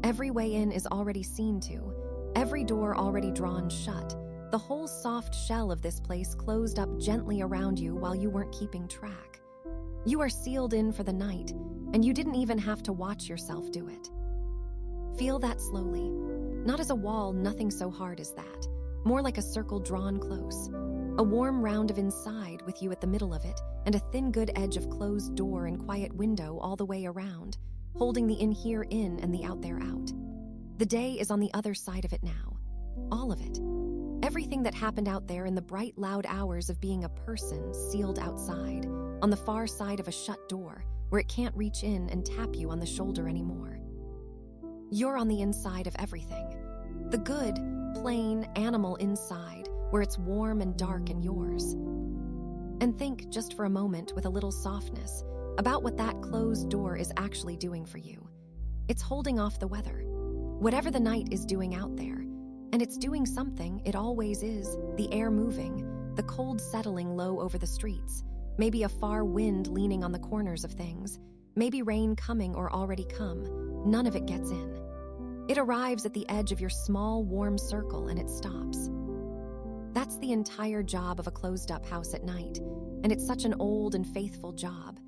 Every way in is already seen to, every door already drawn shut, the whole soft shell of this place closed up gently around you while you weren't keeping track. You are sealed in for the night, and you didn't even have to watch yourself do it. Feel that slowly, not as a wall, nothing so hard as that, more like a circle drawn close, a warm round of inside with you at the middle of it, and a thin good edge of closed door and quiet window all the way around, holding the in here in and the out there out. The day is on the other side of it now, all of it. Everything that happened out there in the bright, loud hours of being a person sealed outside, on the far side of a shut door, where it can't reach in and tap you on the shoulder anymore. You're on the inside of everything. The good, plain, animal inside, where it's warm and dark and yours. And think, just for a moment with a little softness, about what that closed door is actually doing for you. It's holding off the weather. Whatever the night is doing out there, and it's doing something, it always is, the air moving, the cold settling low over the streets, maybe a far wind leaning on the corners of things, maybe rain coming or already come, none of it gets in. It arrives at the edge of your small, warm circle and it stops. That's the entire job of a closed-up house at night, and it's such an old and faithful job.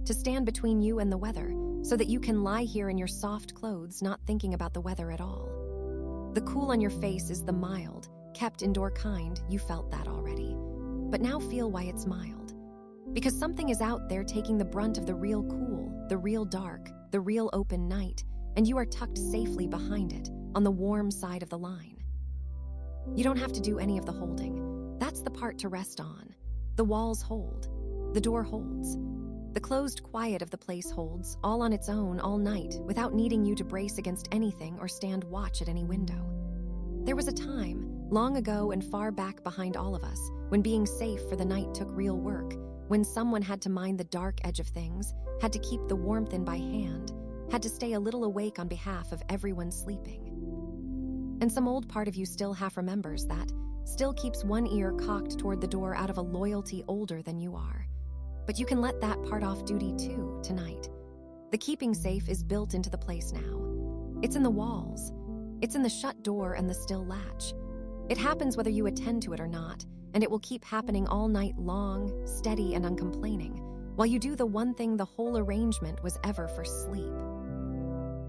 To stand between you and the weather, so that you can lie here in your soft clothes not thinking about the weather at all. The cool on your face is the mild, kept indoor kind, you felt that already. But now feel why it's mild. Because something is out there taking the brunt of the real cool, the real dark, the real open night, and you are tucked safely behind it, on the warm side of the line. You don't have to do any of the holding. That's the part to rest on. The walls hold. The door holds. The closed quiet of the place holds, all on its own, all night, without needing you to brace against anything or stand watch at any window. There was a time, long ago and far back behind all of us, when being safe for the night took real work, when someone had to mind the dark edge of things, had to keep the warmth in by hand, had to stay a little awake on behalf of everyone sleeping. And some old part of you still half remembers that, still keeps one ear cocked toward the door out of a loyalty older than you are. But you can let that part off duty too, tonight. The keeping safe is built into the place now. It's in the walls. It's in the shut door and the still latch. It happens whether you attend to it or not, and it will keep happening all night long, steady and uncomplaining, while you do the one thing the whole arrangement was ever for sleep.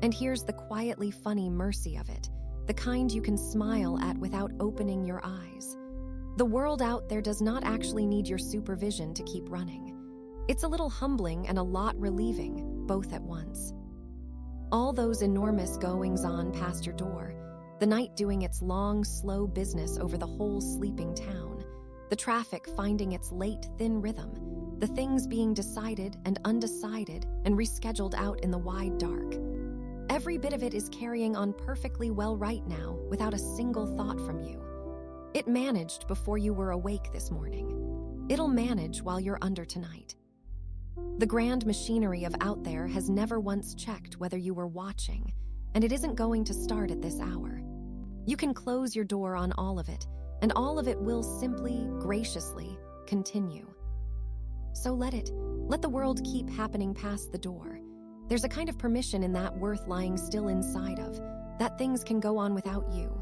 And here's the quietly funny mercy of it, the kind you can smile at without opening your eyes. The world out there does not actually need your supervision to keep running. It's a little humbling and a lot relieving, both at once. All those enormous goings-on past your door, the night doing its long, slow business over the whole sleeping town, the traffic finding its late, thin rhythm, the things being decided and undecided and rescheduled out in the wide dark. Every bit of it is carrying on perfectly well right now without a single thought from you. It managed before you were awake this morning. It'll manage while you're under tonight. The grand machinery of out there has never once checked whether you were watching, and it isn't going to start at this hour. You can close your door on all of it, and all of it will simply, graciously continue. So let the world keep happening past the door. There's a kind of permission in that worth lying still inside of, that things can go on without you,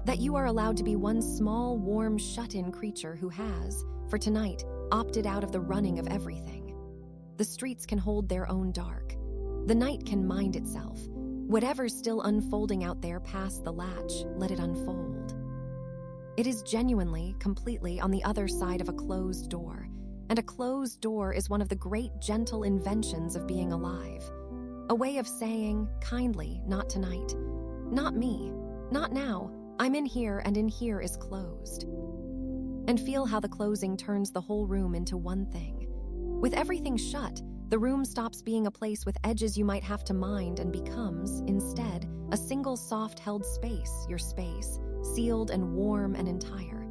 that you are allowed to be one small, warm, shut-in creature who has, for tonight, opted out of the running of everything. The streets can hold their own dark. The night can mind itself. Whatever's still unfolding out there past the latch, let it unfold. It is genuinely, completely on the other side of a closed door, and a closed door is one of the great gentle inventions of being alive. A way of saying, kindly, not tonight. Not me. Not now. I'm in here, and in here is closed. And feel how the closing turns the whole room into one thing. With everything shut, the room stops being a place with edges you might have to mind and becomes, instead, a single soft-held space, your space, sealed and warm and entire.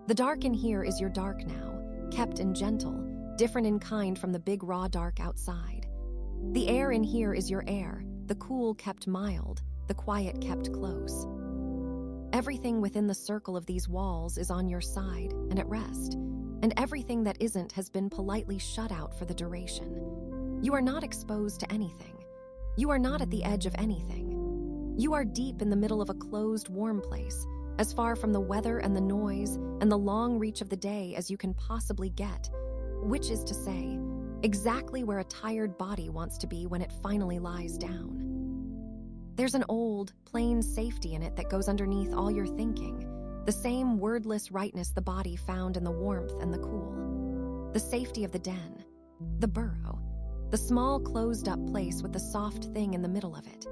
The dark in here is your dark now, kept and gentle, different in kind from the big raw dark outside. The air in here is your air, the cool kept mild, the quiet kept close. Everything within the circle of these walls is on your side and at rest, and everything that isn't has been politely shut out for the duration. You are not exposed to anything. You are not at the edge of anything. You are deep in the middle of a closed, warm place, as far from the weather and the noise and the long reach of the day as you can possibly get, which is to say, exactly where a tired body wants to be when it finally lies down. There's an old, plain safety in it that goes underneath all your thinking, the same wordless rightness the body found in the warmth and the cool. The safety of the den, the burrow, the small closed-up place with the soft thing in the middle of it.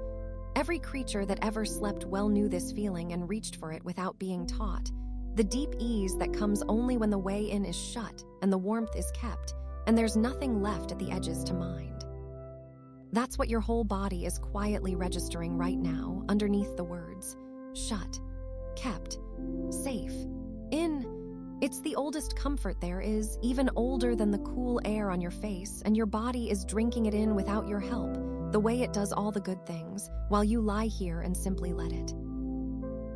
Every creature that ever slept well knew this feeling and reached for it without being taught. The deep ease that comes only when the way in is shut and the warmth is kept, and there's nothing left at the edges to mind. That's what your whole body is quietly registering right now underneath the words, shut, kept, safe, in. It's the oldest comfort there is, even older than the cool air on your face, and your body is drinking it in without your help, the way it does all the good things, while you lie here and simply let it.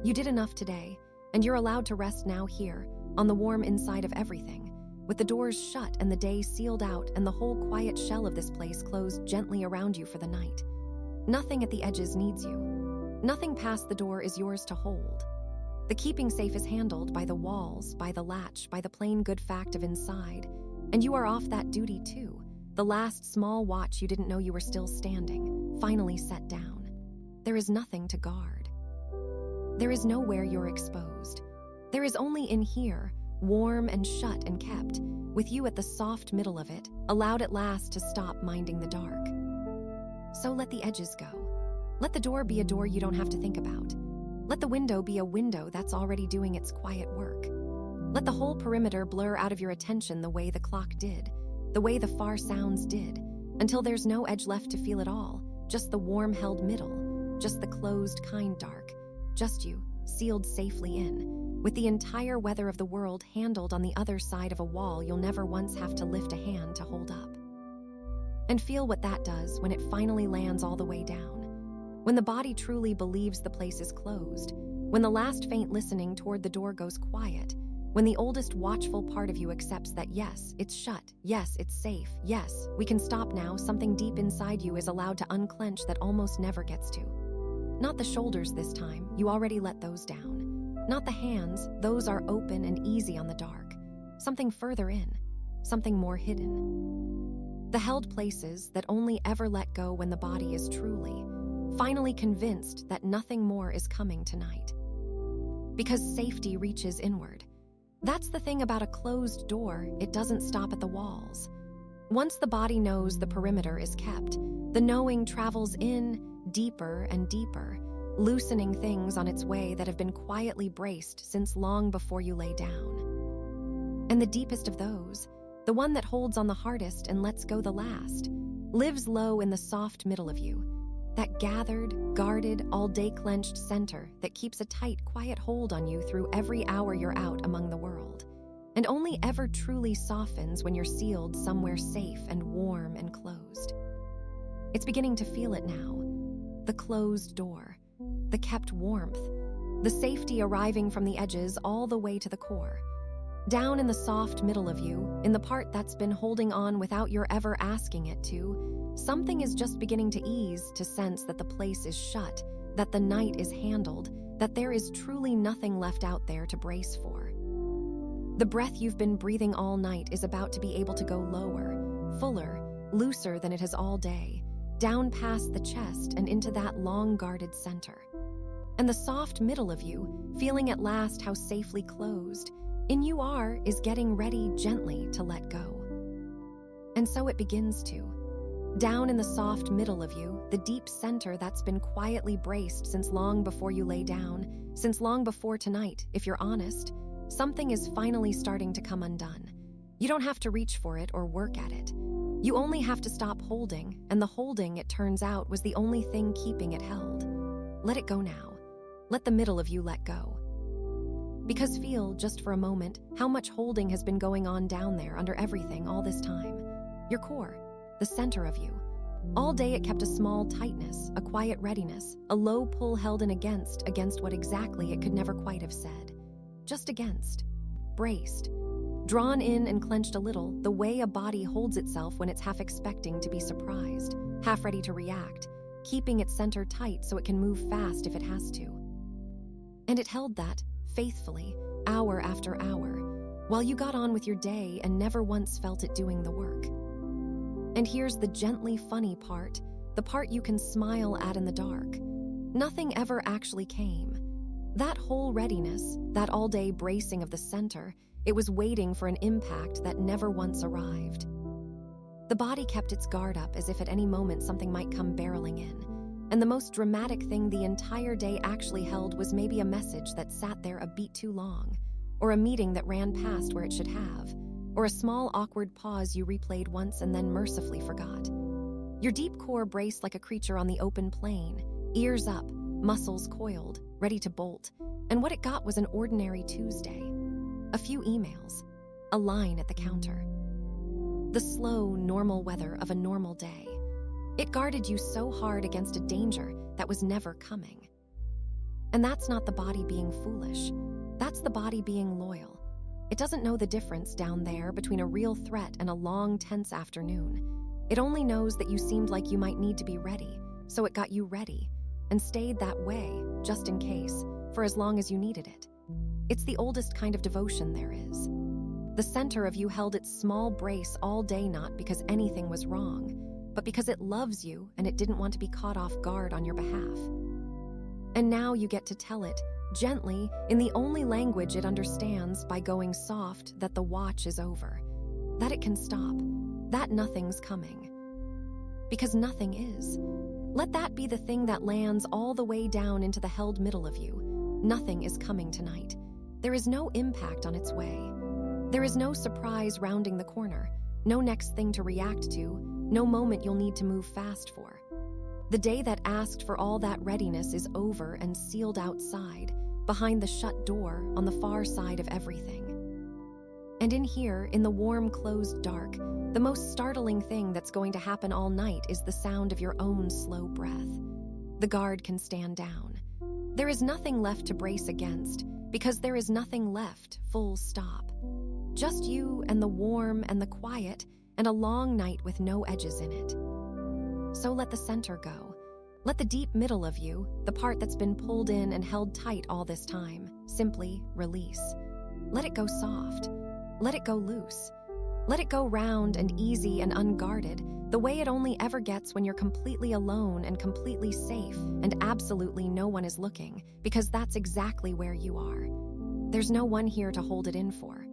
You did enough today, and you're allowed to rest now here, on the warm inside of everything, with the doors shut and the day sealed out and the whole quiet shell of this place closed gently around you for the night. Nothing at the edges needs you. Nothing past the door is yours to hold. The keeping safe is handled by the walls, by the latch, by the plain good fact of inside, and you are off that duty too, the last small watch you didn't know you were still standing, finally set down. There is nothing to guard. There is nowhere you're exposed. There is only in here, warm and shut and kept, with you at the soft middle of it, allowed at last to stop minding the dark. So let the edges go. Let the door be a door you don't have to think about. Let the window be a window that's already doing its quiet work. Let the whole perimeter blur out of your attention the way the clock did, the way the far sounds did, until there's no edge left to feel at all, just the warm-held middle, just the closed, kind dark, just you, sealed safely in, with the entire weather of the world handled on the other side of a wall you'll never once have to lift a hand to hold up. And feel what that does when it finally lands all the way down. When the body truly believes the place is closed, when the last faint listening toward the door goes quiet, when the oldest watchful part of you accepts that yes, it's shut, yes, it's safe, yes, we can stop now, something deep inside you is allowed to unclench that almost never gets to. Not the shoulders this time, you already let those down. Not the hands, those are open and easy on the dark. Something further in, something more hidden. The held places that only ever let go when the body is truly, finally convinced that nothing more is coming tonight. Because safety reaches inward. That's the thing about a closed door, it doesn't stop at the walls. Once the body knows the perimeter is kept, the knowing travels in, deeper and deeper, loosening things on its way that have been quietly braced since long before you lay down. And the deepest of those, the one that holds on the hardest and lets go the last, lives low in the soft middle of you. That gathered, guarded, all-day clenched center that keeps a tight, quiet hold on you through every hour you're out among the world, and only ever truly softens when you're sealed somewhere safe and warm and closed. It's beginning to feel it now. The closed door, the kept warmth, the safety arriving from the edges all the way to the core. Down in the soft middle of you, in the part that's been holding on without your ever asking it to, something is just beginning to ease to sense that the place is shut, that the night is handled, that there is truly nothing left out there to brace for. The breath you've been breathing all night is about to be able to go lower, fuller, looser than it has all day, down past the chest and into that long-guarded center. And the soft middle of you, feeling at last how safely closed, in you are, is getting ready gently to let go. And so it begins to. Down in the soft middle of you, the deep center that's been quietly braced since long before you lay down, since long before tonight, if you're honest, something is finally starting to come undone. You don't have to reach for it or work at it. You only have to stop holding, and the holding, it turns out, was the only thing keeping it held. Let it go now. Let the middle of you let go. Because feel, just for a moment, how much holding has been going on down there under everything all this time. Your core, the center of you. All day it kept a small tightness, a quiet readiness, a low pull held in against what exactly it could never quite have said. Just against. Braced. Drawn in and clenched a little, the way a body holds itself when it's half expecting to be surprised, half ready to react, keeping its center tight so it can move fast if it has to. And it held that, faithfully, hour after hour, while you got on with your day and never once felt it doing the work. And here's the gently funny part, the part you can smile at in the dark. Nothing ever actually came. That whole readiness, that all-day bracing of the center, it was waiting for an impact that never once arrived. The body kept its guard up as if at any moment something might come barreling in. And the most dramatic thing the entire day actually held was maybe a message that sat there a beat too long, or a meeting that ran past where it should have, or a small awkward pause you replayed once and then mercifully forgot. Your deep core braced like a creature on the open plain, ears up, muscles coiled, ready to bolt, and what it got was an ordinary Tuesday. A few emails, a line at the counter. The slow, normal weather of a normal day. It guarded you so hard against a danger that was never coming. And that's not the body being foolish. That's the body being loyal. It doesn't know the difference down there between a real threat and a long, tense afternoon. It only knows that you seemed like you might need to be ready, so it got you ready, and stayed that way, just in case, for as long as you needed it. It's the oldest kind of devotion there is. The center of you held its small brace all day not because anything was wrong, but because it loves you and it didn't want to be caught off guard on your behalf. And now you get to tell it, gently, in the only language it understands, by going soft, that the watch is over, that it can stop, that nothing's coming. Because nothing is. Let that be the thing that lands all the way down into the held middle of you. Nothing is coming tonight. There is no impact on its way. There is no surprise rounding the corner, no next thing to react to, no moment you'll need to move fast for. The day that asked for all that readiness is over and sealed outside, behind the shut door, on the far side of everything. And in here, in the warm, closed dark, the most startling thing that's going to happen all night is the sound of your own slow breath. The guard can stand down. There is nothing left to brace against, because there is nothing left, full stop. Just you and the warm and the quiet, and a long night with no edges in it. So let the center go. Let the deep middle of you, the part that's been pulled in and held tight all this time, simply release. Let it go soft. Let it go loose. Let it go round and easy and unguarded, the way it only ever gets when you're completely alone and completely safe and absolutely no one is looking, because that's exactly where you are. There's no one here to hold it in for.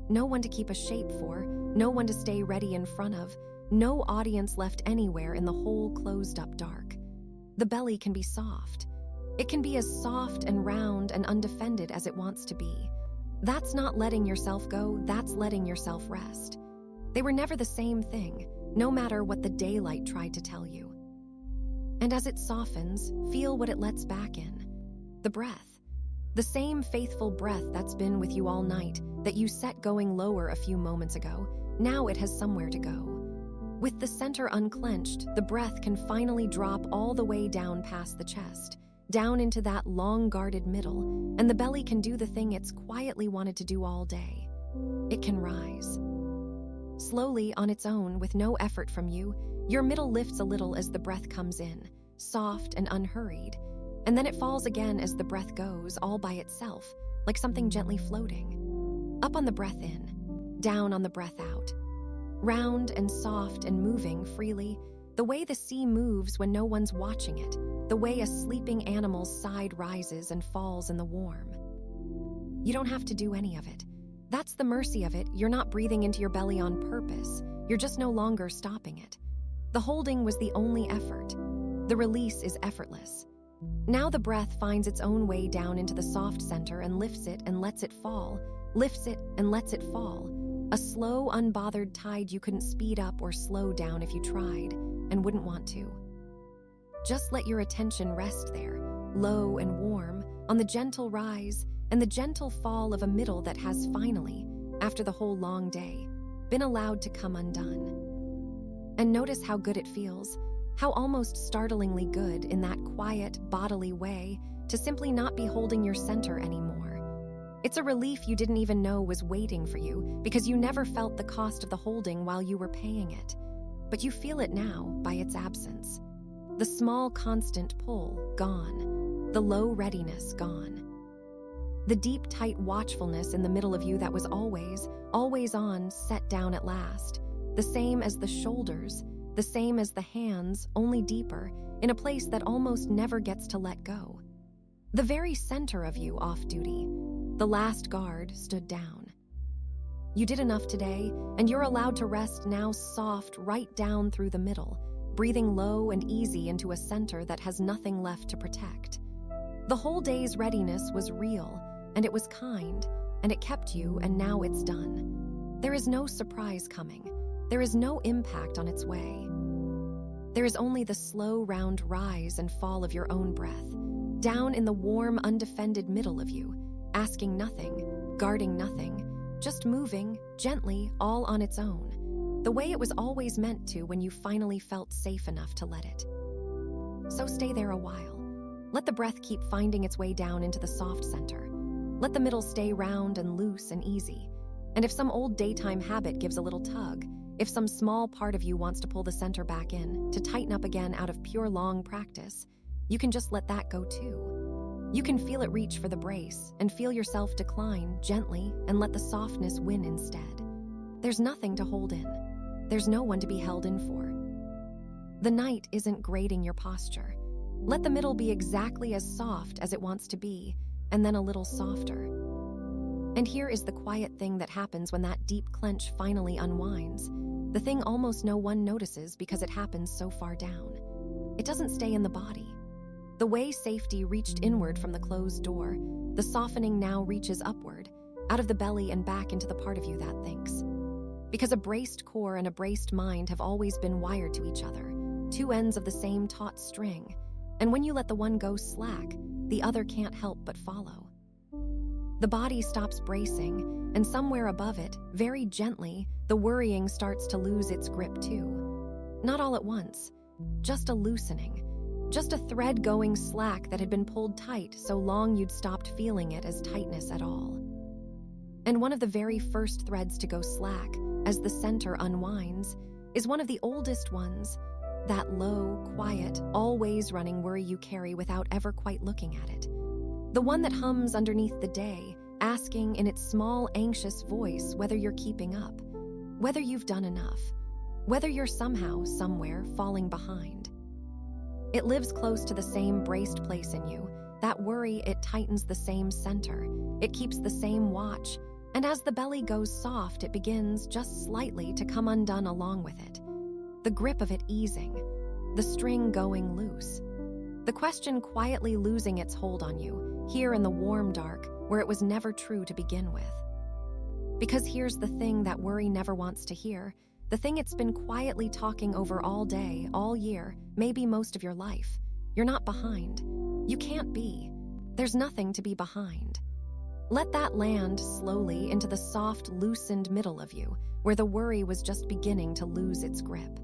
No one to keep a shape for, no one to stay ready in front of, no audience left anywhere in the whole closed-up dark. The belly can be soft. It can be as soft and round and undefended as it wants to be. That's not letting yourself go, that's letting yourself rest. They were never the same thing, no matter what the daylight tried to tell you. And as it softens, feel what it lets back in. The breath. The same faithful breath that's been with you all night, that you set going lower a few moments ago. Now it has somewhere to go. With the center unclenched, the breath can finally drop all the way down past the chest, down into that long-guarded middle, and the belly can do the thing it's quietly wanted to do all day. It can rise. Slowly, on its own, with no effort from you, your middle lifts a little as the breath comes in, soft and unhurried, and then it falls again as the breath goes, all by itself, like something gently floating. Up on the breath in, down on the breath out. Round and soft and moving freely, the way the sea moves when no one's watching it, the way a sleeping animal's side rises and falls in the warm. You don't have to do any of it. That's the mercy of it. You're not breathing into your belly on purpose. You're just no longer stopping it. The holding was the only effort. The release is effortless. Now the breath finds its own way down into the soft center and lifts it and lets it fall, lifts it and lets it fall. A slow, unbothered tide you couldn't speed up or slow down if you tried, and wouldn't want to. Just let your attention rest there, low and warm, on the gentle rise and the gentle fall of a middle that has finally, after the whole long day, been allowed to come undone. And notice how good it feels, how almost startlingly good in that quiet, bodily way to simply not be holding your center anymore. It's a relief you didn't even know was waiting for you because you never felt the cost of the holding while you were paying it. But you feel it now by its absence. The small constant pull, gone. The low readiness, gone. The deep, tight watchfulness in the middle of you that was always on, set down at last. The same as the shoulders, the same as the hands, only deeper, in a place that almost never gets to let go. The very center of you off duty. The last guard stood down. You did enough today, and you're allowed to rest now soft right down through the middle, breathing low and easy into a center that has nothing left to protect. The whole day's readiness was real, and it was kind, and it kept you, and now it's done. There is no surprise coming. There is no impact on its way. There is only the slow, round rise and fall of your own breath, down in the warm, undefended middle of you, asking nothing, guarding nothing, just moving, gently, all on its own, the way it was always meant to when you finally felt safe enough to let it. So stay there a while. Let the breath keep finding its way down into the soft center. Let the middle stay round and loose and easy. And if some old daytime habit gives a little tug, if some small part of you wants to pull the center back in, to tighten up again out of pure long practice, you can just let that go too. You can feel it reach for the brace and feel yourself decline gently and let the softness win instead. There's nothing to hold in. There's no one to be held in for. The night isn't grading your posture. Let the middle be exactly as soft as it wants to be, and then a little softer. And here is the quiet thing that happens when that deep clench finally unwinds. The thing almost no one notices because it happens so far down. It doesn't stay in the body. The way safety reached inward from the closed door, the softening now reaches upward, out of the belly and back into the part of you that thinks. Because a braced core and a braced mind have always been wired to each other, two ends of the same taut string, and when you let the one go slack, the other can't help but follow. The body stops bracing, and somewhere above it, very gently, the worrying starts to lose its grip too. Not all at once, just a loosening. Just a thread going slack that had been pulled tight so long you'd stopped feeling it as tightness at all. And one of the very first threads to go slack, as the center unwinds, is one of the oldest ones, that low, quiet, always running worry you carry without ever quite looking at it. The one that hums underneath the day, asking in its small, anxious voice whether you're keeping up, whether you've done enough, whether you're somehow, somewhere, falling behind. It lives close to the same braced place in you. That worry, it tightens the same center. It keeps the same watch. And as the belly goes soft, it begins, just slightly, to come undone along with it. The grip of it easing. The string going loose. The question quietly losing its hold on you, here in the warm dark, where it was never true to begin with. Because here's the thing that worry never wants to hear. The thing it's been quietly talking over all day, all year, maybe most of your life. You're not behind. You can't be. There's nothing to be behind. Let that land slowly into the soft, loosened middle of you, where the worry was just beginning to lose its grip.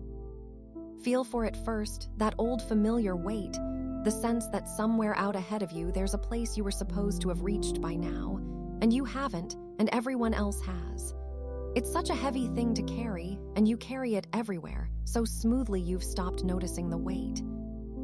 Feel for it first, that old familiar weight, the sense that somewhere out ahead of you there's a place you were supposed to have reached by now, and you haven't, and everyone else has. It's such a heavy thing to carry, and you carry it everywhere, so smoothly you've stopped noticing the weight.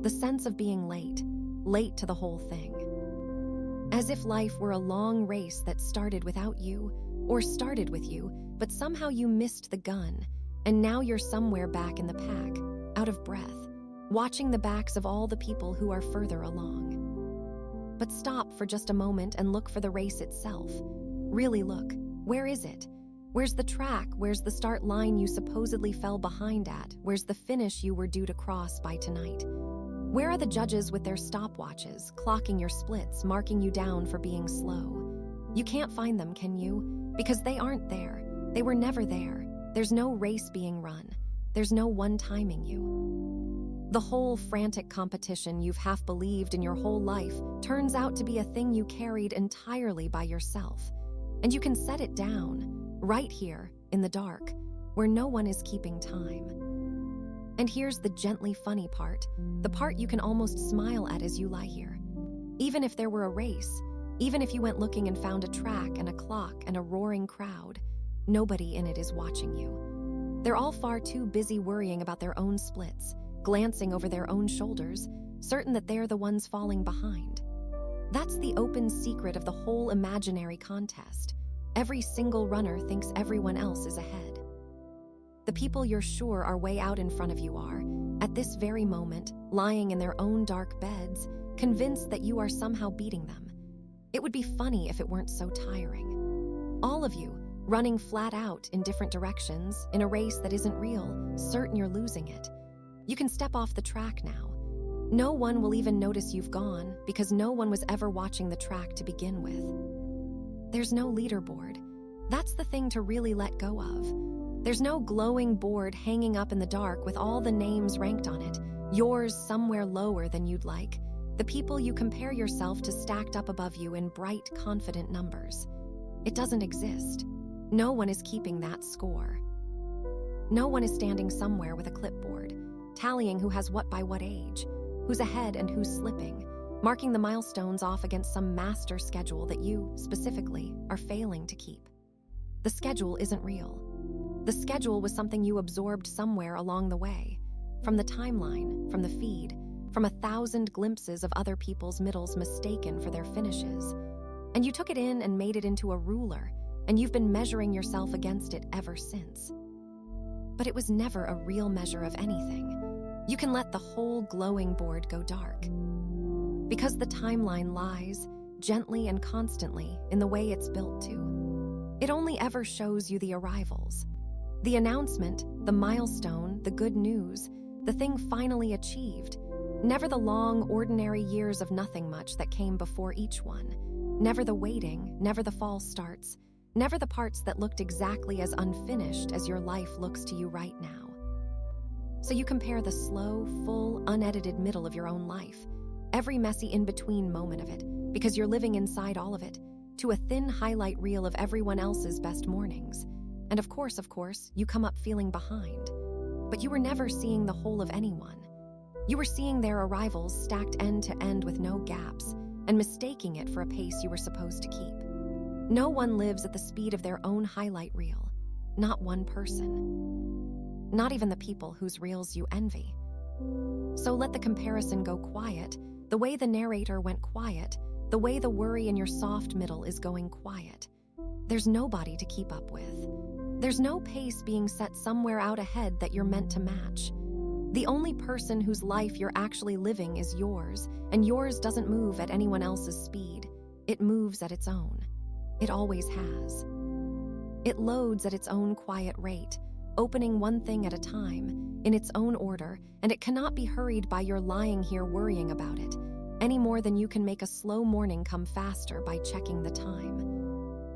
The sense of being late to the whole thing. As if life were a long race that started without you, or started with you, but somehow you missed the gun, and now you're somewhere back in the pack, out of breath, watching the backs of all the people who are further along. But stop for just a moment and look for the race itself. Really look. Where is it? Where's the track? Where's the start line you supposedly fell behind at? Where's the finish you were due to cross by tonight? Where are the judges with their stopwatches, clocking your splits, marking you down for being slow? You can't find them, can you? Because they aren't there. They were never there. There's no race being run. There's no one timing you. The whole frantic competition you've half believed in your whole life turns out to be a thing you carried entirely by yourself. And you can set it down, right here, in the dark, where no one is keeping time. And here's the gently funny part, the part you can almost smile at as you lie here. Even if there were a race, even if you went looking and found a track and a clock and a roaring crowd, nobody in it is watching you. They're all far too busy worrying about their own splits, glancing over their own shoulders, certain that they're the ones falling behind. That's the open secret of the whole imaginary contest. Every single runner thinks everyone else is ahead. The people you're sure are way out in front of you are, at this very moment, lying in their own dark beds, convinced that you are somehow beating them. It would be funny if it weren't so tiring. All of you, running flat out in different directions, in a race that isn't real, certain you're losing it. You can step off the track now. No one will even notice you've gone, because no one was ever watching the track to begin with. There's no leaderboard. That's the thing to really let go of. There's no glowing board hanging up in the dark with all the names ranked on it, yours somewhere lower than you'd like, the people you compare yourself to stacked up above you in bright, confident numbers. It doesn't exist. No one is keeping that score. No one is standing somewhere with a clipboard, tallying who has what by what age, who's ahead and who's slipping, marking the milestones off against some master schedule that you, specifically, are failing to keep. The schedule isn't real. The schedule was something you absorbed somewhere along the way, from the timeline, from the feed, from 1,000 glimpses of other people's middles mistaken for their finishes. And you took it in and made it into a ruler, and you've been measuring yourself against it ever since. But it was never a real measure of anything. You can let the whole glowing board go dark. Because the timeline lies, gently and constantly, in the way it's built to. It only ever shows you the arrivals. The announcement, the milestone, the good news, the thing finally achieved. Never the long, ordinary years of nothing much that came before each one. Never the waiting, never the false starts, never the parts that looked exactly as unfinished as your life looks to you right now. So you compare the slow, full, unedited middle of your own life, every messy in-between moment of it, because you're living inside all of it, to a thin highlight reel of everyone else's best mornings. And of course, you come up feeling behind. But you were never seeing the whole of anyone. You were seeing their arrivals stacked end to end with no gaps, and mistaking it for a pace you were supposed to keep. No one lives at the speed of their own highlight reel. Not one person. Not even the people whose reels you envy. So let the comparison go quiet, the way the narrator went quiet, the way the worry in your soft middle is going quiet. There's nobody to keep up with. There's no pace being set somewhere out ahead that you're meant to match. The only person whose life you're actually living is yours, and yours doesn't move at anyone else's speed. It moves at its own. It always has. It loads at its own quiet rate, opening one thing at a time, in its own order, and it cannot be hurried by your lying here worrying about it, any more than you can make a slow morning come faster by checking the time.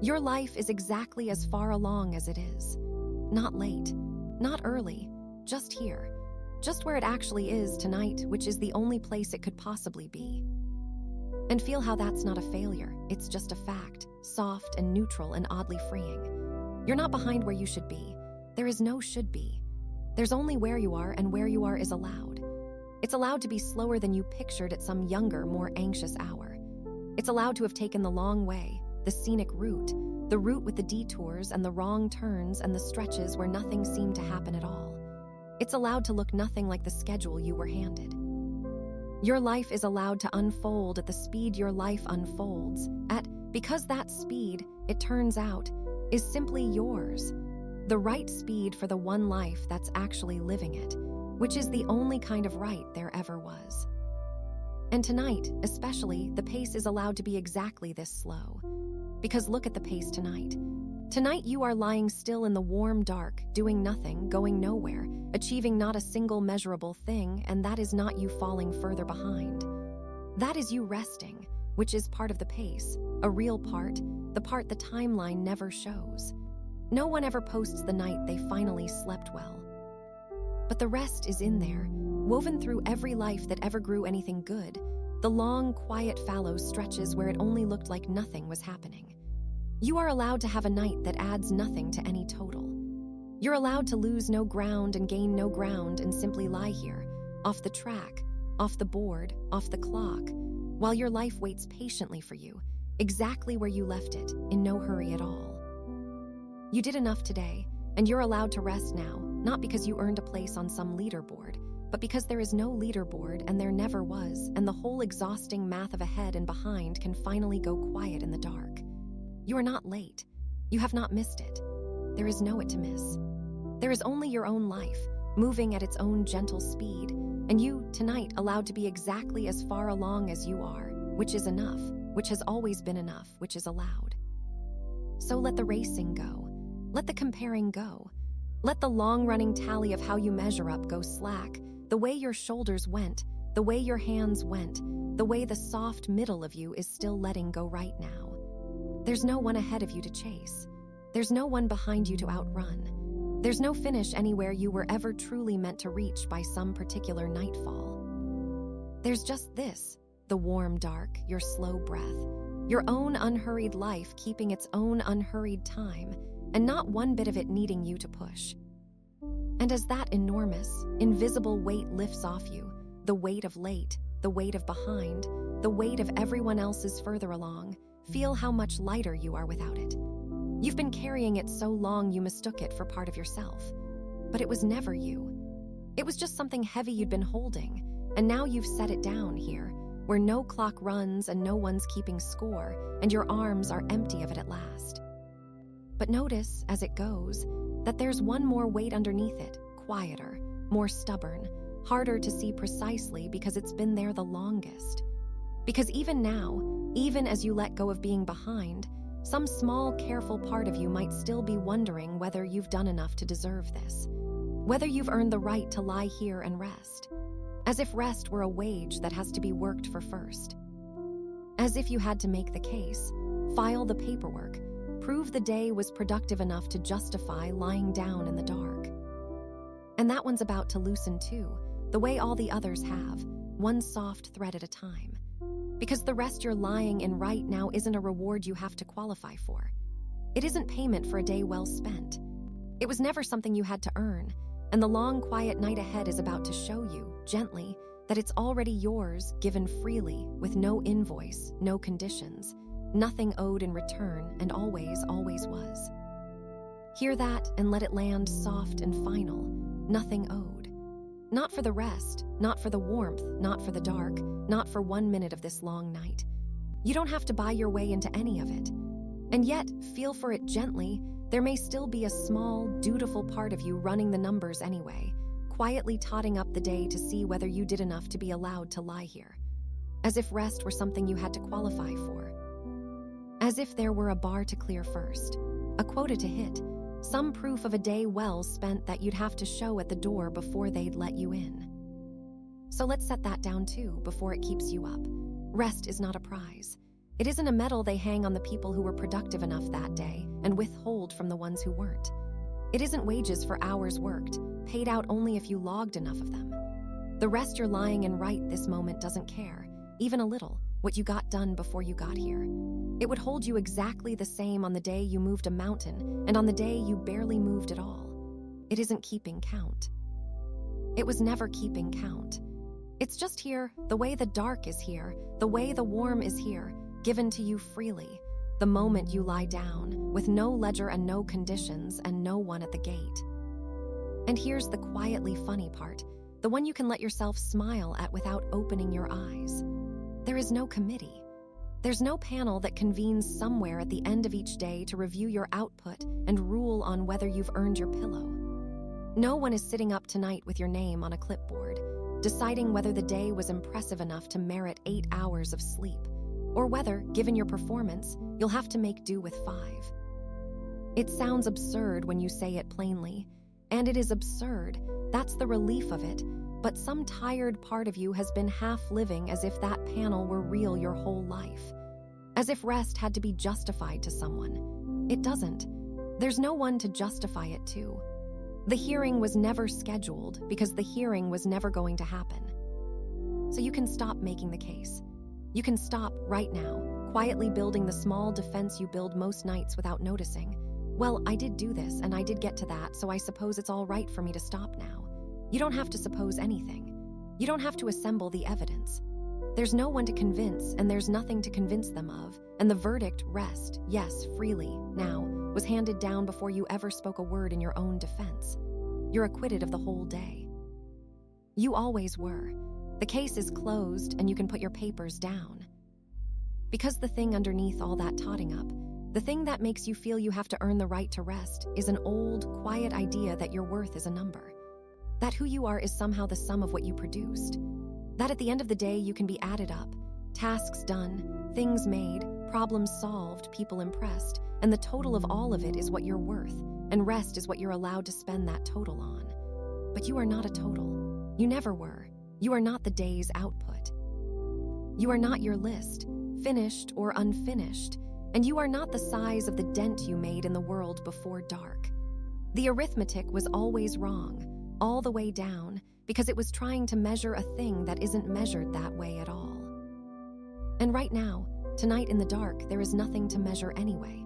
Your life is exactly as far along as it is. Not late, Not early, just here. Just where it actually is tonight, which is the only place it could possibly be. And feel how that's not a failure, it's just a fact, soft and neutral and oddly freeing. You're not behind where you should be. There is no should be. There's only where you are, and where you are is allowed. It's allowed to be slower than you pictured at some younger, more anxious hour. It's allowed to have taken the long way, the scenic route, the route with the detours and the wrong turns and the stretches where nothing seemed to happen at all. It's allowed to look nothing like the schedule you were handed. Your life is allowed to unfold at the speed your life unfolds, because that speed, it turns out, is simply yours. The right speed for the one life that's actually living it, which is the only kind of right there ever was. And tonight, especially, the pace is allowed to be exactly this slow. Because look at the pace tonight. Tonight you are lying still in the warm dark, doing nothing, going nowhere, achieving not a single measurable thing, and that is not you falling further behind. That is you resting, which is part of the pace, a real part, the part the timeline never shows. No one ever posts the night they finally slept well. But the rest is in there, woven through every life that ever grew anything good, the long, quiet fallow stretches where it only looked like nothing was happening. You are allowed to have a night that adds nothing to any total. You're allowed to lose no ground and gain no ground and simply lie here, off the track, off the board, off the clock, while your life waits patiently for you, exactly where you left it, in no hurry at all. You did enough today, and you're allowed to rest now, not because you earned a place on some leaderboard, but because there is no leaderboard and there never was, and the whole exhausting math of ahead and behind can finally go quiet in the dark. You are not late. You have not missed it. There is no it to miss. There is only your own life, moving at its own gentle speed, and you, tonight, allowed to be exactly as far along as you are, which is enough, which has always been enough, which is allowed. So let the racing go. Let the comparing go. Let the long-running tally of how you measure up go slack, the way your shoulders went, the way your hands went, the way the soft middle of you is still letting go right now. There's no one ahead of you to chase. There's no one behind you to outrun. There's no finish anywhere you were ever truly meant to reach by some particular nightfall. There's just this, the warm dark, your slow breath, your own unhurried life keeping its own unhurried time, and not one bit of it needing you to push. And as that enormous, invisible weight lifts off you, the weight of late, the weight of behind, the weight of everyone else's further along, feel how much lighter you are without it. You've been carrying it so long you mistook it for part of yourself. But it was never you. It was just something heavy you'd been holding, and now you've set it down here, where no clock runs and no one's keeping score, and your arms are empty of it at last. But notice, as it goes, that there's one more weight underneath it, quieter, more stubborn, harder to see precisely because it's been there the longest. Because even now, even as you let go of being behind, some small, careful part of you might still be wondering whether you've done enough to deserve this, whether you've earned the right to lie here and rest, as if rest were a wage that has to be worked for first. As if you had to make the case, file the paperwork, prove the day was productive enough to justify lying down in the dark. And that one's about to loosen too, the way all the others have, one soft thread at a time. Because the rest you're lying in right now isn't a reward you have to qualify for. It isn't payment for a day well spent. It was never something you had to earn, and the long, quiet night ahead is about to show you, gently, that it's already yours, given freely, with no invoice, no conditions, nothing owed in return, and always, always was. Hear that and let it land soft and final, nothing owed. Not for the rest, not for the warmth, not for the dark, not for 1 minute of this long night. You don't have to buy your way into any of it. And yet, feel for it gently, there may still be a small, dutiful part of you running the numbers anyway, quietly totting up the day to see whether you did enough to be allowed to lie here. As if rest were something you had to qualify for. As if there were a bar to clear first, a quota to hit, some proof of a day well spent that you'd have to show at the door before they'd let you in. So let's set that down too, before it keeps you up. Rest is not a prize. It isn't a medal they hang on the people who were productive enough that day and withhold from the ones who weren't. It isn't wages for hours worked, paid out only if you logged enough of them. The rest you're lying in right this moment doesn't care, even a little, what you got done before you got here. It would hold you exactly the same on the day you moved a mountain and on the day you barely moved at all. It isn't keeping count. It was never keeping count. It's just here, the way the dark is here, the way the warm is here, given to you freely, the moment you lie down, with no ledger and no conditions and no one at the gate. And here's the quietly funny part, the one you can let yourself smile at without opening your eyes. There is no committee. There's no panel that convenes somewhere at the end of each day to review your output and rule on whether you've earned your pillow. No one is sitting up tonight with your name on a clipboard, deciding whether the day was impressive enough to merit 8 hours of sleep, or whether, given your performance, you'll have to make do with 5. It sounds absurd when you say it plainly, and it is absurd. That's the relief of it, but some tired part of you has been half living as if that panel were real your whole life, as if rest had to be justified to someone. It doesn't. There's no one to justify it to. The hearing was never scheduled because the hearing was never going to happen. So you can stop making the case. You can stop right now, quietly building the small defense you build most nights without noticing. Well, I did do this and I did get to that, so I suppose it's all right for me to stop now. You don't have to suppose anything. You don't have to assemble the evidence. There's no one to convince, and there's nothing to convince them of, and the verdict, rest, yes, freely, now, was handed down before you ever spoke a word in your own defense. You're acquitted of the whole day. You always were. The case is closed, and you can put your papers down. Because the thing underneath all that totting up, the thing that makes you feel you have to earn the right to rest, is an old, quiet idea that your worth is a number. That who you are is somehow the sum of what you produced. That at the end of the day you can be added up, tasks done, things made, problems solved, people impressed, and the total of all of it is what you're worth, and rest is what you're allowed to spend that total on. But you are not a total. You never were. You are not the day's output. You are not your list, finished or unfinished, and you are not the size of the dent you made in the world before dark. The arithmetic was always wrong, all the way down, because it was trying to measure a thing that isn't measured that way at all. And right now, tonight in the dark, there is nothing to measure anyway,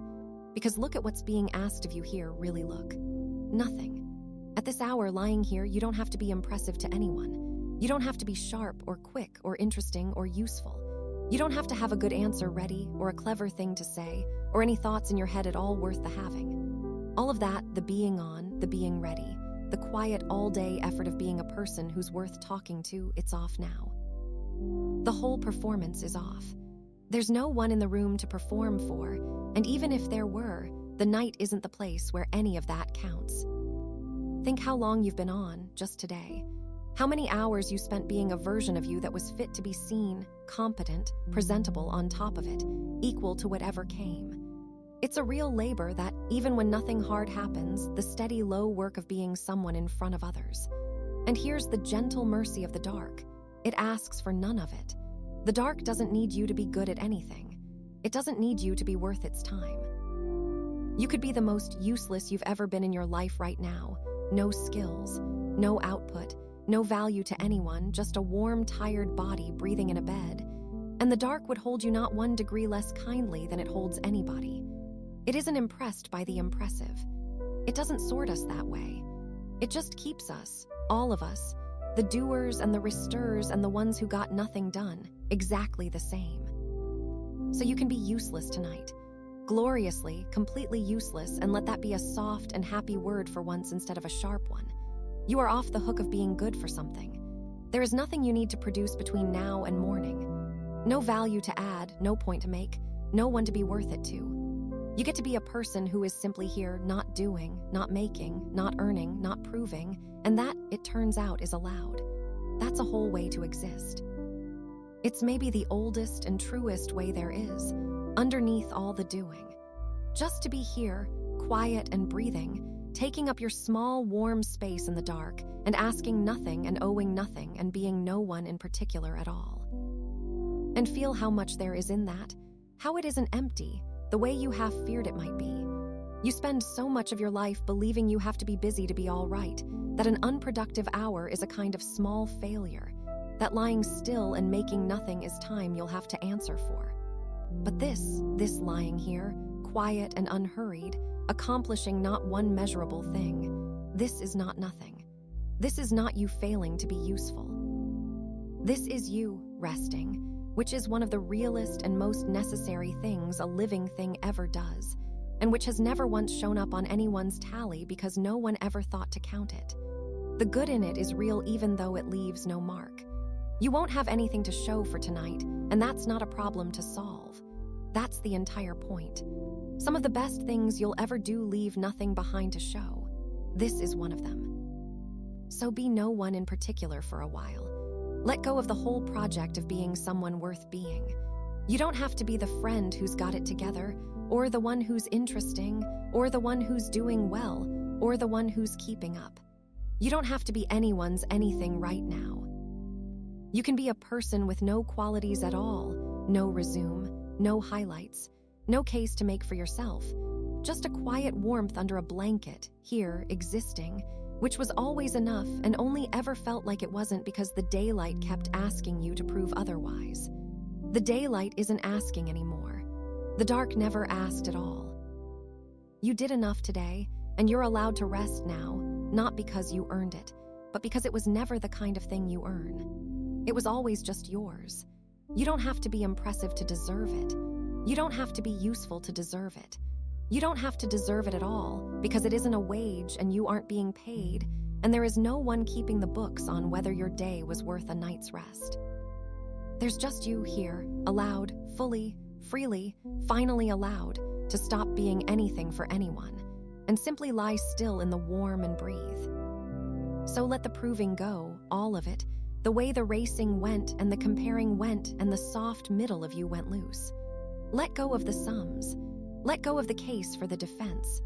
because look at what's being asked of you here, really look. Nothing. At this hour, lying here, you don't have to be impressive to anyone. You don't have to be sharp or quick or interesting or useful. You don't have to have a good answer ready or a clever thing to say or any thoughts in your head at all worth the having. All of that, the being on, the being ready, the quiet all-day effort of being a person who's worth talking to, it's off now. The whole performance is off. There's no one in the room to perform for, and even if there were, the night isn't the place where any of that counts. Think how long you've been on, just today. How many hours you spent being a version of you that was fit to be seen, competent, presentable on top of it, equal to whatever came. It's a real labor that, even when nothing hard happens, the steady low work of being someone in front of others. And here's the gentle mercy of the dark. It asks for none of it. The dark doesn't need you to be good at anything. It doesn't need you to be worth its time. You could be the most useless you've ever been in your life right now. No skills, no output, no value to anyone, just a warm, tired body breathing in a bed. And the dark would hold you not 1 degree less kindly than it holds anybody. It isn't impressed by the impressive. It doesn't sort us that way. It just keeps us, all of us, the doers and the resters and the ones who got nothing done, exactly the same. So you can be useless tonight. Gloriously, completely useless, and let that be a soft and happy word for once instead of a sharp one. You are off the hook of being good for something. There is nothing you need to produce between now and morning. No value to add, no point to make, no one to be worth it to. You get to be a person who is simply here, not doing, not making, not earning, not proving, and that, it turns out, is allowed. That's a whole way to exist. It's maybe the oldest and truest way there is, underneath all the doing. Just to be here, quiet and breathing, taking up your small, warm space in the dark, and asking nothing and owing nothing and being no one in particular at all. And feel how much there is in that, how it isn't empty, the way you half feared it might be. You spend so much of your life believing you have to be busy to be all right, that an unproductive hour is a kind of small failure, that lying still and making nothing is time you'll have to answer for. But this lying here, quiet and unhurried, accomplishing not one measurable thing, this is not nothing. This is not you failing to be useful. This is you resting, which is one of the realest and most necessary things a living thing ever does, and which has never once shown up on anyone's tally because no one ever thought to count it. The good in it is real even though it leaves no mark. You won't have anything to show for tonight, and that's not a problem to solve. That's the entire point. Some of the best things you'll ever do leave nothing behind to show. This is one of them. So be no one in particular for a while. Let go of the whole project of being someone worth being. You don't have to be the friend who's got it together, or the one who's interesting, or the one who's doing well, or the one who's keeping up. You don't have to be anyone's anything right now. You can be a person with no qualities at all, no resume, no highlights, no case to make for yourself, just a quiet warmth under a blanket, here, existing, which was always enough and only ever felt like it wasn't because the daylight kept asking you to prove otherwise. The daylight isn't asking anymore. The dark never asked at all. You did enough today, and you're allowed to rest now, not because you earned it, but because it was never the kind of thing you earn. It was always just yours. You don't have to be impressive to deserve it. You don't have to be useful to deserve it. You don't have to deserve it at all, because it isn't a wage and you aren't being paid, and there is no one keeping the books on whether your day was worth a night's rest. There's just you here, allowed, fully, freely, finally allowed, to stop being anything for anyone, and simply lie still in the warm and breathe. So let the proving go, all of it, the way the racing went and the comparing went and the soft middle of you went loose. Let go of the sums. Let go of the case for the defense.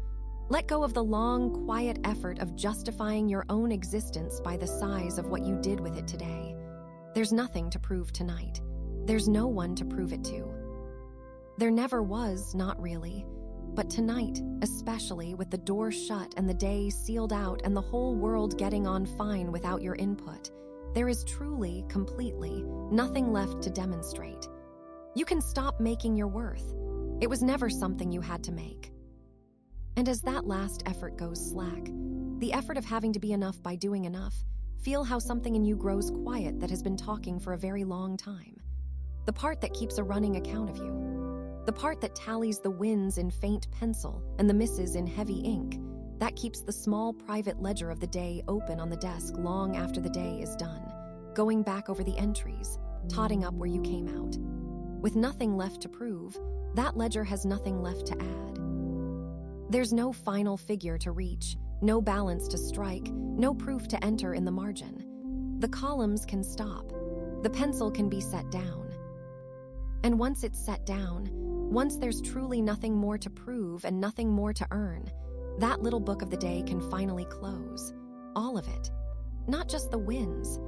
Let go of the long, quiet effort of justifying your own existence by the size of what you did with it today. There's nothing to prove tonight. There's no one to prove it to. There never was, not really. But tonight, especially with the door shut and the day sealed out and the whole world getting on fine without your input, there is truly, completely, nothing left to demonstrate. You can stop making your worth. It was never something you had to make. And as that last effort goes slack, the effort of having to be enough by doing enough, feel how something in you grows quiet that has been talking for a very long time. The part that keeps a running account of you. The part that tallies the wins in faint pencil and the misses in heavy ink, that keeps the small private ledger of the day open on the desk long after the day is done, going back over the entries, totting up where you came out. With nothing left to prove, that ledger has nothing left to add. There's no final figure to reach, no balance to strike, no proof to enter in the margin. The columns can stop. The pencil can be set down. And once it's set down, once there's truly nothing more to prove and nothing more to earn, that little book of the day can finally close. All of it. Not just the wins.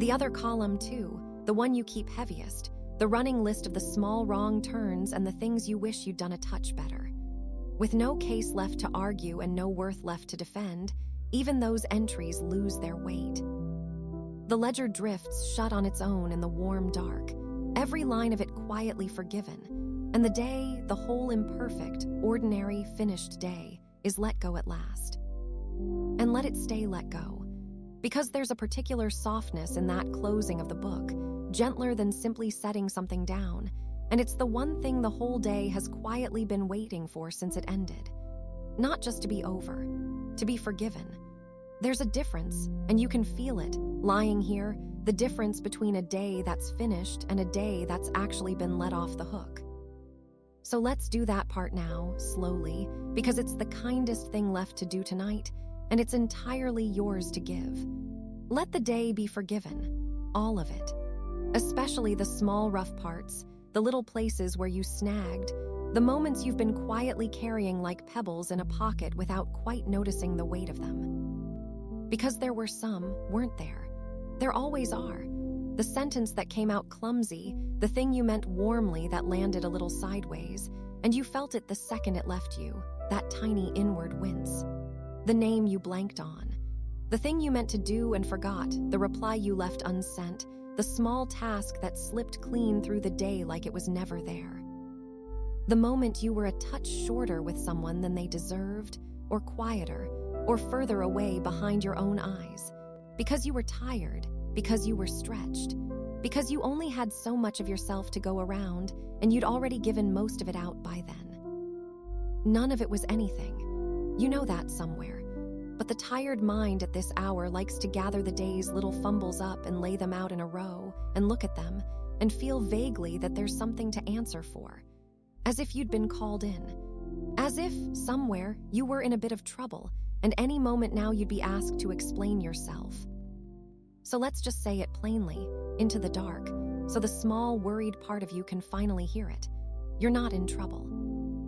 The other column too, the one you keep heaviest, the running list of the small wrong turns and the things you wish you'd done a touch better. With no case left to argue and no worth left to defend, even those entries lose their weight. The ledger drifts shut on its own in the warm dark, every line of it quietly forgiven, and the day, the whole imperfect, ordinary, finished day, is let go at last. And let it stay let go, because there's a particular softness in that closing of the book, gentler than simply setting something down, and it's the one thing the whole day has quietly been waiting for since it ended. Not just to be over, to be forgiven. There's a difference, and you can feel it, lying here, the difference between a day that's finished and a day that's actually been let off the hook. So let's do that part now, slowly, because it's the kindest thing left to do tonight, and it's entirely yours to give. Let the day be forgiven, all of it. Especially the small rough parts, the little places where you snagged, the moments you've been quietly carrying like pebbles in a pocket without quite noticing the weight of them. Because there were some, weren't there? There always are. The sentence that came out clumsy, the thing you meant warmly that landed a little sideways, and you felt it the second it left you, that tiny inward wince. The name you blanked on. The thing you meant to do and forgot, the reply you left unsent, the small task that slipped clean through the day like it was never there. The moment you were a touch shorter with someone than they deserved, or quieter, or further away behind your own eyes. Because you were tired, because you were stretched, because you only had so much of yourself to go around, and you'd already given most of it out by then. None of it was anything. You know that somewhere. But the tired mind at this hour likes to gather the day's little fumbles up and lay them out in a row, and look at them, and feel vaguely that there's something to answer for. As if you'd been called in. As if, somewhere, you were in a bit of trouble, and any moment now you'd be asked to explain yourself. So let's just say it plainly, into the dark, so the small, worried part of you can finally hear it. You're not in trouble.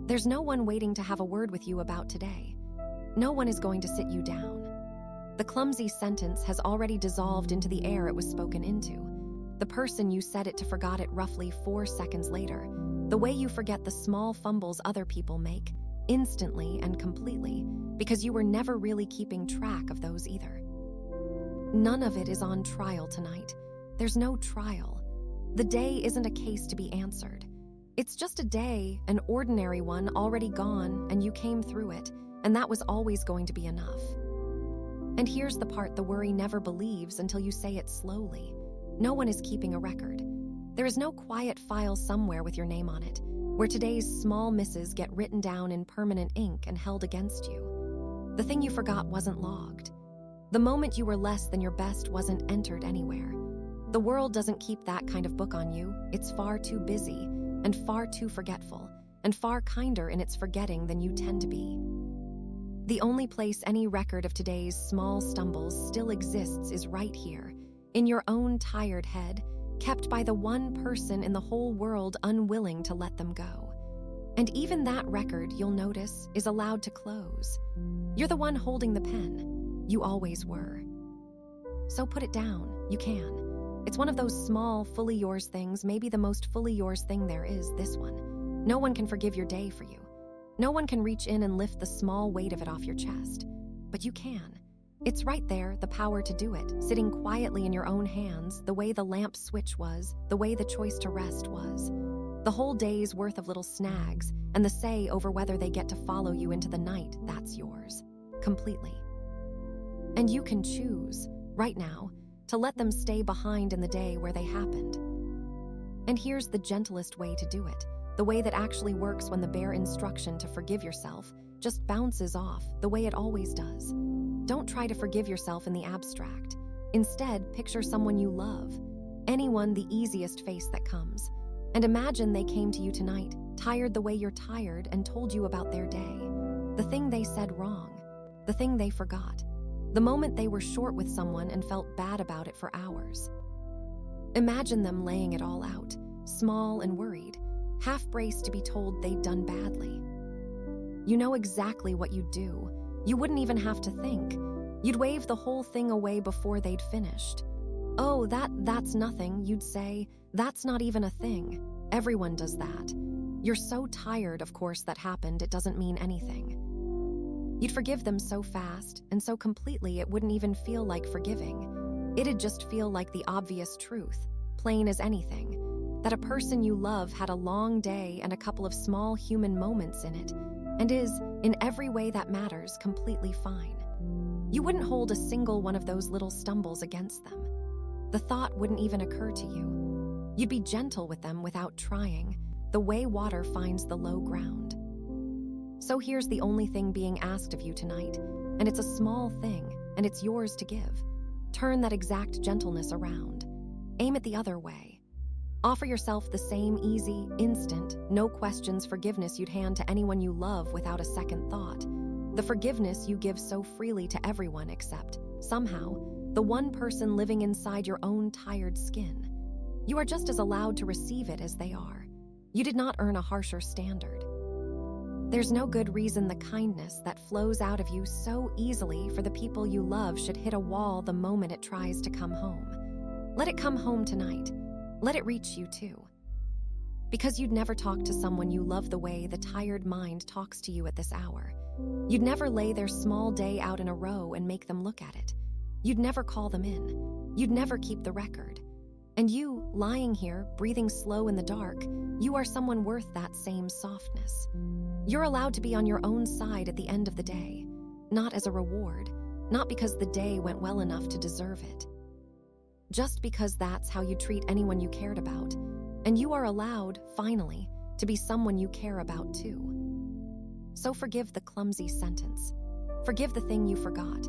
There's no one waiting to have a word with you about today. No one is going to sit you down. The clumsy sentence has already dissolved into the air it was spoken into. The person you said it to forgot it roughly 4 seconds later. The way you forget the small fumbles other people make, instantly and completely, because you were never really keeping track of those either. None of it is on trial tonight. There's no trial. The day isn't a case to be answered. It's just a day, an ordinary one already gone, and you came through it, and that was always going to be enough. And here's the part the worry never believes until you say it slowly. No one is keeping a record. There is no quiet file somewhere with your name on it, where today's small misses get written down in permanent ink and held against you. The thing you forgot wasn't logged. The moment you were less than your best wasn't entered anywhere. The world doesn't keep that kind of book on you. It's far too busy, and far too forgetful, and far kinder in its forgetting than you tend to be. The only place any record of today's small stumbles still exists is right here, in your own tired head, kept by the one person in the whole world unwilling to let them go. And even that record, you'll notice, is allowed to close. You're the one holding the pen. You always were. So put it down. You can. It's one of those small, fully yours things, maybe the most fully yours thing there is, this one. No one can forgive your day for you. No one can reach in and lift the small weight of it off your chest. But you can. It's right there, the power to do it, sitting quietly in your own hands, the way the lamp switch was, the way the choice to rest was. The whole day's worth of little snags, and the say over whether they get to follow you into the night, that's yours. Completely. And you can choose, right now, to let them stay behind in the day where they happened. And here's the gentlest way to do it, the way that actually works when the bare instruction to forgive yourself just bounces off, the way it always does. Don't try to forgive yourself in the abstract. Instead, picture someone you love, anyone the easiest face that comes, and imagine they came to you tonight, tired the way you're tired, and told you about their day, the thing they said wrong, the thing they forgot, the moment they were short with someone and felt bad about it for hours. Imagine them laying it all out, small and worried, half-braced to be told they'd done badly. You know exactly what you'd do. You wouldn't even have to think. You'd wave the whole thing away before they'd finished. Oh, that's nothing, you'd say. That's not even a thing. Everyone does that. You're so tired, of course, that happened, it doesn't mean anything. You'd forgive them so fast, and so completely it wouldn't even feel like forgiving. It'd just feel like the obvious truth, plain as anything, that a person you love had a long day and a couple of small human moments in it, and is, in every way that matters, completely fine. You wouldn't hold a single one of those little stumbles against them. The thought wouldn't even occur to you. You'd be gentle with them without trying, the way water finds the low ground. So here's the only thing being asked of you tonight, and it's a small thing, and it's yours to give. Turn that exact gentleness around. Aim it the other way. Offer yourself the same easy, instant, no questions forgiveness you'd hand to anyone you love without a second thought. The forgiveness you give so freely to everyone except, somehow, the one person living inside your own tired skin. You are just as allowed to receive it as they are. You did not earn a harsher standard. There's no good reason the kindness that flows out of you so easily for the people you love should hit a wall the moment it tries to come home. Let it come home tonight. Let it reach you too. Because you'd never talk to someone you love the way the tired mind talks to you at this hour. You'd never lay their small day out in a row and make them look at it. You'd never call them in. You'd never keep the record. And you, lying here, breathing slow in the dark, you are someone worth that same softness. You're allowed to be on your own side at the end of the day, not as a reward, not because the day went well enough to deserve it. Just because that's how you treat anyone you cared about, and you are allowed, finally, to be someone you care about too. So forgive the clumsy sentence. Forgive the thing you forgot.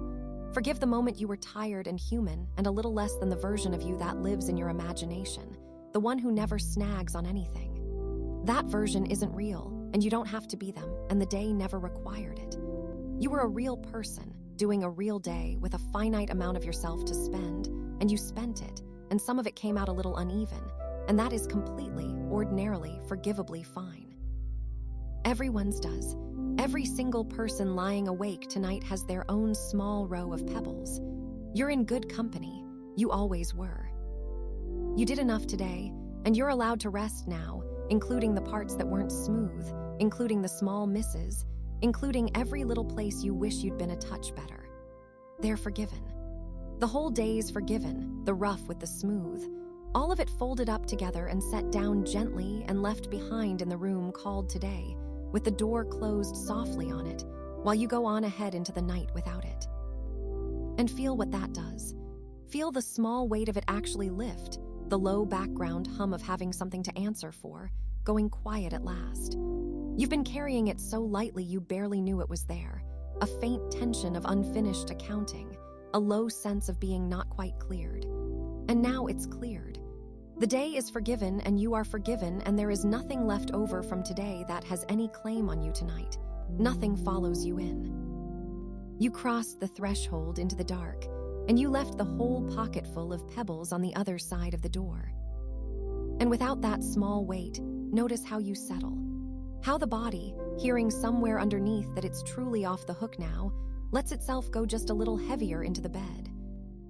Forgive the moment you were tired and human and a little less than the version of you that lives in your imagination, the one who never snags on anything. That version isn't real, and you don't have to be them, and the day never required it. You were a real person, doing a real day with a finite amount of yourself to spend, and you spent it, and some of it came out a little uneven, and that is completely, ordinarily, forgivably fine. Everyone's does. Every single person lying awake tonight has their own small row of pebbles. You're in good company. You always were. You did enough today, and you're allowed to rest now, including the parts that weren't smooth, including the small misses, including every little place you wish you'd been a touch better. They're forgiven. The whole day's forgiven, the rough with the smooth. All of it folded up together and set down gently and left behind in the room called today, with the door closed softly on it, while you go on ahead into the night without it. And feel what that does. Feel the small weight of it actually lift, the low background hum of having something to answer for, going quiet at last. You've been carrying it so lightly you barely knew it was there, a faint tension of unfinished accounting, a low sense of being not quite cleared. And now it's cleared. The day is forgiven and you are forgiven, and there is nothing left over from today that has any claim on you tonight. Nothing follows you in. You crossed the threshold into the dark, and you left the whole pocketful of pebbles on the other side of the door. And without that small weight, notice how you settle. How the body, hearing somewhere underneath that it's truly off the hook now, lets itself go just a little heavier into the bed.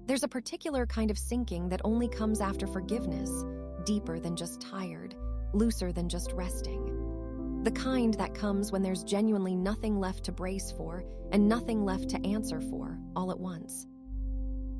There's a particular kind of sinking that only comes after forgiveness, deeper than just tired, looser than just resting. The kind that comes when there's genuinely nothing left to brace for and nothing left to answer for, all at once.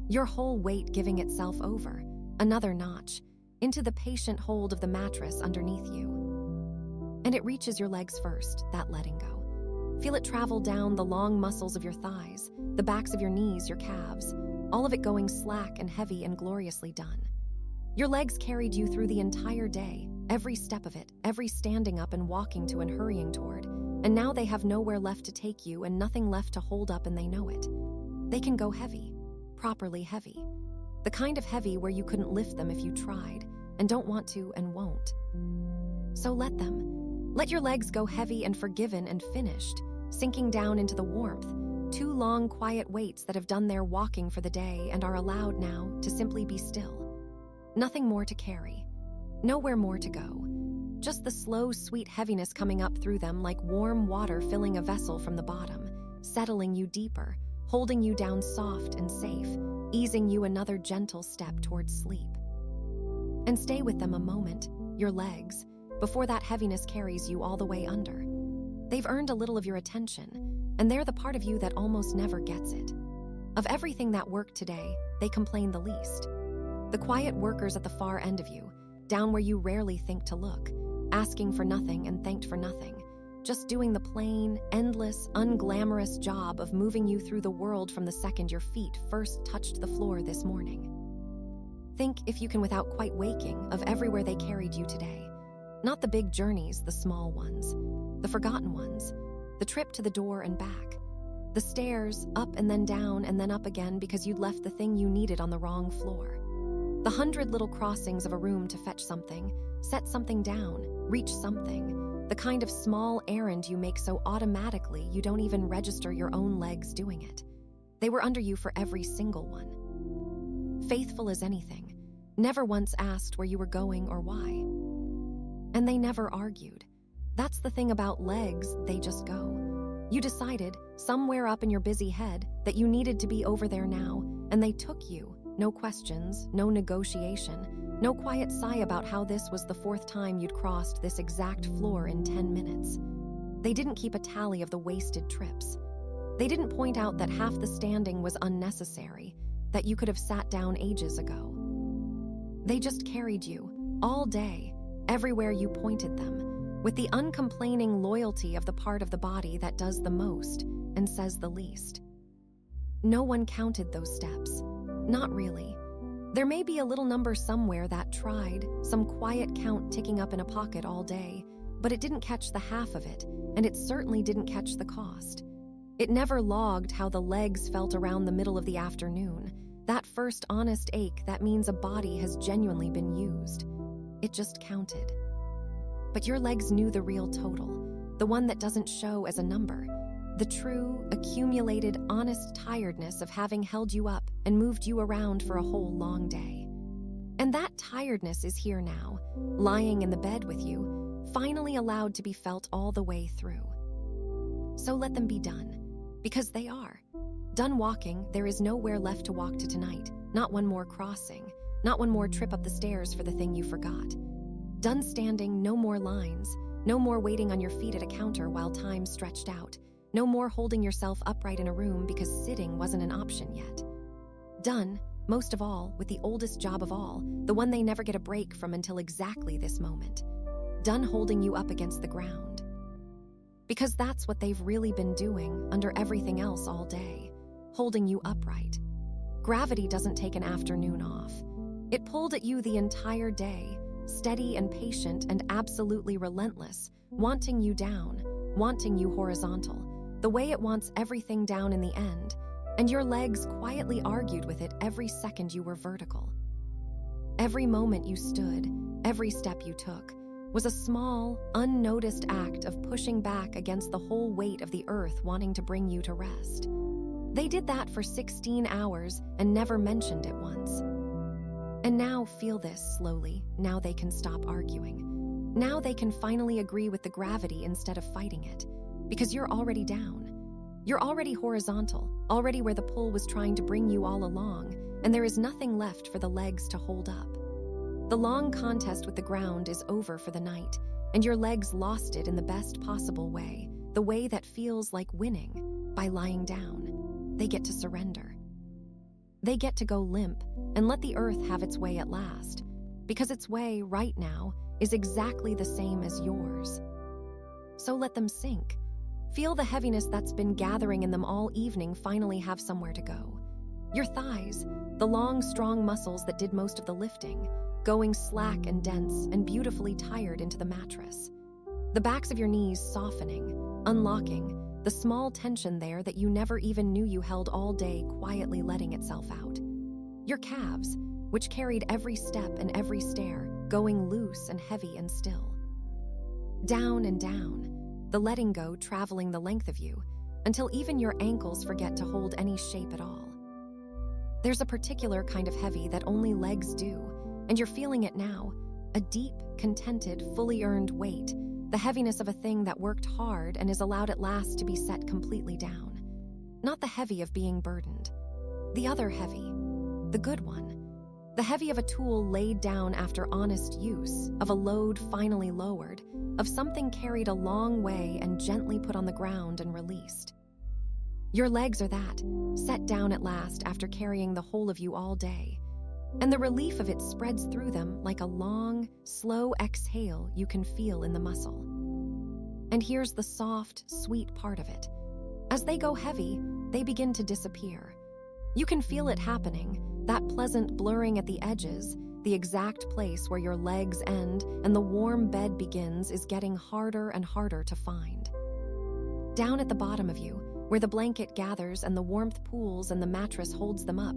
Your whole weight giving itself over, another notch, into the patient hold of the mattress underneath you. And it reaches your legs first, that letting go. Feel it travel down the long muscles of your thighs, the backs of your knees, your calves, all of it going slack and heavy and gloriously done. Your legs carried you through the entire day, every step of it, every standing up and walking to and hurrying toward, and now they have nowhere left to take you and nothing left to hold up, and they know it. They can go heavy, properly heavy. The kind of heavy where you couldn't lift them if you tried, and don't want to and won't. So let them. Let your legs go heavy and forgiven and finished, sinking down into the warmth. 2 long, quiet waits that have done their walking for the day and are allowed now to simply be still. Nothing more to carry. Nowhere more to go. Just the slow, sweet heaviness coming up through them like warm water filling a vessel from the bottom, settling you deeper, holding you down soft and safe, easing you another gentle step towards sleep. And stay with them a moment, your legs, before that heaviness carries you all the way under. They've earned a little of your attention, and they're the part of you that almost never gets it. Of everything that worked today, they complain the least. The quiet workers at the far end of you, down where you rarely think to look, asking for nothing and thanked for nothing, just doing the plain, endless, unglamorous job of moving you through the world from the second your feet first touched the floor this morning. Think, if you can without quite waking, of everywhere they carried you today. Not the big journeys, the small ones, the forgotten ones, the trip to the door and back, the stairs, up and then up again because you'd left the thing you needed on the wrong floor. The 100 little crossings of a room to fetch something, set something down, reach something, the kind of small errand you make so automatically you don't even register your own legs doing it. They were under you for every single one. Faithful as anything, never once asked where you were going or why. And they never argued. That's the thing about legs, they just go. You decided, somewhere up in your busy head, that you needed to be over there now, and they took you, no questions, no negotiation, no quiet sigh about how this was the 4th time you'd crossed this exact floor in 10 minutes. They didn't keep a tally of the wasted trips. They didn't point out that half the standing was unnecessary, that you could have sat down ages ago. They just carried you, all day, everywhere you pointed them, with the uncomplaining loyalty of the part of the body that does the most and says the least. No one counted those steps. Not really. There may be a little number somewhere that tried, some quiet count ticking up in a pocket all day, but it didn't catch the half of it, and it certainly didn't catch the cost. It never logged how the legs felt around the middle of the afternoon, that first honest ache that means a body has genuinely been used. It just counted. But your legs knew the real total, the one that doesn't show as a number, the true, accumulated, honest tiredness of having held you up and moved you around for a whole long day. And that tiredness is here now, lying in the bed with you, finally allowed to be felt all the way through. So let them be done, because they are. Done walking, there is nowhere left to walk to tonight, not one more crossing, not one more trip up the stairs for the thing you forgot. Done standing, no more lines, no more waiting on your feet at a counter while time stretched out, no more holding yourself upright in a room because sitting wasn't an option yet. Done, most of all, with the oldest job of all, the one they never get a break from until exactly this moment. Done holding you up against the ground. Because that's what they've really been doing under everything else all day, holding you upright. Gravity doesn't take an afternoon off. It pulled at you the entire day, steady and patient and absolutely relentless, wanting you down, wanting you horizontal, the way it wants everything down in the end, and your legs quietly argued with it every second you were vertical. Every moment you stood, every step you took, was a small, unnoticed act of pushing back against the whole weight of the earth wanting to bring you to rest. They did that for 16 hours and never mentioned it once. And now feel this slowly, now they can stop arguing. Now they can finally agree with the gravity instead of fighting it, because you're already down. You're already horizontal, already where the pull was trying to bring you all along, and there is nothing left for the legs to hold up. The long contest with the ground is over for the night, and your legs lost it in the best possible way, the way that feels like winning, by lying down. They get to surrender. They get to go limp and let the earth have its way at last, because its way right now is exactly the same as yours. So let them sink. Feel the heaviness that's been gathering in them all evening finally have somewhere to go. Your thighs, the long, strong muscles that did most of the lifting, going slack and dense and beautifully tired into the mattress. The backs of your knees softening, unlocking, the small tension there that you never even knew you held all day quietly letting itself out. Your calves, which carried every step and every stair, going loose and heavy and still. Down and down, the letting go traveling the length of you, until even your ankles forget to hold any shape at all. There's a particular kind of heavy that only legs do, and you're feeling it now, a deep, contented, fully earned weight, the heaviness of a thing that worked hard and is allowed at last to be set completely down. Not the heavy of being burdened. The other heavy, the good one. The heavy of a tool laid down after honest use, of a load finally lowered, of something carried a long way and gently put on the ground and released. Your legs are that, set down at last after carrying the whole of you all day, and the relief of it spreads through them like a long, slow exhale you can feel in the muscle. And here's the soft, sweet part of it. As they go heavy, they begin to disappear. You can feel it happening, that pleasant blurring at the edges, the exact place where your legs end and the warm bed begins is getting harder and harder to find. Down at the bottom of you, where the blanket gathers and the warmth pools and the mattress holds them up,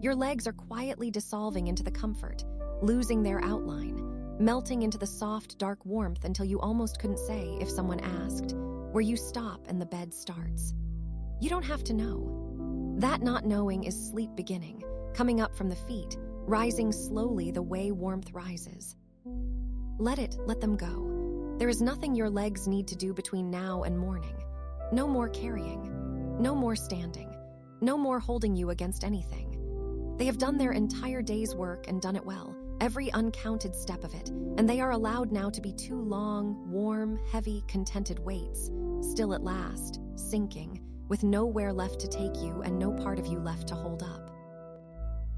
your legs are quietly dissolving into the comfort, losing their outline, melting into the soft, dark warmth until you almost couldn't say, if someone asked, where you stop and the bed starts. You don't have to know. That not knowing is sleep beginning, coming up from the feet, rising slowly the way warmth rises. Let them go. There is nothing your legs need to do between now and morning. No more carrying, no more standing, no more holding you against anything. They have done their entire day's work and done it well, every uncounted step of it, and they are allowed now to be two long, warm, heavy, contented weights, still at last, sinking, with nowhere left to take you and no part of you left to hold up.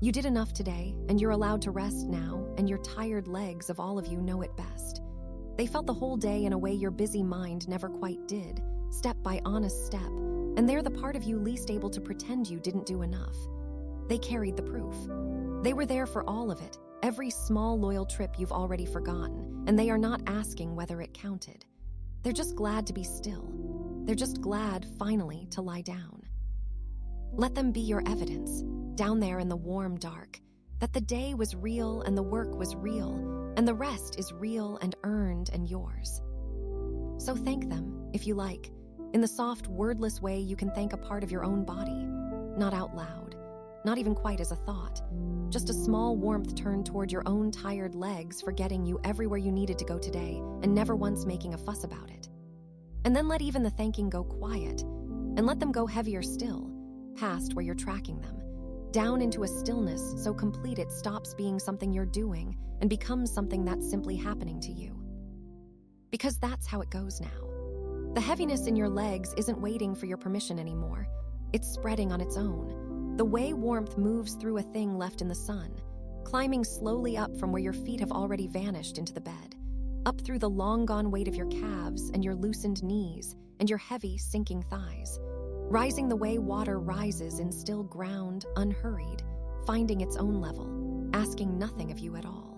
You did enough today, and you're allowed to rest now, and your tired legs of all of you know it best. They felt the whole day in a way your busy mind never quite did, step by honest step, and they're the part of you least able to pretend you didn't do enough. They carried the proof. They were there for all of it, every small loyal trip you've already forgotten, and they are not asking whether it counted. They're just glad to be still. They're just glad, finally, to lie down. Let them be your evidence, down there in the warm dark, that the day was real and the work was real, and the rest is real and earned and yours. So thank them, if you like, in the soft, wordless way you can thank a part of your own body, not out loud, not even quite as a thought, just a small warmth turned toward your own tired legs for getting you everywhere you needed to go today and never once making a fuss about it. And then let even the thanking go quiet, and let them go heavier still, past where you're tracking them, down into a stillness so complete it stops being something you're doing and becomes something that's simply happening to you. Because that's how it goes now. The heaviness in your legs isn't waiting for your permission anymore. It's spreading on its own, the way warmth moves through a thing left in the sun, climbing slowly up from where your feet have already vanished into the bed, up through the long-gone weight of your calves and your loosened knees and your heavy, sinking thighs, rising the way water rises in still ground, unhurried, finding its own level, asking nothing of you at all.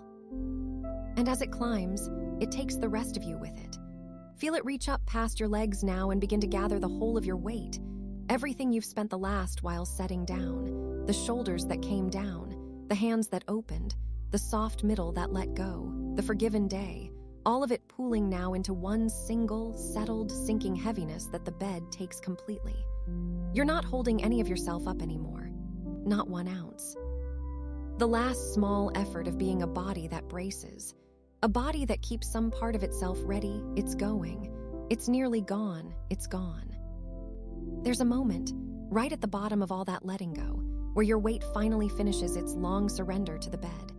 And as it climbs, it takes the rest of you with it. Feel it reach up past your legs now and begin to gather the whole of your weight, everything you've spent the last while setting down, the shoulders that came down, the hands that opened, the soft middle that let go, the forgiven day, all of it pooling now into one single, settled, sinking heaviness that the bed takes completely. You're not holding any of yourself up anymore, not 1 ounce. The last small effort of being a body that braces, a body that keeps some part of itself ready, it's going. It's nearly gone, it's gone. There's a moment, right at the bottom of all that letting go, where your weight finally finishes its long surrender to the bed,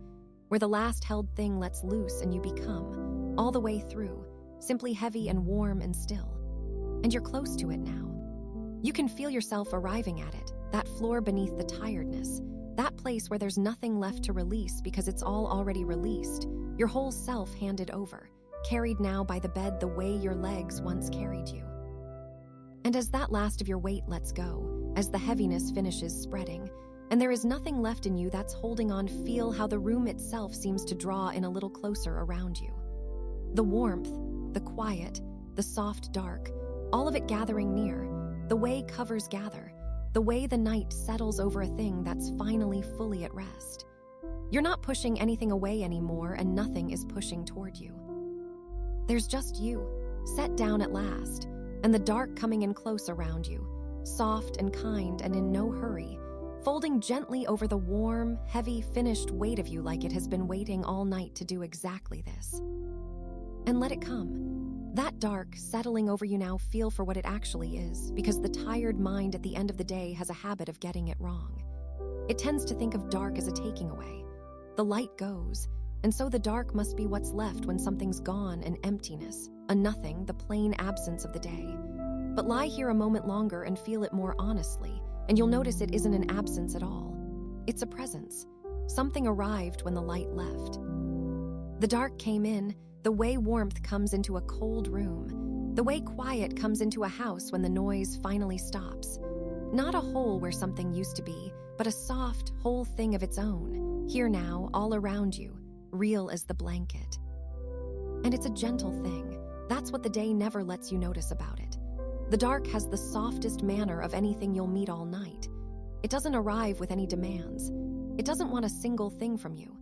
where the last held thing lets loose and you become, all the way through, simply heavy and warm and still. And you're close to it now. You can feel yourself arriving at it, that floor beneath the tiredness, that place where there's nothing left to release because it's all already released, your whole self handed over, carried now by the bed the way your legs once carried you. And as that last of your weight lets go, as the heaviness finishes spreading, and there is nothing left in you that's holding on, feel how the room itself seems to draw in a little closer around you. The warmth, the quiet, the soft dark, all of it gathering near, the way covers gather, the way the night settles over a thing that's finally fully at rest. You're not pushing anything away anymore, and nothing is pushing toward you. There's just you, set down at last, and the dark coming in close around you, soft and kind and in no hurry, folding gently over the warm, heavy, finished weight of you like it has been waiting all night to do exactly this. And let it come. That dark settling over you now, feel for what it actually is, because the tired mind at the end of the day has a habit of getting it wrong. It tends to think of dark as a taking away. The light goes, and so the dark must be what's left when something's gone, an emptiness, a nothing, the plain absence of the day. But lie here a moment longer and feel it more honestly, and you'll notice it isn't an absence at all. It's a presence. Something arrived when the light left. The dark came in, the way warmth comes into a cold room, the way quiet comes into a house when the noise finally stops. Not a hole where something used to be, but a soft, whole thing of its own, here now, all around you, real as the blanket. And it's a gentle thing. That's what the day never lets you notice about it. The dark has the softest manner of anything you'll meet all night. It doesn't arrive with any demands. It doesn't want a single thing from you.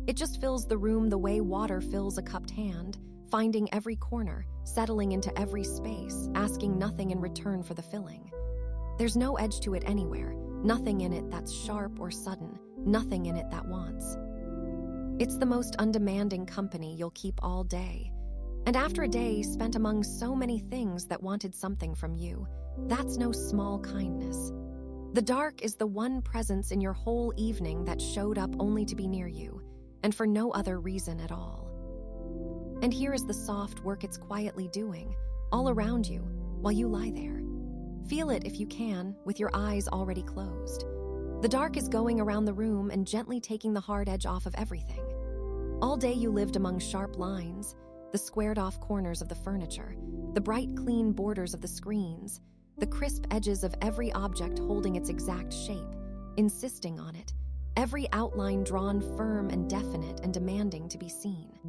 It just fills the room the way water fills a cupped hand, finding every corner, settling into every space, asking nothing in return for the filling. There's no edge to it anywhere, nothing in it that's sharp or sudden, nothing in it that wants. It's the most undemanding company you'll keep all day. And after a day spent among so many things that wanted something from you, that's no small kindness. The dark is the one presence in your whole evening that showed up only to be near you, and for no other reason at all. And here is the soft work it's quietly doing, all around you, while you lie there. Feel it if you can, with your eyes already closed. The dark is going around the room and gently taking the hard edge off of everything. All day you lived among sharp lines, the squared-off corners of the furniture, the bright, clean borders of the screens, the crisp edges of every object holding its exact shape, insisting on it, every outline drawn firm and definite and demanding to be seen.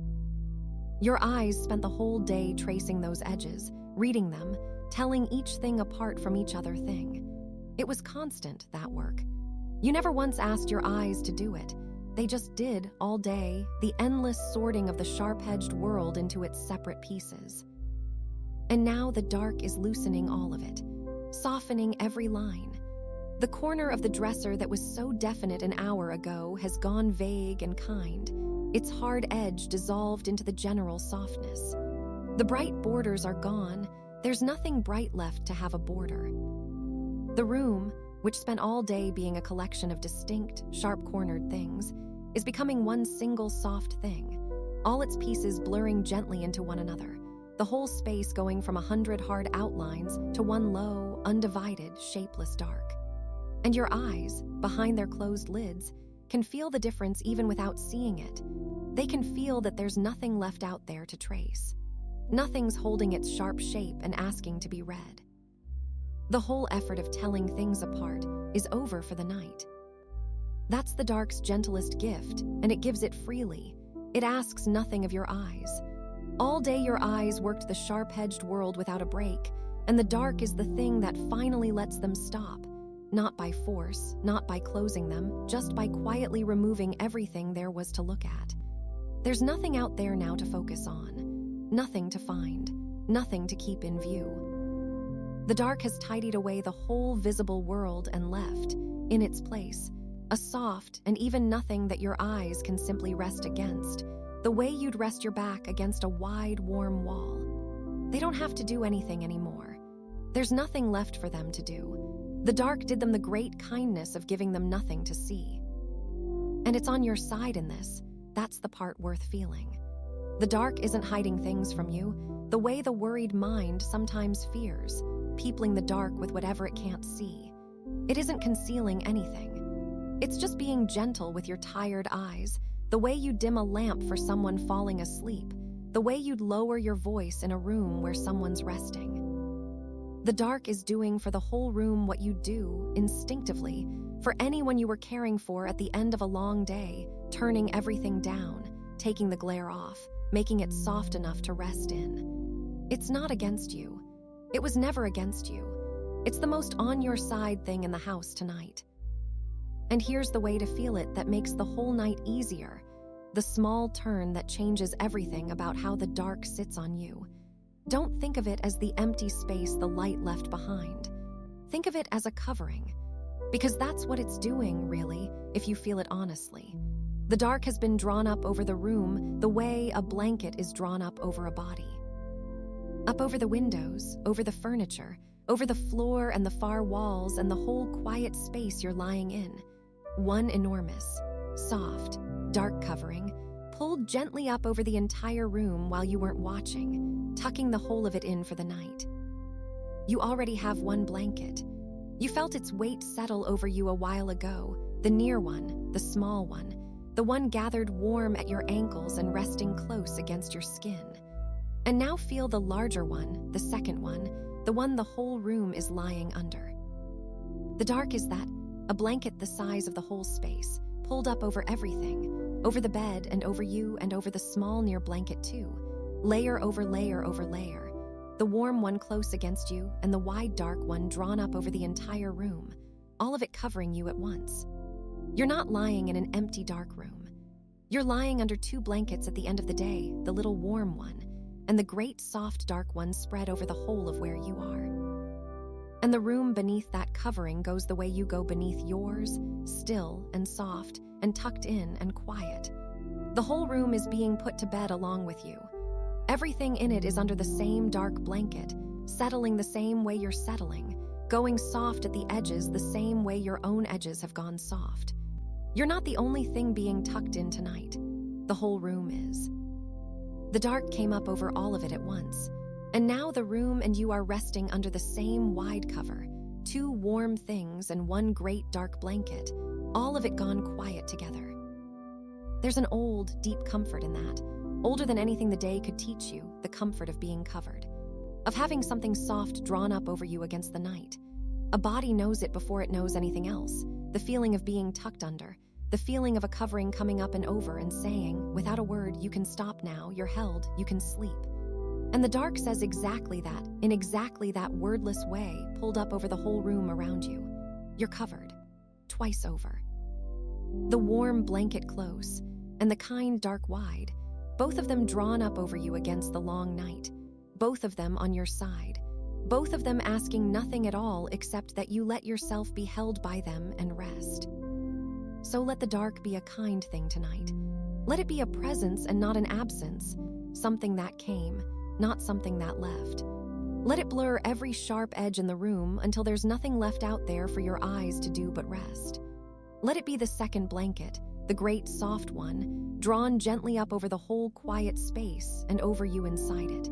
Your eyes spent the whole day tracing those edges, reading them, telling each thing apart from each other thing. It was constant, that work. You never once asked your eyes to do it. They just did, all day, the endless sorting of the sharp-edged world into its separate pieces. And now the dark is loosening all of it, softening every line. The corner of the dresser that was so definite an hour ago has gone vague and kind, its hard edge dissolved into the general softness. The bright borders are gone. There's nothing bright left to have a border. The room, which spent all day being a collection of distinct, sharp-cornered things, is becoming one single soft thing, all its pieces blurring gently into one another, the whole space going from 100 hard outlines to one low, undivided, shapeless dark. And your eyes, behind their closed lids, can feel the difference even without seeing it. They can feel that there's nothing left out there to trace. Nothing's holding its sharp shape and asking to be read. The whole effort of telling things apart is over for the night. That's the dark's gentlest gift, and it gives it freely. It asks nothing of your eyes. All day your eyes worked the sharp-edged world without a break, and the dark is the thing that finally lets them stop. Not by force, not by closing them, just by quietly removing everything there was to look at. There's nothing out there now to focus on, nothing to find, nothing to keep in view. The dark has tidied away the whole visible world and left, in its place, a soft and even nothing that your eyes can simply rest against, the way you'd rest your back against a wide, warm wall. They don't have to do anything anymore. There's nothing left for them to do. The dark did them the great kindness of giving them nothing to see. And it's on your side in this. That's the part worth feeling. The dark isn't hiding things from you, the way the worried mind sometimes fears, peopling the dark with whatever it can't see. It isn't concealing anything. It's just being gentle with your tired eyes, the way you dim a lamp for someone falling asleep, the way you'd lower your voice in a room where someone's resting. The dark is doing for the whole room what you do, instinctively, for anyone you were caring for at the end of a long day, turning everything down, taking the glare off, making it soft enough to rest in. It's not against you. It was never against you. It's the most on-your-side thing in the house tonight. And here's the way to feel it that makes the whole night easier, the small turn that changes everything about how the dark sits on you. Don't think of it as the empty space the light left behind. Think of it as a covering, because that's what it's doing, really, if you feel it honestly. The dark has been drawn up over the room the way a blanket is drawn up over a body. Up over the windows, over the furniture, over the floor and the far walls and the whole quiet space you're lying in. One enormous, soft, dark covering, pulled gently up over the entire room while you weren't watching, tucking the whole of it in for the night. You already have one blanket. You felt its weight settle over you a while ago, the near one, the small one, the one gathered warm at your ankles and resting close against your skin. And now feel the larger one, the second one, the one the whole room is lying under. The dark is that, a blanket the size of the whole space, pulled up over everything, over the bed and over you and over the small near blanket too, layer over layer over layer, the warm one close against you and the wide dark one drawn up over the entire room, all of it covering you at once. You're not lying in an empty dark room. You're lying under two blankets at the end of the day, the little warm one, and the great soft dark one spread over the whole of where you are. And the room beneath that covering goes the way you go beneath yours, still and soft and tucked in and quiet. The whole room is being put to bed along with you. Everything in it is under the same dark blanket, settling the same way you're settling, going soft at the edges the same way your own edges have gone soft. You're not the only thing being tucked in tonight. The whole room is. The dark came up over all of it at once, and now the room and you are resting under the same wide cover, two warm things and one great dark blanket, all of it gone quiet together. There's an old, deep comfort in that, older than anything the day could teach you, the comfort of being covered, of having something soft drawn up over you against the night. A body knows it before it knows anything else, the feeling of being tucked under, the feeling of a covering coming up and over and saying, without a word, you can stop now, you're held, you can sleep. And the dark says exactly that, in exactly that wordless way, pulled up over the whole room around you. You're covered, twice over. The warm blanket close, and the kind dark wide, both of them drawn up over you against the long night, both of them on your side, both of them asking nothing at all except that you let yourself be held by them and rest. So let the dark be a kind thing tonight. Let it be a presence and not an absence, something that came, not something that left. Let it blur every sharp edge in the room until there's nothing left out there for your eyes to do but rest. Let it be the second blanket, the great soft one, drawn gently up over the whole quiet space and over you inside it.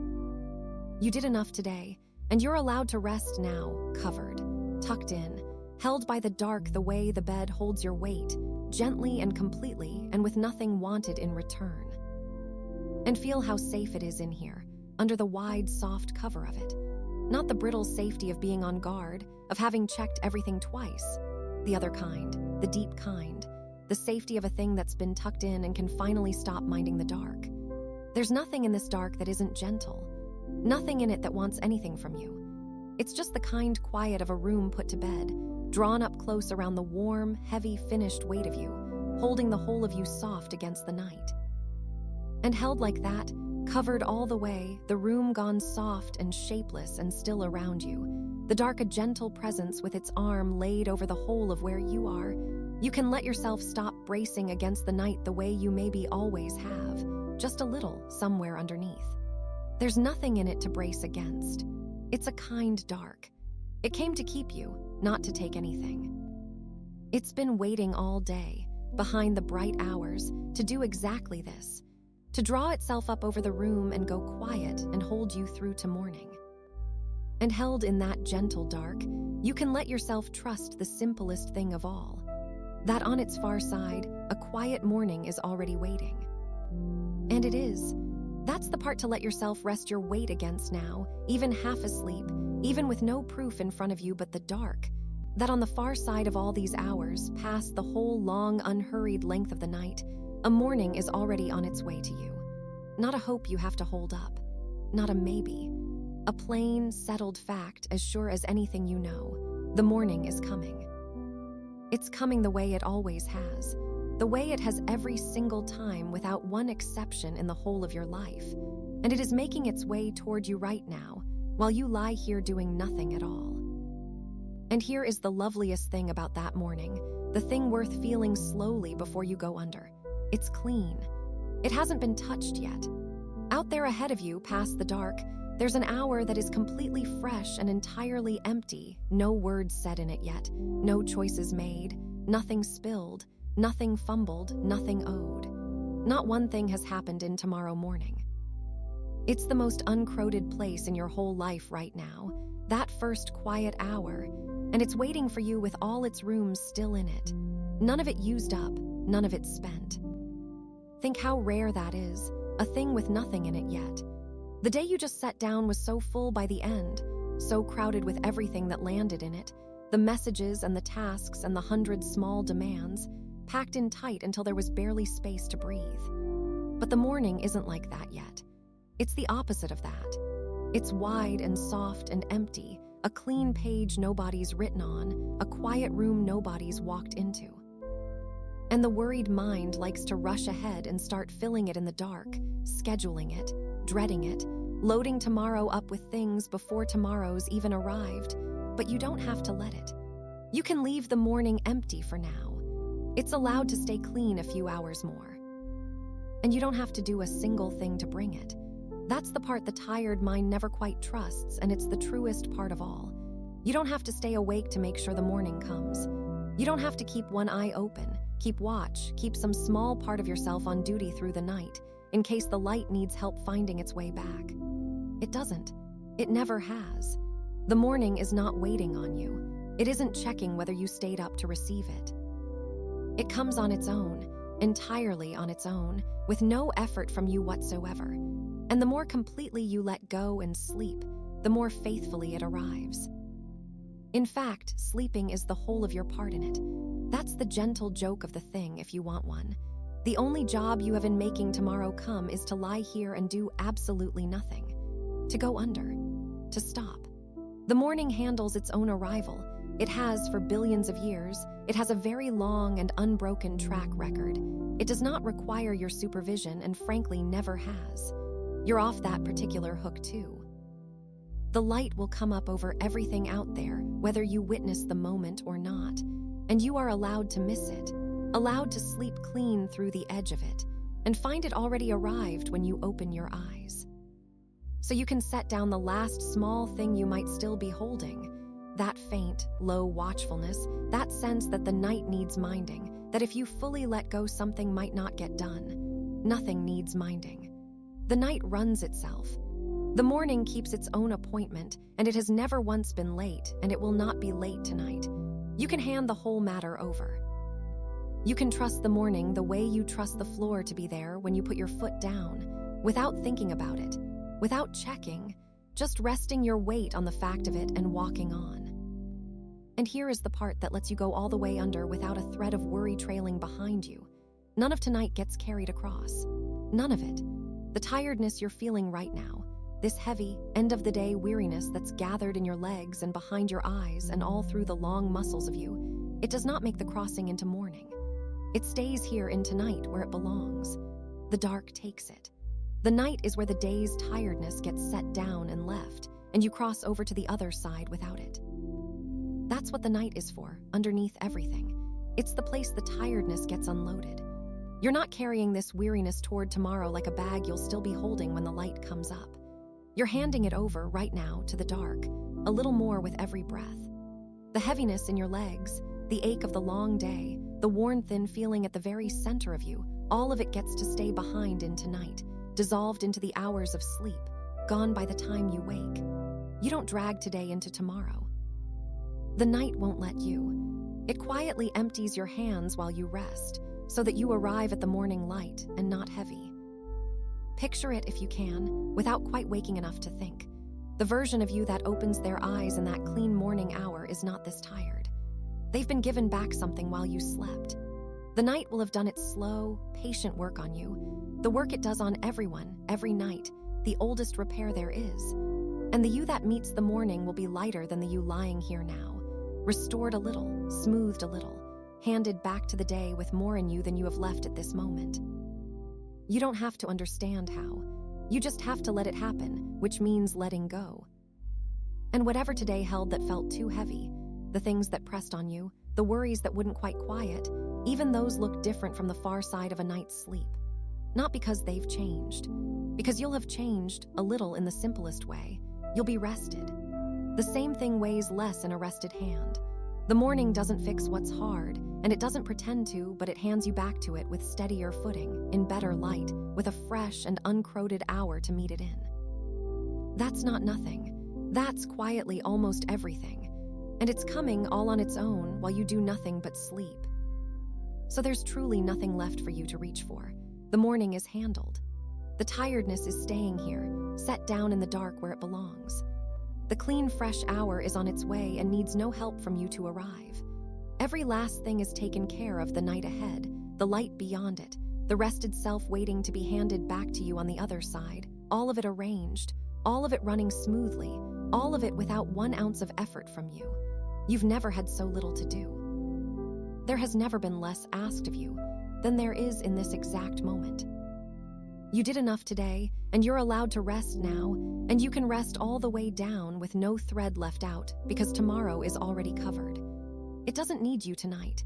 You did enough today, and you're allowed to rest now, covered, tucked in, held by the dark the way the bed holds your weight, gently and completely and with nothing wanted in return. And feel how safe it is in here, under the wide, soft cover of it. Not the brittle safety of being on guard, of having checked everything twice. The other kind, the deep kind, the safety of a thing that's been tucked in and can finally stop minding the dark. There's nothing in this dark that isn't gentle, nothing in it that wants anything from you. It's just the kind quiet of a room put to bed, drawn up close around the warm, heavy, finished weight of you, holding the whole of you soft against the night. And held like that, covered all the way, the room gone soft and shapeless and still around you, the dark a gentle presence with its arm laid over the whole of where you are, you can let yourself stop bracing against the night the way you maybe always have, just a little somewhere underneath. There's nothing in it to brace against. It's a kind dark. It came to keep you, not to take anything. It's been waiting all day, behind the bright hours, to do exactly this, to draw itself up over the room and go quiet and hold you through to morning. And held in that gentle dark, you can let yourself trust the simplest thing of all, that on its far side, a quiet morning is already waiting. And it is. That's the part to let yourself rest your weight against now, even half asleep, even with no proof in front of you but the dark, that on the far side of all these hours, past the whole long, unhurried length of the night, a morning is already on its way to you. Not a hope you have to hold up, not a maybe. A plain, settled fact as sure as anything you know. The morning is coming. It's coming the way it always has, the way it has every single time without one exception in the whole of your life. And it is making its way toward you right now, while you lie here doing nothing at all. And here is the loveliest thing about that morning, the thing worth feeling slowly before you go under. It's clean. It hasn't been touched yet. Out there ahead of you, past the dark, there's an hour that is completely fresh and entirely empty, no words said in it yet, no choices made, nothing spilled, nothing fumbled, nothing owed. Not one thing has happened in tomorrow morning. It's the most uncrowded place in your whole life right now, that first quiet hour, and it's waiting for you with all its rooms still in it. None of it used up, none of it spent. Think how rare that is, a thing with nothing in it yet. The day you just sat down was so full by the end, so crowded with everything that landed in it, the messages and the tasks and the 100 small demands, packed in tight until there was barely space to breathe. But the morning isn't like that yet. It's the opposite of that. It's wide and soft and empty, a clean page nobody's written on, a quiet room nobody's walked into. And the worried mind likes to rush ahead and start filling it in the dark, scheduling it, dreading it, loading tomorrow up with things before tomorrow's even arrived, but you don't have to let it. You can leave the morning empty for now. It's allowed to stay clean a few hours more. And you don't have to do a single thing to bring it. That's the part the tired mind never quite trusts, and it's the truest part of all. You don't have to stay awake to make sure the morning comes. You don't have to keep one eye open, keep watch, keep some small part of yourself on duty through the night, in case the light needs help finding its way back. It doesn't. It never has. The morning is not waiting on you. It isn't checking whether you stayed up to receive it. It comes on its own, entirely on its own, with no effort from you whatsoever. And the more completely you let go and sleep, the more faithfully it arrives. In fact, sleeping is the whole of your part in it. That's the gentle joke of the thing, if you want one. The only job you have in making tomorrow come is to lie here and do absolutely nothing. To go under. To stop. The morning handles its own arrival. It has for billions of years. It has a very long and unbroken track record. It does not require your supervision and frankly never has. You're off that particular hook too. The light will come up over everything out there, whether you witness the moment or not, and you are allowed to miss it, allowed to sleep clean through the edge of it, and find it already arrived when you open your eyes. So you can set down the last small thing you might still be holding, that faint, low watchfulness, that sense that the night needs minding, that if you fully let go something might not get done. Nothing needs minding. The night runs itself. The morning keeps its own appointment, and it has never once been late, and it will not be late tonight. You can hand the whole matter over. You can trust the morning the way you trust the floor to be there when you put your foot down, without thinking about it, without checking, just resting your weight on the fact of it and walking on. And here is the part that lets you go all the way under without a thread of worry trailing behind you. None of tonight gets carried across. None of it. The tiredness you're feeling right now, this heavy, end-of-the-day weariness that's gathered in your legs and behind your eyes and all through the long muscles of you, it does not make the crossing into morning. It stays here in tonight where it belongs. The dark takes it. The night is where the day's tiredness gets set down and left, and you cross over to the other side without it. That's what the night is for, underneath everything. It's the place the tiredness gets unloaded. You're not carrying this weariness toward tomorrow like a bag you'll still be holding when the light comes up. You're handing it over right now to the dark, a little more with every breath. The heaviness in your legs, the ache of the long day, the worn thin feeling at the very center of you, all of it gets to stay behind in tonight, dissolved into the hours of sleep, gone by the time you wake. You don't drag today into tomorrow. The night won't let you. It quietly empties your hands while you rest, so that you arrive at the morning light and not heavy. Picture it if you can, without quite waking enough to think. The version of you that opens their eyes in that clean morning hour is not this tired. They've been given back something while you slept. The night will have done its slow, patient work on you, the work it does on everyone, every night, the oldest repair there is. And the you that meets the morning will be lighter than the you lying here now, restored a little, smoothed a little, handed back to the day with more in you than you have left at this moment. You don't have to understand how. You just have to let it happen, which means letting go. And whatever today held that felt too heavy, the things that pressed on you, the worries that wouldn't quite quiet, even those look different from the far side of a night's sleep. Not because they've changed, because you'll have changed a little in the simplest way. You'll be rested. The same thing weighs less in a rested hand. The morning doesn't fix what's hard, and it doesn't pretend to, but it hands you back to it with steadier footing, in better light, with a fresh and uncrowded hour to meet it in. That's not nothing. That's quietly almost everything. And it's coming all on its own while you do nothing but sleep. So there's truly nothing left for you to reach for. The morning is handled. The tiredness is staying here, set down in the dark where it belongs. The clean, fresh hour is on its way and needs no help from you to arrive. Every last thing is taken care of the night ahead, the light beyond it, the rested self waiting to be handed back to you on the other side, all of it arranged, all of it running smoothly, all of it without 1 ounce of effort from you. You've never had so little to do. There has never been less asked of you than there is in this exact moment. You did enough today, and you're allowed to rest now, and you can rest all the way down with no thread left out because tomorrow is already covered. It doesn't need you tonight.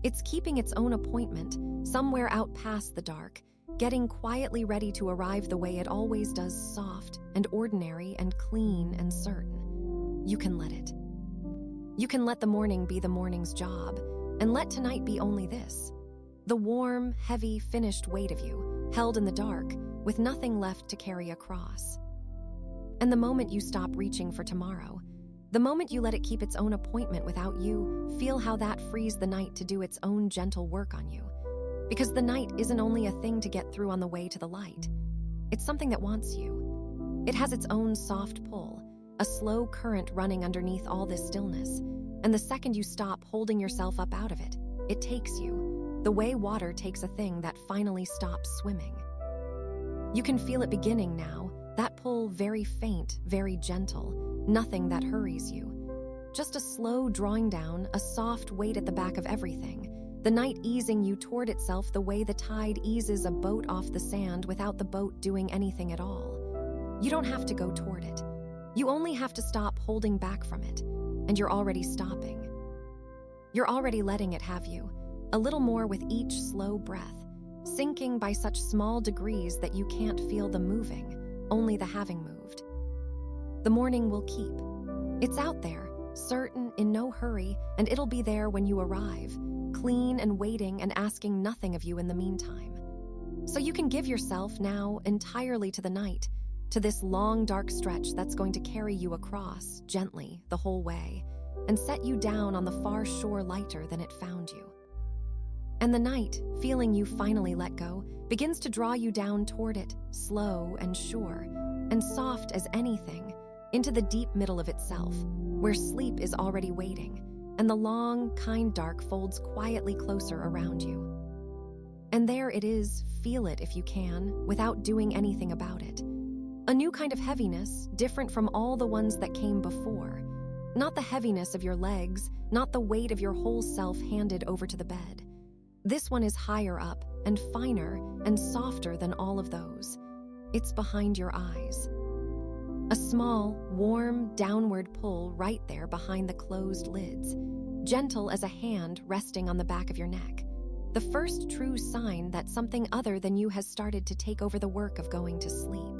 It's keeping its own appointment, somewhere out past the dark, getting quietly ready to arrive the way it always does, soft and ordinary and clean and certain. You can let it. You can let the morning be the morning's job, and let tonight be only this: the warm, heavy, finished weight of you, held in the dark, with nothing left to carry across. And the moment you stop reaching for tomorrow, the moment you let it keep its own appointment without you, feel how that frees the night to do its own gentle work on you. Because the night isn't only a thing to get through on the way to the light. It's something that wants you. It has its own soft pull, a slow current running underneath all this stillness. And the second you stop holding yourself up out of it, it takes you, the way water takes a thing that finally stops swimming. You can feel it beginning now, that pull very faint, very gentle, nothing that hurries you. Just a slow drawing down, a soft weight at the back of everything, the night easing you toward itself the way the tide eases a boat off the sand without the boat doing anything at all. You don't have to go toward it. You only have to stop holding back from it, and you're already stopping. You're already letting it have you, a little more with each slow breath, sinking by such small degrees that you can't feel the moving, only the having moved. The morning will keep. It's out there, certain, in no hurry, and it'll be there when you arrive, clean and waiting and asking nothing of you in the meantime. So you can give yourself now entirely to the night, to this long dark stretch that's going to carry you across, gently, the whole way, and set you down on the far shore lighter than it found you. And the night, feeling you finally let go, begins to draw you down toward it, slow and sure, and soft as anything, into the deep middle of itself, where sleep is already waiting, and the long, kind dark folds quietly closer around you. And there it is, feel it if you can, without doing anything about it. A new kind of heaviness, different from all the ones that came before. Not the heaviness of your legs, not the weight of your whole self handed over to the bed. This one is higher up, and finer, and softer than all of those. It's behind your eyes. A small, warm, downward pull right there behind the closed lids, gentle as a hand resting on the back of your neck. The first true sign that something other than you has started to take over the work of going to sleep.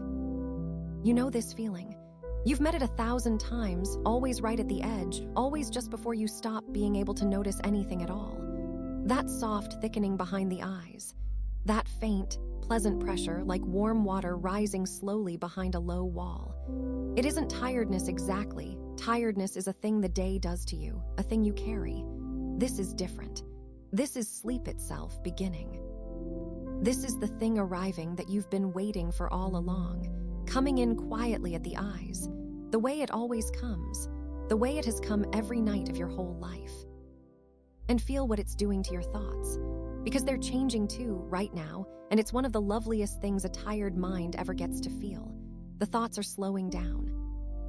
You know this feeling. You've met it 1,000 times, always right at the edge, always just before you stop being able to notice anything at all. That soft thickening behind the eyes. That faint, pleasant pressure like warm water rising slowly behind a low wall. It isn't tiredness exactly. Tiredness is a thing the day does to you, a thing you carry. This is different. This is sleep itself beginning. This is the thing arriving that you've been waiting for all along, coming in quietly at the eyes, the way it always comes, the way it has come every night of your whole life. And feel what it's doing to your thoughts, because they're changing too, right now, and it's one of the loveliest things a tired mind ever gets to feel. The thoughts are slowing down.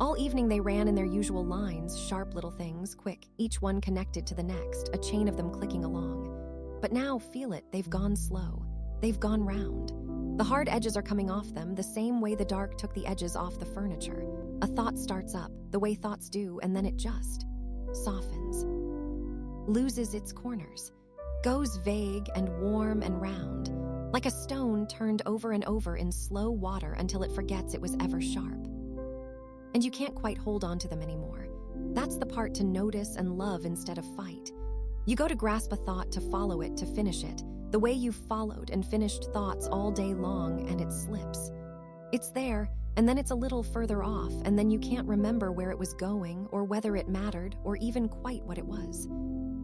All evening they ran in their usual lines, sharp little things, quick, each one connected to the next, a chain of them clicking along. But now, feel it, they've gone slow. They've gone round. The hard edges are coming off them the same way the dark took the edges off the furniture. A thought starts up, the way thoughts do, and then it just softens. Loses its corners, goes vague and warm and round, like a stone turned over and over in slow water until it forgets it was ever sharp. And you can't quite hold on to them anymore. That's the part to notice and love instead of fight. You go to grasp a thought to follow it, to finish it, the way you've followed and finished thoughts all day long, and it slips. It's there, and then it's a little further off, and then you can't remember where it was going or whether it mattered or even quite what it was.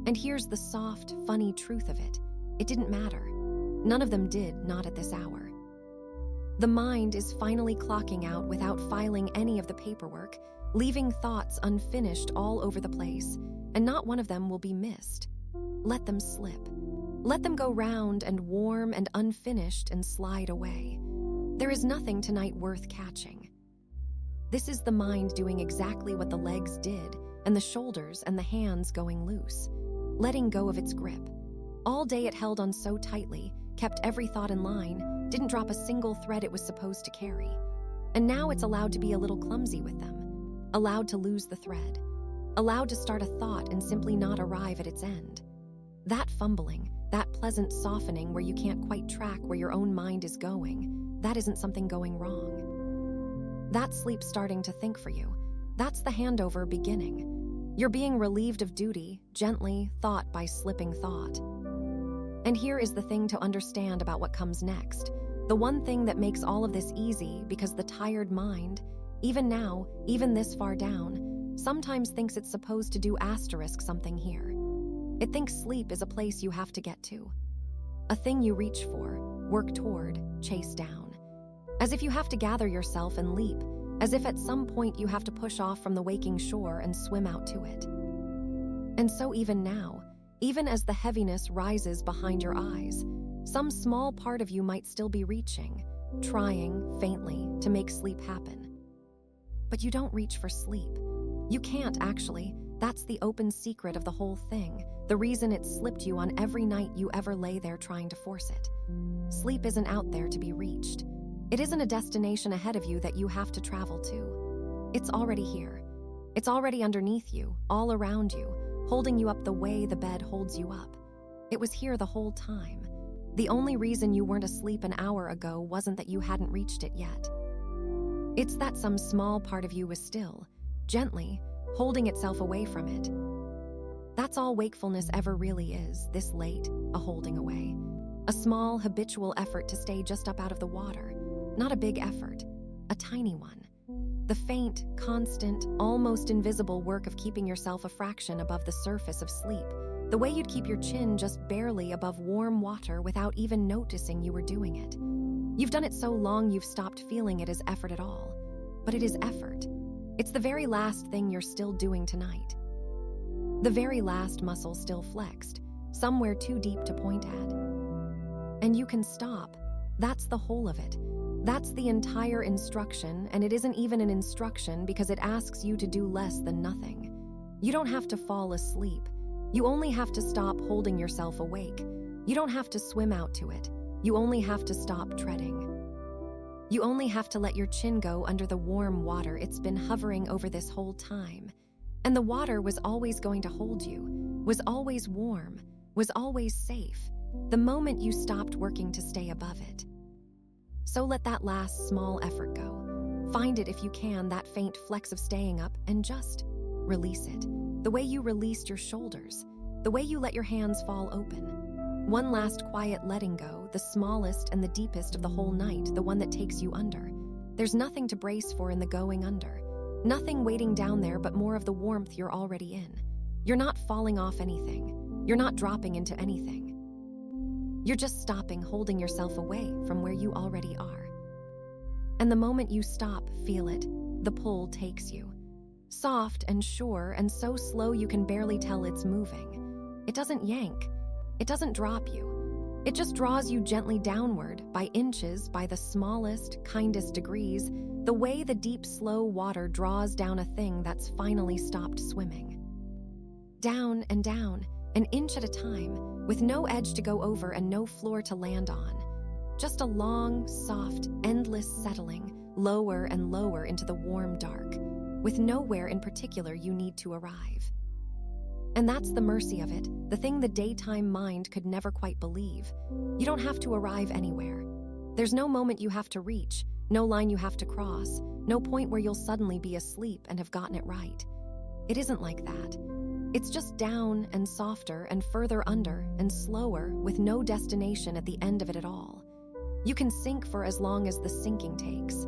And here's the soft, funny truth of it. It didn't matter. None of them did, not at this hour. The mind is finally clocking out without filing any of the paperwork, leaving thoughts unfinished all over the place, and not one of them will be missed. Let them slip. Let them go round and warm and unfinished and slide away. There is nothing tonight worth catching. This is the mind doing exactly what the legs did, and the shoulders and the hands going loose, letting go of its grip. All day it held on so tightly, kept every thought in line, didn't drop a single thread it was supposed to carry. And now it's allowed to be a little clumsy with them, allowed to lose the thread, allowed to start a thought and simply not arrive at its end. That fumbling, that pleasant softening where you can't quite track where your own mind is going, that isn't something going wrong. That's sleep starting to think for you. That's the handover beginning. You're being relieved of duty, gently, thought by slipping thought. And here is the thing to understand about what comes next. The one thing that makes all of this easy, because the tired mind, even now, even this far down, sometimes thinks it's supposed to do asterisk something here. It thinks sleep is a place you have to get to. A thing you reach for, work toward, chase down. As if you have to gather yourself and leap, as if at some point you have to push off from the waking shore and swim out to it. And so even now, even as the heaviness rises behind your eyes, some small part of you might still be reaching, trying, faintly, to make sleep happen. But you don't reach for sleep. You can't, actually. That's the open secret of the whole thing, the reason it slipped you on every night you ever lay there trying to force it. Sleep isn't out there to be reached. It isn't a destination ahead of you that you have to travel to. It's already here. It's already underneath you, all around you, holding you up the way the bed holds you up. It was here the whole time. The only reason you weren't asleep an hour ago wasn't that you hadn't reached it yet. It's that some small part of you was still, gently, holding itself away from it. That's all wakefulness ever really is, this late, a holding away. A small, habitual effort to stay just up out of the water. Not a big effort, a tiny one. The faint, constant, almost invisible work of keeping yourself a fraction above the surface of sleep. The way you'd keep your chin just barely above warm water without even noticing you were doing it. You've done it so long you've stopped feeling it as effort at all. But it is effort. It's the very last thing you're still doing tonight. The very last muscle still flexed, somewhere too deep to point at. And you can stop. That's the whole of it. That's the entire instruction, and it isn't even an instruction because it asks you to do less than nothing. You don't have to fall asleep. You only have to stop holding yourself awake. You don't have to swim out to it. You only have to stop treading. You only have to let your chin go under the warm water it's been hovering over this whole time. And the water was always going to hold you, was always warm, was always safe, the moment you stopped working to stay above it. So let that last small effort go. Find it if you can, that faint flex of staying up, and just release it. The way you released your shoulders, the way you let your hands fall open. One last quiet letting go, the smallest and the deepest of the whole night, the one that takes you under. There's nothing to brace for in the going under. Nothing waiting down there but more of the warmth you're already in. You're not falling off anything. You're not dropping into anything. You're just stopping, holding yourself away from where you already are. And the moment you stop, feel it, the pull takes you. Soft and sure and so slow you can barely tell it's moving. It doesn't yank. It doesn't drop you. It just draws you gently downward, by inches, by the smallest, kindest degrees, the way the deep, slow water draws down a thing that's finally stopped swimming. Down and down, an inch at a time, with no edge to go over and no floor to land on. Just a long, soft, endless settling, lower and lower into the warm dark, with nowhere in particular you need to arrive. And that's the mercy of it, the thing the daytime mind could never quite believe. You don't have to arrive anywhere. There's no moment you have to reach, no line you have to cross, no point where you'll suddenly be asleep and have gotten it right. It isn't like that. It's just down and softer and further under and slower, with no destination at the end of it at all. You can sink for as long as the sinking takes.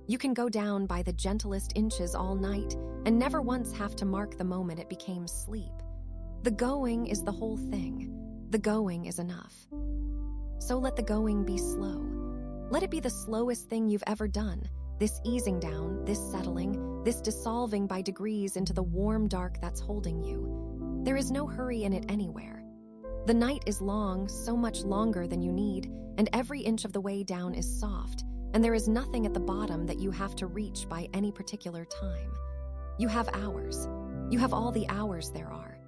You can go down by the gentlest inches all night and never once have to mark the moment it became sleep. The going is the whole thing. The going is enough. So let the going be slow. Let it be the slowest thing you've ever done, this easing down, this settling, this dissolving by degrees into the warm dark that's holding you. There is no hurry in it anywhere. The night is long, so much longer than you need, and every inch of the way down is soft, and there is nothing at the bottom that you have to reach by any particular time. You have hours. You have all the hours there are.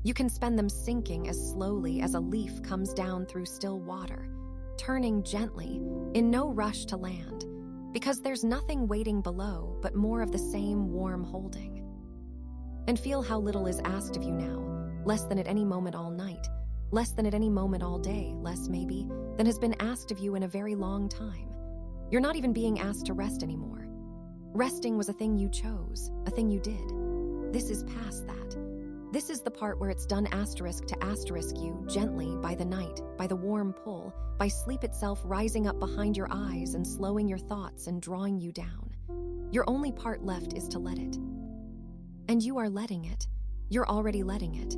You can spend them sinking as slowly as a leaf comes down through still water, turning gently, in no rush to land, because there's nothing waiting below but more of the same warm holding. And feel how little is asked of you now, less than at any moment all night, less than at any moment all day, less maybe, than has been asked of you in a very long time. You're not even being asked to rest anymore. Resting was a thing you chose, a thing you did. This is past that. This is the part where it's done asterisk to asterisk you gently by the night, by the warm pull, by sleep itself rising up behind your eyes and slowing your thoughts and drawing you down. Your only part left is to let it. And you are letting it. You're already letting it.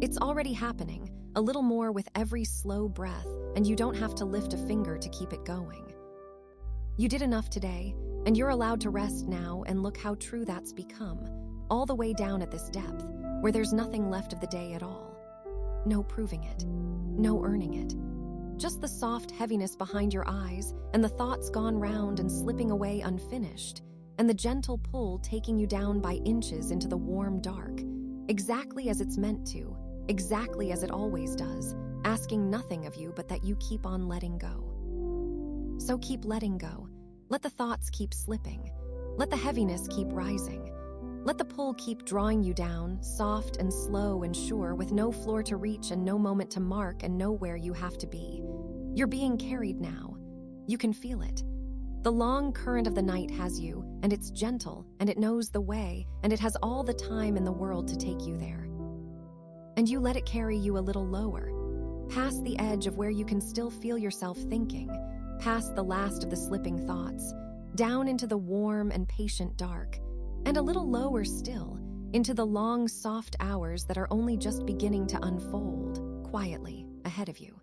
It's already happening, a little more with every slow breath, and you don't have to lift a finger to keep it going. You did enough today, and you're allowed to rest now, and look how true that's become, all the way down at this depth, where there's nothing left of the day at all. No proving it, no earning it. Just the soft heaviness behind your eyes, and the thoughts gone round and slipping away unfinished, and the gentle pull taking you down by inches into the warm dark, exactly as it's meant to, exactly as it always does, asking nothing of you but that you keep on letting go. So keep letting go. Let the thoughts keep slipping. Let the heaviness keep rising. Let the pull keep drawing you down, soft and slow and sure, with no floor to reach and no moment to mark and nowhere you have to be. You're being carried now. You can feel it. The long current of the night has you, and it's gentle, and it knows the way, and it has all the time in the world to take you there. And you let it carry you a little lower, past the edge of where you can still feel yourself thinking, past the last of the slipping thoughts, down into the warm and patient dark, and a little lower still, into the long, soft hours that are only just beginning to unfold, quietly, ahead of you.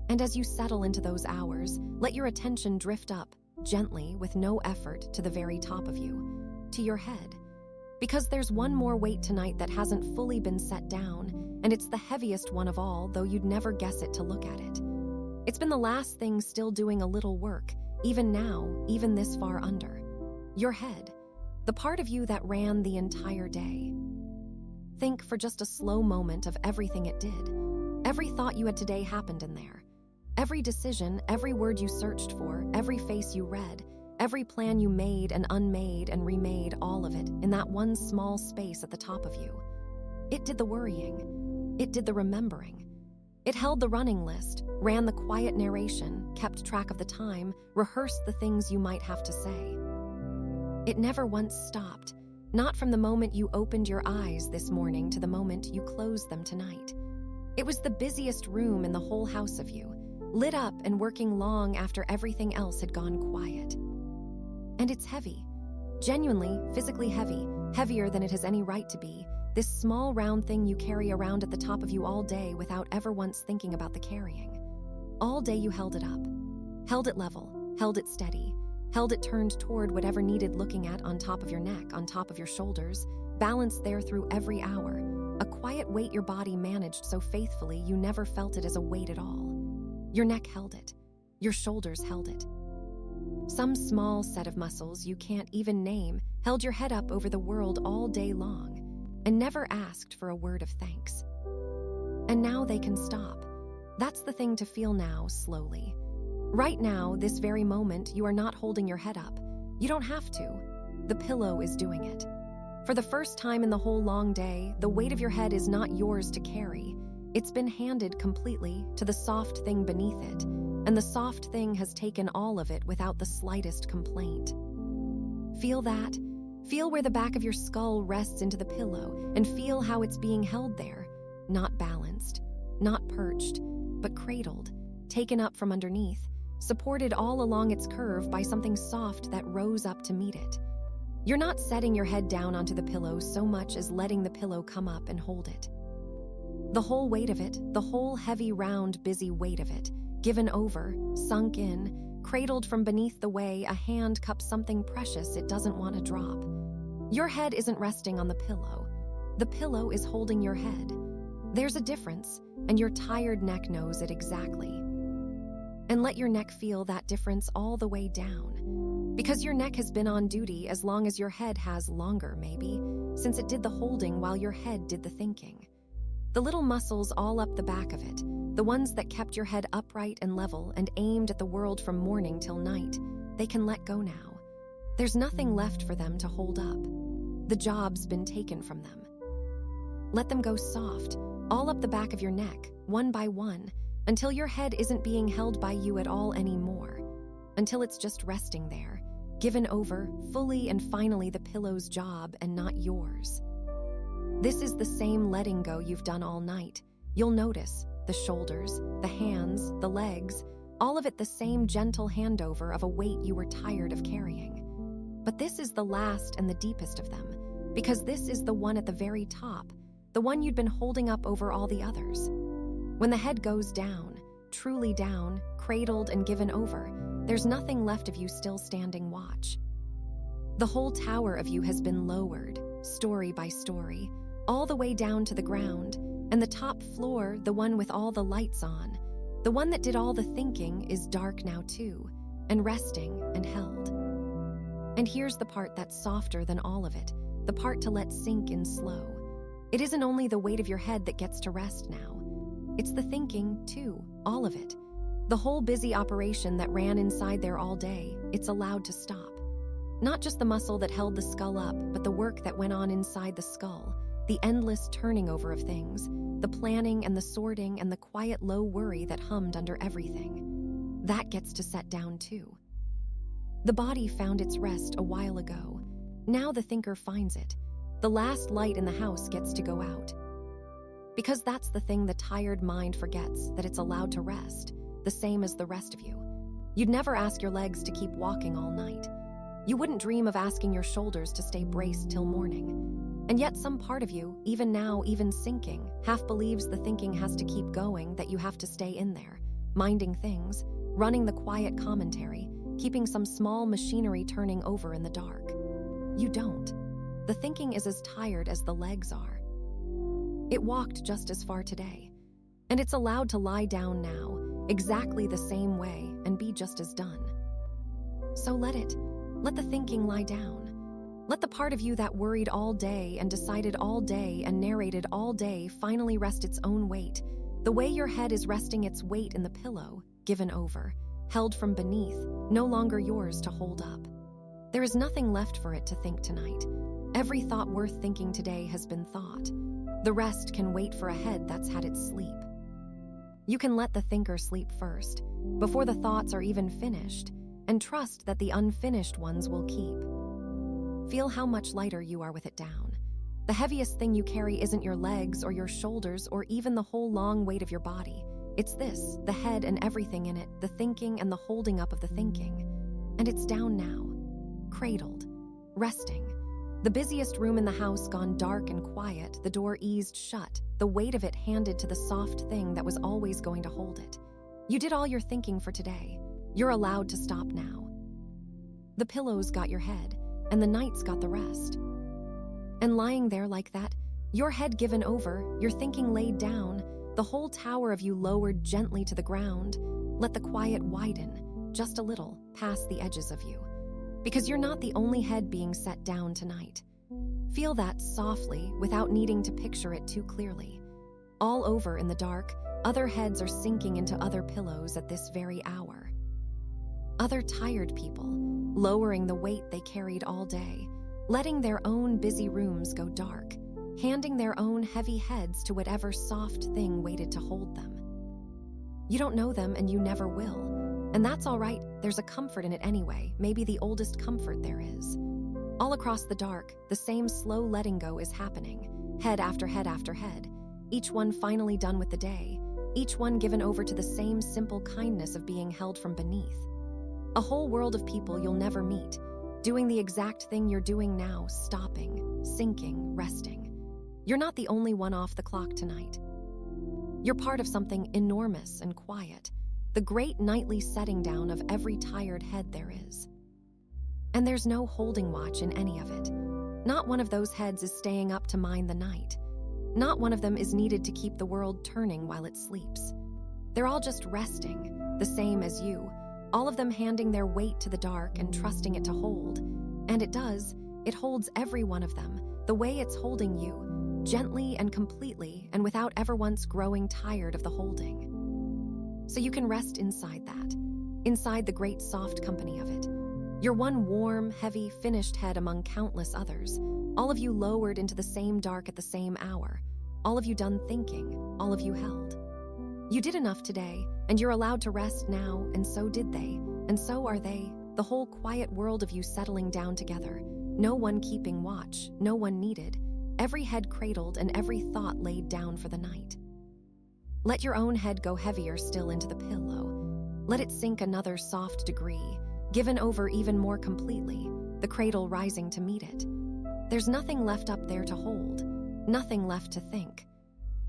And as you settle into those hours, let your attention drift up, gently, with no effort, to the very top of you, to your head. Because there's one more weight tonight that hasn't fully been set down, and it's the heaviest one of all, though you'd never guess it to look at it. It's been the last thing still doing a little work, even now, even this far under. Your head, the part of you that ran the entire day. Think for just a slow moment of everything it did. Every thought you had today happened in there. Every decision, every word you searched for, every face you read, every plan you made and unmade and remade, all of it in that one small space at the top of you. It did the worrying. It did the remembering. It held the running list, ran the quiet narration, kept track of the time, rehearsed the things you might have to say. It never once stopped, not from the moment you opened your eyes this morning to the moment you closed them tonight. It was the busiest room in the whole house of you, lit up and working long after everything else had gone quiet. And it's heavy, genuinely, physically heavy, heavier than it has any right to be, this small round thing you carry around at the top of you all day without ever once thinking about the carrying. All day you held it up, held it level, held it steady, held it turned toward whatever needed looking at, on top of your neck, on top of your shoulders, balanced there through every hour, a quiet weight your body managed so faithfully you never felt it as a weight at all. Your neck held it. Your shoulders held it. Some small set of muscles you can't even name held your head up over the world all day long and never asked for a word of thanks. And now they can stop. That's the thing to feel now, slowly. Right now, this very moment, you are not holding your head up. You don't have to. The pillow is doing it. For the first time in the whole long day, the weight of your head is not yours to carry. It's been handed completely to the soft thing beneath it, and the soft thing has taken all of it without the slightest complaint. Feel that. Feel where the back of your skull rests into the pillow, and feel how it's being held there, not balanced, not perched, but cradled, taken up from underneath, supported all along its curve by something soft that rose up to meet it. You're not setting your head down onto the pillow so much as letting the pillow come up and hold it. The whole weight of it, the whole heavy, round, busy weight of it, given over, sunk in, cradled from beneath the way a hand cups something precious it doesn't want to drop. Your head isn't resting on the pillow. The pillow is holding your head. There's a difference, and your tired neck knows it exactly. And let your neck feel that difference all the way down. Because your neck has been on duty as long as your head has, longer maybe, since it did the holding while your head did the thinking. The little muscles all up the back of it, the ones that kept your head upright and level and aimed at the world from morning till night, they can let go now. There's nothing left for them to hold up. The job's been taken from them. Let them go soft, all up the back of your neck, one by one, until your head isn't being held by you at all anymore, until it's just resting there, given over, fully and finally the pillow's job and not yours. This is the same letting go you've done all night. You'll notice the shoulders, the hands, the legs, all of it the same gentle handover of a weight you were tired of carrying. But this is the last and the deepest of them, because this is the one at the very top, the one you'd been holding up over all the others. When the head goes down, truly down, cradled and given over, there's nothing left of you still standing watch. The whole tower of you has been lowered, story by story, all the way down to the ground, and the top floor, the one with all the lights on, the one that did all the thinking, is dark now too, and resting and held. And here's the part that's softer than all of it, the part to let sink in slow. It isn't only the weight of your head that gets to rest now. It's the thinking, too, all of it. The whole busy operation that ran inside there all day, it's allowed to stop. Not just the muscle that held the skull up, but the work that went on inside the skull, the endless turning over of things, the planning and the sorting and the quiet low worry that hummed under everything. That gets to set down too. The body found its rest a while ago. Now the thinker finds it. The last light in the house gets to go out. Because that's the thing the tired mind forgets, that it's allowed to rest, the same as the rest of you. You'd never ask your legs to keep walking all night. You wouldn't dream of asking your shoulders to stay braced till morning. And yet some part of you, even now, even sinking, half believes the thinking has to keep going, that you have to stay in there, minding things, running the quiet commentary, keeping some small machinery turning over in the dark. You don't. The thinking is as tired as the legs are. It walked just as far today, and it's allowed to lie down now, exactly the same way, and be just as done. So let the thinking lie down. Let the part of you that worried all day and decided all day and narrated all day finally rest its own weight, the way your head is resting its weight in the pillow, given over, held from beneath, no longer yours to hold up. There is nothing left for it to think tonight. Every thought worth thinking today has been thought. The rest can wait for a head that's had its sleep. You can let the thinker sleep first, before the thoughts are even finished, and trust that the unfinished ones will keep. Feel how much lighter you are with it down. The heaviest thing you carry isn't your legs or your shoulders or even the whole long weight of your body. It's this, the head and everything in it, the thinking and the holding up of the thinking. And it's down now, cradled, resting. The busiest room in the house gone dark and quiet, the door eased shut, the weight of it handed to the soft thing that was always going to hold it. You did all your thinking for today. You're allowed to stop now. The pillows got your head, and the nights got the rest. And lying there like that, your head given over, your thinking laid down, the whole tower of you lowered gently to the ground, let the quiet widen, just a little, past the edges of you. Because you're not the only head being set down tonight. Feel that softly, without needing to picture it too clearly. All over in the dark, other heads are sinking into other pillows at this very hour. Other tired people, lowering the weight they carried all day, letting their own busy rooms go dark, handing their own heavy heads to whatever soft thing waited to hold them. You don't know them and you never will, and that's all right. There's a comfort in it anyway, maybe the oldest comfort there is. All across the dark, the same slow letting go is happening, head after head after head, each one finally done with the day, each one given over to the same simple kindness of being held from beneath. A whole world of people you'll never meet, doing the exact thing you're doing now, stopping, sinking, resting. You're not the only one off the clock tonight. You're part of something enormous and quiet, the great nightly setting down of every tired head there is. And there's no holding watch in any of it. Not one of those heads is staying up to mind the night. Not one of them is needed to keep the world turning while it sleeps. They're all just resting, the same as you, all of them handing their weight to the dark and trusting it to hold. And it does. It holds every one of them, the way it's holding you, gently and completely and without ever once growing tired of the holding. So you can rest inside that, inside the great soft company of it. You're one warm, heavy, finished head among countless others, all of you lowered into the same dark at the same hour, all of you done thinking, all of you held. You did enough today, and you're allowed to rest now, and so did they, and so are they, the whole quiet world of you settling down together, no one keeping watch, no one needed, every head cradled and every thought laid down for the night. Let your own head go heavier still into the pillow. Let it sink another soft degree, given over even more completely, the cradle rising to meet it. There's nothing left up there to hold, nothing left to think.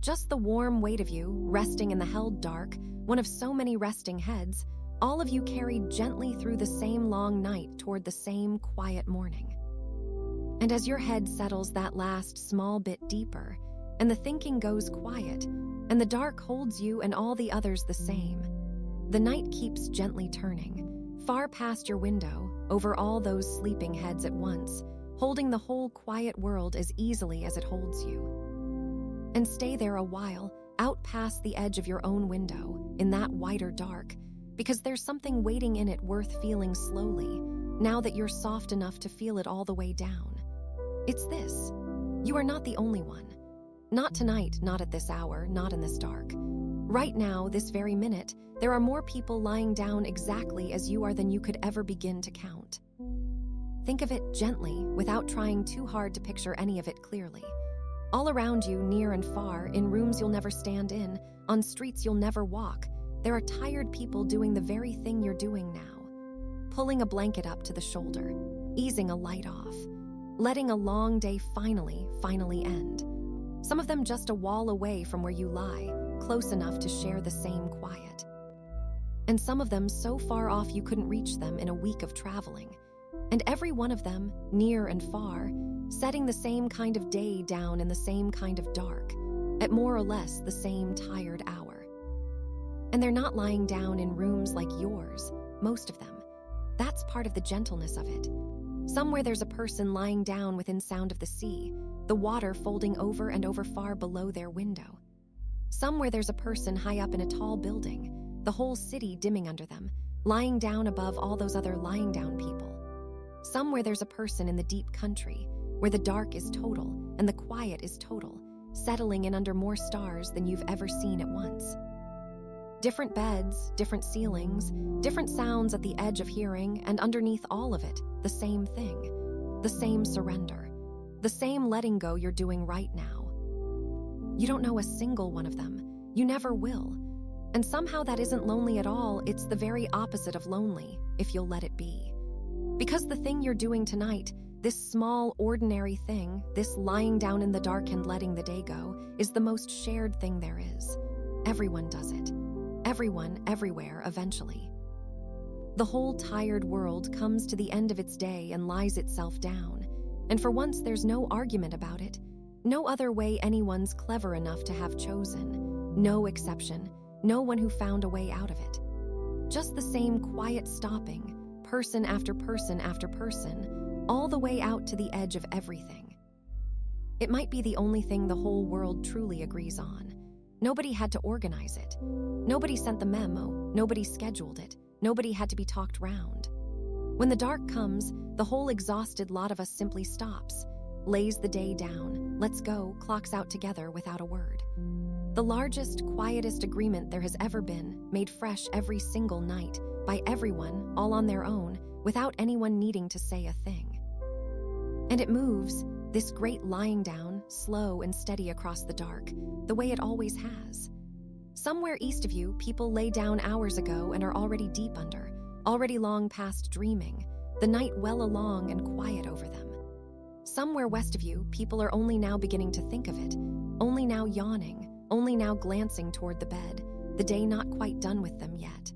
Just the warm weight of you, resting in the held dark, one of so many resting heads, all of you carried gently through the same long night toward the same quiet morning. And as your head settles that last small bit deeper, and the thinking goes quiet, and the dark holds you and all the others the same, the night keeps gently turning, far past your window, over all those sleeping heads at once, holding the whole quiet world as easily as it holds you. And stay there a while, out past the edge of your own window, in that wider dark, because there's something waiting in it worth feeling slowly, now that you're soft enough to feel it all the way down. It's this. You are not the only one. Not tonight, not at this hour, not in this dark. Right now, this very minute, there are more people lying down exactly as you are than you could ever begin to count. Think of it gently, without trying too hard to picture any of it clearly. All around you, near and far, in rooms you'll never stand in, on streets you'll never walk, there are tired people doing the very thing you're doing now. Pulling a blanket up to the shoulder, easing a light off, letting a long day finally end. Some of them just a wall away from where you lie, close enough to share the same quiet. And some of them so far off you couldn't reach them in a week of traveling. And every one of them, near and far, setting the same kind of day down in the same kind of dark, at more or less the same tired hour. And they're not lying down in rooms like yours, most of them. That's part of the gentleness of it. Somewhere there's a person lying down within sound of the sea, the water folding over and over far below their window. Somewhere there's a person high up in a tall building, the whole city dimming under them, lying down above all those other lying down people. Somewhere there's a person in the deep country, where the dark is total and the quiet is total, settling in under more stars than you've ever seen at once. Different beds, different ceilings, different sounds at the edge of hearing, and underneath all of it, the same thing, the same surrender, the same letting go you're doing right now. You don't know a single one of them. You never will. And somehow that isn't lonely at all. It's the very opposite of lonely, if you'll let it be. Because the thing you're doing tonight, this small, ordinary thing, this lying down in the dark and letting the day go, is the most shared thing there is. Everyone does it. Everyone, everywhere, eventually. The whole tired world comes to the end of its day and lies itself down. And for once, there's no argument about it. No other way anyone's clever enough to have chosen. No exception. No one who found a way out of it. Just the same quiet stopping, person after person after person, all the way out to the edge of everything. It might be the only thing the whole world truly agrees on. Nobody had to organize it. Nobody sent the memo. Nobody scheduled it. Nobody had to be talked round. When the dark comes, the whole exhausted lot of us simply stops, lays the day down, lets go, clocks out together without a word. The largest, quietest agreement there has ever been, made fresh every single night, by everyone, all on their own, without anyone needing to say a thing. And it moves, this great lying down, slow and steady across the dark, the way it always has. Somewhere east of you, people lay down hours ago and are already deep under, already long past dreaming, the night well along and quiet over them. Somewhere west of you, people are only now beginning to think of it, only now yawning, only now glancing toward the bed, the day not quite done with them yet.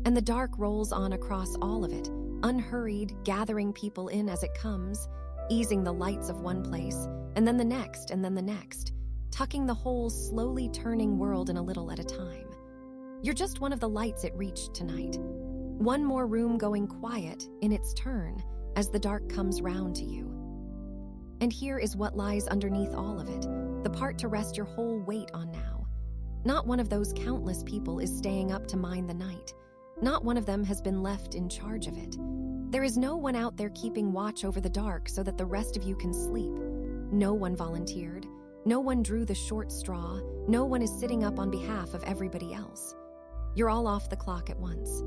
And the dark rolls on across all of it, unhurried, gathering people in as it comes, easing the lights of one place, and then the next, and then the next, tucking the whole slowly turning world in a little at a time. You're just one of the lights it reached tonight. One more room going quiet, in its turn, as the dark comes round to you. And here is what lies underneath all of it, the part to rest your whole weight on now. Not one of those countless people is staying up to mind the night. Not one of them has been left in charge of it. There is no one out there keeping watch over the dark so that the rest of you can sleep. No one volunteered. No one drew the short straw. No one is sitting up on behalf of everybody else. You're all off the clock at once.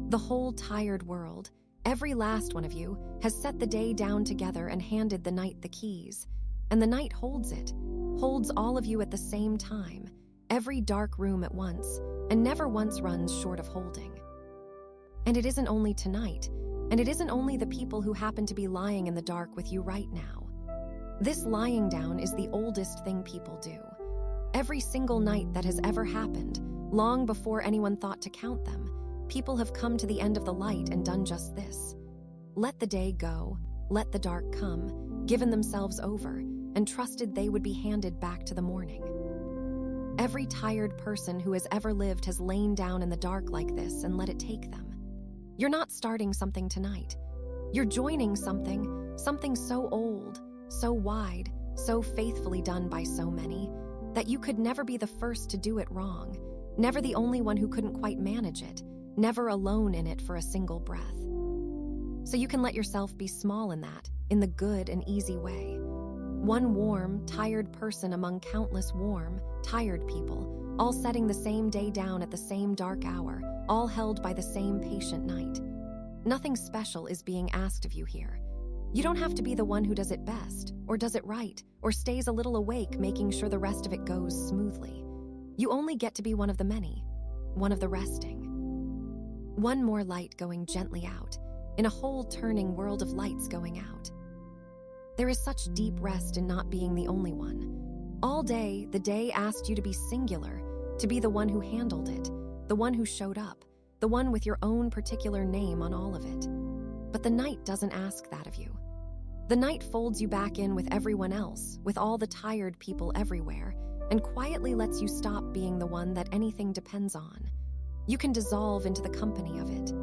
The whole tired world, every last one of you, has set the day down together and handed the night the keys. and the night holds it, holds all of you at the same time, every dark room at once, and never once runs short of holding. And it isn't only tonight, and it isn't only the people who happen to be lying in the dark with you right now. This lying down is the oldest thing people do. Every single night that has ever happened, long before anyone thought to count them, people have come to the end of the light and done just this. Let the day go, let the dark come, given themselves over, and trusted they would be handed back to the morning. Every tired person who has ever lived has lain down in the dark like this and let it take them. You're not starting something tonight. You're joining something so old, so wide, so faithfully done by so many, that you could never be the first to do it wrong, never the only one who couldn't quite manage it, never alone in it for a single breath. So you can let yourself be small in that, in the good and easy way. One warm, tired person among countless warm, tired people, all setting the same day down at the same dark hour, all held by the same patient night. Nothing special is being asked of you here. You don't have to be the one who does it best, or does it right, or stays a little awake making sure the rest of it goes smoothly. You only get to be one of the many, one of the resting. One more light going gently out, in a whole turning world of lights going out. There is such deep rest in not being the only one. All day, the day asked you to be singular, to be the one who handled it, the one who showed up, the one with your own particular name on all of it. But the night doesn't ask that of you. The night folds you back in with everyone else, with all the tired people everywhere, and quietly lets you stop being the one that anything depends on. You can dissolve into the company of it.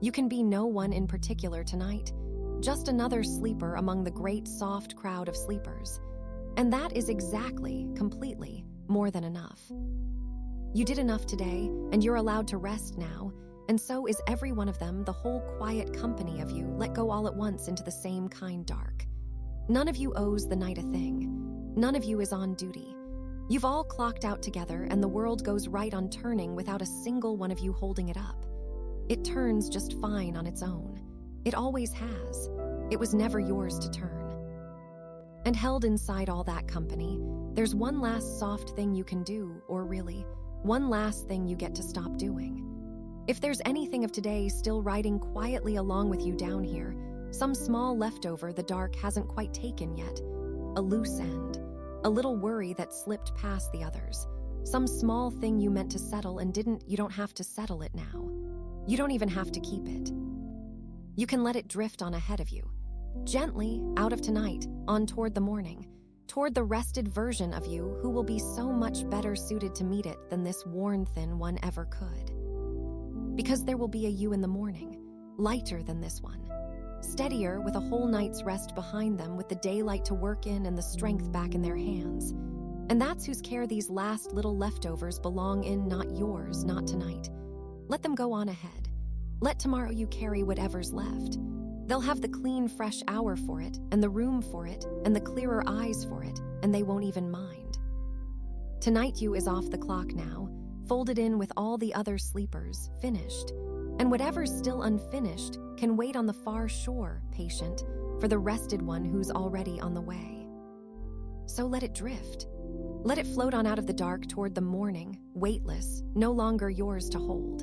You can be no one in particular tonight, just another sleeper among the great soft crowd of sleepers. And that is exactly, completely, more than enough. You did enough today, and you're allowed to rest now, and so is every one of them, the whole quiet company of you, let go all at once into the same kind dark. None of you owes the night a thing. None of you is on duty. You've all clocked out together, and the world goes right on turning without a single one of you holding it up. It turns just fine on its own. It always has. It was never yours to turn. And held inside all that company, there's one last soft thing you can do, or really, one last thing you get to stop doing. If there's anything of today still riding quietly along with you down here, some small leftover the dark hasn't quite taken yet, a loose end, a little worry that slipped past the others, some small thing you meant to settle and didn't, you don't have to settle it now. You don't even have to keep it. You can let it drift on ahead of you, gently, out of tonight, on toward the morning, toward the rested version of you who will be so much better suited to meet it than this worn-thin one ever could. Because there will be a you in the morning, lighter than this one, steadier with a whole night's rest behind them with the daylight to work in and the strength back in their hands. And that's whose care these last little leftovers belong in, not yours, not tonight. Let them go on ahead. Let tomorrow you carry whatever's left. They'll have the clean, fresh hour for it, and the room for it, and the clearer eyes for it, and they won't even mind. Tonight you is off the clock now, folded in with all the other sleepers, finished. And whatever's still unfinished can wait on the far shore, patient, for the rested one who's already on the way. So let it drift. Let it float on out of the dark toward the morning, weightless, no longer yours to hold.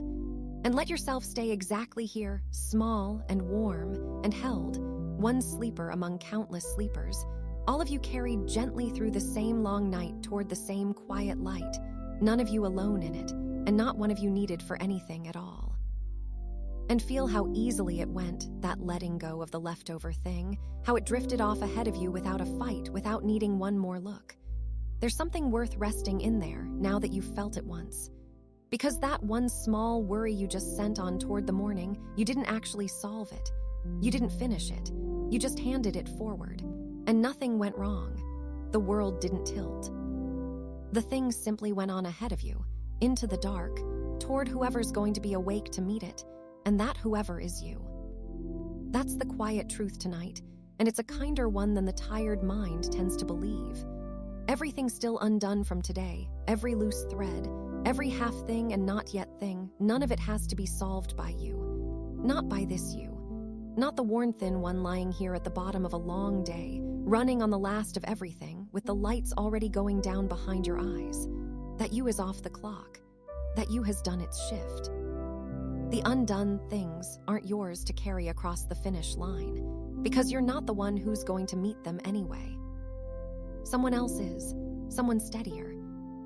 And let yourself stay exactly here, small and warm and held, one sleeper among countless sleepers, all of you carried gently through the same long night toward the same quiet light, none of you alone in it, and not one of you needed for anything at all. And feel how easily it went, that letting go of the leftover thing, how it drifted off ahead of you without a fight, without needing one more look. There's something worth resting in there, now that you've felt it once. Because that one small worry you just sent on toward the morning, you didn't actually solve it. You didn't finish it. You just handed it forward. And nothing went wrong. The world didn't tilt. The thing simply went on ahead of you, into the dark, toward whoever's going to be awake to meet it, and that whoever is you. That's the quiet truth tonight, and it's a kinder one than the tired mind tends to believe. Everything still undone from today, every loose thread, every half thing and not yet thing, none of it has to be solved by you. Not by this you. Not the worn-thin one lying here at the bottom of a long day, running on the last of everything with the lights already going down behind your eyes. That you is off the clock. That you has done its shift. The undone things aren't yours to carry across the finish line, because you're not the one who's going to meet them anyway. Someone else is, someone steadier.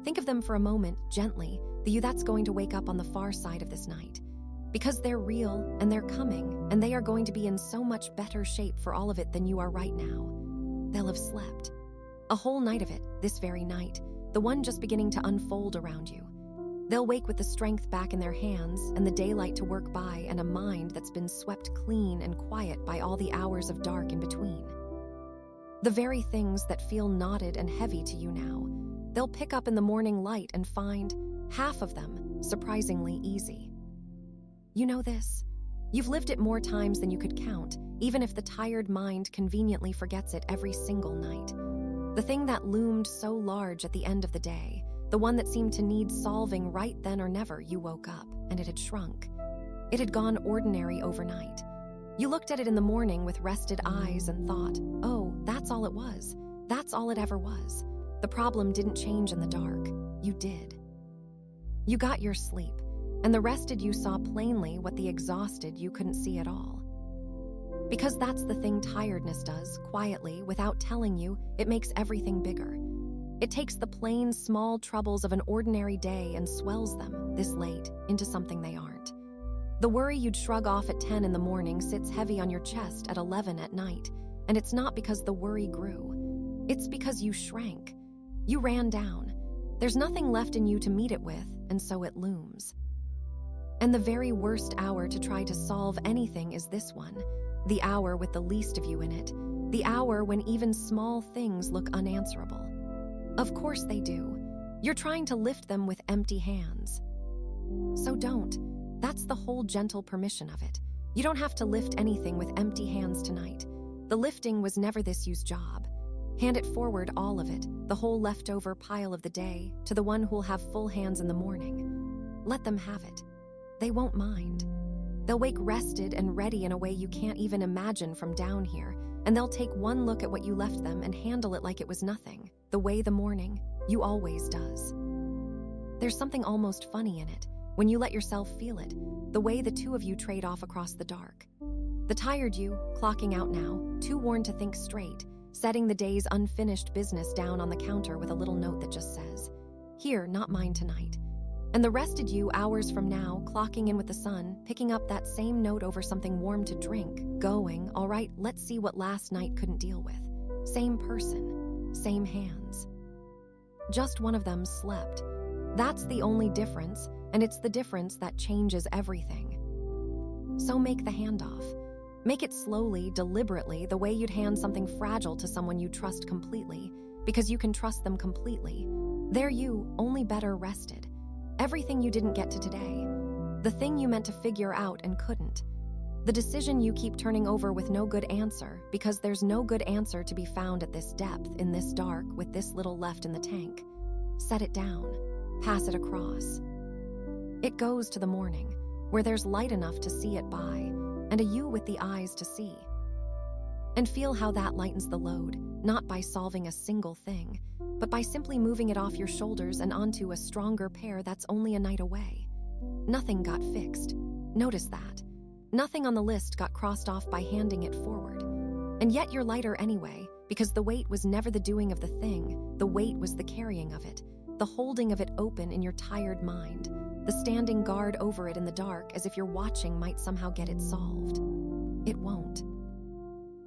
Think of them for a moment, gently, the you that's going to wake up on the far side of this night. Because they're real, and they're coming, and they are going to be in so much better shape for all of it than you are right now. They'll have slept. A whole night of it, this very night, the one just beginning to unfold around you. They'll wake with the strength back in their hands and the daylight to work by and a mind that's been swept clean and quiet by all the hours of dark in between. The very things that feel knotted and heavy to you now, they'll pick up in the morning light and find, half of them, surprisingly easy. You know this. You've lived it more times than you could count, even if the tired mind conveniently forgets it every single night. The thing that loomed so large at the end of the day, the one that seemed to need solving right then or never, you woke up, and it had shrunk. It had gone ordinary overnight. You looked at it in the morning with rested eyes and thought, oh, that's all it was. That's all it ever was. The problem didn't change in the dark. You did. You got your sleep, and the rested you saw plainly what the exhausted you couldn't see at all. Because that's the thing tiredness does, quietly, without telling you, it makes everything bigger. It takes the plain, small troubles of an ordinary day and swells them, this late, into something they aren't. The worry you'd shrug off at 10 in the morning sits heavy on your chest at 11 at night, and it's not because the worry grew. It's because you shrank. You ran down. There's nothing left in you to meet it with, and so it looms. And the very worst hour to try to solve anything is this one, the hour with the least of you in it, the hour when even small things look unanswerable. Of course they do. You're trying to lift them with empty hands. So don't. That's the whole gentle permission of it. You don't have to lift anything with empty hands tonight. The lifting was never this you's job. Hand it forward, all of it, the whole leftover pile of the day, to the one who'll have full hands in the morning. Let them have it. They won't mind. They'll wake rested and ready in a way you can't even imagine from down here, and they'll take one look at what you left them and handle it like it was nothing, the way the morning, you always does. There's something almost funny in it, when you let yourself feel it, the way the two of you trade off across the dark. The tired you, clocking out now, too worn to think straight, setting the day's unfinished business down on the counter with a little note that just says, "Here, not mine tonight." And the rested you, hours from now, clocking in with the sun, picking up that same note over something warm to drink, going, all right, let's see what last night couldn't deal with. Same person, same hands. Just one of them slept. That's the only difference, and it's the difference that changes everything. So make the handoff. Make it slowly, deliberately, the way you'd hand something fragile to someone you trust completely, because you can trust them completely. They're you, only better rested. Everything you didn't get to today. The thing you meant to figure out and couldn't. The decision you keep turning over with no good answer, because there's no good answer to be found at this depth, in this dark, with this little left in the tank. Set it down. Pass it across. It goes to the morning, where there's light enough to see it by, and a you with the eyes to see. And feel how that lightens the load, not by solving a single thing, but by simply moving it off your shoulders and onto a stronger pair that's only a night away. Nothing got fixed. Notice that. Nothing on the list got crossed off by handing it forward. And yet you're lighter anyway, because the weight was never the doing of the thing, the weight was the carrying of it, the holding of it open in your tired mind, the standing guard over it in the dark as if your watching might somehow get it solved. It won't.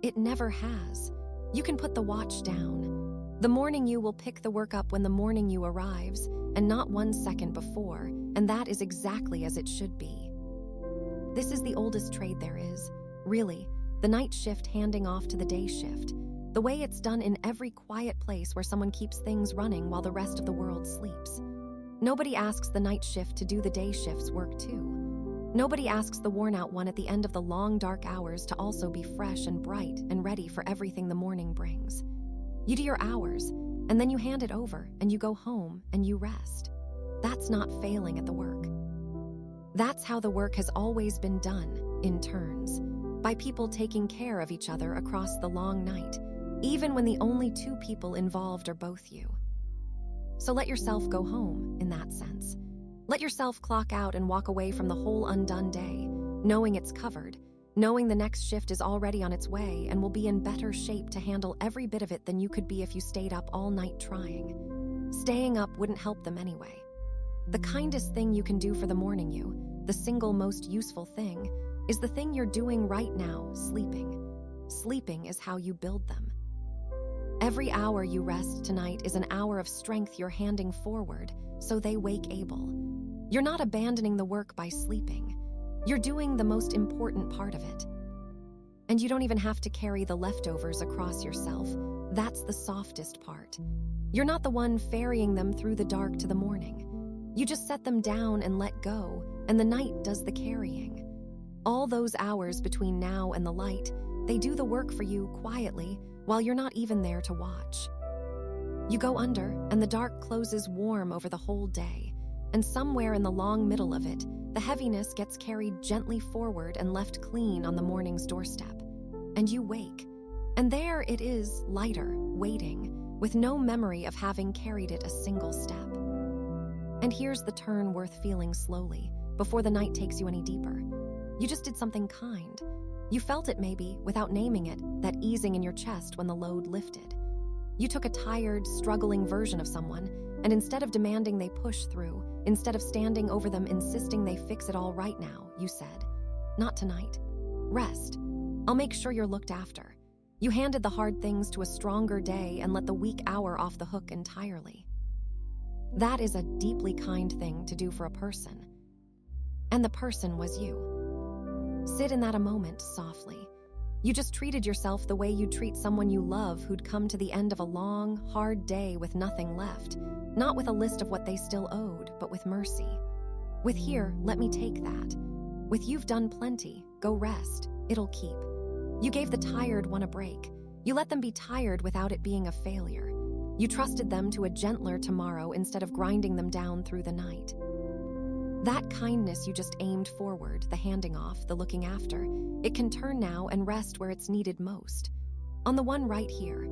It never has. You can put the watch down. The morning you will pick the work up when the morning you arrives, and not 1 second before, and that is exactly as it should be. This is the oldest trade there is, really, the night shift handing off to the day shift, the way it's done in every quiet place where someone keeps things running while the rest of the world sleeps. Nobody asks the night shift to do the day shift's work too. Nobody asks the worn-out one at the end of the long dark hours to also be fresh and bright and ready for everything the morning brings. You do your hours, and then you hand it over, and you go home, and you rest. That's not failing at the work. That's how the work has always been done, in turns, by people taking care of each other across the long night, even when the only two people involved are both you. So let yourself go home, in that sense. Let yourself clock out and walk away from the whole undone day, knowing it's covered, knowing the next shift is already on its way and will be in better shape to handle every bit of it than you could be if you stayed up all night trying. Staying up wouldn't help them anyway. The kindest thing you can do for the morning you, the single most useful thing, is the thing you're doing right now, sleeping. Sleeping is how you build them. Every hour you rest tonight is an hour of strength you're handing forward, so they wake able. You're not abandoning the work by sleeping. You're doing the most important part of it. And you don't even have to carry the leftovers across yourself. That's the softest part. You're not the one ferrying them through the dark to the morning. You just set them down and let go, and the night does the carrying. All those hours between now and the light, they do the work for you quietly while you're not even there to watch. You go under, and the dark closes warm over the whole day, and somewhere in the long middle of it, the heaviness gets carried gently forward and left clean on the morning's doorstep. And you wake, and there it is, lighter, waiting, with no memory of having carried it a single step. And here's the turn worth feeling slowly, before the night takes you any deeper. You just did something kind. You felt it maybe, without naming it, that easing in your chest when the load lifted. You took a tired, struggling version of someone, and instead of demanding they push through, instead of standing over them insisting they fix it all right now, you said, "Not tonight. Rest. I'll make sure you're looked after." You handed the hard things to a stronger day and let the weak hour off the hook entirely. That is a deeply kind thing to do for a person. And the person was you. Sit in that a moment softly. You just treated yourself the way you'd treat someone you love who'd come to the end of a long, hard day with nothing left, not with a list of what they still owed, but with mercy. With "Here, let me take that." With "You've done plenty, go rest, it'll keep." You gave the tired one a break. You let them be tired without it being a failure. You trusted them to a gentler tomorrow instead of grinding them down through the night. That kindness you just aimed forward, the handing off, the looking after, it can turn now and rest where it's needed most. On the one right here.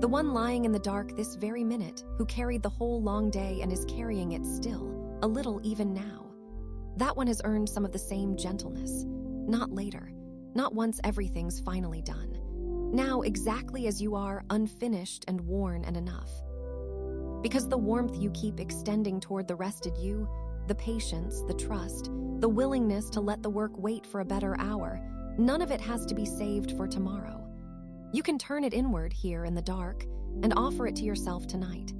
The one lying in the dark this very minute, who carried the whole long day and is carrying it still, a little even now. That one has earned some of the same gentleness. Not later. Not once everything's finally done. Now, exactly as you are, unfinished and worn and enough. Because the warmth you keep extending toward the rested you, the patience, the trust, the willingness to let the work wait for a better hour, none of it has to be saved for tomorrow. You can turn it inward here in the dark and offer it to yourself tonight.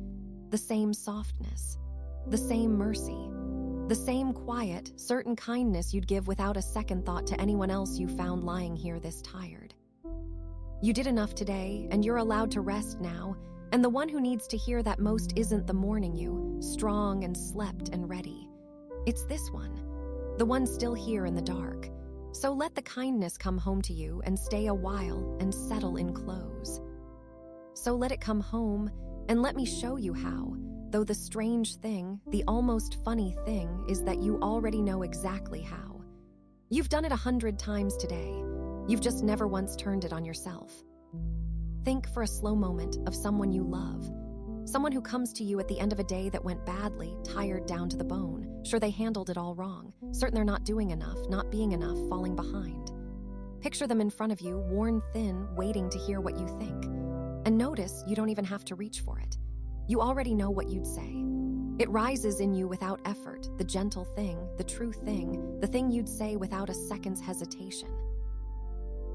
The same softness, the same mercy, the same quiet, certain kindness you'd give without a second thought to anyone else you found lying here this tired. You did enough today, and you're allowed to rest now, and the one who needs to hear that most isn't the morning you, strong and slept and ready. It's this one, the one still here in the dark. So let the kindness come home to you and stay a while and settle in close. So let it come home, and let me show you how, though the strange thing, the almost funny thing, is that you already know exactly how. You've done it 100 times today. You've just never once turned it on yourself. Think for a slow moment of someone you love. Someone who comes to you at the end of a day that went badly, tired down to the bone, sure they handled it all wrong, certain they're not doing enough, not being enough, falling behind. Picture them in front of you, worn thin, waiting to hear what you think. And notice you don't even have to reach for it. You already know what you'd say. It rises in you without effort, the gentle thing, the true thing, the thing you'd say without a second's hesitation.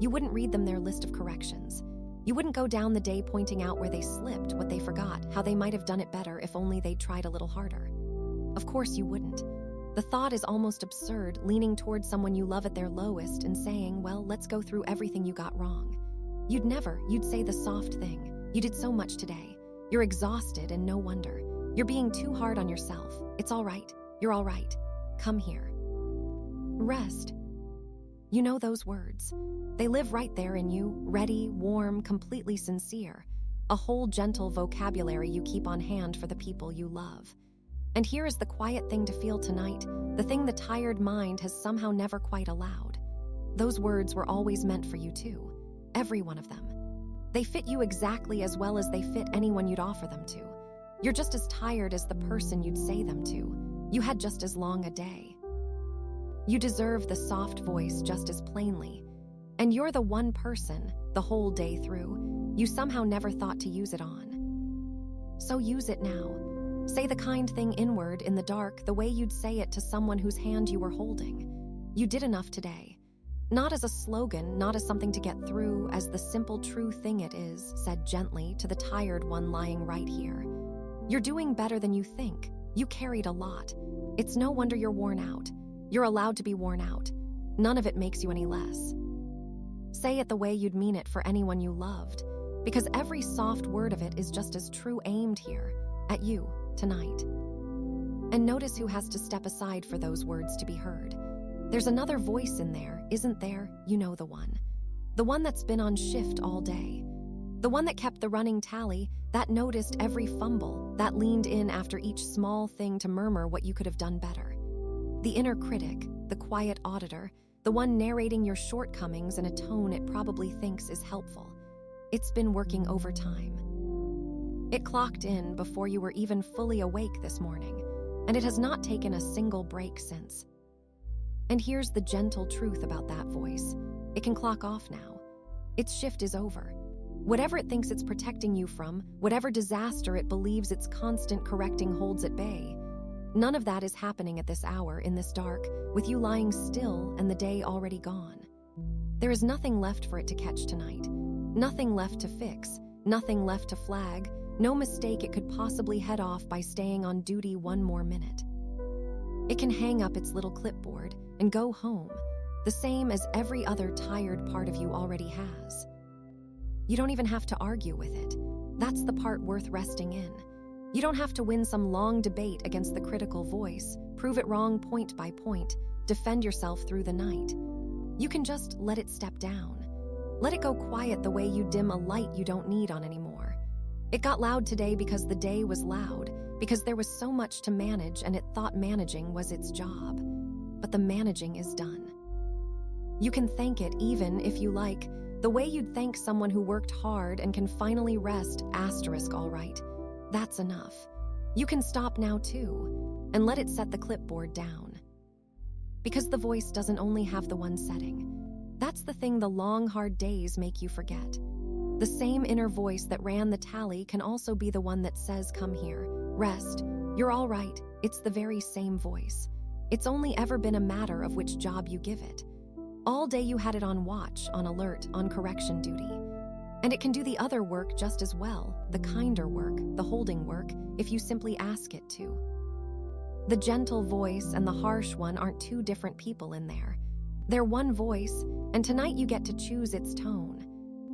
You wouldn't read them their list of corrections. You wouldn't go down the day pointing out where they slipped, what they forgot, how they might have done it better if only they'd tried a little harder. Of course you wouldn't. The thought is almost absurd, leaning towards someone you love at their lowest and saying, "Well, let's go through everything you got wrong." You'd say the soft thing. You did so much today. You're exhausted, and no wonder. You're being too hard on yourself. It's all right. You're all right. Come here. Rest. You know those words. They live right there in you, ready, warm, completely sincere. A whole gentle vocabulary you keep on hand for the people you love. And here is the quiet thing to feel tonight, the thing the tired mind has somehow never quite allowed. Those words were always meant for you too, every one of them. They fit you exactly as well as they fit anyone you'd offer them to. You're just as tired as the person you'd say them to. You had just as long a day. You deserve the soft voice just as plainly. And you're the one person, the whole day through, you somehow never thought to use it on. So use it now. Say the kind thing inward in the dark the way you'd say it to someone whose hand you were holding. You did enough today. Not as a slogan, not as something to get through, as the simple true thing it is, said gently to the tired one lying right here. You're doing better than you think. You carried a lot. It's no wonder you're worn out. You're allowed to be worn out. None of it makes you any less. Say it the way you'd mean it for anyone you loved, because every soft word of it is just as true aimed here, at you, tonight. And notice who has to step aside for those words to be heard. There's another voice in there, isn't there? You know the one. The one that's been on shift all day. The one that kept the running tally, that noticed every fumble, that leaned in after each small thing to murmur what you could have done better. The inner critic, the quiet auditor, the one narrating your shortcomings in a tone it probably thinks is helpful. It's been working overtime. It clocked in before you were even fully awake this morning, and it has not taken a single break since. And here's the gentle truth about that voice. It can clock off now. Its shift is over. Whatever it thinks it's protecting you from, whatever disaster it believes its constant correcting holds at bay, none of that is happening at this hour in this dark, with you lying still and the day already gone. There is nothing left for it to catch tonight. Nothing left to fix, nothing left to flag, no mistake it could possibly head off by staying on duty one more minute. It can hang up its little clipboard and go home, the same as every other tired part of you already has. You don't even have to argue with it. That's the part worth resting in. You don't have to win some long debate against the critical voice, prove it wrong point by point, defend yourself through the night. You can just let it step down. Let it go quiet the way you dim a light you don't need on anymore. It got loud today because the day was loud, because there was so much to manage and it thought managing was its job. But the managing is done. You can thank it even, if you like, the way you'd thank someone who worked hard and can finally rest, all right. That's enough. You can stop now too, and let it set the clipboard down. Because the voice doesn't only have the one setting. That's the thing the long, hard days make you forget. The same inner voice that ran the tally can also be the one that says, come here, rest, you're all right. It's the very same voice. It's only ever been a matter of which job you give it. All day you had it on watch, on alert, on correction duty. And it can do the other work just as well, the kinder work, the holding work, if you simply ask it to. The gentle voice and the harsh one aren't two different people in there. They're one voice, and tonight you get to choose its tone.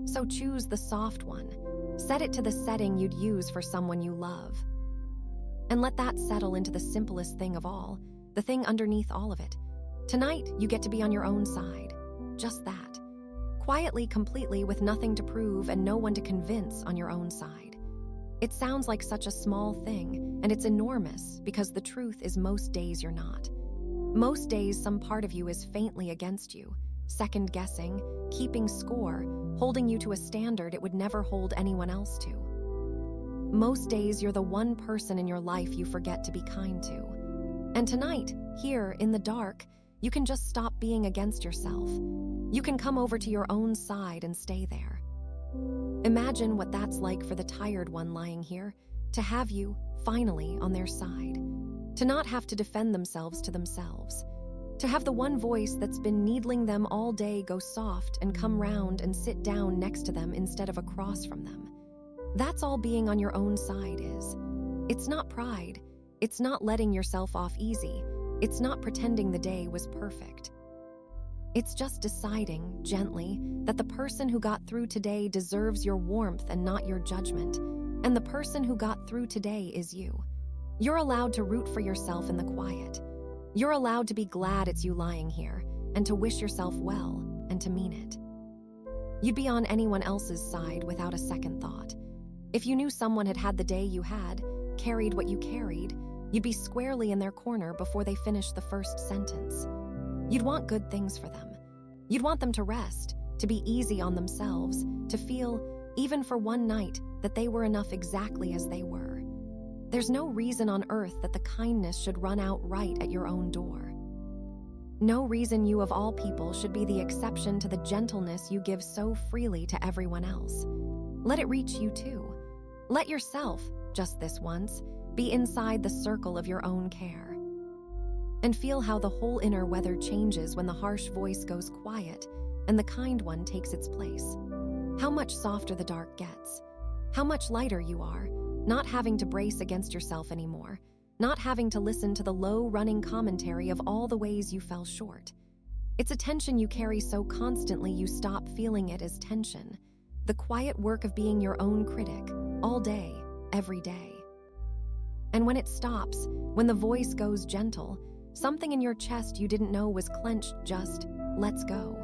So choose the soft one. Set it to the setting you'd use for someone you love. And let that settle into the simplest thing of all, the thing underneath all of it. Tonight, you get to be on your own side. Just that. Quietly, completely, with nothing to prove and no one to convince on your own side. It sounds like such a small thing, and it's enormous because the truth is most days you're not. Most days, some part of you is faintly against you, second-guessing, keeping score, holding you to a standard it would never hold anyone else to. Most days, you're the one person in your life you forget to be kind to. And tonight, here, in the dark, you can just stop being against yourself. You can come over to your own side and stay there. Imagine what that's like for the tired one lying here, to have you, finally, on their side. To not have to defend themselves to themselves. To have the one voice that's been needling them all day go soft and come round and sit down next to them instead of across from them. That's all being on your own side is. It's not pride. It's not letting yourself off easy. It's not pretending the day was perfect. It's just deciding, gently, that the person who got through today deserves your warmth and not your judgment, and the person who got through today is you. You're allowed to root for yourself in the quiet. You're allowed to be glad it's you lying here, and to wish yourself well, and to mean it. You'd be on anyone else's side without a second thought. If you knew someone had had the day you had, carried what you carried, you'd be squarely in their corner before they finished the first sentence. You'd want good things for them. You'd want them to rest, to be easy on themselves, to feel even for one night, that they were enough exactly as they were. There's no reason on earth that the kindness should run out right at your own door. No reason you of all people should be the exception to the gentleness you give so freely to everyone else. Let it reach you too. Let yourself, just this once, be inside the circle of your own care. And feel how the whole inner weather changes when the harsh voice goes quiet and the kind one takes its place. How much softer the dark gets. How much lighter you are, not having to brace against yourself anymore, not having to listen to the low-running commentary of all the ways you fell short. It's a tension you carry so constantly you stop feeling it as tension. The quiet work of being your own critic, all day, every day. And when it stops, when the voice goes gentle, something in your chest you didn't know was clenched just lets go.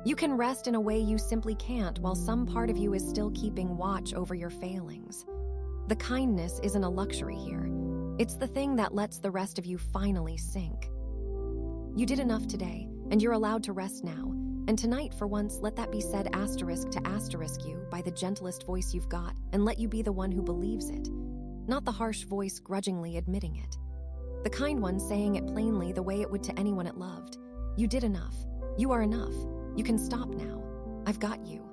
You can rest in a way you simply can't while some part of you is still keeping watch over your failings. The kindness isn't a luxury here. It's the thing that lets the rest of you finally sink. You did enough today, and you're allowed to rest now. And tonight, for once, let that be said asterisk to asterisk you by the gentlest voice you've got, and let you be the one who believes it, not the harsh voice grudgingly admitting it. The kind one saying it plainly the way it would to anyone it loved. You did enough. You are enough. You can stop now. I've got you.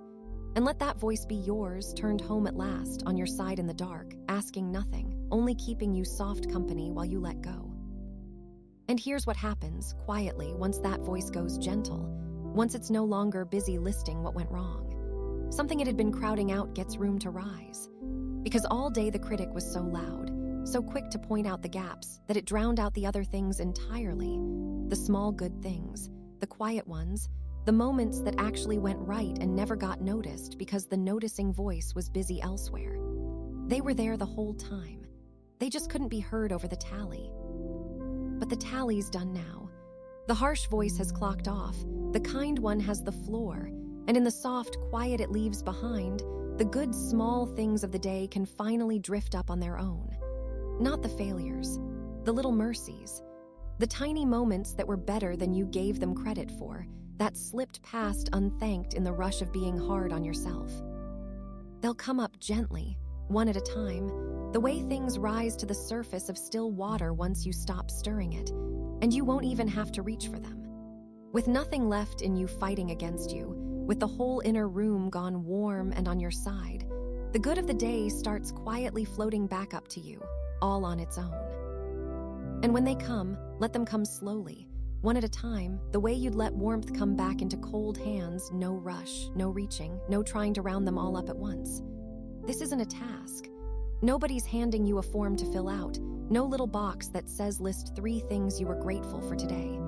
And let that voice be yours, turned home at last, on your side in the dark, asking nothing, only keeping you soft company while you let go. And here's what happens, quietly, once that voice goes gentle, once it's no longer busy listing what went wrong. Something it had been crowding out gets room to rise. Because all day the critic was so loud, so quick to point out the gaps, that it drowned out the other things entirely. The small good things, the quiet ones, the moments that actually went right and never got noticed because the noticing voice was busy elsewhere. They were there the whole time. They just couldn't be heard over the tally. But the tally's done now. The harsh voice has clocked off, the kind one has the floor, and in the soft quiet it leaves behind, the good small things of the day can finally drift up on their own. Not the failures, the little mercies, the tiny moments that were better than you gave them credit for, that slipped past unthanked in the rush of being hard on yourself. They'll come up gently, one at a time, the way things rise to the surface of still water once you stop stirring it, and you won't even have to reach for them. With nothing left in you fighting against you, with the whole inner room gone warm and on your side, the good of the day starts quietly floating back up to you, all on its own. And when they come, let them come slowly, one at a time, the way you'd let warmth come back into cold hands, no rush, no reaching, no trying to round them all up at once. This isn't a task. Nobody's handing you a form to fill out, no little box that says list 3 things you were grateful for today.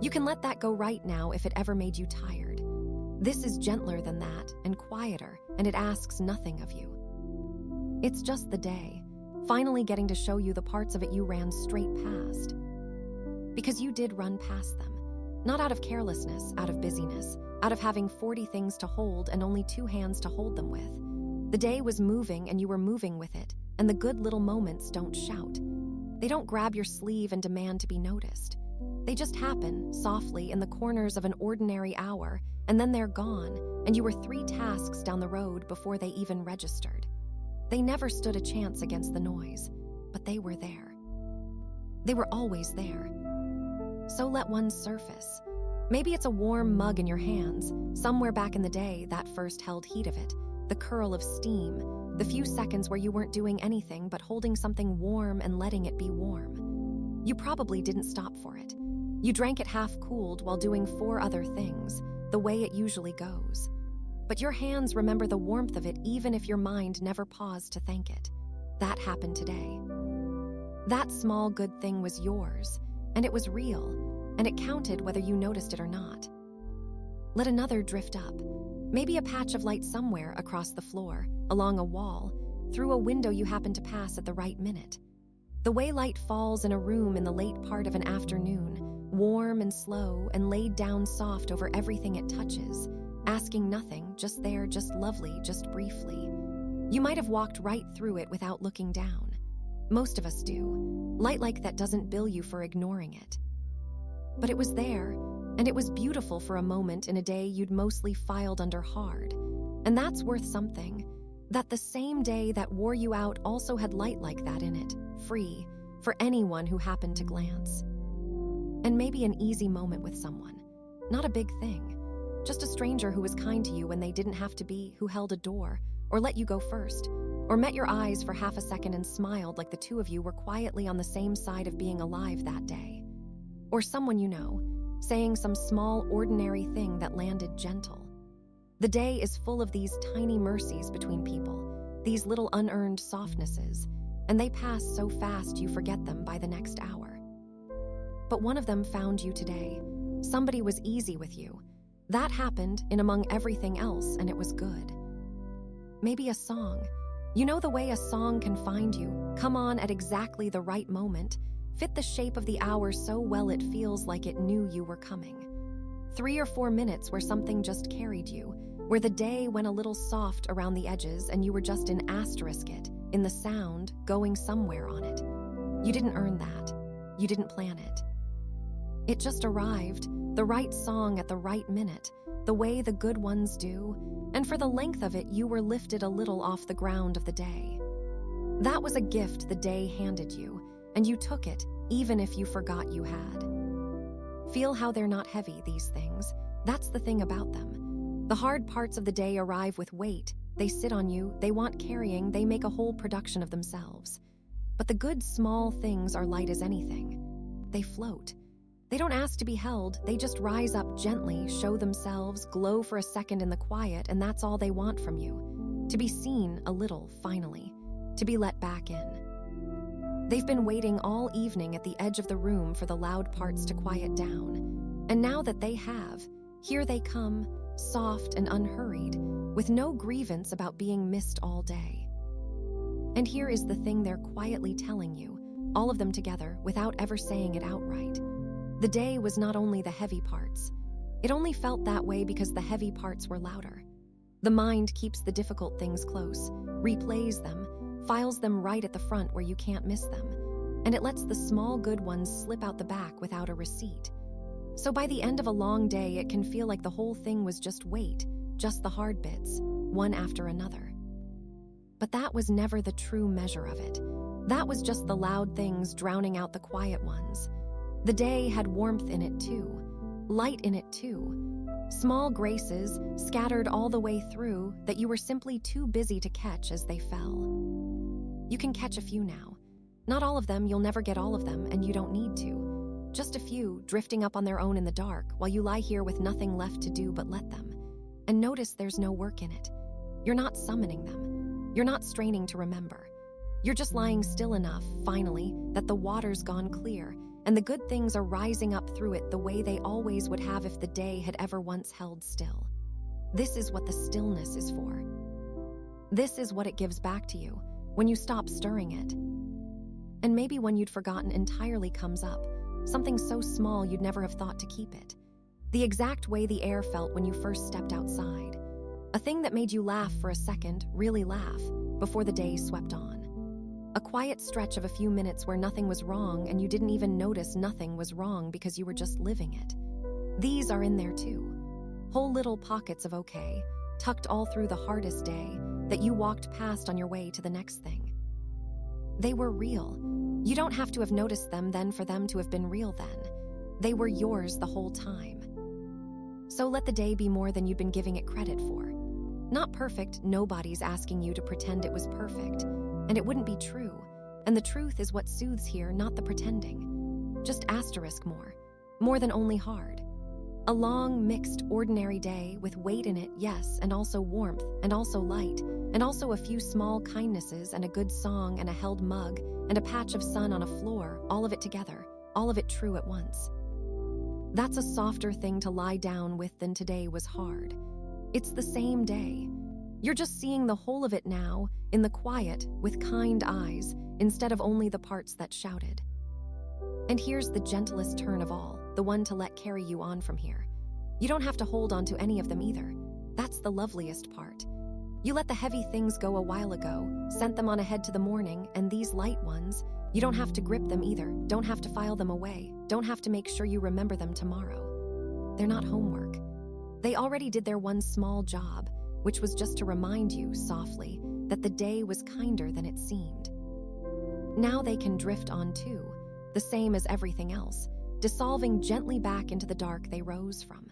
You can let that go right now if it ever made you tired. This is gentler than that and quieter, and it asks nothing of you. It's just the day, finally getting to show you the parts of it you ran straight past. Because you did run past them, not out of carelessness, out of busyness, out of having 40 things to hold and only 2 hands to hold them with. The day was moving and you were moving with it, and the good little moments don't shout. They don't grab your sleeve and demand to be noticed. They just happen, softly, in the corners of an ordinary hour, and then they're gone, and you were 3 tasks down the road before they even registered. They never stood a chance against the noise, but they were there. They were always there. So let one surface. Maybe it's a warm mug in your hands, somewhere back in the day that first held heat of it, the curl of steam, the few seconds where you weren't doing anything but holding something warm and letting it be warm. You probably didn't stop for it. You drank it half-cooled while doing 4 other things, the way it usually goes. But your hands remember the warmth of it even if your mind never paused to thank it. That happened today. That small good thing was yours, and it was real, and it counted whether you noticed it or not. Let another drift up, maybe a patch of light somewhere across the floor, along a wall, through a window you happen to pass at the right minute. The way light falls in a room in the late part of an afternoon, warm and slow and laid down soft over everything it touches, asking nothing, just there, just lovely, just briefly. You might have walked right through it without looking down. Most of us do. Light like that doesn't bill you for ignoring it. But it was there, and it was beautiful for a moment in a day you'd mostly filed under hard. And that's worth something. That the same day that wore you out also had light like that in it, free, for anyone who happened to glance. And maybe an easy moment with someone. Not a big thing. Just a stranger who was kind to you when they didn't have to be, who held a door, or let you go first, or met your eyes for half a second and smiled like the two of you were quietly on the same side of being alive that day. Or someone you know, saying some small, ordinary thing that landed gentle. The day is full of these tiny mercies between people, these little unearned softnesses, and they pass so fast you forget them by the next hour. But one of them found you today. Somebody was easy with you. That happened in among everything else, and it was good. Maybe a song. You know the way a song can find you, come on at exactly the right moment, fit the shape of the hour so well it feels like it knew you were coming. 3 or 4 minutes where something just carried you, where the day went a little soft around the edges and you were just in asterisk it, in the sound, going somewhere on it. You didn't earn that. You didn't plan it. It just arrived, the right song at the right minute, the way the good ones do, and for the length of it you were lifted a little off the ground of the day. That was a gift the day handed you, and you took it, even if you forgot you had. Feel how they're not heavy, these things. That's the thing about them. The hard parts of the day arrive with weight. They sit on you, they want carrying, they make a whole production of themselves. But the good small things are light as anything. They float. They don't ask to be held, they just rise up gently, show themselves, glow for a second in the quiet, and that's all they want from you. To be seen a little, finally. To be let back in. They've been waiting all evening at the edge of the room for the loud parts to quiet down. And now that they have, here they come, soft and unhurried, with no grievance about being missed all day. And here is the thing they're quietly telling you, all of them together, without ever saying it outright. The day was not only the heavy parts. It only felt that way because the heavy parts were louder. The mind keeps the difficult things close, replays them, files them right at the front where you can't miss them, and it lets the small good ones slip out the back without a receipt. So by the end of a long day, it can feel like the whole thing was just weight, just the hard bits, one after another. But that was never the true measure of it. That was just the loud things drowning out the quiet ones. The day had warmth in it too, light in it too, small graces scattered all the way through that you were simply too busy to catch as they fell. You can catch a few now. Not all of them, you'll never get all of them, and you don't need to. Just a few, drifting up on their own in the dark, while you lie here with nothing left to do but let them. And notice there's no work in it. You're not summoning them. You're not straining to remember. You're just lying still enough, finally, that the water's gone clear, and the good things are rising up through it the way they always would have if the day had ever once held still. This is what the stillness is for. This is what it gives back to you, when you stop stirring it. And maybe when you'd forgotten entirely comes up, something so small you'd never have thought to keep it. The exact way the air felt when you first stepped outside. A thing that made you laugh for a second, really laugh, before the day swept on. A quiet stretch of a few minutes where nothing was wrong and you didn't even notice nothing was wrong because you were just living it. These are in there too. Whole little pockets of okay, tucked all through the hardest day, that you walked past on your way to the next thing. They were real. You don't have to have noticed them then for them to have been real then. They were yours the whole time. So let the day be more than you've been giving it credit for. Not perfect, nobody's asking you to pretend it was perfect. And it wouldn't be true. And the truth is what soothes here, not the pretending. Just asterisk more than only hard. A long, mixed, ordinary day with weight in it, yes, and also warmth, and also light, and also a few small kindnesses and a good song and a held mug and a patch of sun on a floor, all of it together, all of it true at once. That's a softer thing to lie down with than today was hard. It's the same day. You're just seeing the whole of it now, in the quiet, with kind eyes, instead of only the parts that shouted. And here's the gentlest turn of all, the one to let carry you on from here. You don't have to hold on to any of them either. That's the loveliest part. You let the heavy things go a while ago, sent them on ahead to the morning, and these light ones, you don't have to grip them either, don't have to file them away, don't have to make sure you remember them tomorrow. They're not homework. They already did their one small job, which was just to remind you, softly, that the day was kinder than it seemed. Now they can drift on too, the same as everything else, dissolving gently back into the dark they rose from.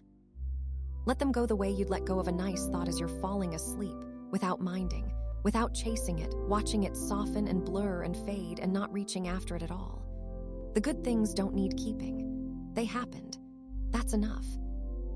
Let them go the way you'd let go of a nice thought as you're falling asleep, without minding, without chasing it, watching it soften and blur and fade and not reaching after it at all. The good things don't need keeping. They happened. That's enough.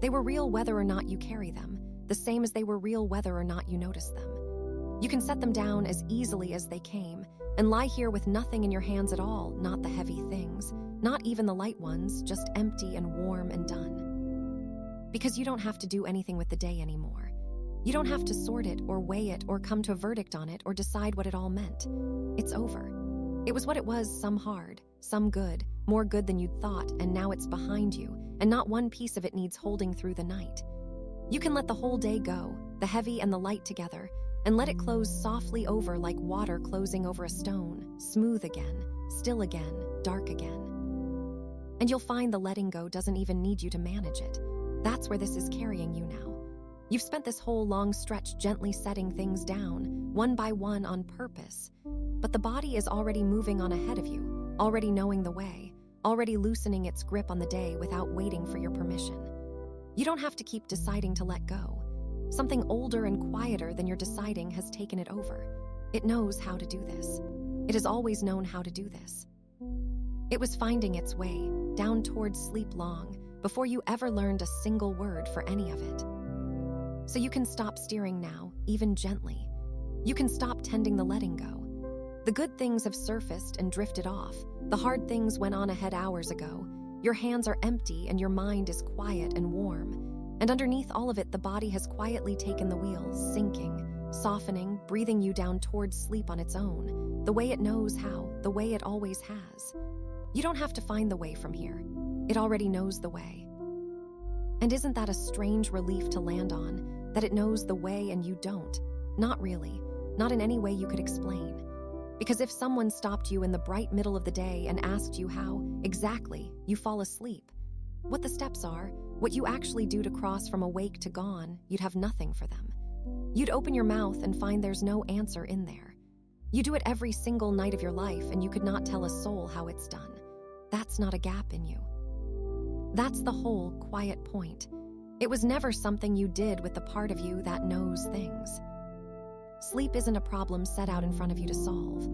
They were real whether or not you carry them, the same as they were real whether or not you notice them. You can set them down as easily as they came and lie here with nothing in your hands at all, not the heavy things, not even the light ones, just empty and warm and done. Because you don't have to do anything with the day anymore. You don't have to sort it or weigh it or come to a verdict on it or decide what it all meant. It's over. It was what it was, some hard, some good, more good than you'd thought, and now it's behind you, and not one piece of it needs holding through the night. You can let the whole day go, the heavy and the light together, and let it close softly over like water closing over a stone, smooth again, still again, dark again. And you'll find the letting go doesn't even need you to manage it. That's where this is carrying you now. You've spent this whole long stretch gently setting things down, one by one on purpose. But the body is already moving on ahead of you, already knowing the way, already loosening its grip on the day without waiting for your permission. You don't have to keep deciding to let go. Something older and quieter than your deciding has taken it over. It knows how to do this. It has always known how to do this. It was finding its way down towards sleep long before you ever learned a single word for any of it. So you can stop steering now, even gently. You can stop tending the letting go. The good things have surfaced and drifted off. The hard things went on ahead hours ago. Your hands are empty and your mind is quiet and warm. And underneath all of it, the body has quietly taken the wheels, sinking, softening, breathing you down towards sleep on its own, the way it knows how, the way it always has. You don't have to find the way from here. It already knows the way. And isn't that a strange relief to land on, that it knows the way and you don't? Not really, not in any way you could explain. Because if someone stopped you in the bright middle of the day and asked you how, exactly, you fall asleep, what the steps are, what you actually do to cross from awake to gone, you'd have nothing for them. You'd open your mouth and find there's no answer in there. You do it every single night of your life and you could not tell a soul how it's done. That's not a gap in you. That's the whole quiet point. It was never something you did with the part of you that knows things. Sleep isn't a problem set out in front of you to solve.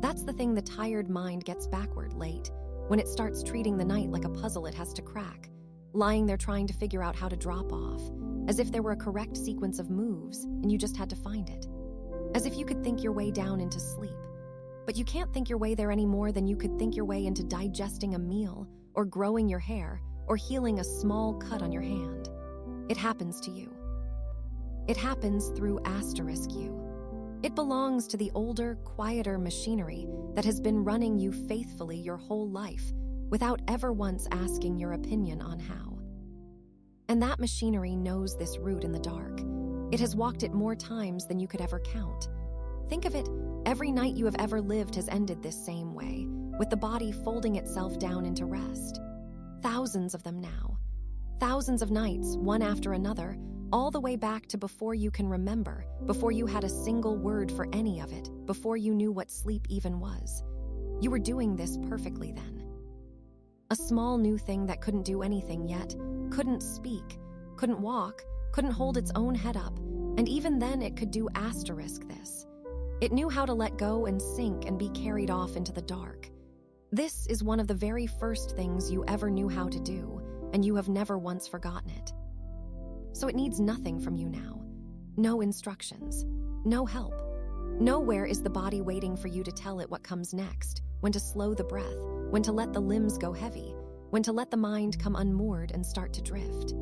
That's the thing the tired mind gets backward late, when it starts treating the night like a puzzle it has to crack, lying there trying to figure out how to drop off, as if there were a correct sequence of moves and you just had to find it. As if you could think your way down into sleep. But you can't think your way there any more than you could think your way into digesting a meal, or growing your hair, or healing a small cut on your hand. It happens to you. It happens through *you. It belongs to the older, quieter machinery that has been running you faithfully your whole life without ever once asking your opinion on how. And that machinery knows this route in the dark. It has walked it more times than you could ever count. Think of it, every night you have ever lived has ended this same way, with the body folding itself down into rest. Thousands of them now. Thousands of nights, one after another, all the way back to before you can remember, before you had a single word for any of it, before you knew what sleep even was. You were doing this perfectly then. A small new thing that couldn't do anything yet, couldn't speak, couldn't walk, couldn't hold its own head up, and even then it could do this. It knew how to let go and sink and be carried off into the dark. This is one of the very first things you ever knew how to do, and you have never once forgotten it. So it needs nothing from you now. No instructions, no help. Nowhere is the body waiting for you to tell it what comes next, when to slow the breath, when to let the limbs go heavy, when to let the mind come unmoored and start to drift.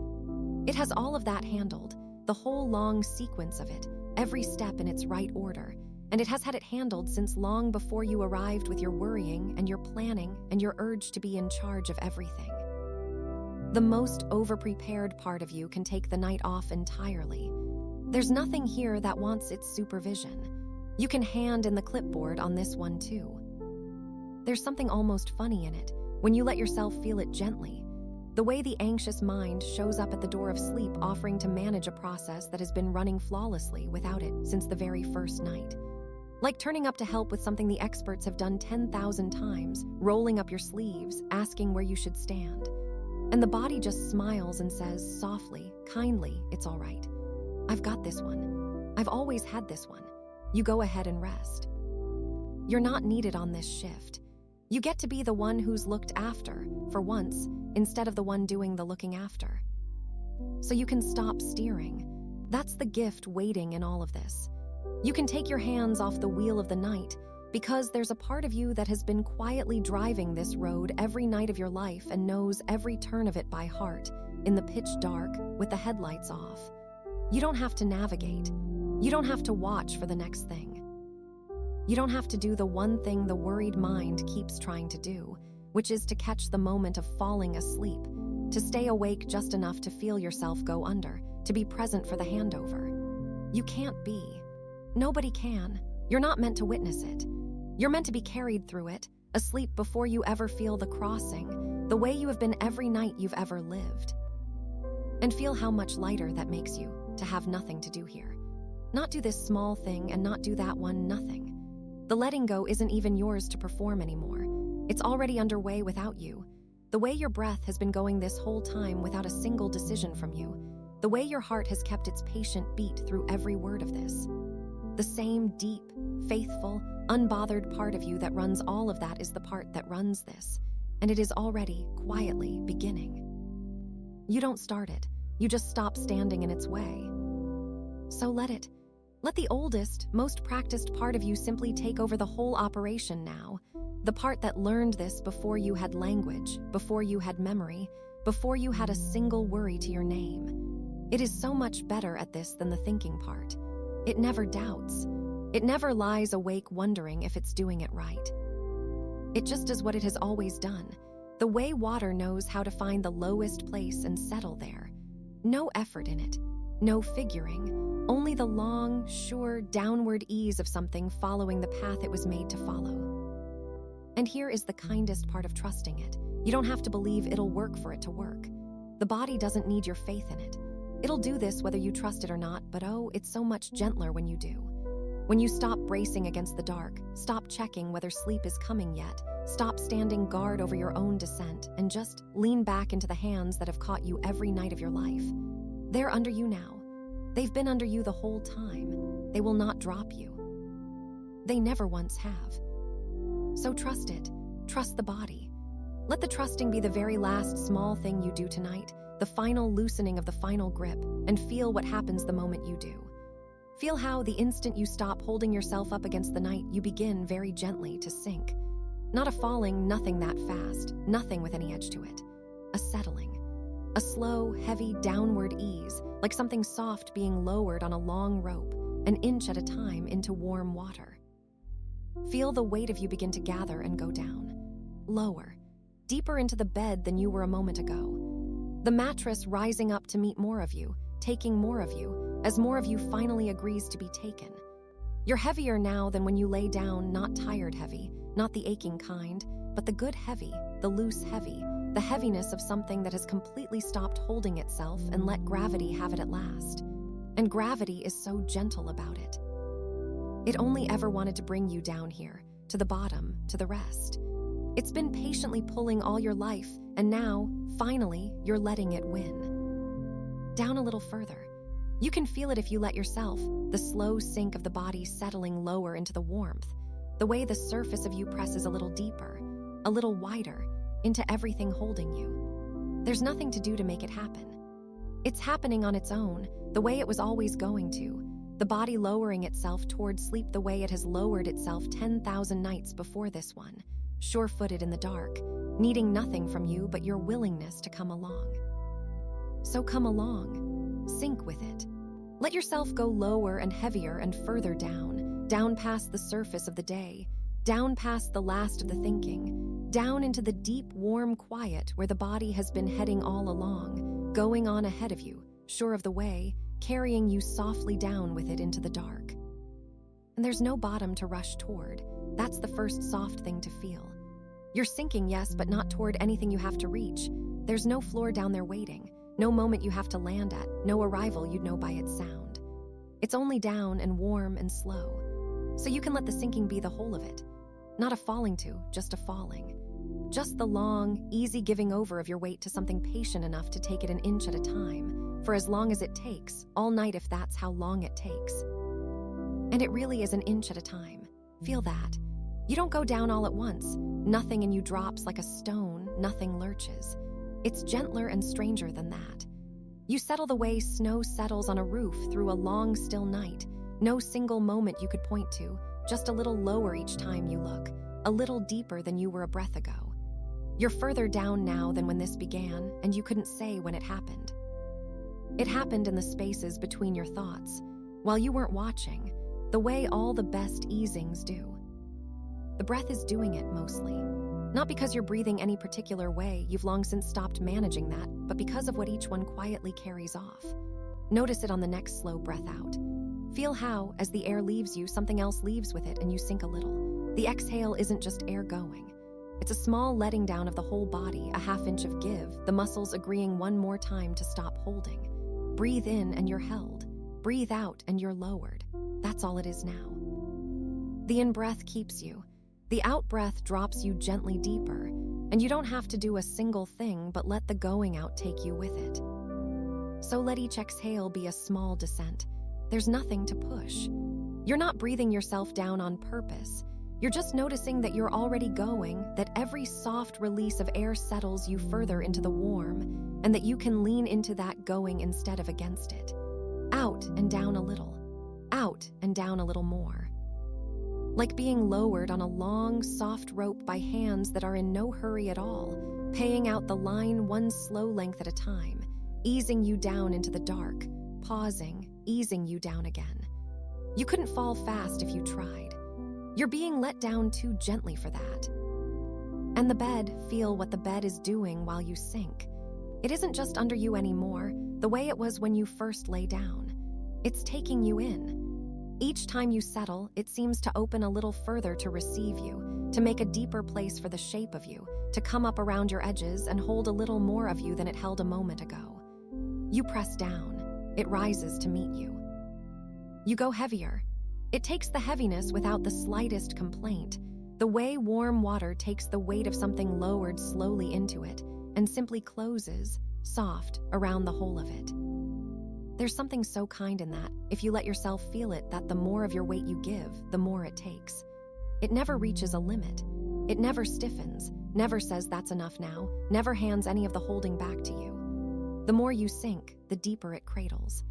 It has all of that handled, the whole long sequence of it, every step in its right order, and it has had it handled since long before you arrived with your worrying and your planning and your urge to be in charge of everything. The most over-prepared part of you can take the night off entirely. There's nothing here that wants its supervision. You can hand in the clipboard on this one too. There's something almost funny in it, when you let yourself feel it gently. The way the anxious mind shows up at the door of sleep offering to manage a process that has been running flawlessly without it since the very first night. Like turning up to help with something the experts have done 10,000 times, rolling up your sleeves, asking where you should stand. And the body just smiles and says softly, kindly, it's all right. I've got this one. I've always had this one. You go ahead and rest. You're not needed on this shift. You get to be the one who's looked after, for once, instead of the one doing the looking after. So you can stop steering. That's the gift waiting in all of this. You can take your hands off the wheel of the night because there's a part of you that has been quietly driving this road every night of your life and knows every turn of it by heart, in the pitch dark, with the headlights off. You don't have to navigate. You don't have to watch for the next thing. You don't have to do the one thing the worried mind keeps trying to do, which is to catch the moment of falling asleep, to stay awake just enough to feel yourself go under, to be present for the handover. You can't be. Nobody can. You're not meant to witness it. You're meant to be carried through it, asleep before you ever feel the crossing, the way you have been every night you've ever lived. And feel how much lighter that makes you, to have nothing to do here. Not do this small thing and not do that one nothing. The letting go isn't even yours to perform anymore. It's already underway without you. The way your breath has been going this whole time without a single decision from you. The way your heart has kept its patient beat through every word of this. The same deep, faithful, unbothered part of you that runs all of that is the part that runs this. And it is already, quietly, beginning. You don't start it. You just stop standing in its way. So let it. Let the oldest, most practiced part of you simply take over the whole operation now. The part that learned this before you had language, before you had memory, before you had a single worry to your name. It is so much better at this than the thinking part. It never doubts. It never lies awake wondering if it's doing it right. It just does what it has always done, the way water knows how to find the lowest place and settle there. No effort in it, no figuring. Only the long, sure, downward ease of something following the path it was made to follow. And here is the kindest part of trusting it. You don't have to believe it'll work for it to work. The body doesn't need your faith in it. It'll do this whether you trust it or not, but oh, it's so much gentler when you do. When you stop bracing against the dark, stop checking whether sleep is coming yet, stop standing guard over your own descent, and just lean back into the hands that have caught you every night of your life. They're under you now. They've been under you the whole time. They will not drop you. They never once have. So trust it. Trust the body. Let the trusting be the very last small thing you do tonight, the final loosening of the final grip, and feel what happens the moment you do. Feel how the instant you stop holding yourself up against the night, you begin very gently to sink. Not a falling, nothing that fast, nothing with any edge to it. A settling. A slow, heavy downward ease, like something soft being lowered on a long rope, an inch at a time into warm water. Feel the weight of you begin to gather and go down. Lower, deeper into the bed than you were a moment ago. The mattress rising up to meet more of you, taking more of you, as more of you finally agrees to be taken. You're heavier now than when you lay down, not tired heavy, not the aching kind, but the good heavy, the loose heavy, the heaviness of something that has completely stopped holding itself and let gravity have it at last. And gravity is so gentle about it. It only ever wanted to bring you down here, to the bottom, to the rest. It's been patiently pulling all your life, and now, finally, you're letting it win. Down a little further. You can feel it if you let yourself, the slow sink of the body settling lower into the warmth, the way the surface of you presses a little deeper, a little wider, into everything holding you. There's nothing to do to make it happen. It's happening on its own, the way it was always going to, the body lowering itself toward sleep the way it has lowered itself 10,000 nights before this one, sure-footed in the dark, needing nothing from you but your willingness to come along. So come along, sink with it. Let yourself go lower and heavier and further down past the surface of the day, down past the last of the thinking, down into the deep, warm quiet where the body has been heading all along, going on ahead of you, sure of the way, carrying you softly down with it into the dark. And there's no bottom to rush toward. That's the first soft thing to feel. You're sinking, yes, but not toward anything you have to reach. There's no floor down there waiting, no moment you have to land at, no arrival you'd know by its sound. It's only down and warm and slow. So you can let the sinking be the whole of it. Not a falling to, just a falling. Just the long, easy giving over of your weight to something patient enough to take it an inch at a time, for as long as it takes, all night if that's how long it takes. And it really is an inch at a time. Feel that. You don't go down all at once. Nothing in you drops like a stone, nothing lurches. It's gentler and stranger than that. You settle the way snow settles on a roof through a long, still night. No single moment you could point to, just a little lower each time you look, a little deeper than you were a breath ago. You're further down now than when this began, and you couldn't say when it happened. It happened in the spaces between your thoughts, while you weren't watching, the way all the best easings do. The breath is doing it mostly. Not because you're breathing any particular way, you've long since stopped managing that, but because of what each one quietly carries off. Notice it on the next slow breath out. Feel how, as the air leaves you, something else leaves with it and you sink a little. The exhale isn't just air going. It's a small letting down of the whole body, a half inch of give, the muscles agreeing one more time to stop holding. Breathe in and you're held. Breathe out and you're lowered. That's all it is now. The in-breath keeps you. The out-breath drops you gently deeper, and you don't have to do a single thing but let the going out take you with it. So let each exhale be a small descent. There's nothing to push. You're not breathing yourself down on purpose. You're just noticing that you're already going, that every soft release of air settles you further into the warm, and that you can lean into that going instead of against it. Out and down a little. Out and down a little more. Like being lowered on a long, soft rope by hands that are in no hurry at all, paying out the line one slow length at a time, easing you down into the dark, pausing, easing you down again. You couldn't fall fast if you tried. You're being let down too gently for that. And the bed, feel what the bed is doing while you sink. It isn't just under you anymore, the way it was when you first lay down. It's taking you in. Each time you settle, it seems to open a little further to receive you, to make a deeper place for the shape of you, to come up around your edges and hold a little more of you than it held a moment ago. You press down. It rises to meet you. You go heavier. It takes the heaviness without the slightest complaint, the way warm water takes the weight of something lowered slowly into it and simply closes, soft, around the whole of it. There's something so kind in that, if you let yourself feel it, that the more of your weight you give, the more it takes. It never reaches a limit. It never stiffens, never says that's enough now, never hands any of the holding back to you. The more you sink, the deeper it cradles.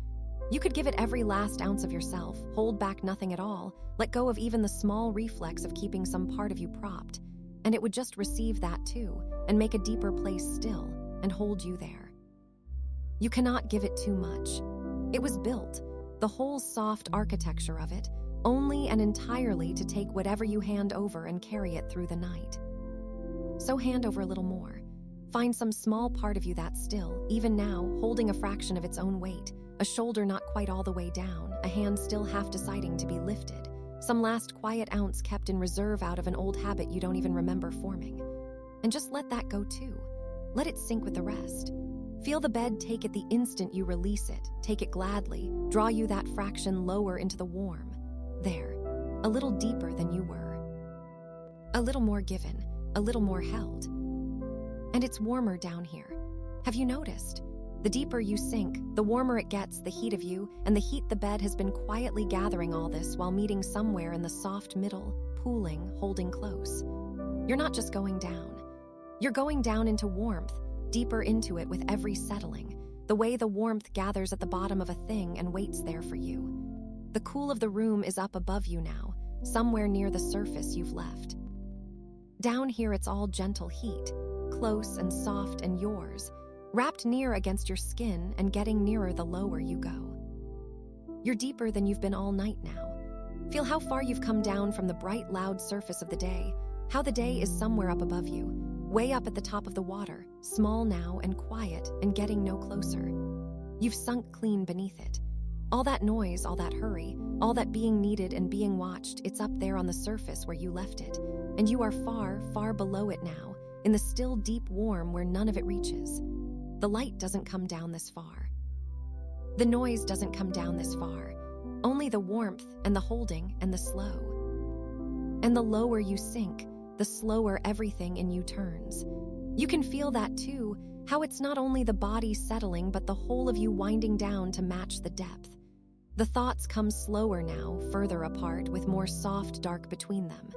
You could give it every last ounce of yourself, hold back nothing at all, let go of even the small reflex of keeping some part of you propped, and it would just receive that too, and make a deeper place still, and hold you there. You cannot give it too much. It was built, the whole soft architecture of it, only and entirely to take whatever you hand over and carry it through the night. So hand over a little more. Find some small part of you that's still, even now, holding a fraction of its own weight, a shoulder not quite all the way down, a hand still half deciding to be lifted, some last quiet ounce kept in reserve out of an old habit you don't even remember forming. And just let that go too. Let it sink with the rest. Feel the bed take it the instant you release it, take it gladly, draw you that fraction lower into the warm. There, a little deeper than you were. A little more given, a little more held. And it's warmer down here. Have you noticed? The deeper you sink, the warmer it gets, the heat of you, and the heat the bed has been quietly gathering all this while meeting somewhere in the soft middle, pooling, holding close. You're not just going down. You're going down into warmth, deeper into it with every settling, the way the warmth gathers at the bottom of a thing and waits there for you. The cool of the room is up above you now, somewhere near the surface you've left. Down here it's all gentle heat, close and soft and yours, wrapped near against your skin and getting nearer the lower you go. You're deeper than you've been all night now. Feel how far you've come down from the bright, loud surface of the day, how the day is somewhere up above you, way up at the top of the water, small now and quiet and getting no closer. You've sunk clean beneath it. All that noise, all that hurry, all that being needed and being watched, it's up there on the surface where you left it, and you are far, far below it now, in the still deep warm where none of it reaches. The light doesn't come down this far. The noise doesn't come down this far. Only the warmth and the holding and the slow. And the lower you sink, the slower everything in you turns. You can feel that too, how it's not only the body settling but the whole of you winding down to match the depth. The thoughts come slower now, further apart, with more soft dark between them.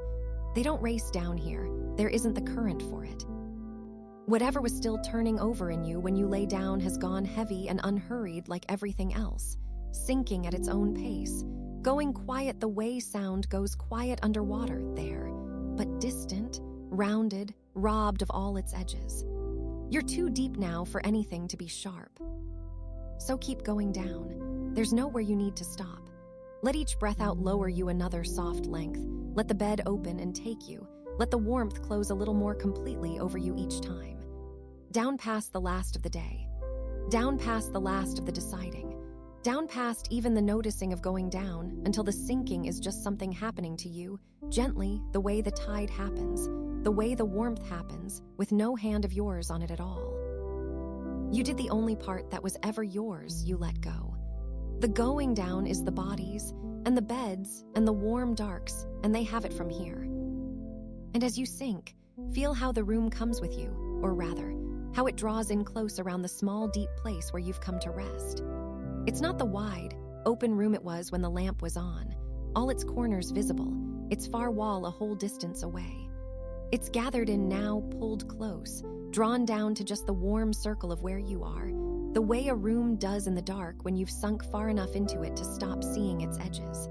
They don't race down here. There isn't the current for it. Whatever was still turning over in you when you lay down has gone heavy and unhurried like everything else, sinking at its own pace, going quiet the way sound goes quiet underwater there, but distant, rounded, robbed of all its edges. You're too deep now for anything to be sharp. So keep going down. There's nowhere you need to stop. Let each breath out lower you another soft length. Let the bed open and take you. Let the warmth close a little more completely over you each time. Down past the last of the day. Down past the last of the deciding. Down past even the noticing of going down until the sinking is just something happening to you, gently, the way the tide happens, the way the warmth happens, with no hand of yours on it at all. You did the only part that was ever yours, you let go. The going down is the bodies, and the beds, and the warm darks, and they have it from here. And as you sink, feel how the room comes with you, or rather, how it draws in close around the small, deep place where you've come to rest. It's not the wide, open room it was when the lamp was on, all its corners visible, its far wall a whole distance away. It's gathered in now, pulled close, drawn down to just the warm circle of where you are, the way a room does in the dark when you've sunk far enough into it to stop seeing its edges.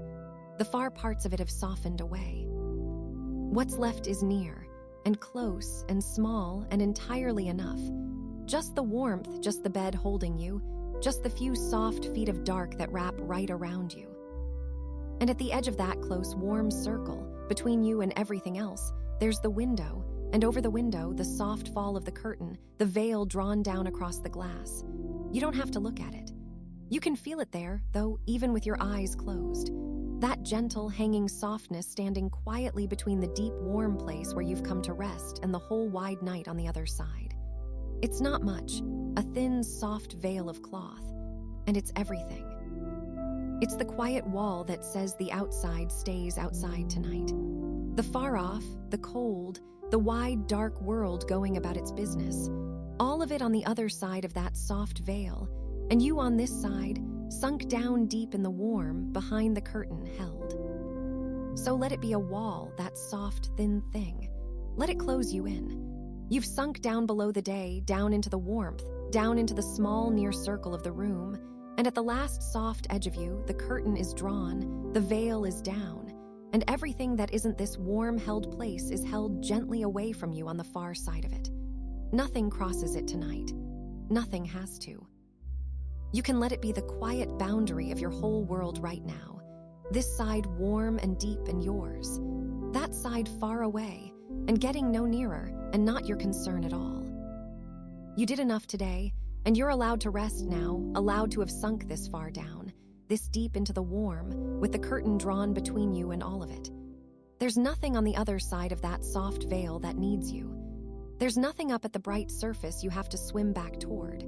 The far parts of it have softened away. What's left is near, and close, and small, and entirely enough. Just the warmth, just the bed holding you, just the few soft feet of dark that wrap right around you. And at the edge of that close, warm circle, between you and everything else, there's the window, and over the window, the soft fall of the curtain, the veil drawn down across the glass. You don't have to look at it. You can feel it there, though, even with your eyes closed. That gentle, hanging softness standing quietly between the deep, warm place where you've come to rest and the whole wide night on the other side. It's not much, a thin, soft veil of cloth, and it's everything. It's the quiet wall that says the outside stays outside tonight. The far off, the cold, the wide, dark world going about its business. All of it on the other side of that soft veil, and you on this side, sunk down deep in the warm, behind the curtain held. So let it be a wall, that soft, thin thing. Let it close you in. You've sunk down below the day, down into the warmth, down into the small, near circle of the room, and at the last soft edge of you, the curtain is drawn, the veil is down, and everything that isn't this warm, held place is held gently away from you on the far side of it. Nothing crosses it tonight. Nothing has to. You can let it be the quiet boundary of your whole world right now. This side warm and deep and yours. That side far away and getting no nearer and not your concern at all. You did enough today, and you're allowed to rest now, allowed to have sunk this far down, this deep into the warm, with the curtain drawn between you and all of it. There's nothing on the other side of that soft veil that needs you. There's nothing up at the bright surface you have to swim back toward.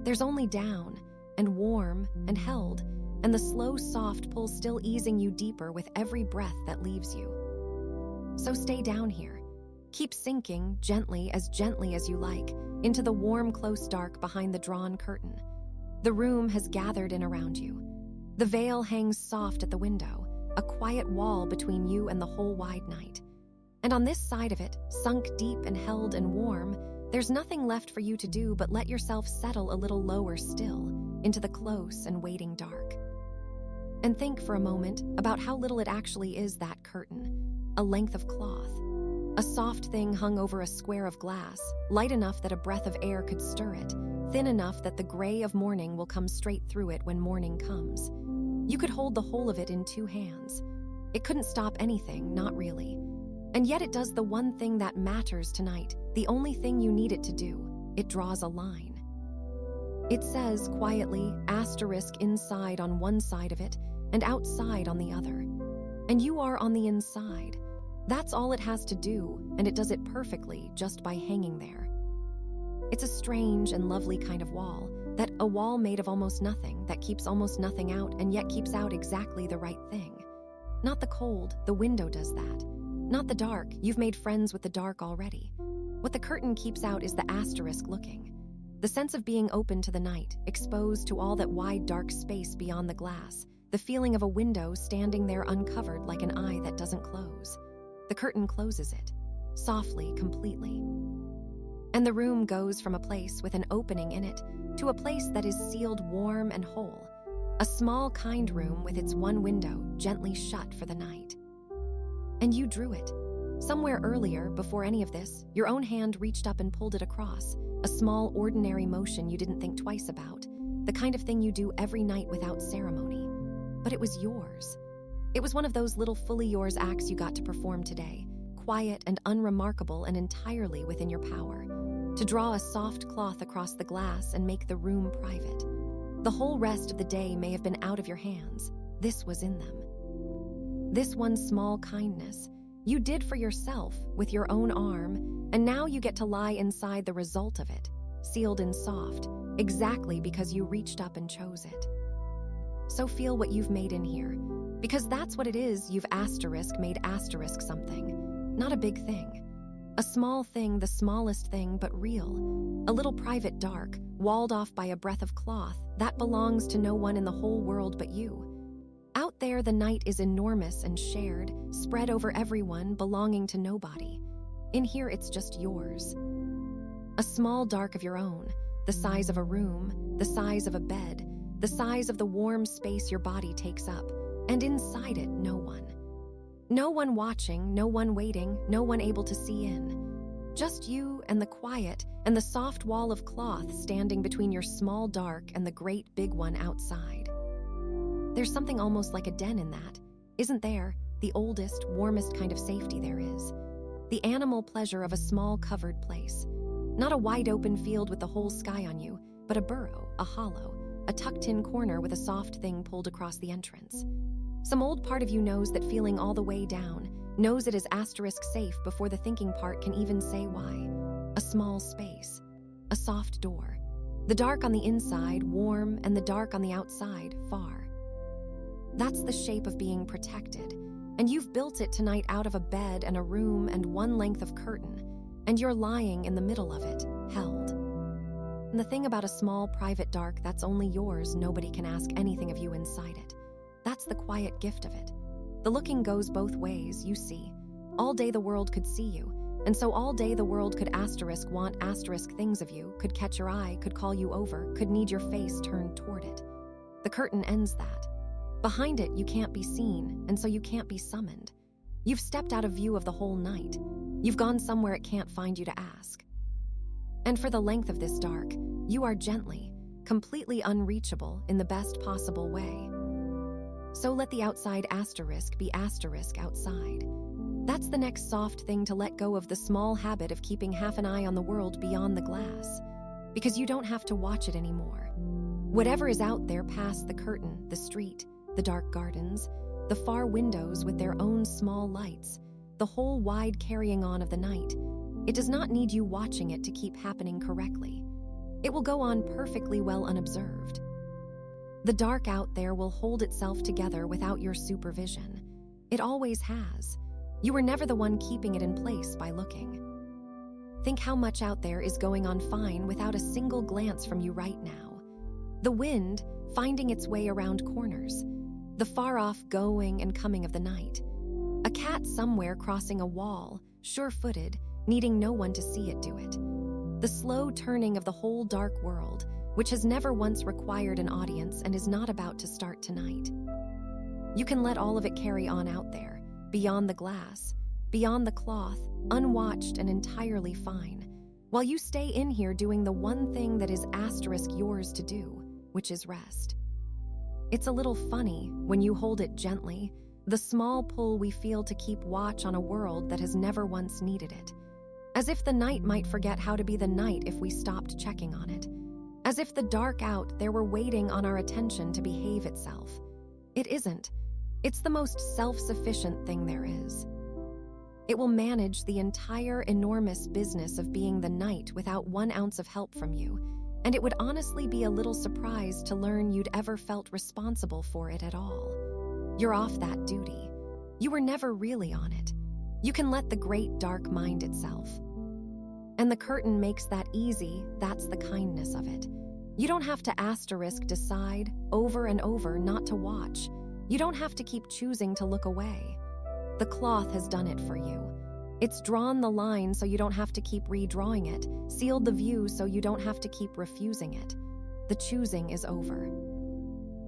There's only down, and warm, and held, and the slow, soft pull still easing you deeper with every breath that leaves you. So stay down here. Keep sinking, gently as you like, into the warm, close dark behind the drawn curtain. The room has gathered in around you. The veil hangs soft at the window, a quiet wall between you and the whole wide night. And on this side of it, sunk deep and held and warm, there's nothing left for you to do but let yourself settle a little lower still, into the close and waiting dark. And think for a moment about how little it actually is, that curtain, a length of cloth. A soft thing hung over a square of glass, light enough that a breath of air could stir it, thin enough that the gray of morning will come straight through it when morning comes. You could hold the whole of it in 2 hands. It couldn't stop anything, not really. And yet it does the one thing that matters tonight, the only thing you need it to do. It draws a line. It says quietly, asterisk inside on one side of it, and outside on the other. And you are on the inside. That's all it has to do, and it does it perfectly just by hanging there. It's a strange and lovely kind of wall, that a wall made of almost nothing, that keeps almost nothing out and yet keeps out exactly the right thing. Not the cold, the window does that. Not the dark, you've made friends with the dark already. What the curtain keeps out is the asterisk looking. The sense of being open to the night, exposed to all that wide dark space beyond the glass, the feeling of a window standing there uncovered like an eye that doesn't close. The curtain closes it, softly, completely. And the room goes from a place with an opening in it to a place that is sealed warm and whole. A small, kind room with its one window gently shut for the night. And you drew it. Somewhere earlier, before any of this, your own hand reached up and pulled it across, a small, ordinary motion you didn't think twice about, the kind of thing you do every night without ceremony. But it was yours. It was one of those little fully yours acts you got to perform today, quiet and unremarkable and entirely within your power. To draw a soft cloth across the glass and make the room private. The whole rest of the day may have been out of your hands. This was in them. This one small kindness you did for yourself with your own arm, and now you get to lie inside the result of it, sealed in soft, exactly because you reached up and chose it. So feel what you've made in here, because that's what it is. You've made something. Not a big thing. A small thing, the smallest thing, but real. A little private dark, walled off by a breath of cloth, that belongs to no one in the whole world but you. Out there, the night is enormous and shared, spread over everyone, belonging to nobody. In here, it's just yours. A small dark of your own, the size of a room, the size of a bed, the size of the warm space your body takes up, and inside it, no one. No one watching, no one waiting, no one able to see in. Just you and the quiet and the soft wall of cloth standing between your small dark and the great big one outside. There's something almost like a den in that, isn't there? The oldest, warmest kind of safety there is. The animal pleasure of a small covered place. Not a wide open field with the whole sky on you, but a burrow, a hollow, a tucked-in corner with a soft thing pulled across the entrance. Some old part of you knows that feeling all the way down, knows it is asterisk safe before the thinking part can even say why. A small space, a soft door. The dark on the inside, warm, and the dark on the outside, far. That's the shape of being protected, and you've built it tonight out of a bed and a room and one length of curtain, and you're lying in the middle of it, held. And the thing about a small, private dark that's only yours, nobody can ask anything of you inside it. That's the quiet gift of it. The looking goes both ways, you see. All day the world could see you, and so all day the world could want things of you, could catch your eye, could call you over, could need your face turned toward it. The curtain ends that. Behind it, you can't be seen, and so you can't be summoned. You've stepped out of view of the whole night. You've gone somewhere it can't find you to ask. And for the length of this dark, you are gently, completely unreachable in the best possible way. So let the outside asterisk be asterisk outside. That's the next soft thing to let go of the small habit of keeping half an eye on the world beyond the glass, because you don't have to watch it anymore. Whatever is out there past the curtain, the street, the dark gardens, the far windows with their own small lights, the whole wide carrying on of the night, it does not need you watching it to keep happening correctly. It will go on perfectly well unobserved. The dark out there will hold itself together without your supervision. It always has. You were never the one keeping it in place by looking. Think how much out there is going on fine without a single glance from you right now. The wind finding its way around corners. The far-off going and coming of the night. A cat somewhere crossing a wall, sure-footed, needing no one to see it do it. The slow turning of the whole dark world, which has never once required an audience and is not about to start tonight. You can let all of it carry on out there, beyond the glass, beyond the cloth, unwatched and entirely fine, while you stay in here doing the one thing that is asterisk yours to do, which is rest. It's a little funny, when you hold it gently, the small pull we feel to keep watch on a world that has never once needed it. As if the night might forget how to be the night if we stopped checking on it. As if the dark out there were waiting on our attention to behave itself. It isn't. It's the most self-sufficient thing there is. It will manage the entire enormous business of being the night without 1 ounce of help from you, and it would honestly be a little surprised to learn you'd ever felt responsible for it at all. You're off that duty. You were never really on it. You can let the great dark mind itself. And the curtain makes that easy. That's the kindness of it. You don't have to decide over and over not to watch. You don't have to keep choosing to look away. The cloth has done it for you. It's drawn the line so you don't have to keep redrawing it, sealed the view so you don't have to keep refusing it. The choosing is over.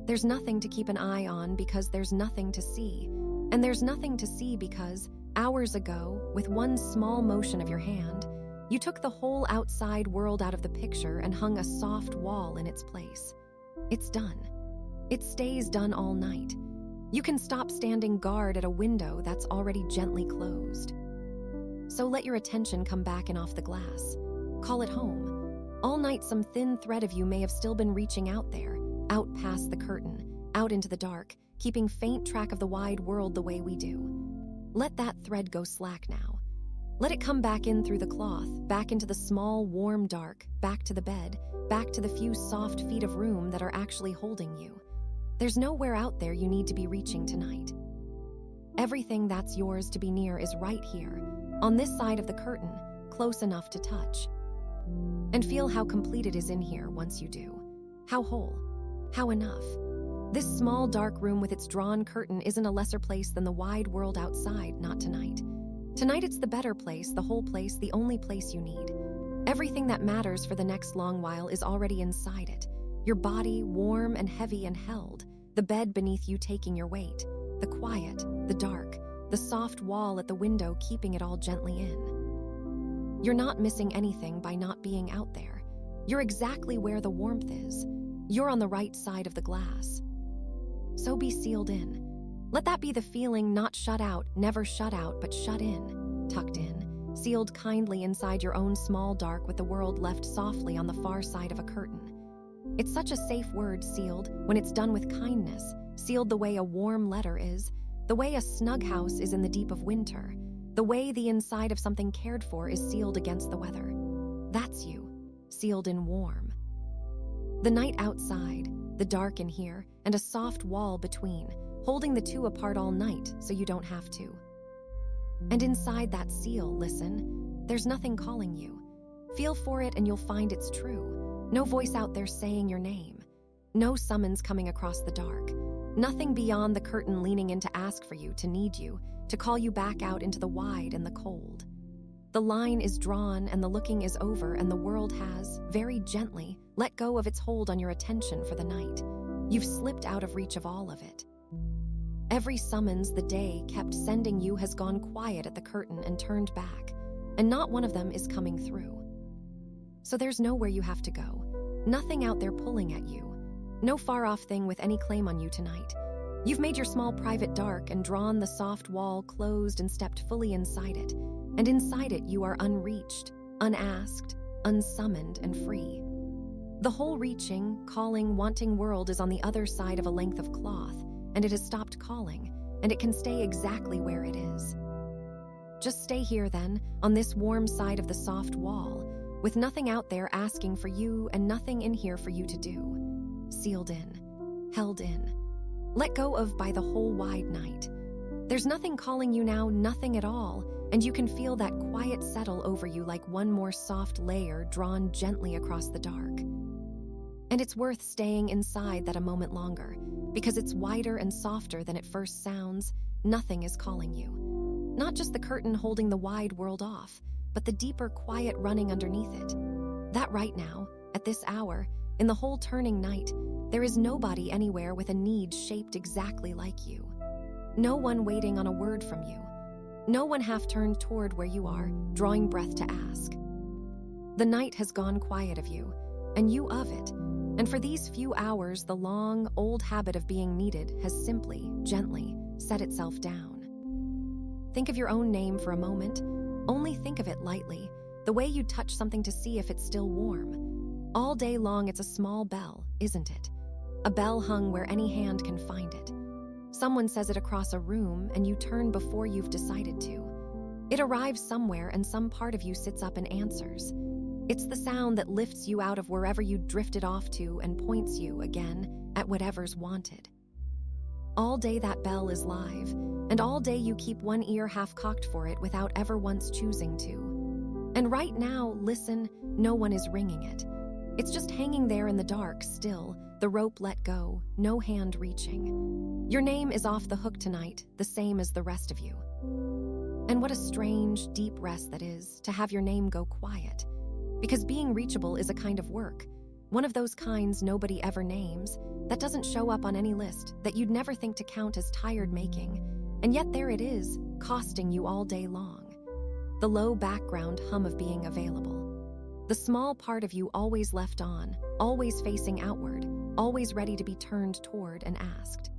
There's nothing to keep an eye on because there's nothing to see. And there's nothing to see because, hours ago, with one small motion of your hand, you took the whole outside world out of the picture and hung a soft wall in its place. It's done. It stays done all night. You can stop standing guard at a window that's already gently closed. So let your attention come back and off the glass. Call it home. All night some thin thread of you may have still been reaching out there, out past the curtain, out into the dark, keeping faint track of the wide world the way we do. Let that thread go slack now. Let it come back in through the cloth, back into the small, warm dark, back to the bed, back to the few soft feet of room that are actually holding you. There's nowhere out there you need to be reaching tonight. Everything that's yours to be near is right here, on this side of the curtain, close enough to touch. And feel how complete it is in here once you do. How whole, how enough. This small dark room with its drawn curtain isn't a lesser place than the wide world outside, not tonight. Tonight it's the better place, the whole place, the only place you need. Everything that matters for the next long while is already inside it. Your body, warm and heavy and held. The bed beneath you taking your weight. The quiet, the dark, the soft wall at the window keeping it all gently in. You're not missing anything by not being out there. You're exactly where the warmth is. You're on the right side of the glass. So be sealed in. Let that be the feeling, not shut out, never shut out, but shut in, tucked in, sealed kindly inside your own small dark with the world left softly on the far side of a curtain. It's such a safe word, sealed, when it's done with kindness, sealed the way a warm letter is, the way a snug house is in the deep of winter, the way the inside of something cared for is sealed against the weather. That's you, sealed in warm. The night outside, the dark in here, and a soft wall between, holding the two apart all night so you don't have to. And inside that seal, listen, there's nothing calling you. Feel for it and you'll find it's true. No voice out there saying your name. No summons coming across the dark. Nothing beyond the curtain leaning in to ask for you, to need you, to call you back out into the wide and the cold. The line is drawn and the looking is over and the world has, very gently, let go of its hold on your attention for the night. You've slipped out of reach of all of it. Every summons the day kept sending you has gone quiet at the curtain and turned back, and not one of them is coming through. So there's nowhere you have to go, nothing out there pulling at you, no far-off thing with any claim on you tonight. You've made your small private dark and drawn the soft wall closed and stepped fully inside it, and inside it you are unreached, unasked, unsummoned, and free. The whole reaching, calling, wanting world is on the other side of a length of cloth, and it has stopped calling, and it can stay exactly where it is. Just stay here then, on this warm side of the soft wall, with nothing out there asking for you and nothing in here for you to do. Sealed in, held in, let go of by the whole wide night. There's nothing calling you now, nothing at all, and you can feel that quiet settle over you like one more soft layer drawn gently across the dark. And it's worth staying inside that a moment longer, because it's wider and softer than it first sounds. Nothing is calling you. Not just the curtain holding the wide world off, but the deeper quiet running underneath it. That right now, at this hour, in the whole turning night, there is nobody anywhere with a need shaped exactly like you. No one waiting on a word from you. No one half turned toward where you are, drawing breath to ask. The night has gone quiet of you, and you of it. And for these few hours, the long, old habit of being needed has simply, gently, set itself down. Think of your own name for a moment. Only think of it lightly, the way you touch something to see if it's still warm. All day long, it's a small bell, isn't it? A bell hung where any hand can find it. Someone says it across a room, and you turn before you've decided to. It arrives somewhere, and some part of you sits up and answers. It's the sound that lifts you out of wherever you drifted off to and points you, again, at whatever's wanted. All day that bell is live, and all day you keep one ear half-cocked for it without ever once choosing to. And right now, listen, no one is ringing it. It's just hanging there in the dark, still, the rope let go, no hand reaching. Your name is off the hook tonight, the same as the rest of you. And what a strange, deep rest that is, to have your name go quiet. Because being reachable is a kind of work, one of those kinds nobody ever names, that doesn't show up on any list, that you'd never think to count as tired making, and yet there it is, costing you all day long. The low background hum of being available. The small part of you always left on, always facing outward, always ready to be turned toward and asked.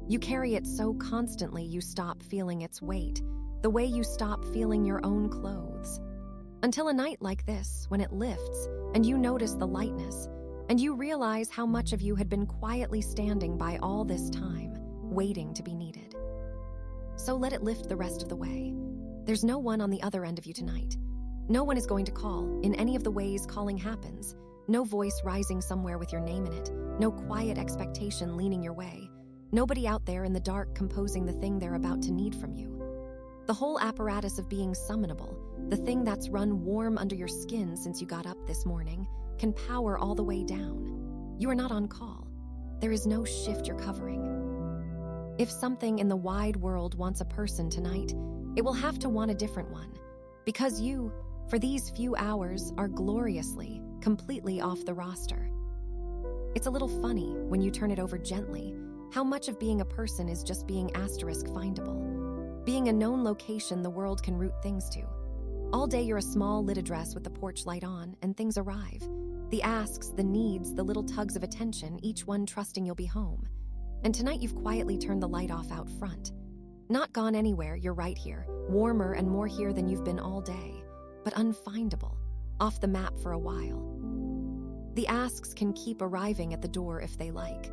You carry it so constantly you stop feeling its weight, the way you stop feeling your own clothes. Until a night like this, when it lifts, and you notice the lightness, and you realize how much of you had been quietly standing by all this time, waiting to be needed. So let it lift the rest of the way. There's no one on the other end of you tonight. No one is going to call, in any of the ways calling happens. No voice rising somewhere with your name in it. No quiet expectation leaning your way. Nobody out there in the dark composing the thing they're about to need from you. The whole apparatus of being summonable, the thing that's run warm under your skin since you got up this morning, can power all the way down. You are not on call. There is no shift you're covering. If something in the wide world wants a person tonight, it will have to want a different one. Because you, for these few hours, are gloriously, completely off the roster. It's a little funny, when you turn it over gently, how much of being a person is just being asterisk findable. Being a known location the world can route things to. All day you're a small lit address with the porch light on, and things arrive. The asks, the needs, the little tugs of attention, each one trusting you'll be home. And tonight you've quietly turned the light off out front. Not gone anywhere, you're right here, warmer and more here than you've been all day, but unfindable, off the map for a while. The asks can keep arriving at the door if they like.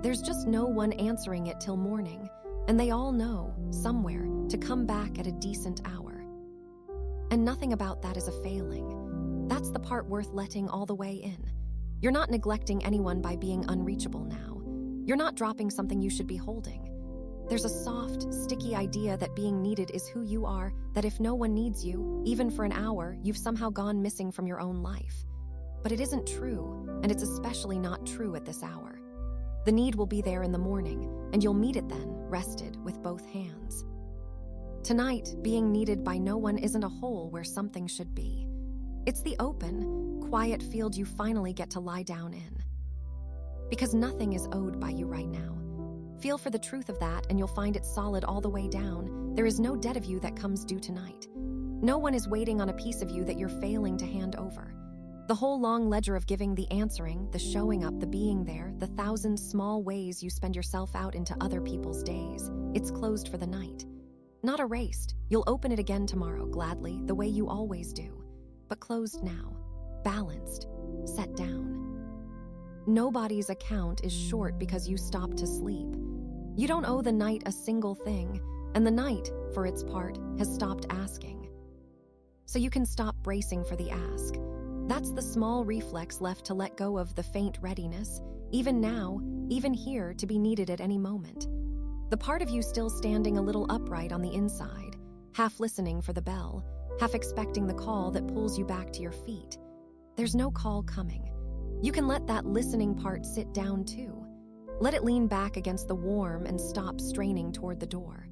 There's just no one answering it till morning, and they all know, somewhere, to come back at a decent hour. And nothing about that is a failing. That's the part worth letting all the way in. You're not neglecting anyone by being unreachable now. You're not dropping something you should be holding. There's a soft, sticky idea that being needed is who you are, that if no one needs you, even for an hour, you've somehow gone missing from your own life. But it isn't true, and it's especially not true at this hour. The need will be there in the morning, and you'll meet it then, rested, with both hands. Tonight, being needed by no one isn't a hole where something should be. It's the open, quiet field you finally get to lie down in. Because nothing is owed by you right now. Feel for the truth of that, and you'll find it solid all the way down. There is no debt of you that comes due tonight. No one is waiting on a piece of you that you're failing to hand over. The whole long ledger of giving, the answering, the showing up, the being there, the thousand small ways you spend yourself out into other people's days, it's closed for the night. Not erased. You'll open it again tomorrow, gladly, the way you always do. But closed now. Balanced. Set down. Nobody's account is short because you stopped to sleep. You don't owe the night a single thing, and the night, for its part, has stopped asking. So you can stop bracing for the ask. That's the small reflex left to let go of the faint readiness, even now, even here, to be needed at any moment. The part of you still standing a little upright on the inside, half listening for the bell, half expecting the call that pulls you back to your feet. There's no call coming. You can let that listening part sit down too. Let it lean back against the warm and stop straining toward the door.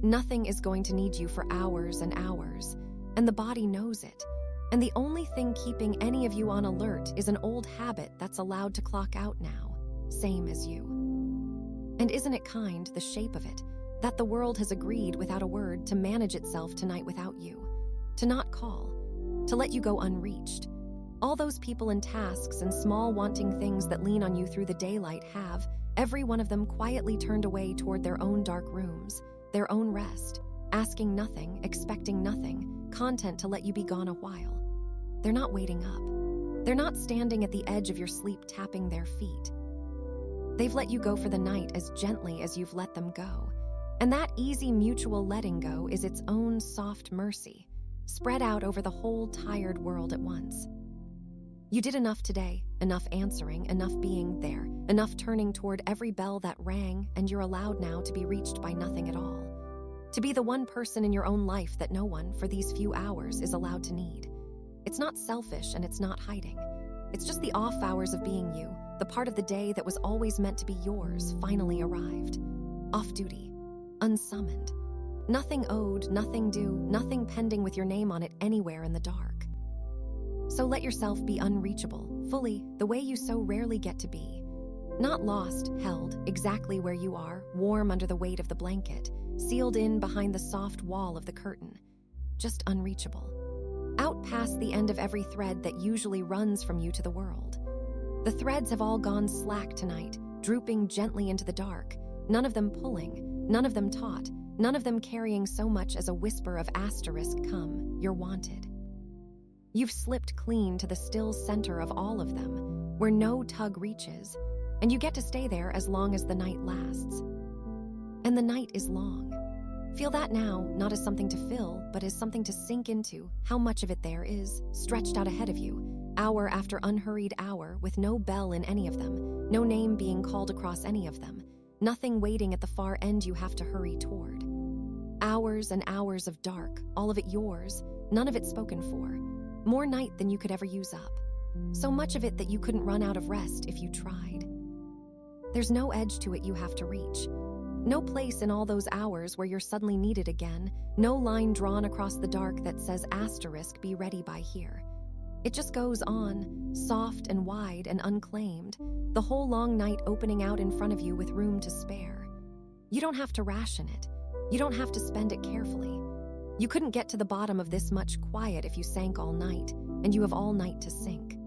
Nothing is going to need you for hours and hours, and the body knows it. And the only thing keeping any of you on alert is an old habit that's allowed to clock out now, same as you. And isn't it kind, the shape of it, that the world has agreed without a word to manage itself tonight without you, to not call, to let you go unreached. All those people and tasks and small wanting things that lean on you through the daylight have, every one of them quietly turned away toward their own dark rooms, their own rest, asking nothing, expecting nothing, content to let you be gone a while. They're not waiting up. They're not standing at the edge of your sleep tapping their feet. They've let you go for the night as gently as you've let them go. And that easy mutual letting go is its own soft mercy, spread out over the whole tired world at once. You did enough today, enough answering, enough being there, enough turning toward every bell that rang, and you're allowed now to be reached by nothing at all. To be the one person in your own life that no one, for these few hours, is allowed to need. It's not selfish and it's not hiding. It's just the off hours of being you, the part of the day that was always meant to be yours, finally arrived. Off duty, unsummoned. Nothing owed, nothing due, nothing pending with your name on it anywhere in the dark. So let yourself be unreachable, fully, the way you so rarely get to be. Not lost, held, exactly where you are, warm under the weight of the blanket, sealed in behind the soft wall of the curtain. Just unreachable. Out past the end of every thread that usually runs from you to the world. The threads have all gone slack tonight, drooping gently into the dark, none of them pulling, none of them taut, none of them carrying so much as a whisper of asterisk, come, you're wanted. You've slipped clean to the still center of all of them, where no tug reaches, and you get to stay there as long as the night lasts. And the night is long. Feel that now, not as something to fill, but as something to sink into, how much of it there is, stretched out ahead of you, hour after unhurried hour, with no bell in any of them, no name being called across any of them, nothing waiting at the far end you have to hurry toward. Hours and hours of dark, all of it yours, none of it spoken for. More night than you could ever use up. So much of it that you couldn't run out of rest if you tried. There's no edge to it you have to reach. No place in all those hours where you're suddenly needed again, no line drawn across the dark that says asterisk, be ready by here. It just goes on, soft and wide and unclaimed, the whole long night opening out in front of you with room to spare. You don't have to ration it. You don't have to spend it carefully. You couldn't get to the bottom of this much quiet if you sank all night, and you have all night to sink.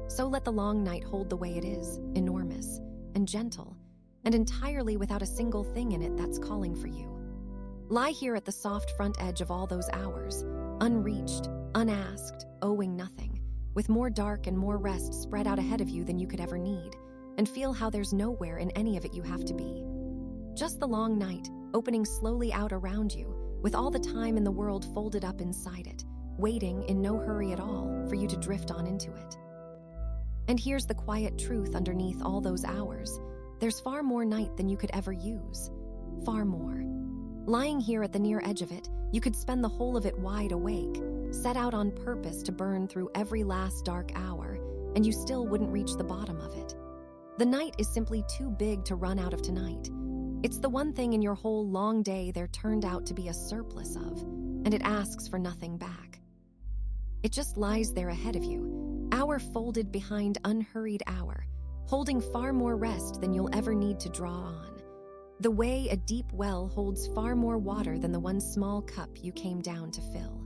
So let the long night hold the way it is, enormous and gentle, and entirely without a single thing in it that's calling for you. Lie here at the soft front edge of all those hours, unreached, unasked, owing nothing, with more dark and more rest spread out ahead of you than you could ever need, and feel how there's nowhere in any of it you have to be. Just the long night, opening slowly out around you, with all the time in the world folded up inside it, waiting in no hurry at all for you to drift on into it. And here's the quiet truth underneath all those hours. There's far more night than you could ever use. Far more. Lying here at the near edge of it, you could spend the whole of it wide awake, set out on purpose to burn through every last dark hour, and you still wouldn't reach the bottom of it. The night is simply too big to run out of tonight. It's the one thing in your whole long day there turned out to be a surplus of, and it asks for nothing back. It just lies there ahead of you, hour folded behind unhurried hour, holding far more rest than you'll ever need to draw on. The way a deep well holds far more water than the one small cup you came down to fill.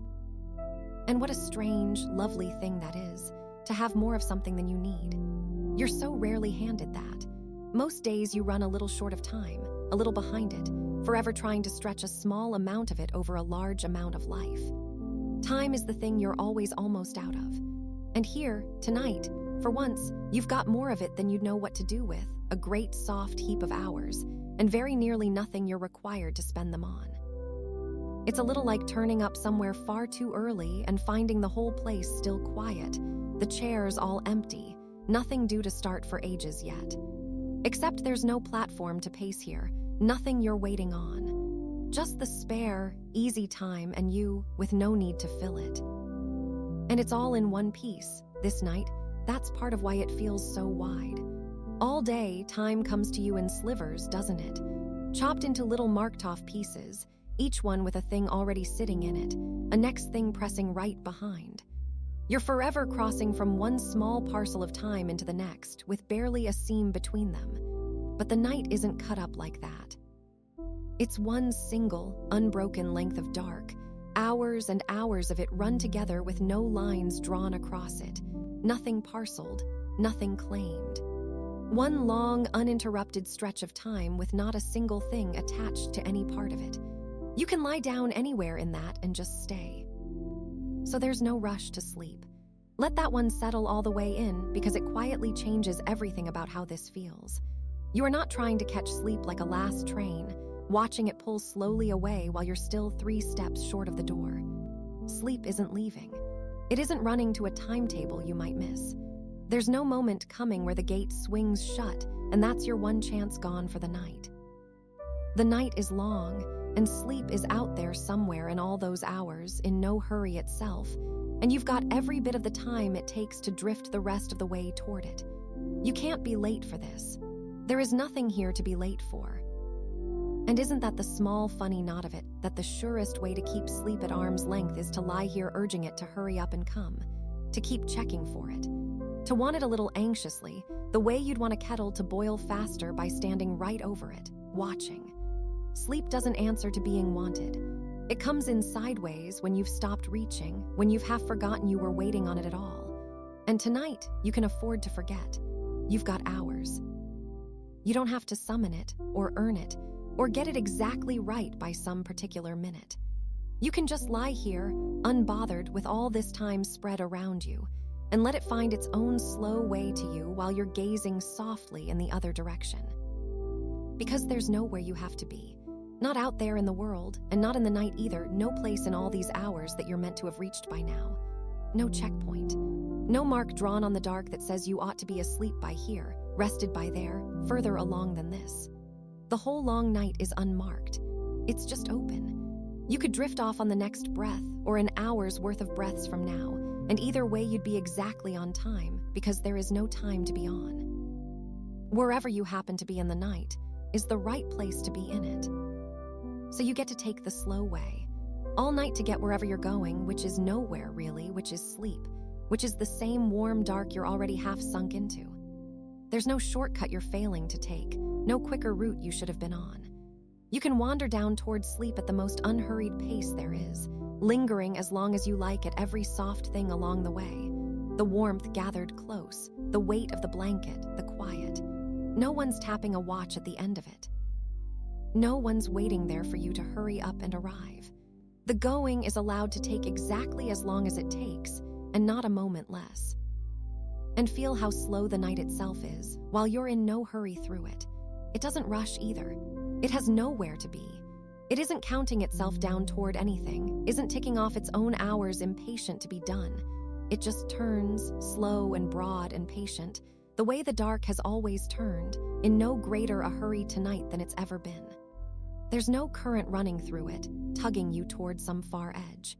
And what a strange, lovely thing that is, to have more of something than you need. You're so rarely handed that. Most days you run a little short of time, a little behind it, forever trying to stretch a small amount of it over a large amount of life. Time is the thing you're always almost out of. And here, tonight, for once, you've got more of it than you'd know what to do with, a great soft heap of hours, and very nearly nothing you're required to spend them on. It's a little like turning up somewhere far too early and finding the whole place still quiet, the chairs all empty, nothing due to start for ages yet. Except there's no platform to pace here, nothing you're waiting on. Just the spare, easy time and you with no need to fill it. And it's all in one piece, this night. That's part of why it feels so wide. All day, time comes to you in slivers, doesn't it? Chopped into little marked-off pieces, each one with a thing already sitting in it, a next thing pressing right behind. You're forever crossing from one small parcel of time into the next, with barely a seam between them. But the night isn't cut up like that. It's one single, unbroken length of dark, hours and hours of it run together with no lines drawn across it. Nothing parceled, nothing claimed. One long, uninterrupted stretch of time with not a single thing attached to any part of it. You can lie down anywhere in that and just stay. So there's no rush to sleep. Let that one settle all the way in because it quietly changes everything about how this feels. You are not trying to catch sleep like a last train, watching it pull slowly away while you're still 3 steps short of the door. Sleep isn't leaving. It isn't running to a timetable you might miss. There's no moment coming where the gate swings shut, and that's your one chance gone for the night. The night is long, and sleep is out there somewhere in all those hours, in no hurry itself, and you've got every bit of the time it takes to drift the rest of the way toward it. You can't be late for this. There is nothing here to be late for. And isn't that the small, funny knot of it, that the surest way to keep sleep at arm's length is to lie here urging it to hurry up and come, to keep checking for it, to want it a little anxiously, the way you'd want a kettle to boil faster by standing right over it, watching. Sleep doesn't answer to being wanted. It comes in sideways when you've stopped reaching, when you've half forgotten you were waiting on it at all. And tonight, you can afford to forget. You've got hours. You don't have to summon it, or earn it, or get it exactly right by some particular minute. You can just lie here, unbothered with all this time spread around you, and let it find its own slow way to you while you're gazing softly in the other direction. Because there's nowhere you have to be. Not out there in the world, and not in the night either, no place in all these hours that you're meant to have reached by now. No checkpoint. No mark drawn on the dark that says you ought to be asleep by here, rested by there, further along than this. The whole long night is unmarked. It's just open. You could drift off on the next breath, or an hour's worth of breaths from now, and either way you'd be exactly on time, because there is no time to be on. Wherever you happen to be in the night is the right place to be in it. So you get to take the slow way, all night to get wherever you're going, which is nowhere really, which is sleep, which is the same warm dark you're already half sunk into. There's no shortcut you're failing to take, no quicker route you should have been on. You can wander down towards sleep at the most unhurried pace there is, lingering as long as you like at every soft thing along the way. The warmth gathered close, the weight of the blanket, the quiet. No one's tapping a watch at the end of it. No one's waiting there for you to hurry up and arrive. The going is allowed to take exactly as long as it takes, and not a moment less. And feel how slow the night itself is, while you're in no hurry through it. It doesn't rush either. It has nowhere to be. It isn't counting itself down toward anything, isn't ticking off its own hours impatient to be done. It just turns, slow and broad and patient, the way the dark has always turned, in no greater a hurry tonight than it's ever been. There's no current running through it, tugging you toward some far edge.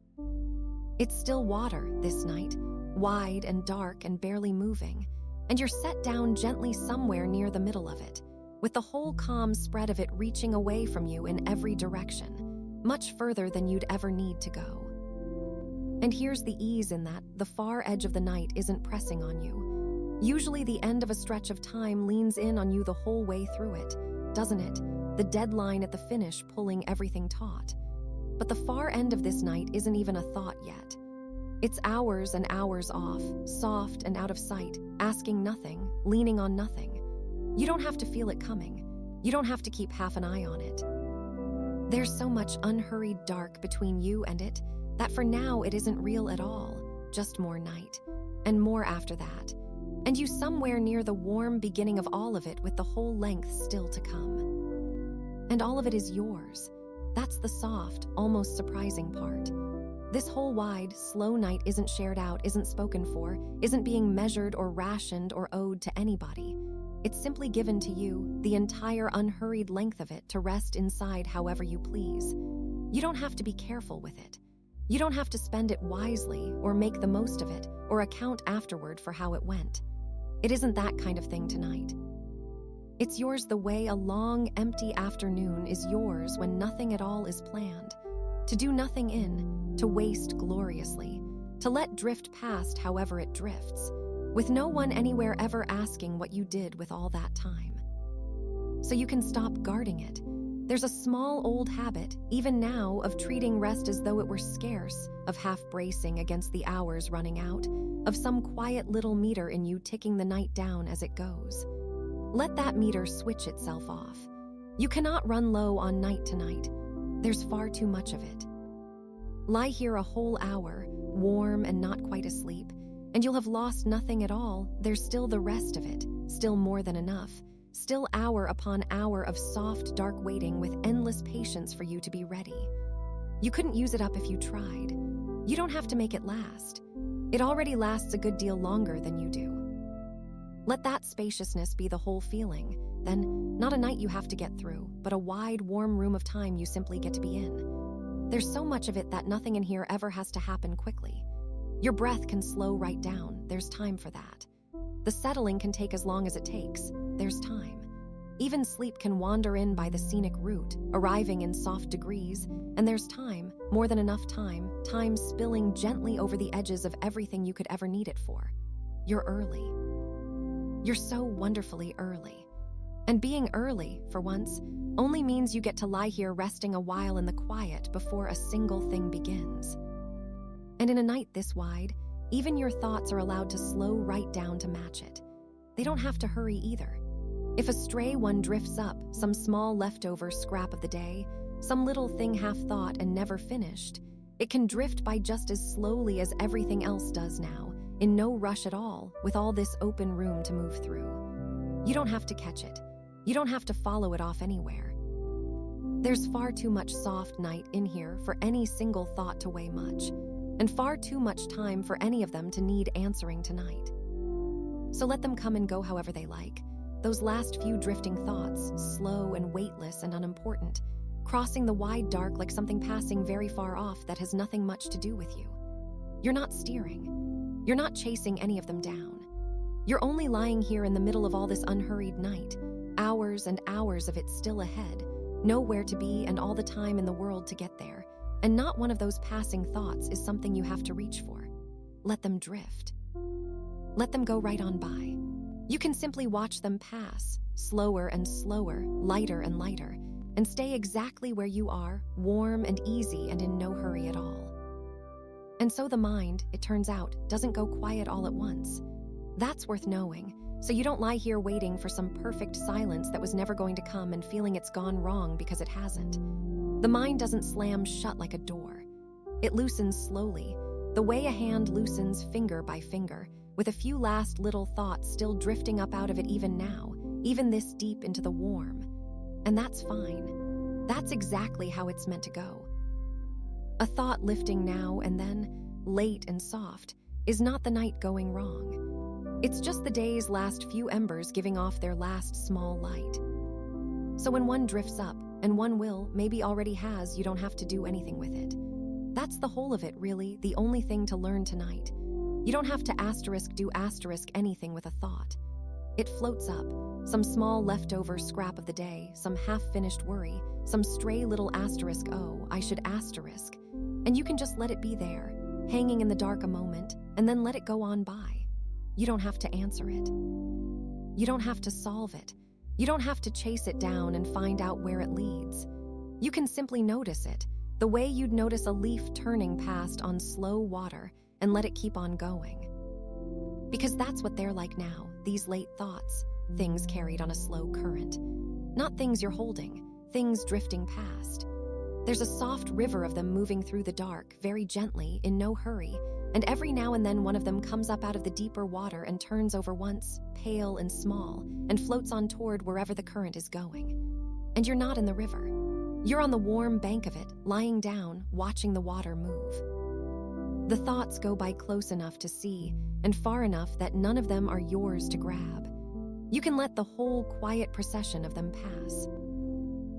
It's still water this night, wide and dark and barely moving, and you're set down gently somewhere near the middle of it, with the whole calm spread of it reaching away from you in every direction, much further than you'd ever need to go. And here's the ease in that the far edge of the night isn't pressing on you. Usually the end of a stretch of time leans in on you the whole way through it, doesn't it? The deadline at the finish pulling everything taut. But the far end of this night isn't even a thought yet. It's hours and hours off, soft and out of sight, asking nothing, leaning on nothing. You don't have to feel it coming. You don't have to keep half an eye on it. There's so much unhurried dark between you and it that for now it isn't real at all, just more night, and more after that, and you somewhere near the warm beginning of all of it with the whole length still to come. And all of it is yours. That's the soft, almost surprising part. This whole wide, slow night isn't shared out, isn't spoken for, isn't being measured or rationed or owed to anybody. It's simply given to you, the entire unhurried length of it, to rest inside however you please. You don't have to be careful with it. You don't have to spend it wisely or make the most of it or account afterward for how it went. It isn't that kind of thing tonight. It's yours the way a long, empty afternoon is yours when nothing at all is planned. To do nothing in, to waste gloriously, to let drift past however it drifts, with no one anywhere ever asking what you did with all that time. So you can stop guarding it. There's a small old habit, even now, of treating rest as though it were scarce, of half bracing against the hours running out, of some quiet little meter in you ticking the night down as it goes. Let that meter switch itself off. You cannot run low on night tonight. There's far too much of it. Lie here a whole hour, warm and not quite asleep, and you'll have lost nothing at all. There's still the rest of it, still more than enough, still hour upon hour of soft, dark waiting with endless patience for you to be ready. You couldn't use it up if you tried. You don't have to make it last. It already lasts a good deal longer than you do. Let that spaciousness be the whole feeling, then not a night you have to get through, but a wide, warm room of time you simply get to be in. There's so much of it that nothing in here ever has to happen quickly. Your breath can slow right down, there's time for that. The settling can take as long as it takes, there's time. Even sleep can wander in by the scenic route, arriving in soft degrees, and there's time, more than enough time, time spilling gently over the edges of everything you could ever need it for. You're early. You're so wonderfully early. And being early, for once, only means you get to lie here resting a while in the quiet before a single thing begins. And in a night this wide, even your thoughts are allowed to slow right down to match it. They don't have to hurry either. If a stray one drifts up, some small leftover scrap of the day, some little thing half thought and never finished, it can drift by just as slowly as everything else does now, in no rush at all, with all this open room to move through. You don't have to catch it. You don't have to follow it off anywhere. There's far too much soft night in here for any single thought to weigh much, and far too much time for any of them to need answering tonight. So let them come and go however they like. Those last few drifting thoughts, slow and weightless and unimportant, crossing the wide dark like something passing very far off that has nothing much to do with you. You're not steering. You're not chasing any of them down. You're only lying here in the middle of all this unhurried night, hours and hours of it still ahead, nowhere to be and all the time in the world to get there, and not one of those passing thoughts is something you have to reach for. Let them drift. Let them go right on by. You can simply watch them pass, slower and slower, lighter and lighter, and stay exactly where you are, warm and easy and in no hurry at all. And so the mind, it turns out, doesn't go quiet all at once. That's worth knowing, so you don't lie here waiting for some perfect silence that was never going to come and feeling it's gone wrong because it hasn't. The mind doesn't slam shut like a door. It loosens slowly, the way a hand loosens finger by finger, with a few last little thoughts still drifting up out of it even now, even this deep into the warm. And that's fine. That's exactly how it's meant to go. A thought lifting now and then, late and soft, is not the night going wrong. It's just the day's last few embers giving off their last small light. So when one drifts up, and one will, maybe already has, you don't have to do anything with it. That's the whole of it, really, the only thing to learn tonight. You don't have to do anything with a thought. It floats up, some small leftover scrap of the day, some half-finished worry, some stray little oh, I should asterisk, and you can just let it be there, hanging in the dark a moment, and then let it go on by. You don't have to answer it. You don't have to solve it. You don't have to chase it down and find out where it leads. You can simply notice it, the way you'd notice a leaf turning past on slow water, and let it keep on going. Because that's what they're like now, these late thoughts, things carried on a slow current. Not things you're holding, things drifting past. There's a soft river of them moving through the dark, very gently, in no hurry, and every now and then one of them comes up out of the deeper water and turns over once, pale and small, and floats on toward wherever the current is going. And you're not in the river. You're on the warm bank of it, lying down, watching the water move. The thoughts go by close enough to see, and far enough that none of them are yours to grab. You can let the whole quiet procession of them pass.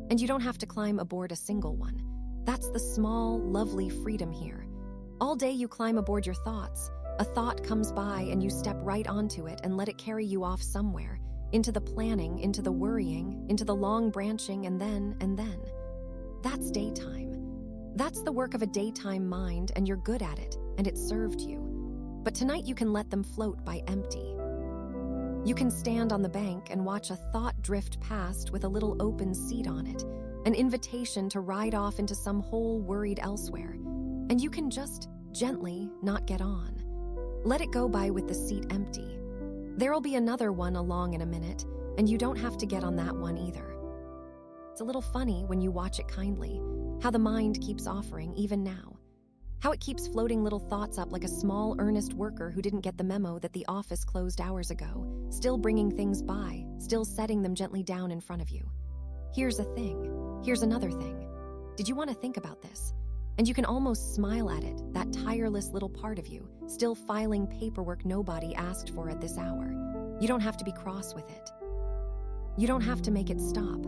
And you don't have to climb aboard a single one. That's the small, lovely freedom here. All day you climb aboard your thoughts. A thought comes by and you step right onto it and let it carry you off somewhere, into the planning, into the worrying, into the long branching, and then. That's daytime. That's the work of a daytime mind, and you're good at it, and it served you. But tonight you can let them float by empty. You can stand on the bank and watch a thought drift past with a little open seat on it, an invitation to ride off into some hole worried elsewhere, and you can just gently not get on. Let it go by with the seat empty. There'll be another one along in a minute, and you don't have to get on that one either. It's a little funny when you watch it kindly, how the mind keeps offering, even now. How it keeps floating little thoughts up like a small, earnest worker who didn't get the memo that the office closed hours ago, still bringing things by, still setting them gently down in front of you. Here's a thing. Here's another thing. Did you want to think about this? And you can almost smile at it, that tireless little part of you, still filing paperwork nobody asked for at this hour. You don't have to be cross with it. You don't have to make it stop.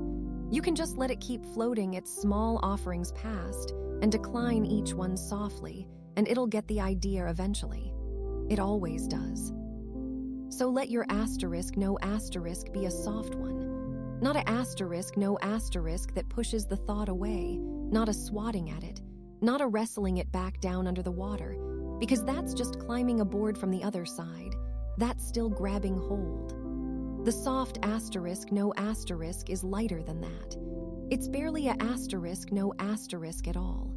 You can just let it keep floating its small offerings past and decline each one softly, and it'll get the idea eventually. It always does. So let your asterisk, no asterisk be a soft one. Not a asterisk, no asterisk that pushes the thought away, not a swatting at it, not a wrestling it back down under the water, because that's just climbing aboard from the other side. That's still grabbing hold. The soft asterisk, no asterisk is lighter than that. It's barely a asterisk, no asterisk at all.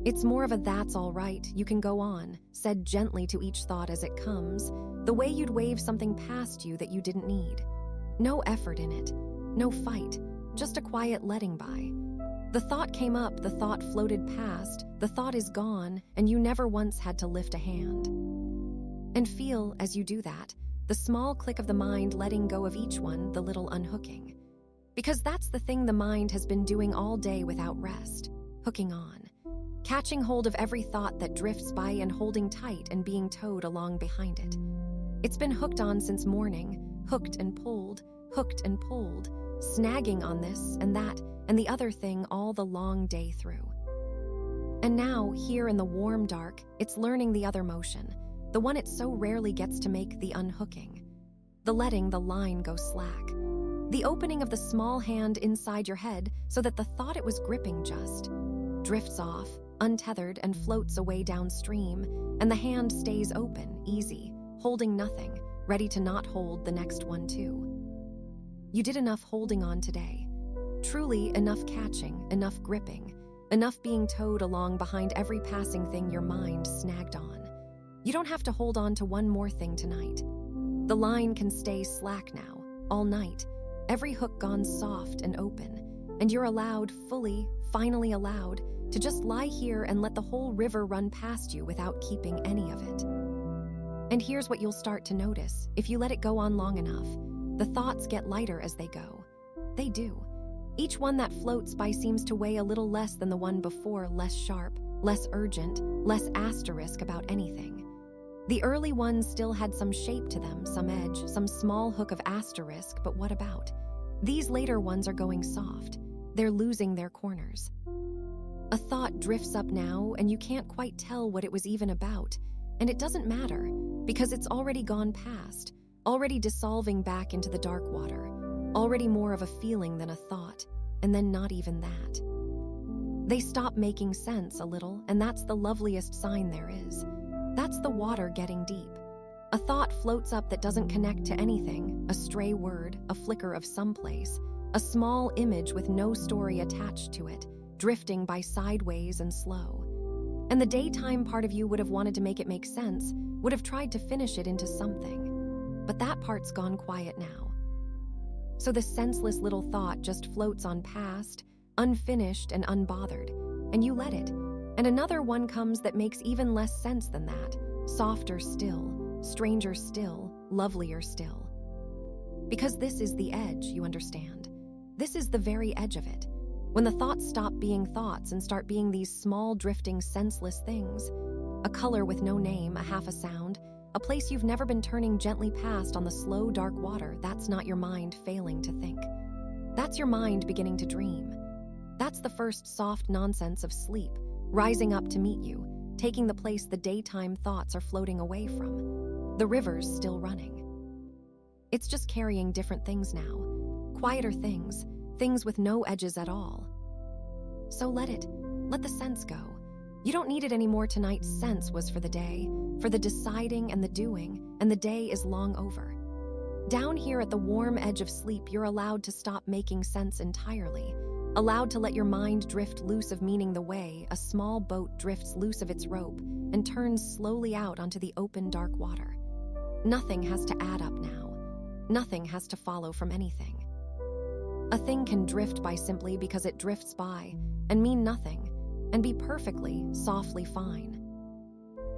It's more of a that's all right, you can go on, said gently to each thought as it comes, the way you'd wave something past you that you didn't need. No effort in it, no fight, just a quiet letting by. The thought came up, the thought floated past, the thought is gone, and you never once had to lift a hand. And feel, as you do that, the small click of the mind letting go of each one, the little unhooking. Because that's the thing the mind has been doing all day without rest, hooking on. Catching hold of every thought that drifts by and holding tight and being towed along behind it. It's been hooked on since morning, hooked and pulled, snagging on this and that and the other thing all the long day through. And now, here in the warm dark, it's learning the other motion, the one it so rarely gets to make, the unhooking. The letting the line go slack. The opening of the small hand inside your head so that the thought it was gripping just drifts off, untethered, and floats away downstream, and the hand stays open, easy, holding nothing, ready to not hold the next one too. You did enough holding on today. Truly enough catching, enough gripping, enough being towed along behind every passing thing your mind snagged on. You don't have to hold on to one more thing tonight. The line can stay slack now, all night, every hook gone soft and open, and you're allowed, finally allowed, to just lie here and let the whole river run past you without keeping any of it. And here's what you'll start to notice. If you let it go on long enough, the thoughts get lighter as they go. They do. Each one that floats by seems to weigh a little less than the one before, less sharp, less urgent, less asterisk about anything. The early ones still had some shape to them, some edge, some small hook of asterisk, but what about? These later ones are going soft. They're losing their corners. A thought drifts up now, and you can't quite tell what it was even about, and it doesn't matter, because it's already gone past, already dissolving back into the dark water, already more of a feeling than a thought, and then not even that. They stop making sense a little, and that's the loveliest sign there is. That's the water getting deep. A thought floats up that doesn't connect to anything, a stray word, a flicker of someplace, a small image with no story attached to it, drifting by sideways and slow. And the daytime part of you would have wanted to make it make sense, would have tried to finish it into something. But that part's gone quiet now. So the senseless little thought just floats on past, unfinished and unbothered, and you let it. And another one comes that makes even less sense than that, softer still, stranger still, lovelier still. Because this is the edge, you understand. This is the very edge of it. When the thoughts stop being thoughts and start being these small, drifting, senseless things. A color with no name, a half a sound, a place you've never been turning gently past on the slow, dark water, that's not your mind failing to think. That's your mind beginning to dream. That's the first soft nonsense of sleep, rising up to meet you, taking the place the daytime thoughts are floating away from. The river's still running. It's just carrying different things now, quieter things, things with no edges at all. So let the sense go. You don't need it anymore tonight. Sense was for the day, for the deciding and the doing, and the day is long over. Down here at the warm edge of sleep, you're allowed to stop making sense entirely, allowed to let your mind drift loose of meaning the way a small boat drifts loose of its rope and turns slowly out onto the open, dark water. Nothing has to add up now. Nothing has to follow from anything. A thing can drift by simply because it drifts by and mean nothing and be perfectly, softly fine.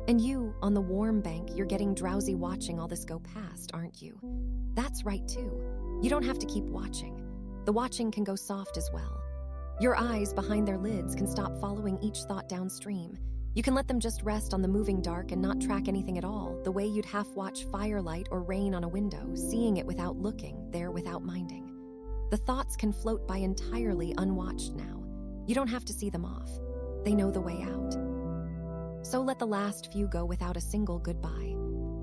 And you, on the warm bank, you're getting drowsy watching all this go past, aren't you? That's right too. You don't have to keep watching. The watching can go soft as well. Your eyes behind their lids can stop following each thought downstream. You can let them just rest on the moving dark and not track anything at all, the way you'd half-watch firelight or rain on a window, seeing it without looking, there without minding. The thoughts can float by entirely unwatched now. You don't have to see them off. They know the way out. So let the last few go without a single goodbye.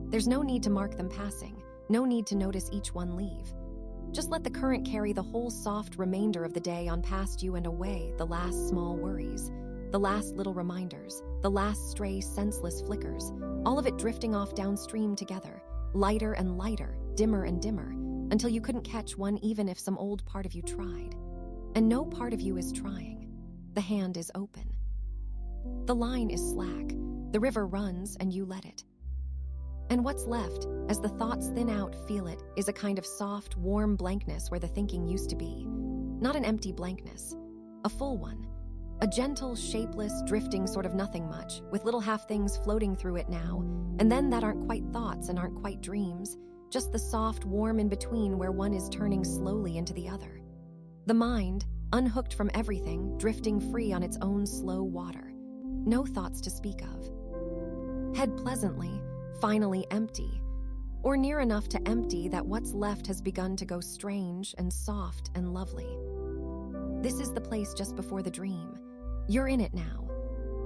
There's no need to mark them passing, no need to notice each one leave. Just let the current carry the whole soft remainder of the day on past you and away, the last small worries, the last little reminders, the last stray senseless flickers, all of it drifting off downstream together, lighter and lighter, dimmer and dimmer, until you couldn't catch one even if some old part of you tried. And no part of you is trying. The hand is open. The line is slack. The river runs and you let it. And what's left, as the thoughts thin out, feel it, is a kind of soft, warm blankness where the thinking used to be. Not an empty blankness, a full one. A gentle, shapeless, drifting sort of nothing much, with little half-things floating through it now, and then that aren't quite thoughts and aren't quite dreams, just the soft, warm in-between where one is turning slowly into the other. The mind, unhooked from everything, drifting free on its own slow water. No thoughts to speak of. Head pleasantly, finally empty, or near enough to empty that what's left has begun to go strange and soft and lovely. This is the place just before the dream. You're in it now.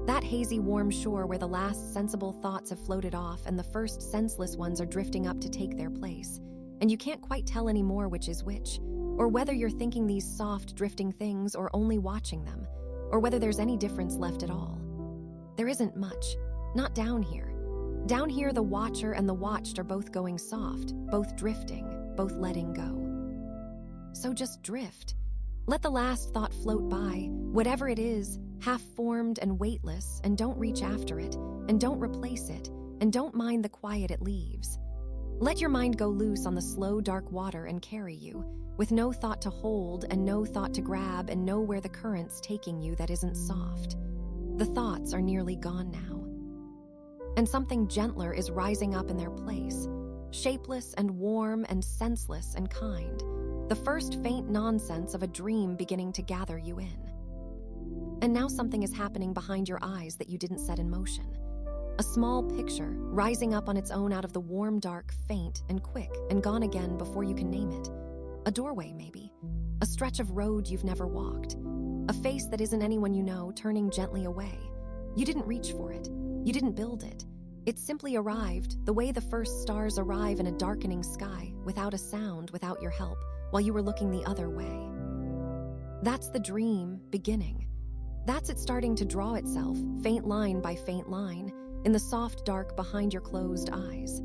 That hazy warm shore where the last sensible thoughts have floated off and the first senseless ones are drifting up to take their place, and you can't quite tell anymore which is which, or whether you're thinking these soft drifting things or only watching them, or whether there's any difference left at all. There isn't much, not down here. Down here, the watcher and the watched are both going soft, both drifting, both letting go. So just drift. Let the last thought float by, whatever it is, half-formed and weightless, and don't reach after it, and don't replace it, and don't mind the quiet it leaves. Let your mind go loose on the slow, dark water and carry you, with no thought to hold and no thought to grab and know where the current's taking you that isn't soft. The thoughts are nearly gone now. And something gentler is rising up in their place, shapeless and warm and senseless and kind, the first faint nonsense of a dream beginning to gather you in. And now something is happening behind your eyes that you didn't set in motion. A small picture, rising up on its own out of the warm dark, faint and quick and gone again before you can name it. A doorway, maybe. A stretch of road you've never walked. A face that isn't anyone you know, turning gently away. You didn't reach for it. You didn't build it. It simply arrived, the way the first stars arrive in a darkening sky, without a sound, without your help, while you were looking the other way. That's the dream beginning. That's it starting to draw itself, faint line by faint line, in the soft dark behind your closed eyes.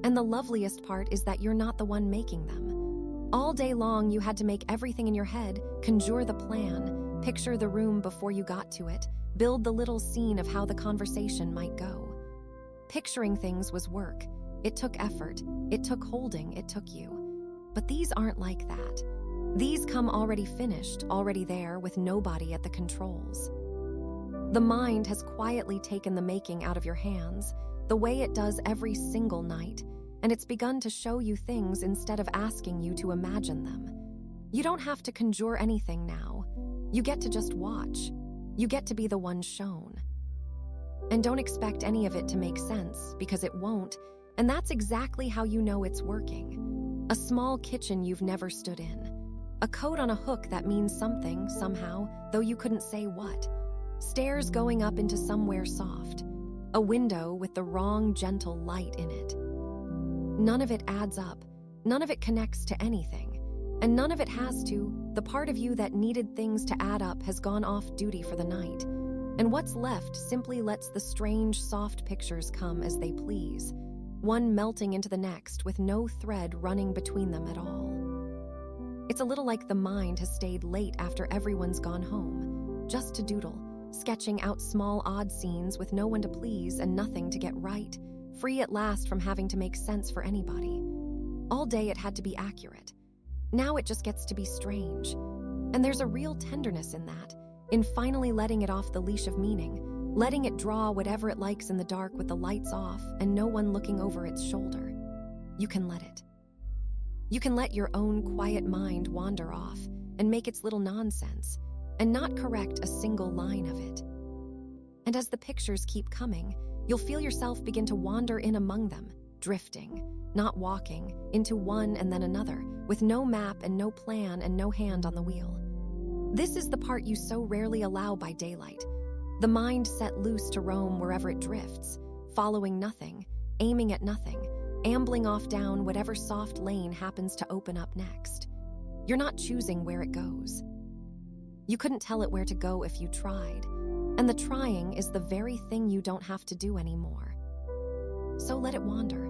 And the loveliest part is that you're not the one making them. All day long you had to make everything in your head, conjure the plan, picture the room before you got to it, build the little scene of how the conversation might go. Picturing things was work. It took effort. It took holding. It took you. But these aren't like that. These come already finished, already there, with nobody at the controls. The mind has quietly taken the making out of your hands, the way it does every single night, and it's begun to show you things instead of asking you to imagine them. You don't have to conjure anything now. You get to just watch. You get to be the one shown. And don't expect any of it to make sense, because it won't, and that's exactly how you know it's working. A small kitchen you've never stood in. A coat on a hook that means something, somehow, though you couldn't say what. Stairs going up into somewhere soft. A window with the wrong, gentle light in it. None of it adds up. None of it connects to anything. And none of it has to. The part of you that needed things to add up has gone off duty for the night. And what's left simply lets the strange, soft pictures come as they please, one melting into the next with no thread running between them at all. It's a little like the mind has stayed late after everyone's gone home, just to doodle, sketching out small odd scenes with no one to please and nothing to get right, free at last from having to make sense for anybody. All day it had to be accurate. Now it just gets to be strange. And there's a real tenderness in that, in finally letting it off the leash of meaning, letting it draw whatever it likes in the dark with the lights off and no one looking over its shoulder. You can let it. You can let your own quiet mind wander off and make its little nonsense. and not correct a single line of it. And as the pictures keep coming, you'll feel yourself begin to wander in among them, drifting, not walking, into one and then another, with no map and no plan and no hand on the wheel. This is the part you so rarely allow by daylight. The mind set loose to roam wherever it drifts, following nothing, aiming at nothing, ambling off down whatever soft lane happens to open up next. You're not choosing where it goes. You couldn't tell it where to go if you tried, and the trying is the very thing you don't have to do anymore. So let it wander.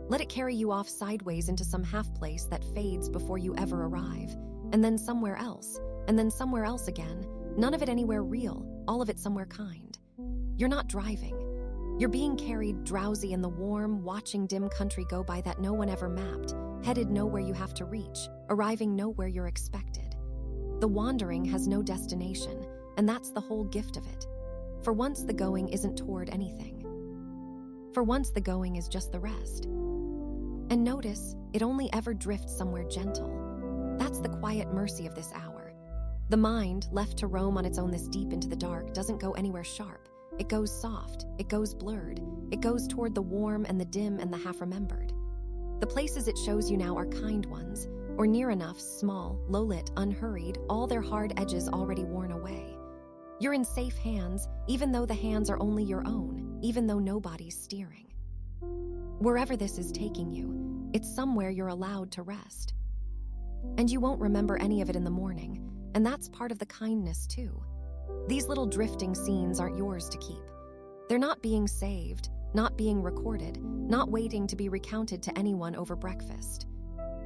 Let it carry you off sideways into some half place that fades before you ever arrive, and then somewhere else, and then somewhere else again, none of it anywhere real, all of it somewhere kind. You're not driving. You're being carried drowsy in the warm, watching dim country go by that no one ever mapped, headed nowhere you have to reach, arriving nowhere you're expected. The wandering has no destination, and that's the whole gift of it. For once the going isn't toward anything. For once the going is just the rest. And notice, it only ever drifts somewhere gentle. That's the quiet mercy of this hour. The mind, left to roam on its own this deep into the dark, doesn't go anywhere sharp. It goes soft, it goes blurred, it goes toward the warm and the dim and the half-remembered. The places it shows you now are kind ones, or near enough, small, low-lit, unhurried, all their hard edges already worn away. You're in safe hands, even though the hands are only your own, even though nobody's steering. Wherever this is taking you, it's somewhere you're allowed to rest. And you won't remember any of it in the morning, and that's part of the kindness too. These little drifting scenes aren't yours to keep. They're not being saved, not being recorded, not waiting to be recounted to anyone over breakfast.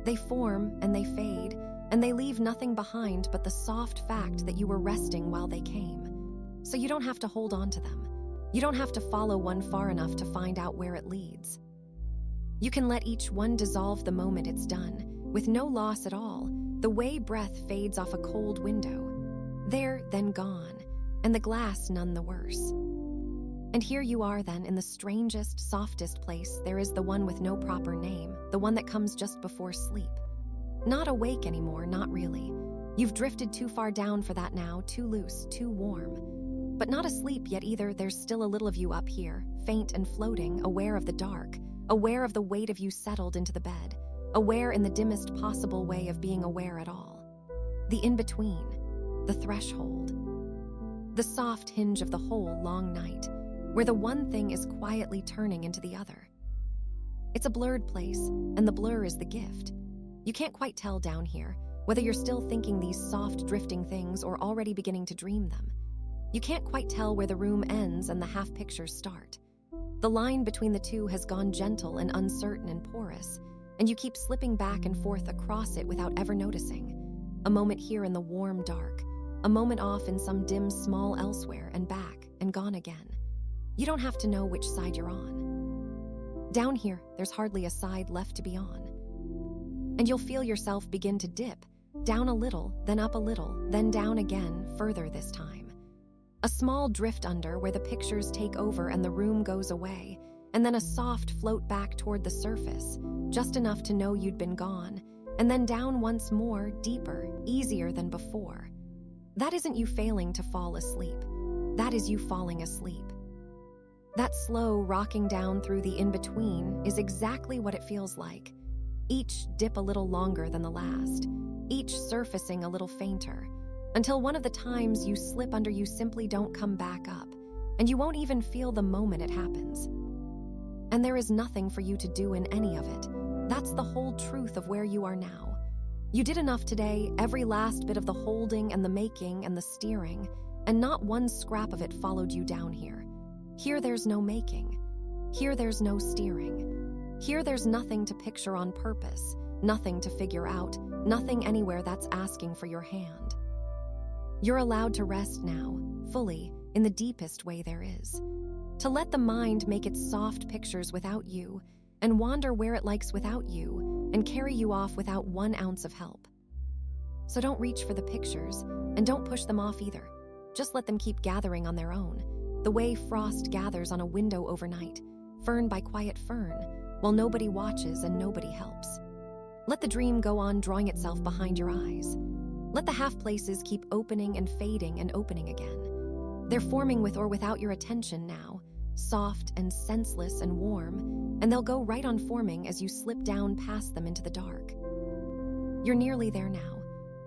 They form and they fade, and they leave nothing behind but the soft fact that you were resting while they came. So you don't have to hold on to them. You don't have to follow one far enough to find out where it leads. You can let each one dissolve the moment it's done, with no loss at all, the way breath fades off a cold window. There, then gone, and the glass none the worse. And here you are then in the strangest, softest place there is, the one with no proper name, the one that comes just before sleep. Not awake anymore, not really. You've drifted too far down for that now, too loose, too warm. But not asleep yet either, there's still a little of you up here, faint and floating, aware of the dark, aware of the weight of you settled into the bed, aware in the dimmest possible way of being aware at all. The in-between, the threshold, the soft hinge of the whole long night, where the one thing is quietly turning into the other. It's a blurred place, and the blur is the gift. You can't quite tell down here whether you're still thinking these soft, drifting things or already beginning to dream them. You can't quite tell where the room ends and the half-pictures start. The line between the two has gone gentle and uncertain and porous, and you keep slipping back and forth across it without ever noticing. A moment here in the warm dark, a moment off in some dim small elsewhere, and back and gone again. You don't have to know which side you're on. Down here, there's hardly a side left to be on. And you'll feel yourself begin to dip, down a little, then up a little, then down again, further this time. A small drift under where the pictures take over and the room goes away, and then a soft float back toward the surface, just enough to know you'd been gone, and then down once more, deeper, easier than before. That isn't you failing to fall asleep. That is you falling asleep. That slow rocking down through the in-between is exactly what it feels like. Each dip a little longer than the last, each surfacing a little fainter, until one of the times you slip under you simply don't come back up, and you won't even feel the moment it happens. And there is nothing for you to do in any of it. That's the whole truth of where you are now. You did enough today, every last bit of the holding and the making and the steering, and not one scrap of it followed you down here. Here there's no making. Here there's no steering. Here there's nothing to picture on purpose, nothing to figure out, nothing anywhere that's asking for your hand. You're allowed to rest now, fully, in the deepest way there is. To let the mind make its soft pictures without you, and wander where it likes without you, and carry you off without 1 ounce of help. So don't reach for the pictures, and don't push them off either. Just let them keep gathering on their own, the way frost gathers on a window overnight, fern by quiet fern, while nobody watches and nobody helps. Let the dream go on drawing itself behind your eyes. Let the half places keep opening and fading and opening again. They're forming with or without your attention now, soft and senseless and warm, and they'll go right on forming as you slip down past them into the dark. You're nearly there now.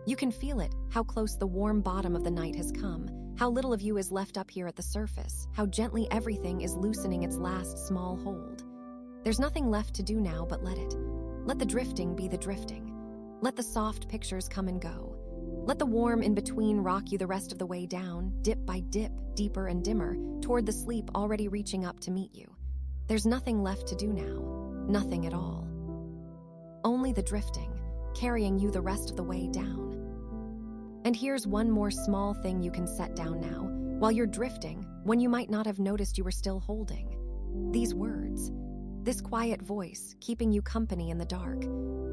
You can feel it, how close the warm bottom of the night has come, how little of you is left up here at the surface, how gently everything is loosening its last small hold. There's nothing left to do now but let it. Let the drifting be the drifting. Let the soft pictures come and go. Let the warm in between rock you the rest of the way down, dip by dip, deeper and dimmer, toward the sleep already reaching up to meet you. There's nothing left to do now, nothing at all. Only the drifting, carrying you the rest of the way down. And here's one more small thing you can set down now, while you're drifting, when you might not have noticed you were still holding. These words, this quiet voice, keeping you company in the dark.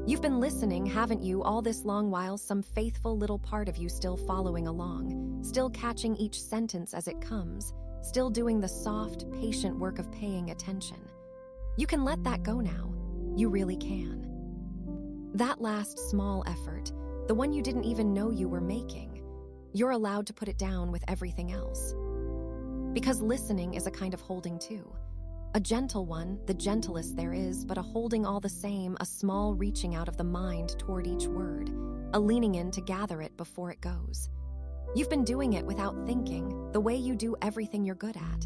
You've been listening, haven't you, all this long while, some faithful little part of you still following along, still catching each sentence as it comes, still doing the soft, patient work of paying attention. You can let that go now. You really can. That last small effort, the one you didn't even know you were making, you're allowed to put it down with everything else. Because listening is a kind of holding too. A gentle one, the gentlest there is, but a holding all the same, a small reaching out of the mind toward each word, a leaning in to gather it before it goes. You've been doing it without thinking, the way you do everything you're good at.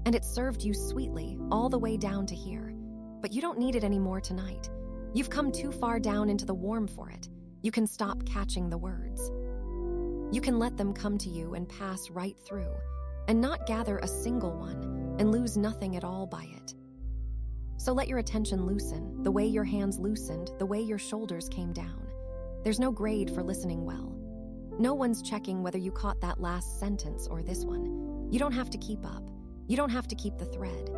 And it served you sweetly, all the way down to here. But you don't need it anymore tonight. You've come too far down into the warm for it. You can stop catching the words. You can let them come to you and pass right through, and not gather a single one, and lose nothing at all by it. So let your attention loosen, the way your hands loosened, the way your shoulders came down. There's no grade for listening well. No one's checking whether you caught that last sentence or this one. You don't have to keep up. You don't have to keep the thread.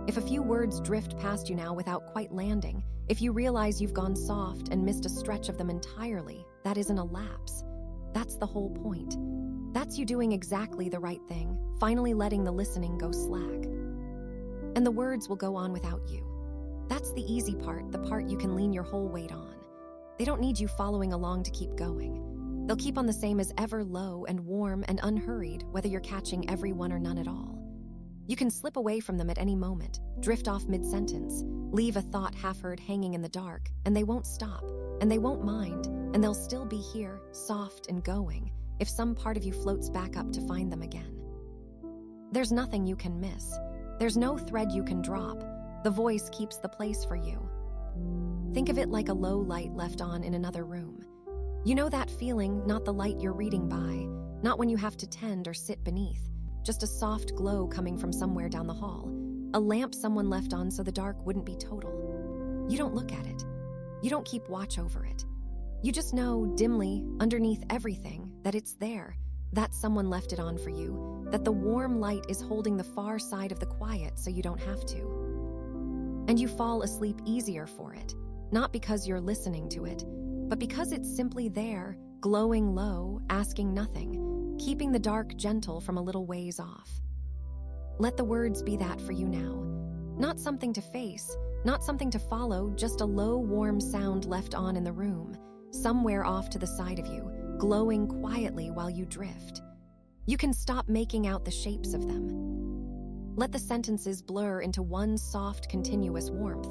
If a few words drift past you now without quite landing, if you realize you've gone soft and missed a stretch of them entirely, that isn't a lapse. That's the whole point. That's you doing exactly the right thing, finally letting the listening go slack. And the words will go on without you. That's the easy part, the part you can lean your whole weight on. They don't need you following along to keep going. They'll keep on the same as ever, low and warm and unhurried, whether you're catching every one or none at all. You can slip away from them at any moment, drift off mid-sentence, leave a thought half-heard hanging in the dark, and they won't stop, and they won't mind, and they'll still be here, soft and going, if some part of you floats back up to find them again. There's nothing you can miss. There's no thread you can drop. The voice keeps the place for you. Think of it like a low light left on in another room. You know that feeling, not the light you're reading by, not when you have to tend or sit beneath, just a soft glow coming from somewhere down the hall, a lamp someone left on so the dark wouldn't be total. You don't look at it. You don't keep watch over it. You just know, dimly, underneath everything, that it's there, that someone left it on for you, that the warm light is holding the far side of the quiet so you don't have to. And you fall asleep easier for it, not because you're listening to it, but because it's simply there, glowing low, asking nothing, keeping the dark gentle from a little ways off. Let the words be that for you now. Not something to face, not something to follow, just a low, warm sound left on in the room, somewhere off to the side of you, glowing quietly while you drift. You can stop making out the shapes of them. Let the sentences blur into one soft, continuous warmth,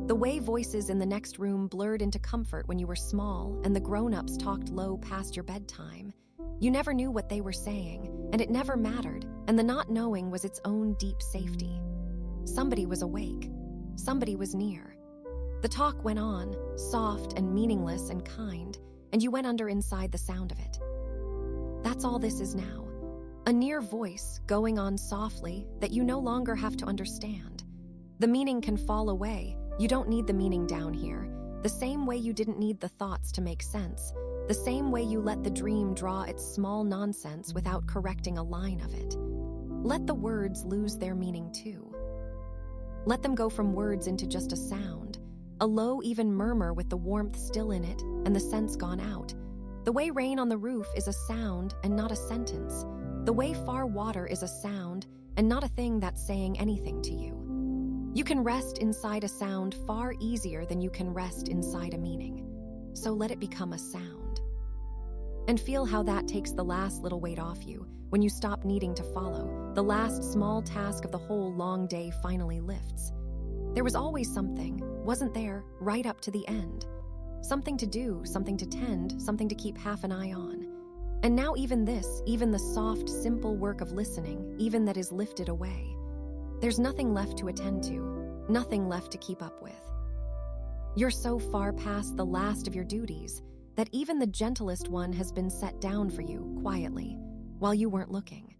the way voices in the next room blurred into comfort when you were small and the grown-ups talked low past your bedtime. You never knew what they were saying, and it never mattered, and the not knowing was its own deep safety. Somebody was awake. Somebody was near. The talk went on, soft and meaningless and kind, and you went under inside the sound of it. That's all this is now. A near voice going on softly that you no longer have to understand. The meaning can fall away. You don't need the meaning down here. The same way you didn't need the thoughts to make sense. The same way you let the dream draw its small nonsense without correcting a line of it. Let the words lose their meaning too. Let them go from words into just a sound, a low even murmur with the warmth still in it and the sense gone out. The way rain on the roof is a sound and not a sentence. The way far water is a sound and not a thing that's saying anything to you. You can rest inside a sound far easier than you can rest inside a meaning. So let it become a sound. And feel how that takes the last little weight off you when you stop needing to follow. The last small task of the whole long day finally lifts. There was always something, wasn't there, right up to the end? Something to do, something to tend, something to keep half an eye on. And now even this, even the soft, simple work of listening, even that is lifted away. There's nothing left to attend to, nothing left to keep up with. You're so far past the last of your duties that even the gentlest one has been set down for you, quietly, while you weren't looking.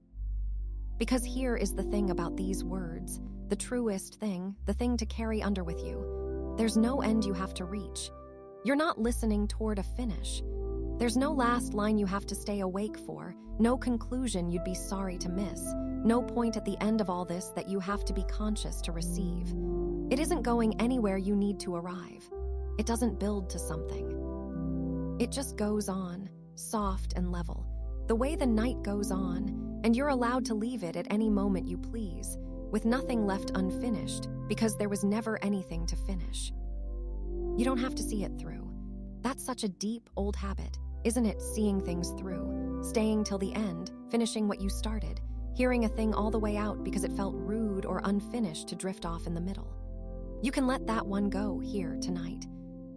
Because here is the thing about these words, the truest thing, the thing to carry under with you. There's no end you have to reach. You're not listening toward a finish. There's no last line you have to stay awake for, no conclusion you'd be sorry to miss, no point at the end of all this that you have to be conscious to receive. It isn't going anywhere you need to arrive. It doesn't build to something. It just goes on, soft and level, the way the night goes on, and you're allowed to leave it at any moment you please, with nothing left unfinished, because there was never anything to finish. You don't have to see it through. That's such a deep, old habit, isn't it? Seeing things through, staying till the end, finishing what you started, hearing a thing all the way out because it felt rude or unfinished to drift off in the middle. You can let that one go here tonight.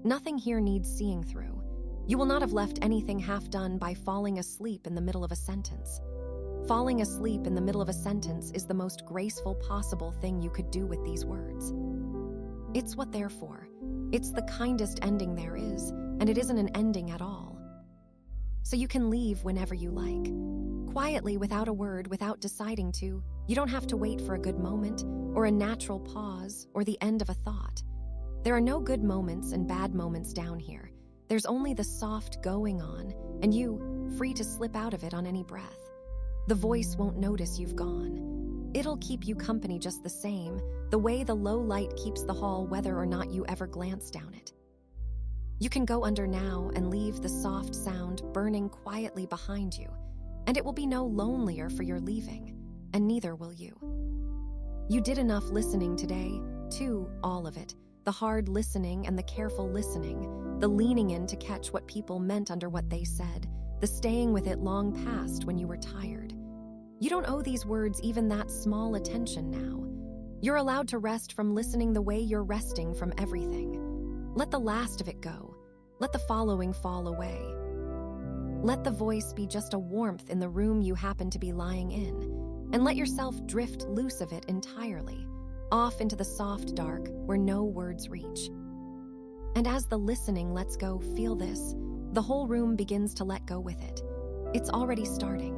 Nothing here needs seeing through. You will not have left anything half done by falling asleep in the middle of a sentence. Falling asleep in the middle of a sentence is the most graceful possible thing you could do with these words. It's what they're for. It's the kindest ending there is, and it isn't an ending at all. So you can leave whenever you like. Quietly, without a word, without deciding to. You don't have to wait for a good moment, or a natural pause, or the end of a thought. There are no good moments and bad moments down here. There's only the soft going on, and you, free to slip out of it on any breath. The voice won't notice you've gone. It'll keep you company just the same, the way the low light keeps the hall whether or not you ever glance down it. You can go under now and leave the soft sound burning quietly behind you, and it will be no lonelier for your leaving, and neither will you. You did enough listening today, too, all of it. The hard listening and the careful listening, the leaning in to catch what people meant under what they said, the staying with it long past when you were tired. You don't owe these words even that small attention now. You're allowed to rest from listening the way you're resting from everything. Let the last of it go. Let the following fall away. Let the voice be just a warmth in the room you happen to be lying in, and let yourself drift loose of it entirely, off into the soft dark where no words reach. And as the listening lets go, feel this, the whole room begins to let go with it. It's already starting.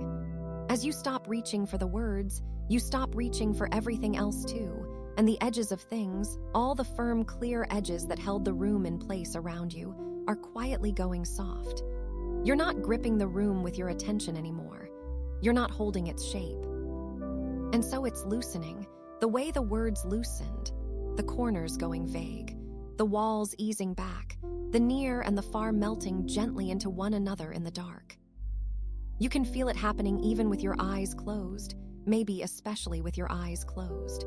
As you stop reaching for the words, you stop reaching for everything else too, and the edges of things, all the firm, clear edges that held the room in place around you, are quietly going soft. You're not gripping the room with your attention anymore. You're not holding its shape. And so it's loosening, the way the words loosened, the corners going vague, the walls easing back, the near and the far melting gently into one another in the dark. You can feel it happening even with your eyes closed, maybe especially with your eyes closed.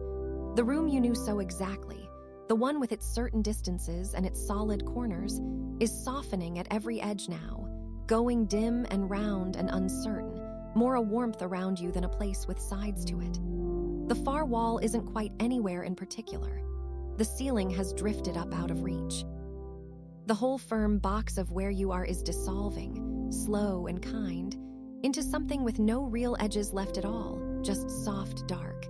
The room you knew so exactly, the one with its certain distances and its solid corners, is softening at every edge now, going dim and round and uncertain, more a warmth around you than a place with sides to it. The far wall isn't quite anywhere in particular. The ceiling has drifted up out of reach. The whole firm box of where you are is dissolving, slow and kind, into something with no real edges left at all, just soft dark.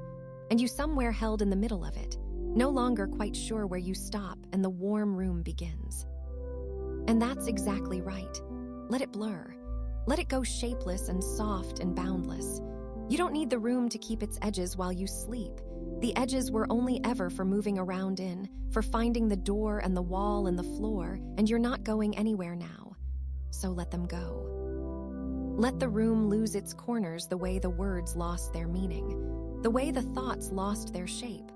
And you somewhere held in the middle of it, no longer quite sure where you stop and the warm room begins. And that's exactly right. Let it blur. Let it go shapeless and soft and boundless. You don't need the room to keep its edges while you sleep. The edges were only ever for moving around in, for finding the door and the wall and the floor, and you're not going anywhere now. So let them go. Let the room lose its corners the way the words lost their meaning, the way the thoughts lost their shape.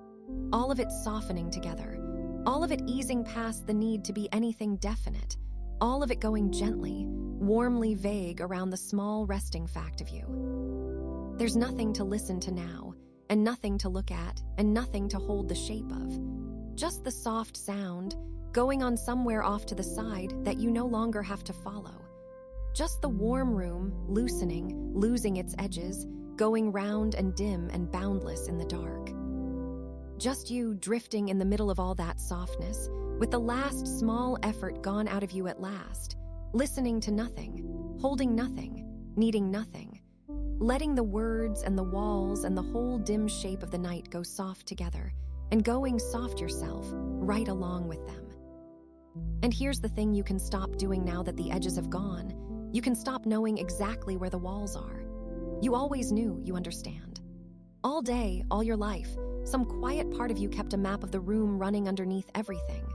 All of it softening together, all of it easing past the need to be anything definite, all of it going gently, warmly vague around the small resting fact of you. There's nothing to listen to now, and nothing to look at, and nothing to hold the shape of. Just the soft sound, going on somewhere off to the side that you no longer have to follow. Just the warm room, loosening, losing its edges, going round and dim and boundless in the dark. Just you drifting in the middle of all that softness, with the last small effort gone out of you at last, listening to nothing, holding nothing, needing nothing, letting the words and the walls and the whole dim shape of the night go soft together, and going soft yourself right along with them. And here's the thing you can stop doing now that the edges have gone. You can stop knowing exactly where the walls are. You always knew, you understand. All day, all your life, some quiet part of you kept a map of the room running underneath everything.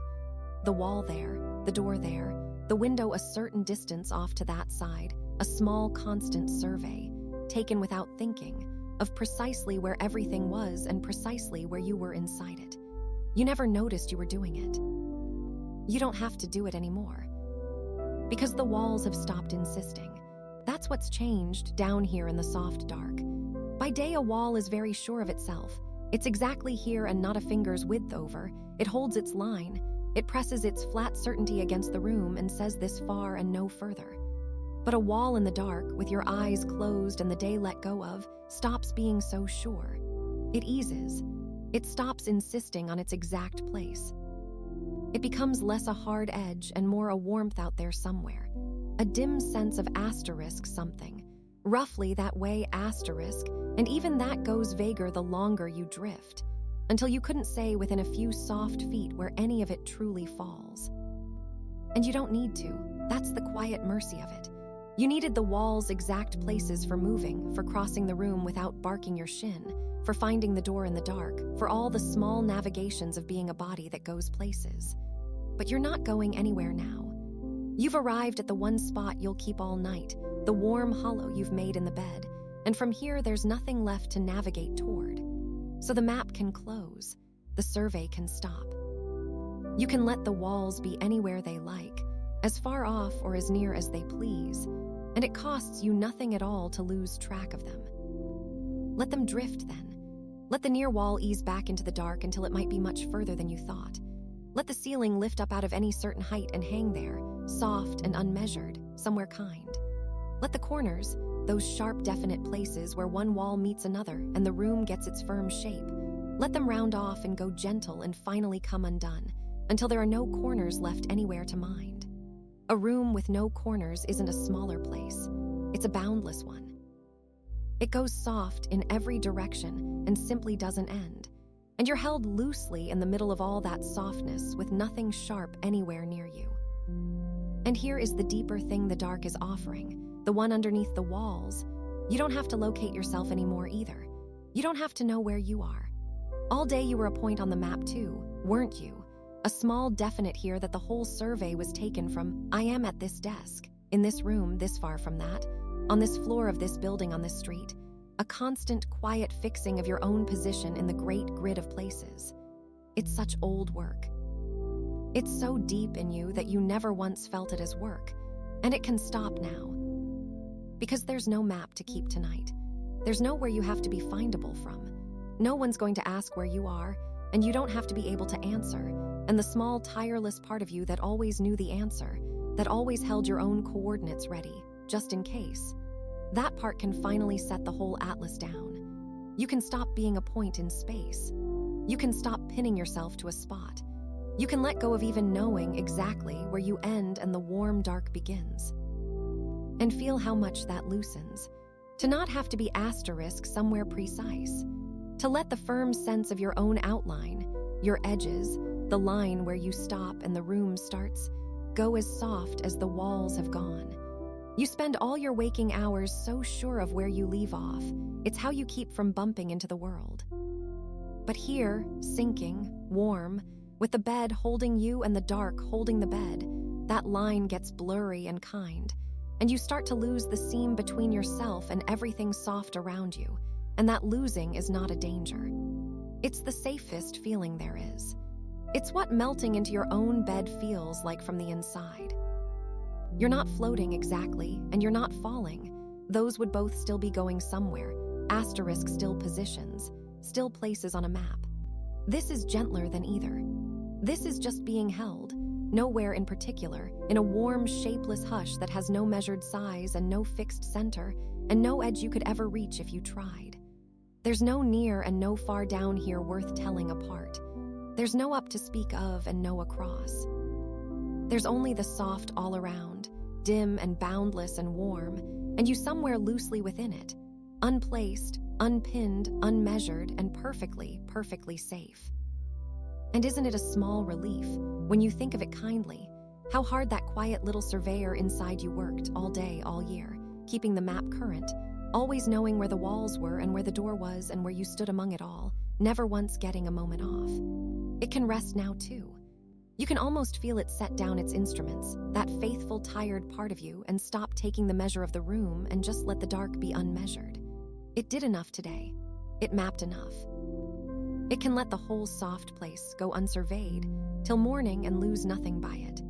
The wall there, the door there, the window a certain distance off to that side, a small constant survey, taken without thinking, of precisely where everything was and precisely where you were inside it. You never noticed you were doing it. You don't have to do it anymore. Because the walls have stopped insisting. That's what's changed down here in the soft dark. By day, a wall is very sure of itself. It's exactly here and not a finger's width over. It holds its line. It presses its flat certainty against the room and says this far and no further. But a wall in the dark, with your eyes closed and the day let go of, stops being so sure. It eases. It stops insisting on its exact place. It becomes less a hard edge and more a warmth out there somewhere. A dim sense of asterisk something. Roughly that way asterisk, and even that goes vaguer the longer you drift, until you couldn't say within a few soft feet where any of it truly falls. And you don't need to. That's the quiet mercy of it. You needed the wall's exact places for moving, for crossing the room without barking your shin, for finding the door in the dark, for all the small navigations of being a body that goes places. But you're not going anywhere now. You've arrived at the one spot you'll keep all night, the warm hollow you've made in the bed, and from here there's nothing left to navigate toward. So the map can close, the survey can stop. You can let the walls be anywhere they like, as far off or as near as they please, and it costs you nothing at all to lose track of them. Let them drift then. Let the near wall ease back into the dark until it might be much further than you thought. Let the ceiling lift up out of any certain height and hang there, soft and unmeasured, somewhere kind. Let the corners, those sharp, definite places where one wall meets another and the room gets its firm shape, let them round off and go gentle and finally come undone, until there are no corners left anywhere to mind. A room with no corners isn't a smaller place. It's a boundless one. It goes soft in every direction and simply doesn't end. And you're held loosely in the middle of all that softness with nothing sharp anywhere near you. And here is the deeper thing the dark is offering, the one underneath the walls. You don't have to locate yourself anymore either. You don't have to know where you are. All day you were a point on the map too, weren't you? A small definite here that the whole survey was taken from. I am at this desk, in this room, this far from that, on this floor of this building on this street. A constant, quiet fixing of your own position in the great grid of places. It's such old work. It's so deep in you that you never once felt it as work, and it can stop now. Because there's no map to keep tonight. There's nowhere you have to be findable from. No one's going to ask where you are, and you don't have to be able to answer, and the small, tireless part of you that always knew the answer, that always held your own coordinates ready, just in case. That part can finally set the whole atlas down. You can stop being a point in space. You can stop pinning yourself to a spot. You can let go of even knowing exactly where you end and the warm dark begins. And feel how much that loosens. To not have to be asterisk somewhere precise. To let the firm sense of your own outline, your edges, the line where you stop and the room starts, go as soft as the walls have gone. You spend all your waking hours so sure of where you leave off. It's how you keep from bumping into the world. But here, sinking, warm, with the bed holding you and the dark holding the bed, that line gets blurry and kind, and you start to lose the seam between yourself and everything soft around you, and that losing is not a danger. It's the safest feeling there is. It's what melting into your own bed feels like from the inside. You're not floating exactly, and you're not falling. Those would both still be going somewhere, asterisk still positions, still places on a map. This is gentler than either. This is just being held, nowhere in particular, in a warm, shapeless hush that has no measured size and no fixed center, and no edge you could ever reach if you tried. There's no near and no far down here worth telling apart. There's no up to speak of and no across. There's only the soft all around, dim and boundless and warm, and you somewhere loosely within it, unplaced, unpinned, unmeasured, and perfectly, perfectly safe. And isn't it a small relief, when you think of it kindly, how hard that quiet little surveyor inside you worked all day, all year, keeping the map current, always knowing where the walls were and where the door was and where you stood among it all, never once getting a moment off. It can rest now too. You can almost feel it set down its instruments, that faithful, tired part of you, and stop taking the measure of the room and just let the dark be unmeasured. It did enough today. It mapped enough. It can let the whole soft place go unsurveyed till morning and lose nothing by it.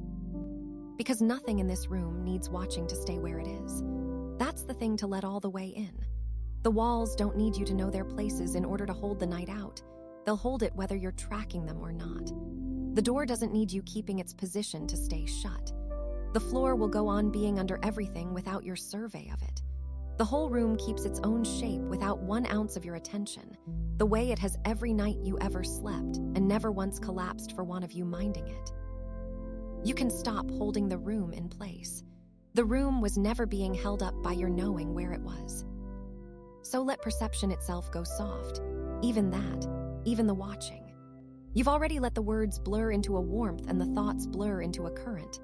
Because nothing in this room needs watching to stay where it is. That's the thing to let all the way in. The walls don't need you to know their places in order to hold the night out. They'll hold it whether you're tracking them or not. The door doesn't need you keeping its position to stay shut. The floor will go on being under everything without your survey of it. The whole room keeps its own shape without 1 ounce of your attention, the way it has every night you ever slept and never once collapsed for want of you minding it. You can stop holding the room in place. The room was never being held up by your knowing where it was. So let perception itself go soft, even that, even the watching. You've already let the words blur into a warmth and the thoughts blur into a current.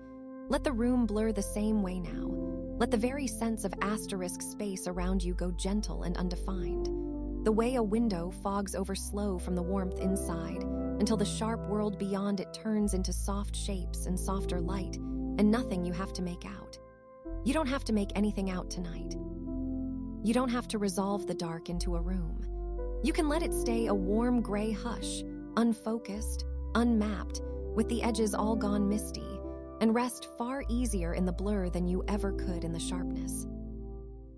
Let the room blur the same way now. Let the very sense of asterisk space around you go gentle and undefined. The way a window fogs over slow from the warmth inside until the sharp world beyond it turns into soft shapes and softer light and nothing you have to make out. You don't have to make anything out tonight. You don't have to resolve the dark into a room. You can let it stay a warm gray hush, unfocused, unmapped, with the edges all gone misty, and rest far easier in the blur than you ever could in the sharpness.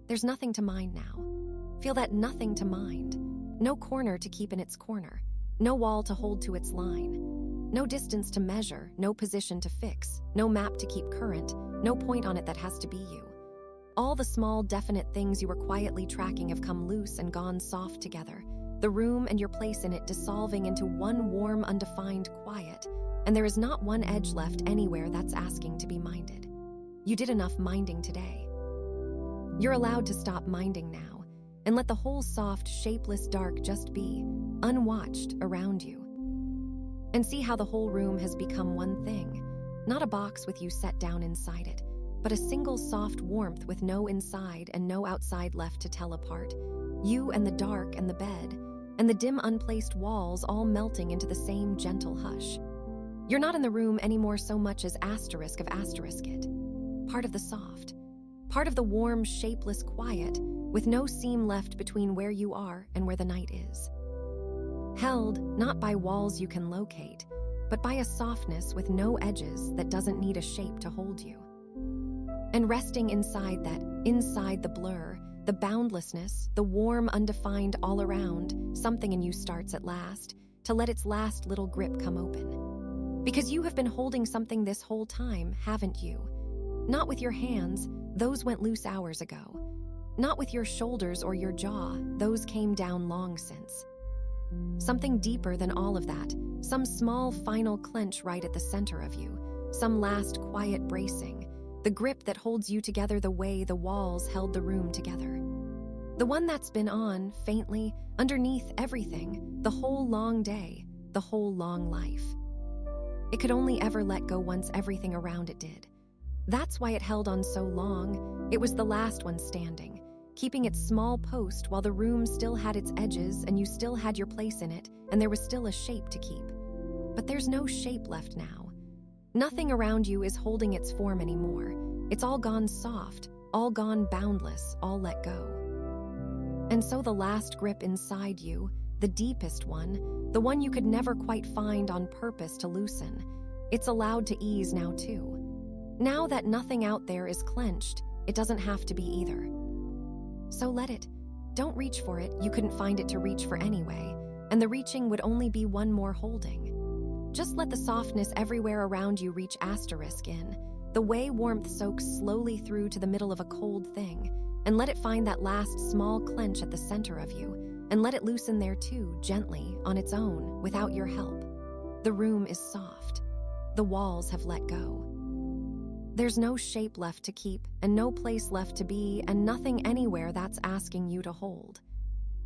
There's nothing to mind now. Feel that nothing to mind. No corner to keep in its corner. No wall to hold to its line. No distance to measure, no position to fix, no map to keep current, no point on it that has to be you. All the small, definite things you were quietly tracking have come loose and gone soft together. The room and your place in it dissolving into one warm, undefined quiet, and there is not one edge left anywhere that's asking to be minded. You did enough minding today. You're allowed to stop minding now, and let the whole soft, shapeless dark just be, unwatched, around you. And see how the whole room has become one thing, not a box with you set down inside it, but a single soft warmth with no inside and no outside left to tell apart. You and the dark and the bed, and the dim unplaced walls all melting into the same gentle hush. You're not in the room anymore so much as asterisk of asterisk it. Part of the soft. Part of the warm, shapeless quiet, with no seam left between where you are and where the night is. Held, not by walls you can locate, but by a softness with no edges that doesn't need a shape to hold you. And resting inside that, inside the blur, the boundlessness, the warm, undefined all around, something in you starts at last, to let its last little grip come open. Because you have been holding something this whole time, haven't you? Not with your hands, those went loose hours ago. Not with your shoulders or your jaw, those came down long since. Something deeper than all of that, some small final clench right at the center of you, some last quiet bracing, the grip that holds you together the way the walls held the room together. The one that's been on, faintly, underneath everything, the whole long day, the whole long life. It could only ever let go once everything around it did. That's why it held on so long. It was the last one standing, keeping its small post while the room still had its edges and you still had your place in it, and there was still a shape to keep. But there's no shape left now. Nothing around you is holding its form anymore. It's all gone soft, all gone boundless, all let go. And so the last grip inside you, the deepest one, the one you could never quite find on purpose to loosen, it's allowed to ease now too. Now that nothing out there is clenched, it doesn't have to be either. So let it. Don't reach for it, you couldn't find it to reach for anyway, and the reaching would only be one more holding. Just let the softness everywhere around you reach asterisk in, the way warmth soaks slowly through to the middle of a cold thing, and let it find that last small clench at the center of you, and let it loosen there too, gently, on its own, without your help. The room is soft. The walls have let go. There's no shape left to keep, and no place left to be, and nothing anywhere that's asking you to hold.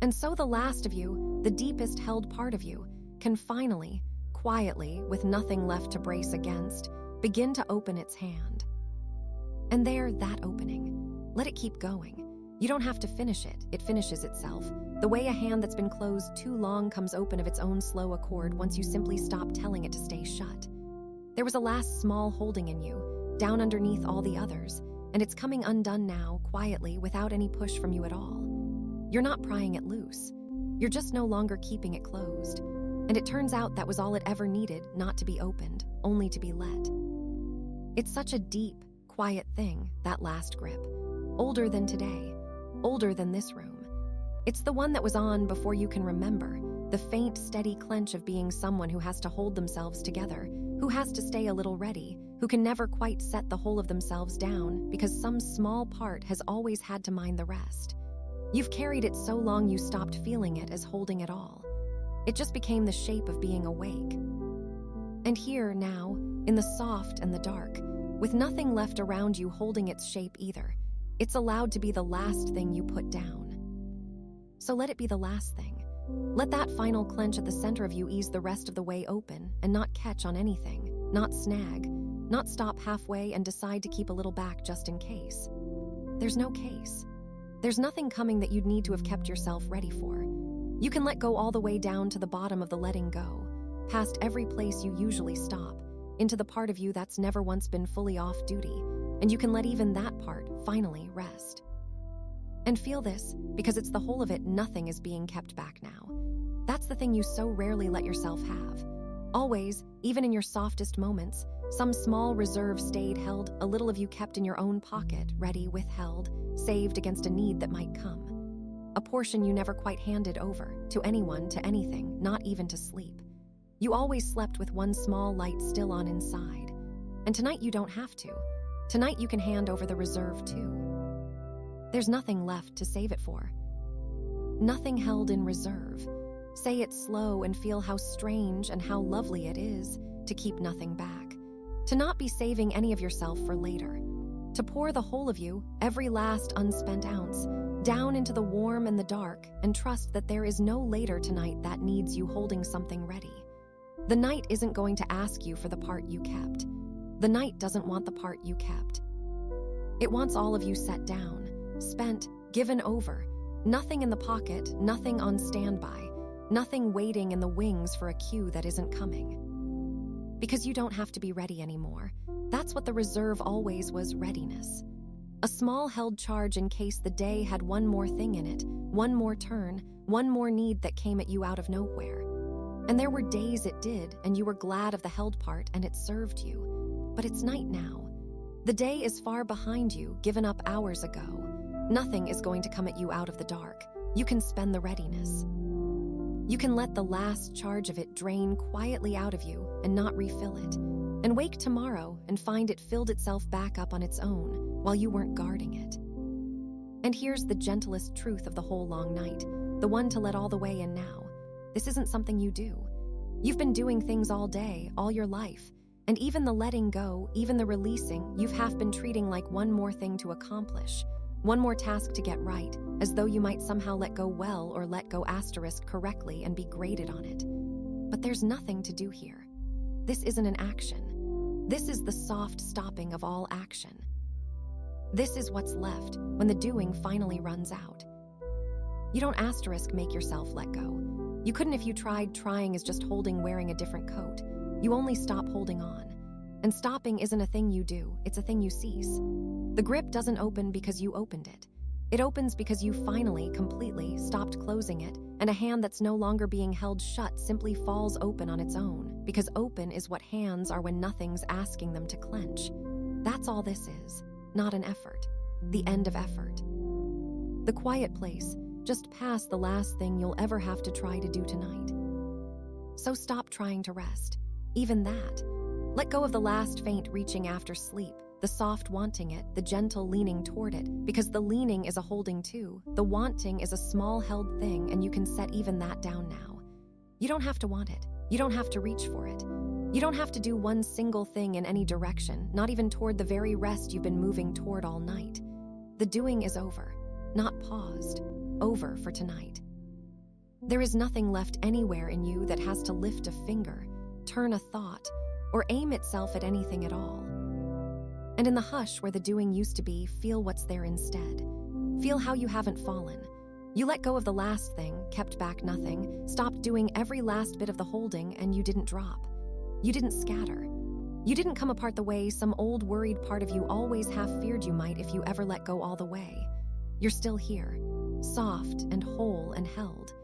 And so the last of you, the deepest held part of you, can finally, quietly, with nothing left to brace against, begin to open its hand. And there, that opening. Let it keep going. You don't have to finish it. It finishes itself. The way a hand that's been closed too long comes open of its own slow accord once you simply stop telling it to stay shut. There was a last small holding in you, down underneath all the others, and it's coming undone now, quietly, without any push from you at all. You're not prying it loose. You're just no longer keeping it closed. And it turns out that was all it ever needed, not to be opened, only to be let. It's such a deep, quiet thing, that last grip. Older than today. Older than this room. It's the one that was on before you can remember, the faint, steady clench of being someone who has to hold themselves together, who has to stay a little ready, who can never quite set the whole of themselves down because some small part has always had to mind the rest. You've carried it so long you stopped feeling it as holding at all. It just became the shape of being awake. And here, now, in the soft and the dark, with nothing left around you holding its shape either, it's allowed to be the last thing you put down. So let it be the last thing. Let that final clench at the center of you ease the rest of the way open and not catch on anything, not snag, not stop halfway and decide to keep a little back just in case. There's no case. There's nothing coming that you'd need to have kept yourself ready for. You can let go all the way down to the bottom of the letting go, past every place you usually stop, into the part of you that's never once been fully off duty, and you can let even that part finally rest. And feel this, because it's the whole of it, nothing is being kept back now. That's the thing you so rarely let yourself have. Always, even in your softest moments, some small reserve stayed held, a little of you kept in your own pocket, ready, withheld, saved against a need that might come. A portion you never quite handed over, to anyone, to anything, not even to sleep. You always slept with one small light still on inside. And tonight you don't have to. Tonight you can hand over the reserve too. There's nothing left to save it for. Nothing held in reserve. Say it slow and feel how strange and how lovely it is to keep nothing back. To not be saving any of yourself for later. To pour the whole of you, every last unspent ounce, down into the warm and the dark, and trust that there is no later tonight that needs you holding something ready. The night isn't going to ask you for the part you kept. The night doesn't want the part you kept. It wants all of you set down, spent, given over, nothing in the pocket, nothing on standby, nothing waiting in the wings for a cue that isn't coming. Because you don't have to be ready anymore. That's what the reserve always was, readiness. A small held charge in case the day had one more thing in it, one more turn, one more need that came at you out of nowhere. And there were days it did, and you were glad of the held part and it served you. But it's night now. The day is far behind you, given up hours ago. Nothing is going to come at you out of the dark. You can spend the readiness. You can let the last charge of it drain quietly out of you and not refill it, and wake tomorrow and find it filled itself back up on its own while you weren't guarding it. And here's the gentlest truth of the whole long night, the one to let all the way in now. This isn't something you do. You've been doing things all day, all your life, and even the letting go, even the releasing, you've half been treating like one more thing to accomplish, one more task to get right, as though you might somehow let go well or let go asterisk correctly and be graded on it. But there's nothing to do here. This isn't an action. This is the soft stopping of all action. This is what's left when the doing finally runs out. You don't asterisk make yourself let go. You couldn't if you tried. Trying is just holding, wearing a different coat. You only stop holding on. And stopping isn't a thing you do, it's a thing you cease. The grip doesn't open because you opened it. It opens because you finally, completely, stopped closing it, and a hand that's no longer being held shut simply falls open on its own, because open is what hands are when nothing's asking them to clench. That's all this is, not an effort. The end of effort. The quiet place, just past the last thing you'll ever have to try to do tonight. So stop trying to rest. Even that. Let go of the last faint reaching after sleep, the soft wanting it, the gentle leaning toward it, because the leaning is a holding too. The wanting is a small held thing, and you can set even that down now. You don't have to want it. You don't have to reach for it. You don't have to do one single thing in any direction, not even toward the very rest you've been moving toward all night. The doing is over, not paused, over for tonight. There is nothing left anywhere in you that has to lift a finger, turn a thought, or aim itself at anything at all. And in the hush where the doing used to be, feel what's there instead. Feel how you haven't fallen. You let go of the last thing, kept back nothing, stopped doing every last bit of the holding, and you didn't drop. You didn't scatter. You didn't come apart the way some old worried part of you always half feared you might if you ever let go all the way. You're still here, soft and whole and held.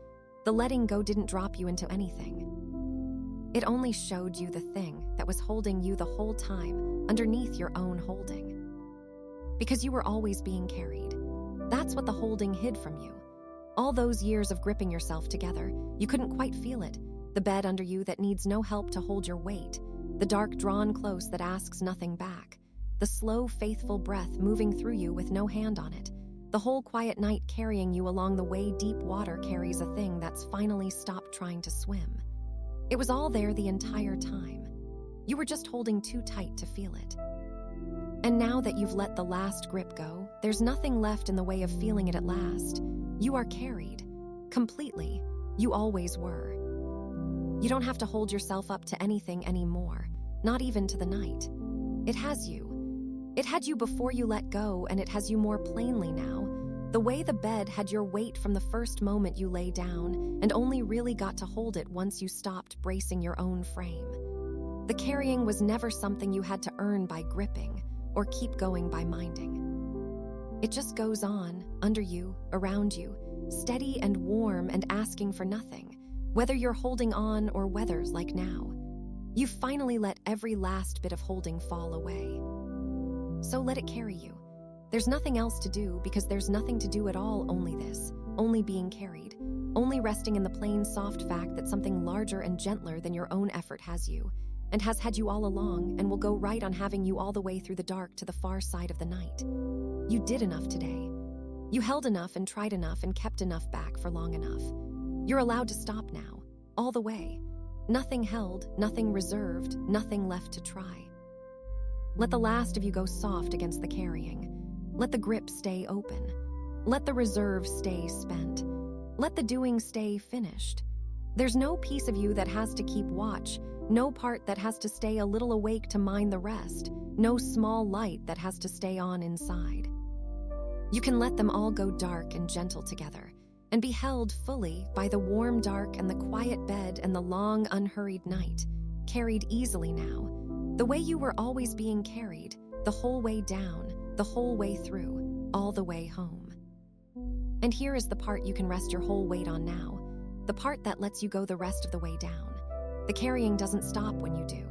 The letting go didn't drop you into anything. It only showed you the thing that was holding you the whole time, underneath your own holding. Because you were always being carried. That's what the holding hid from you. All those years of gripping yourself together, you couldn't quite feel it. The bed under you that needs no help to hold your weight. The dark drawn close that asks nothing back. The slow, faithful breath moving through you with no hand on it. The whole quiet night carrying you along the way deep water carries a thing that's finally stopped trying to swim. It was all there the entire time. You were just holding too tight to feel it. And now that you've let the last grip go, there's nothing left in the way of feeling it at last. You are carried. Completely. You always were. You don't have to hold yourself up to anything anymore, not even to the night. It has you. It had you before you let go, and it has you more plainly now. The way the bed had your weight from the first moment you lay down, and only really got to hold it once you stopped bracing your own frame. The carrying was never something you had to earn by gripping, or keep going by minding. It just goes on, under you, around you, steady and warm and asking for nothing, whether you're holding on or whether's like now. You've finally let every last bit of holding fall away. So let it carry you. There's nothing else to do because there's nothing to do at all, only this, only being carried, only resting in the plain soft fact that something larger and gentler than your own effort has you, and has had you all along and will go right on having you all the way through the dark to the far side of the night. You did enough today. You held enough and tried enough and kept enough back for long enough. You're allowed to stop now, all the way. Nothing held, nothing reserved, nothing left to try. Let the last of you go soft against the carrying. Let the grip stay open. Let the reserve stay spent. Let the doing stay finished. There's no piece of you that has to keep watch, no part that has to stay a little awake to mind the rest, no small light that has to stay on inside. You can let them all go dark and gentle together, and be held fully by the warm dark and the quiet bed and the long, unhurried night, carried easily now, the way you were always being carried, the whole way down, the whole way through, all the way home. And here is the part you can rest your whole weight on now, the part that lets you go the rest of the way down. The carrying doesn't stop when you do.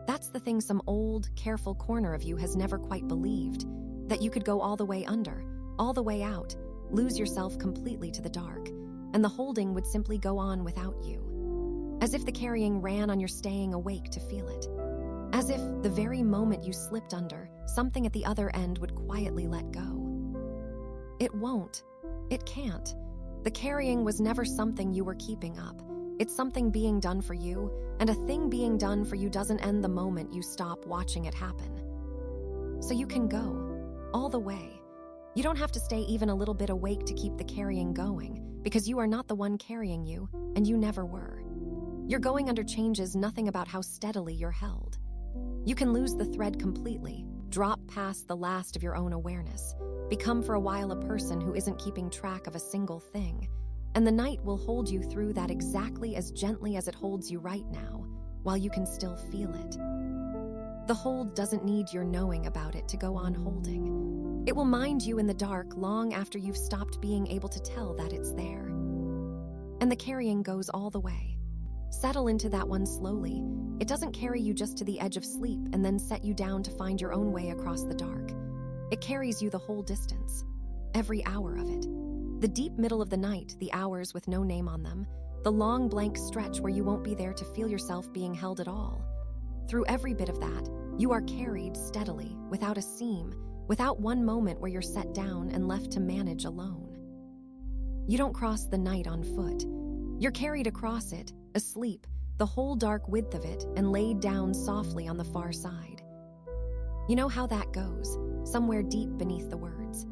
That's the thing some old, careful corner of you has never quite believed, that you could go all the way under, all the way out, lose yourself completely to the dark, and the holding would simply go on without you. As if the carrying ran on your staying awake to feel it. As if the very moment you slipped under, something at the other end would quietly let go. It won't. It can't. The carrying was never something you were keeping up. It's something being done for you, and a thing being done for you doesn't end the moment you stop watching it happen. So you can go, all the way. You don't have to stay even a little bit awake to keep the carrying going, because you are not the one carrying you, and you never were. Your going under changes nothing about how steadily you're held. You can lose the thread completely, drop past the last of your own awareness, become for a while a person who isn't keeping track of a single thing, and the night will hold you through that exactly as gently as it holds you right now, while you can still feel it. The hold doesn't need your knowing about it to go on holding. It will mind you in the dark long after you've stopped being able to tell that it's there. And the carrying goes all the way. Settle into that one slowly. It doesn't carry you just to the edge of sleep and then set you down to find your own way across the dark. It carries you the whole distance, every hour of it. The deep middle of the night, the hours with no name on them, the long blank stretch where you won't be there to feel yourself being held at all. through every bit of that, you are carried steadily, without a seam, without one moment where you're set down and left to manage alone. You don't cross the night on foot. You're carried across it, asleep, the whole dark width of it, and laid down softly on the far side. You know how that goes, somewhere deep beneath the words.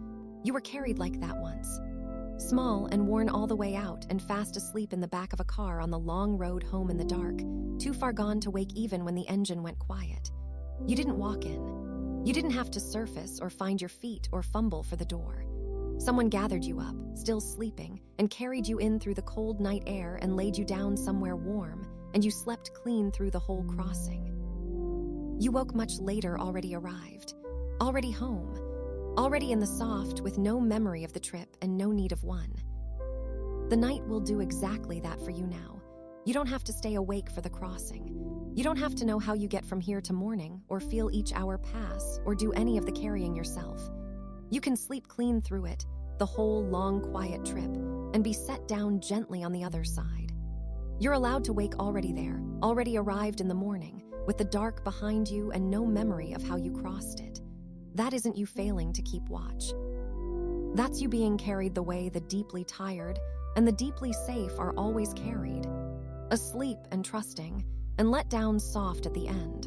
You were carried like that once. Small and worn all the way out and fast asleep in the back of a car on the long road home in the dark, too far gone to wake even when the engine went quiet. You didn't walk in. You didn't have to surface or find your feet or fumble for the door. Someone gathered you up, still sleeping, and carried you in through the cold night air and laid you down somewhere warm, and you slept clean through the whole crossing. You woke much later, already arrived, already home, already in the soft with no memory of the trip and no need of one. The night will do exactly that for you now. You don't have to stay awake for the crossing. You don't have to know how you get from here to morning or feel each hour pass or do any of the carrying yourself. You can sleep clean through it, the whole long quiet trip, and be set down gently on the other side. You're allowed to wake already there, already arrived in the morning, with the dark behind you and no memory of how you crossed it. That isn't you failing to keep watch. That's you being carried the way the deeply tired and the deeply safe are always carried, asleep and trusting, and let down soft at the end.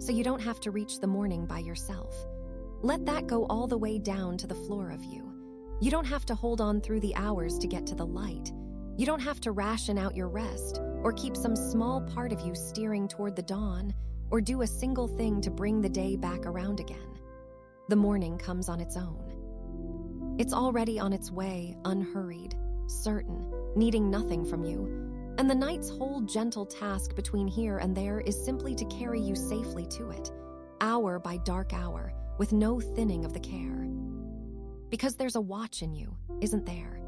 So you don't have to reach the morning by yourself. Let that go all the way down to the floor of you. You don't have to hold on through the hours to get to the light. You don't have to ration out your rest or keep some small part of you steering toward the dawn or do a single thing to bring the day back around again. The morning comes on its own. It's already on its way, unhurried, certain, needing nothing from you. And the night's whole gentle task between here and there is simply to carry you safely to it, hour by dark hour, with no thinning of the care. Because there's a watch in you, isn't there?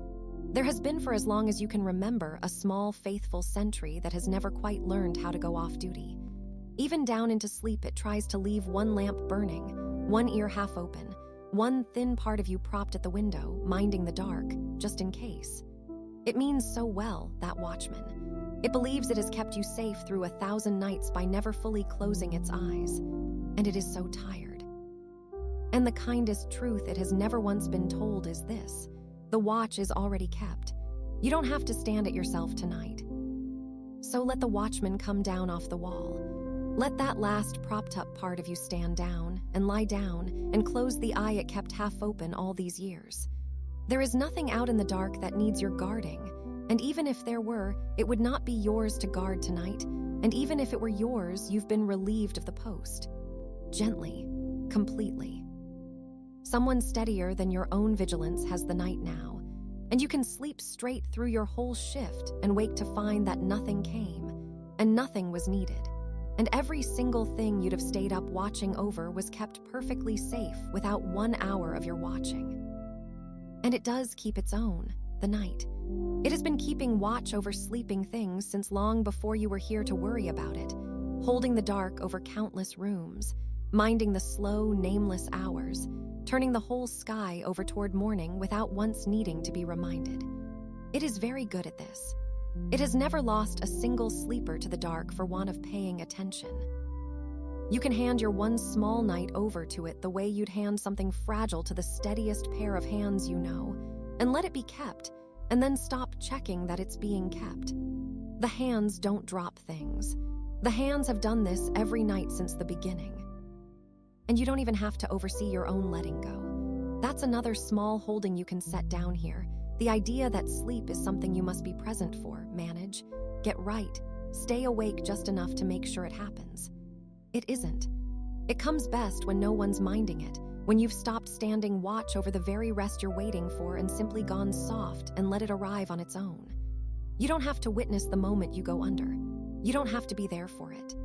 There has been for as long as you can remember a small, faithful sentry that has never quite learned how to go off duty. Even down into sleep, it tries to leave one lamp burning, one ear half open, one thin part of you propped at the window, minding the dark, just in case. It means so well, that watchman. It believes it has kept you safe through 1,000 nights by never fully closing its eyes. And it is so tired. And the kindest truth it has never once been told is this: the watch is already kept. You don't have to stand at yourself tonight. So let the watchman come down off the wall. Let that last propped-up part of you stand down and lie down and close the eye it kept half open all these years. There is nothing out in the dark that needs your guarding, and even if there were, it would not be yours to guard tonight, and even if it were yours, you've been relieved of the post. Gently, completely. Someone steadier than your own vigilance has the night now, and you can sleep straight through your whole shift and wake to find that nothing came, and nothing was needed, and every single thing you'd have stayed up watching over was kept perfectly safe without 1 hour of your watching. And it does keep its own, the night. It has been keeping watch over sleeping things since long before you were here to worry about it, holding the dark over countless rooms, minding the slow, nameless hours, turning the whole sky over toward morning without once needing to be reminded. It is very good at this. It has never lost a single sleeper to the dark for want of paying attention. You can hand your one small night over to it the way you'd hand something fragile to the steadiest pair of hands you know, and let it be kept, and then stop checking that it's being kept. The hands don't drop things. The hands have done this every night since the beginning. And you don't even have to oversee your own letting go. That's another small holding you can set down here. The idea that sleep is something you must be present for, manage, get right, stay awake just enough to make sure it happens. It isn't. It comes best when no one's minding it, when you've stopped standing watch over the very rest you're waiting for and simply gone soft and let it arrive on its own. You don't have to witness the moment you go under. You don't have to be there for it.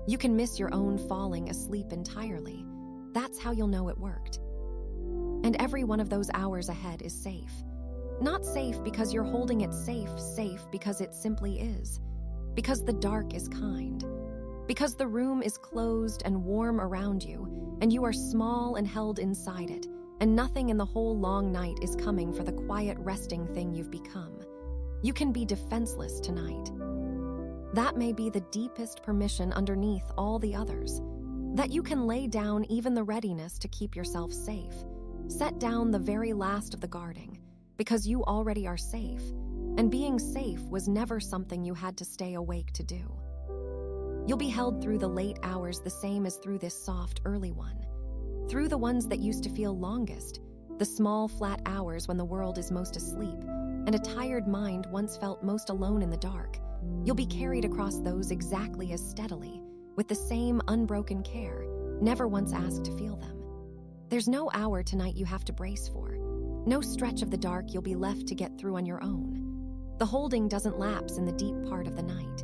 You can miss your own falling asleep entirely. That's how you'll know it worked. And every one of those hours ahead is safe. Not safe because you're holding it safe because it simply is. Because the dark is kind. Because the room is closed and warm around you, and you are small and held inside it, and nothing in the whole long night is coming for the quiet resting thing you've become. You can be defenseless tonight. That may be the deepest permission underneath all the others. That you can lay down even the readiness to keep yourself safe. Set down the very last of the guarding, because you already are safe, and being safe was never something you had to stay awake to do. You'll be held through the late hours the same as through this soft early one. Through the ones that used to feel longest, the small flat hours when the world is most asleep, and a tired mind once felt most alone in the dark. You'll be carried across those exactly as steadily, with the same unbroken care, never once asked to feel them. There's no hour tonight you have to brace for, no stretch of the dark you'll be left to get through on your own. The holding doesn't lapse in the deep part of the night.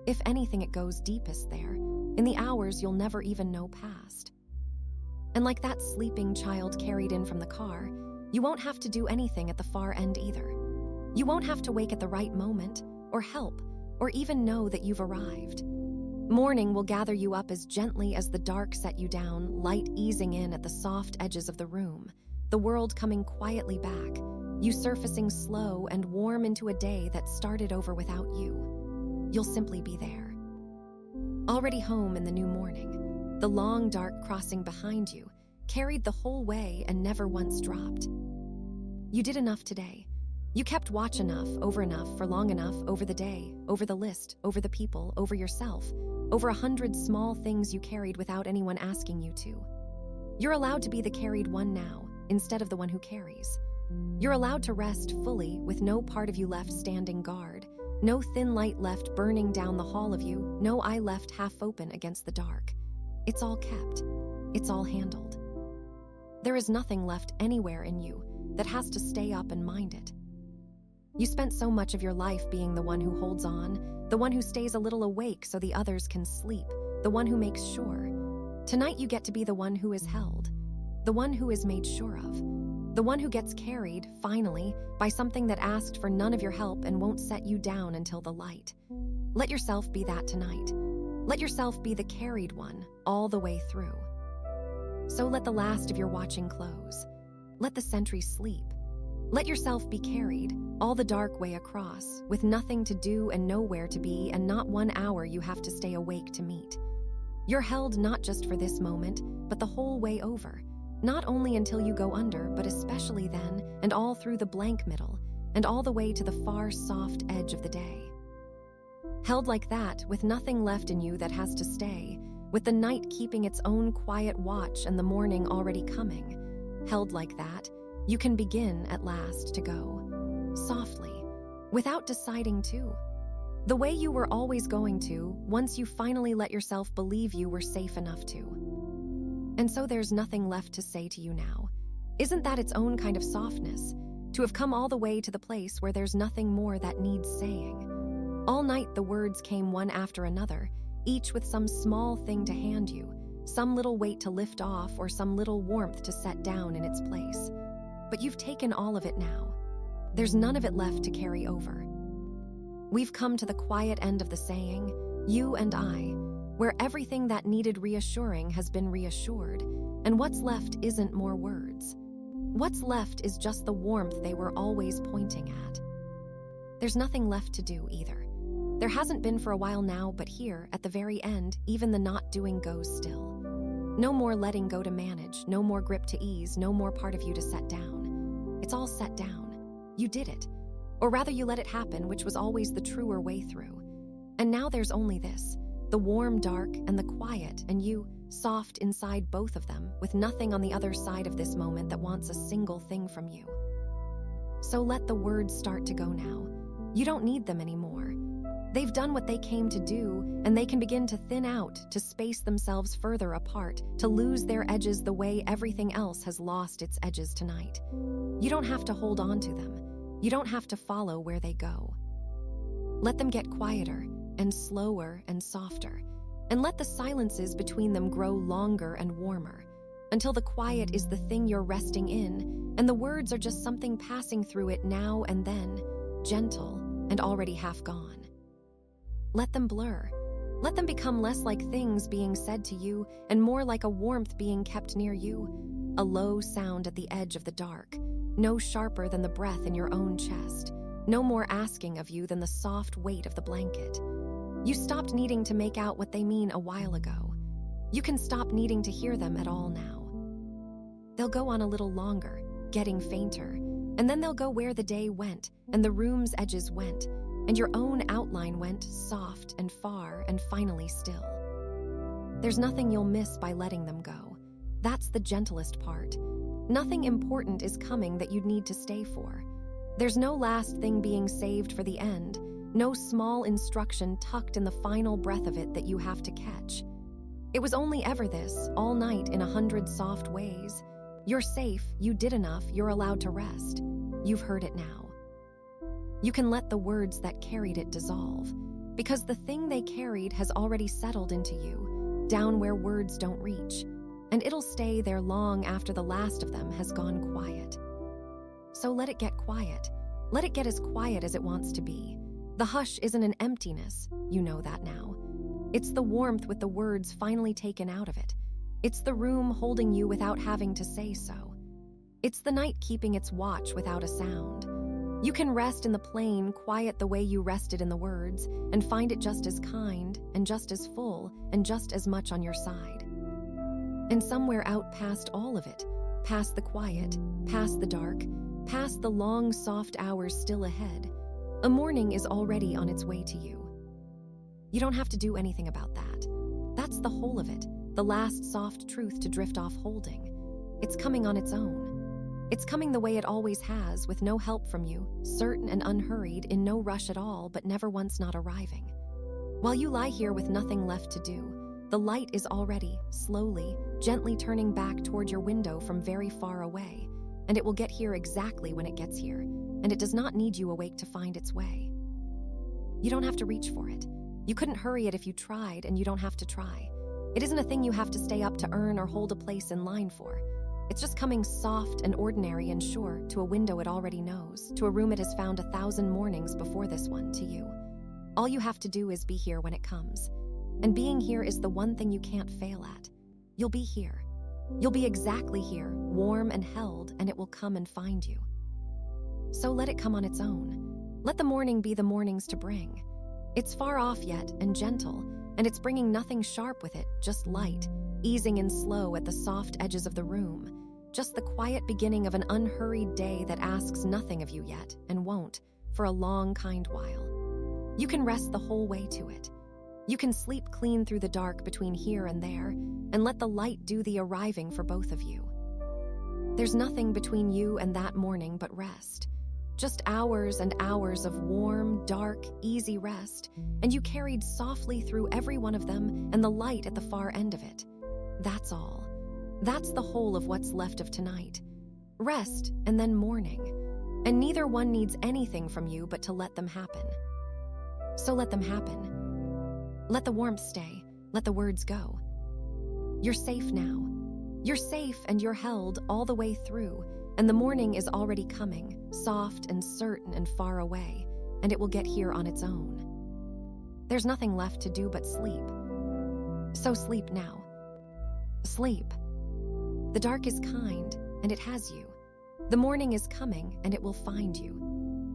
If anything, it goes deepest there, in the hours you'll never even know past. And like that sleeping child carried in from the car, you won't have to do anything at the far end either. You won't have to wake at the right moment, or help, or even know that you've arrived. Morning will gather you up as gently as the dark set you down, light easing in at the soft edges of the room, the world coming quietly back, you surfacing slow and warm into a day that started over without you. You'll simply be there. Already home in the new morning, the long dark crossing behind you, carried the whole way and never once dropped. You did enough today. You kept watch enough, for long enough, over the day, over the list, over the people, over yourself, over 100 small things you carried without anyone asking you to. You're allowed to be the carried one now, instead of the one who carries. You're allowed to rest fully with no part of you left standing guard, no thin light left burning down the hall of you, no eye left half open against the dark. It's all kept. It's all handled. There is nothing left anywhere in you that has to stay up and mind it. You spent so much of your life being the one who holds on, the one who stays a little awake so the others can sleep, the one who makes sure. Tonight you get to be the one who is held, the one who is made sure of, the one who gets carried, finally, by something that asked for none of your help and won't set you down until the light. Let yourself be that tonight. Let yourself be the carried one, all the way through. So let the last of your watching close. Let the sentry sleep. Let yourself be carried, all the dark way across, with nothing to do and nowhere to be, and not 1 hour you have to stay awake to meet. You're held not just for this moment, but the whole way over, not only until you go under, but especially then, and all through the blank middle, and all the way to the far soft edge of the day. Held like that, with nothing left in you that has to stay, with the night keeping its own quiet watch and the morning already coming. Held like that, you can begin at last to go, softly, without deciding to. The way you were always going to, once you finally let yourself believe you were safe enough to. And so there's nothing left to say to you now. Isn't that its own kind of softness, to have come all the way to the place where there's nothing more that needs saying? All night the words came one after another, each with some small thing to hand you, some little weight to lift off or some little warmth to set down in its place. But you've taken all of it now. There's none of it left to carry over. We've come to the quiet end of the saying, you and I, where everything that needed reassuring has been reassured, and what's left isn't more words. What's left is just the warmth they were always pointing at. There's nothing left to do either. There hasn't been for a while now, but here, at the very end, even the not doing goes still. No more letting go to manage, no more grip to ease, no more part of you to set down. It's all set down. You did it. Or rather, you let it happen, which was always the truer way through. And now there's only this, the warm dark and the quiet, and you, soft inside both of them, with nothing on the other side of this moment that wants a single thing from you. So let the words start to go now. You don't need them anymore. They've done what they came to do, and they can begin to thin out, to space themselves further apart, to lose their edges the way everything else has lost its edges tonight. You don't have to hold on to them. You don't have to follow where they go. Let them get quieter and slower and softer, and let the silences between them grow longer and warmer, until the quiet is the thing you're resting in, and the words are just something passing through it now and then, gentle and already half gone. Let them blur. Let them become less like things being said to you and more like a warmth being kept near you, a low sound at the edge of the dark, no sharper than the breath in your own chest, no more asking of you than the soft weight of the blanket. You stopped needing to make out what they mean a while ago. You can stop needing to hear them at all now. They'll go on a little longer, getting fainter, and then they'll go where the day went, and the room's edges went, and your own outline went soft and far and finally still. There's nothing you'll miss by letting them go. That's the gentlest part. Nothing important is coming that you'd need to stay for. There's no last thing being saved for the end, no small instruction tucked in the final breath of it that you have to catch. It was only ever this, all night in 100 soft ways. You're safe, you did enough, you're allowed to rest. You've heard it now. You can let the words that carried it dissolve, because the thing they carried has already settled into you, down where words don't reach, and it'll stay there long after the last of them has gone quiet. So let it get quiet. Let it get as quiet as it wants to be. The hush isn't an emptiness, you know that now. It's the warmth with the words finally taken out of it. It's the room holding you without having to say so. It's the night keeping its watch without a sound. You can rest in the plain, quiet the way you rested in the words, and find it just as kind, and just as full, and just as much on your side. And somewhere out past all of it, past the quiet, past the dark, past the long, soft hours still ahead, a morning is already on its way to you. You don't have to do anything about that. That's the whole of it. The last soft truth to drift off holding. It's coming on its own. It's coming the way it always has, with no help from you, certain and unhurried, in no rush at all, but never once not arriving. While you lie here with nothing left to do, the light is already, slowly, gently turning back toward your window from very far away, and it will get here exactly when it gets here, and it does not need you awake to find its way. You don't have to reach for it. You couldn't hurry it if you tried, and you don't have to try. It isn't a thing you have to stay up to earn or hold a place in line for. It's just coming soft and ordinary and sure to a window it already knows, to a room it has found 1,000 mornings before this one, to you. All you have to do is be here when it comes. And being here is the one thing you can't fail at. You'll be here. You'll be exactly here, warm and held, and it will come and find you. So let it come on its own. Let the morning be the morning's to bring. It's far off yet and gentle, and it's bringing nothing sharp with it, just light, easing in slow at the soft edges of the room, just the quiet beginning of an unhurried day that asks nothing of you yet, and won't, for a long, kind while. You can rest the whole way to it. You can sleep clean through the dark between here and there, and let the light do the arriving for both of you. There's nothing between you and that morning but rest. Just hours and hours of warm, dark, easy rest, and you carried softly through every one of them and the light at the far end of it. That's all. That's the whole of what's left of tonight. Rest and then morning. And neither one needs anything from you but to let them happen. So let them happen. Let the warmth stay. Let the words go. You're safe now. You're safe and you're held all the way through, and the morning is already coming, soft and certain and far away, and it will get here on its own. There's nothing left to do but sleep. So sleep now. Sleep. The dark is kind, and it has you. The morning is coming, and it will find you.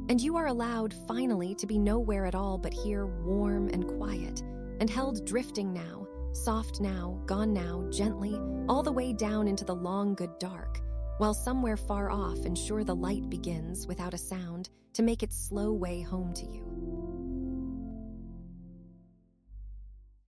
And you are allowed, finally, to be nowhere at all but here, warm and quiet, and held drifting now, soft now, gone now, gently, all the way down into the long good dark, while somewhere far off and sure the light begins, without a sound, to make its slow way home to you.